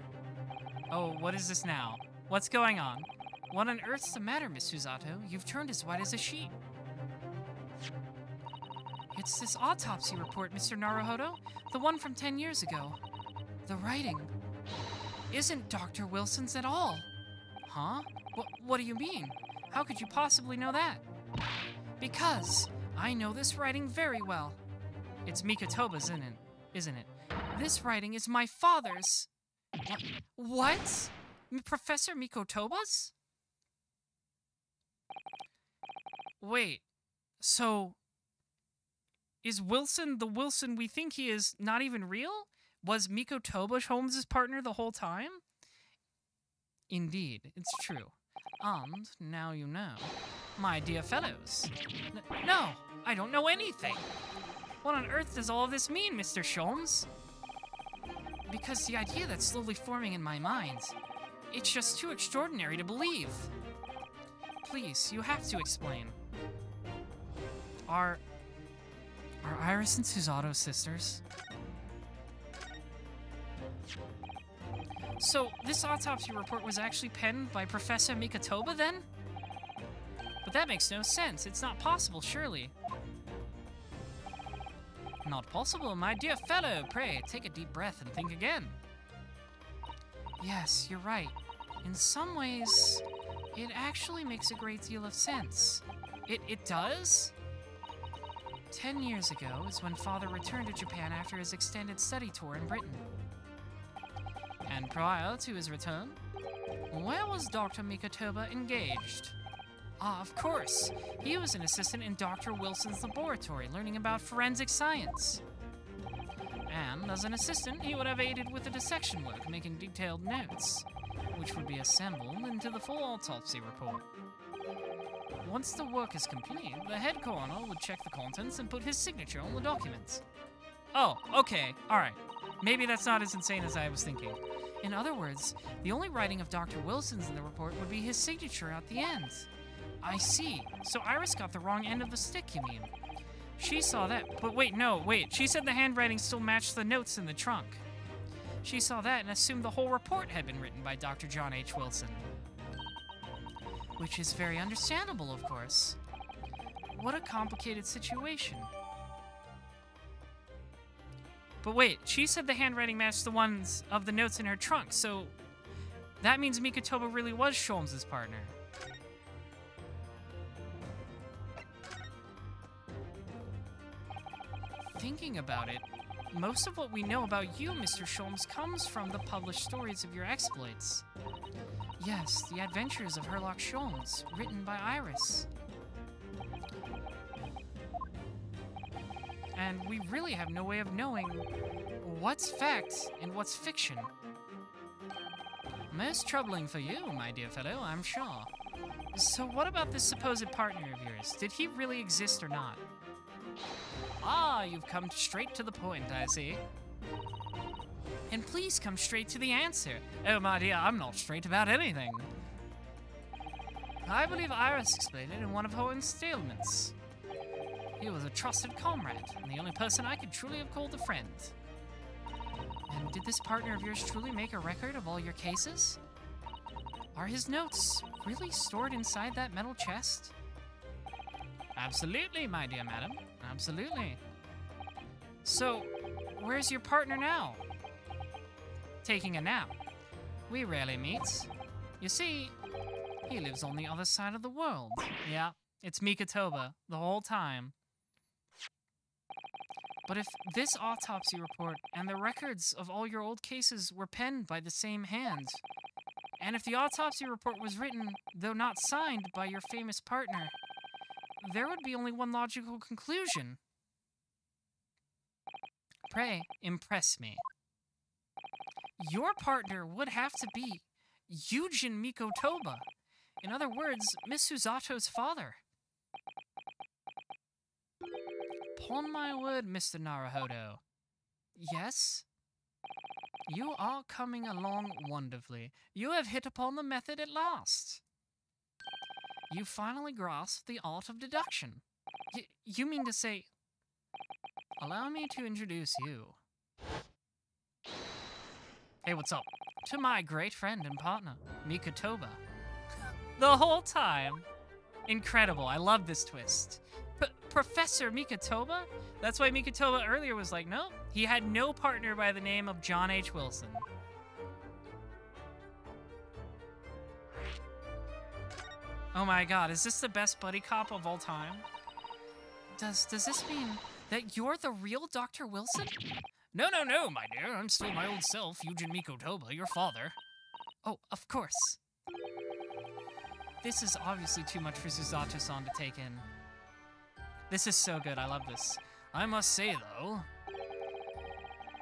Oh, what is this now? What's going on? What on earth's the matter, Miss Susato? You've turned as white as a sheet. It's this autopsy report, Mr. Naruhodo. The one from 10 years ago. The writing isn't Dr. Wilson's at all. Huh? What do you mean? How could you possibly know that? Because I know this writing very well. It's Mikotoba's, isn't it? This writing is my father's. What? Professor Mikotoba's? Wait, so is Wilson the Wilson we think he is not even real? Was Mikotoba Holmes' partner the whole time? Indeed, it's true. And now you know. My dear fellows. No, I don't know anything. What on earth does all of this mean, Mr. Sholmes? Because the idea that's slowly forming in my mind, it's just too extraordinary to believe. Please, you have to explain. Are Iris and Susato sisters? So, this autopsy report was actually penned by Professor Mikotoba, then? But that makes no sense. It's not possible, surely. Not possible, my dear fellow. Pray, take a deep breath and think again. Yes, you're right. In some ways, it actually makes a great deal of sense. It does? 10 years ago is when Father returned to Japan after his extended study tour in Britain. And prior to his return, where was Dr. Mikotoba engaged? Ah, of course. He was an assistant in Dr. Wilson's laboratory, learning about forensic science. And as an assistant, he would have aided with the dissection work, making detailed notes, which would be assembled into the full autopsy report. Once the work is complete, the head coroner would check the contents and put his signature on the documents. Oh, okay, alright. Maybe that's not as insane as I was thinking. In other words, the only writing of Dr. Wilson's in the report would be his signature at the end. I see. So Iris got the wrong end of the stick, you mean? She saw that, but wait, she said the handwriting still matched the notes in the trunk. She saw that and assumed the whole report had been written by Dr. John H. Wilson. Which is very understandable, of course. What a complicated situation. But wait, she said the handwriting matched the ones of the notes in her trunk, so that means Mikotoba really was Sholmes' partner. Thinking about it, most of what we know about you, Mr. Sholmes, comes from the published stories of your exploits. Yes, the adventures of Herlock Sholmes, written by Iris. And we really have no way of knowing what's fact and what's fiction. Most troubling for you, my dear fellow, I'm sure. So what about this supposed partner of yours? Did he really exist or not? Ah, you've come straight to the point, I see. And please come straight to the answer. Oh, my dear, I'm not straight about anything. I believe Iris explained it in one of her installments. He was a trusted comrade, and the only person I could truly have called a friend. And did this partner of yours truly make a record of all your cases? Are his notes really stored inside that metal chest? Absolutely, my dear madam. Absolutely. So, where's your partner now? Taking a nap. We rarely meet. You see, he lives on the other side of the world. Yeah, it's Mikotoba the whole time. But if this autopsy report and the records of all your old cases were penned by the same hand, and if the autopsy report was written, though not signed, by your famous partner, there would be only one logical conclusion. Pray, impress me. Your partner would have to be Yujin Mikotoba. In other words, Miss Susato's father. Upon my word, Mr. Naruhodo. Yes? You are coming along wonderfully. You have hit upon the method at last. You finally grasped the art of deduction. You mean to say... Allow me to introduce you. Hey, what's up? To my great friend and partner, Mikotoba. The whole time. Incredible, I love this twist. Professor Mikotoba? That's why Mikotoba earlier was like, no, he had no partner by the name of John H. Wilson. Oh my god, is this the best buddy cop of all time? Does this mean that you're the real Dr. Wilson? No, my dear. I'm still my old self, Yujin Mikotoba, your father. Oh, of course. This is obviously too much for Susato-san to take in. This is so good, I love this. I must say, though...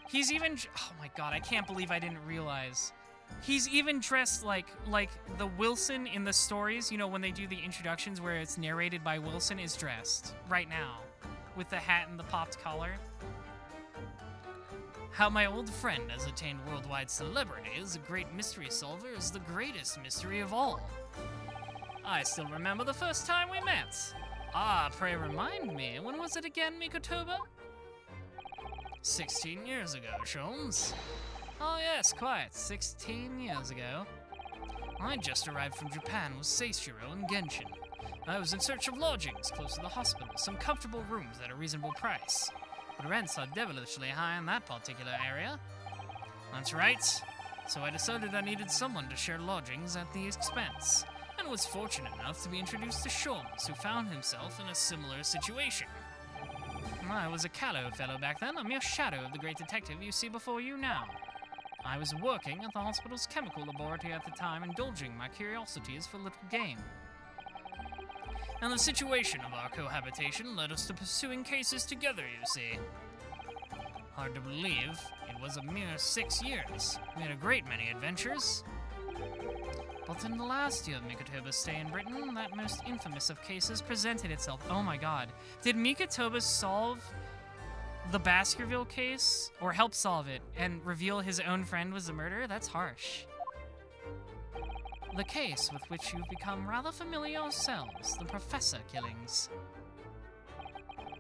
He's even... Oh my god, I can't believe I didn't realize. He's even dressed like the Wilson in the stories, you know, when they do the introductions where it's narrated by Wilson is dressed. Right now. With the hat and the popped collar. How my old friend has attained worldwide celebrity as a great mystery solver is the greatest mystery of all. I still remember the first time we met. Ah, pray remind me, when was it again, Mikotoba? 16 years ago, Sholmes. Oh yes, quite, 16 years ago. I just arrived from Japan with Seishiro and Genshin. I was in search of lodgings close to the hospital, some comfortable rooms at a reasonable price. but rents are devilishly high in that particular area. That's right. So I decided I needed someone to share lodgings at the expense, and was fortunate enough to be introduced to Sholmes, who found himself in a similar situation. I was a callow fellow back then, a mere shadow of the great detective you see before you now. I was working at the hospital's chemical laboratory at the time, indulging my curiosities for little game. And the situation of our cohabitation led us to pursuing cases together, you see. Hard to believe, it was a mere 6 years. We had a great many adventures. But in the last year of Mikatoba's stay in Britain, that most infamous of cases presented itself. Oh my god. Did Mikatoba solve the Baskerville case? Or help solve it and reveal his own friend was the murderer? That's harsh. The case with which you've become rather familiar yourselves, the Professor killings.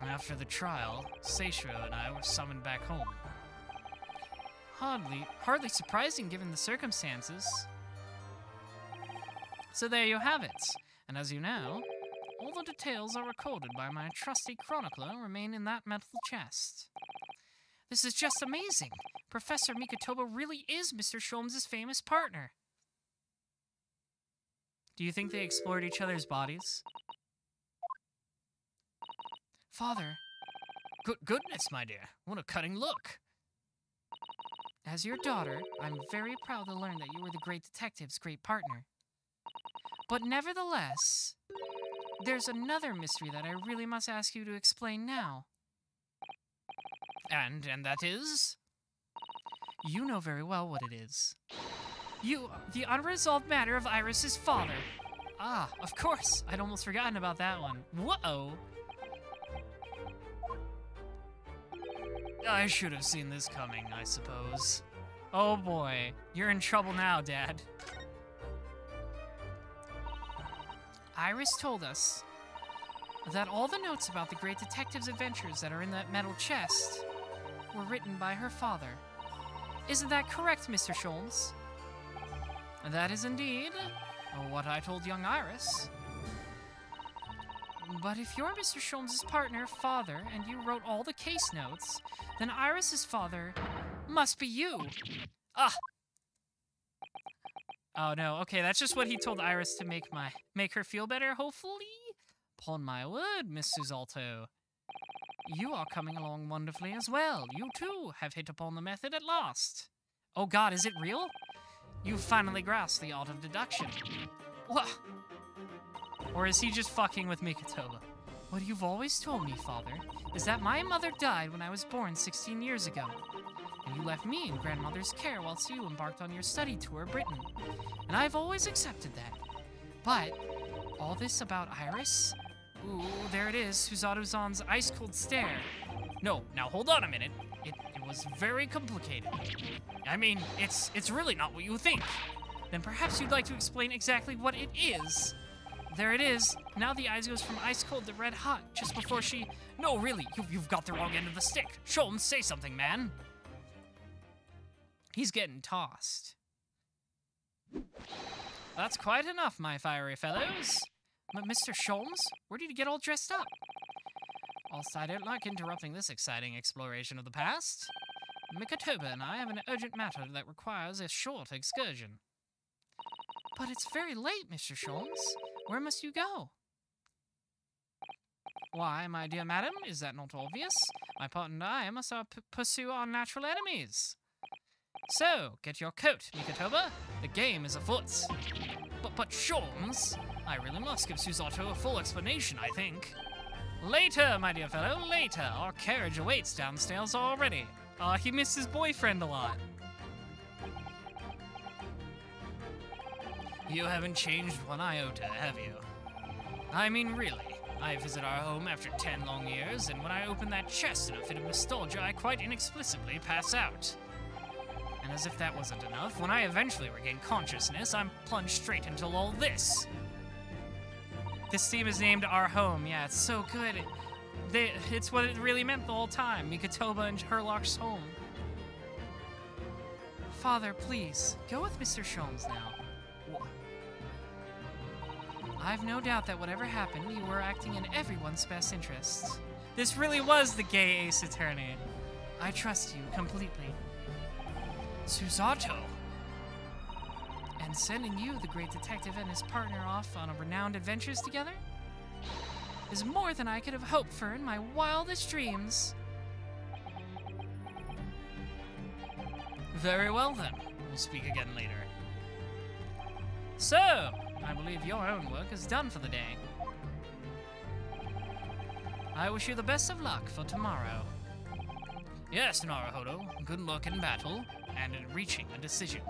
After the trial, Seishiro and I were summoned back home. Hardly surprising given the circumstances. So there you have it, and as you know, all the details are recorded by my trusty chronicler and remain in that metal chest. This is just amazing! Professor Mikatoba really is Mr. Sholmes' famous partner. Do you think they explored each other's bodies? Father. Goodness, my dear, what a cutting look! As your daughter, I'm very proud to learn that you were the great detective's great partner. But nevertheless, there's another mystery that I really must ask you to explain now. And that is? You know very well what it is. The unresolved matter of Iris's father. Ah, of course, I'd almost forgotten about that one. Whoa! I should have seen this coming, I suppose. Oh boy, you're in trouble now, Dad. Iris told us that all the notes about the great detective's adventures that are in that metal chest were written by her father. Isn't that correct, Mr. Sholmes? That is indeed what I told young Iris. But if you're Mr. Sholmes' partner, father, and you wrote all the case notes, then Iris's father must be you. Ah! Oh no, okay, that's just what he told Iris to make her feel better, hopefully? Upon my word, Miss Susalto. You are coming along wonderfully as well. You too have hit upon the method at last. Oh god, is it real? You've finally grasped the art of deduction. What? Or is he just fucking with Mikatoba? What you've always told me, father, is that my mother died when I was born 16 years ago. And you left me in grandmother's care whilst you embarked on your study tour of Britain. And I've always accepted that. But, all this about Iris? Ooh, there it is, Suzato-zan's ice-cold stare. No, now hold on a minute. It was very complicated. I mean, it's really not what you think. Then perhaps you'd like to explain exactly what it is. There it is. Now the eyes goes from ice-cold to red-hot, just before she... No, really, you've got the wrong end of the stick. Sholmes, say something, man. He's getting tossed. That's quite enough, my fiery fellows. But Mr. Sholmes, where did you get all dressed up? Whilst I don't like interrupting this exciting exploration of the past, Mikatoba and I have an urgent matter that requires a short excursion. But it's very late, Mr. Sholmes. Where must you go? Why, my dear madam, is that not obvious? My partner and I must pursue our natural enemies. So, get your coat, Mikatoba. The game is afoot. But Sholmes, I really must give Suzato a full explanation, I think. Later, my dear fellow, later. Our carriage awaits downstairs already. He missed his boyfriend a lot. You haven't changed one iota, have you? I mean, really. I visit our home after 10 long years, and when I open that chest in a fit of nostalgia, I quite inexplicably pass out. And as if that wasn't enough, when I eventually regain consciousness, I'm plunged straight into all this. This theme is named Our Home. Yeah, it's so good. It's what it really meant the whole time. Mikatoba and Herlock's home. Father, please, go with Mr. Sholmes now. I've no doubt that whatever happened, you were acting in everyone's best interests. This really was the gay Ace Attorney. I trust you completely. Susato. And sending you, the great detective, and his partner off on renowned adventures together is more than I could have hoped for in my wildest dreams. Very well then. We'll speak again later. So, I believe your own work is done for the day. I wish you the best of luck for tomorrow. Yes, Naruhodo. Good luck in battle and in reaching a decision.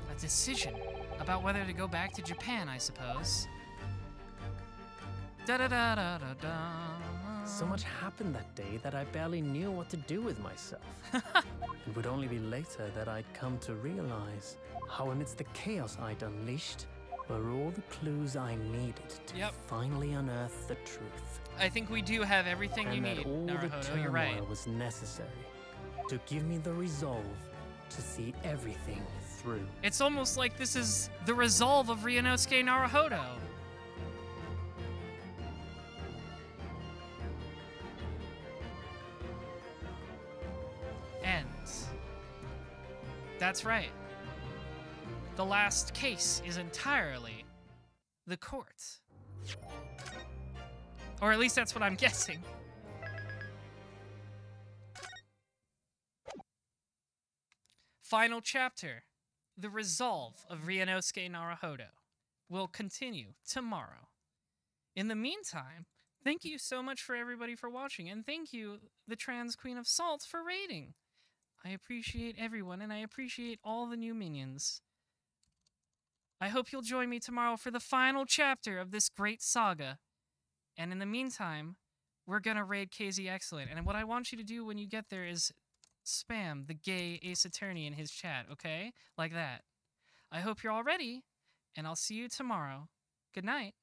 A decision about whether to go back to Japan, I suppose. Da-da-da-da-da-da. So much happened that day that I barely knew what to do with myself. It would only be later that I'd come to realize how amidst the chaos I'd unleashed were all the clues I needed to finally unearth the truth. I think we do have everything you need, all the Naruhodo, turmoil you're right. was necessary to give me the resolve to see everything through. It's almost like this is the resolve of Ryunosuke Naruhodo. And that's right. The last case is entirely the court. Or at least that's what I'm guessing. Final chapter, The Resolve of Ryunosuke Naruhodo, will continue tomorrow. In the meantime, thank you so much for everybody for watching, and thank you, the Trans Queen of Salt, for raiding. I appreciate everyone, and I appreciate all the new minions. I hope you'll join me tomorrow for the final chapter of this great saga. And in the meantime, we're gonna raid KZ Excellent. And what I want you to do when you get there is spam the gay Ace Attorney in his chat, okay? Like that. I hope you're all ready, and I'll see you tomorrow. Good night.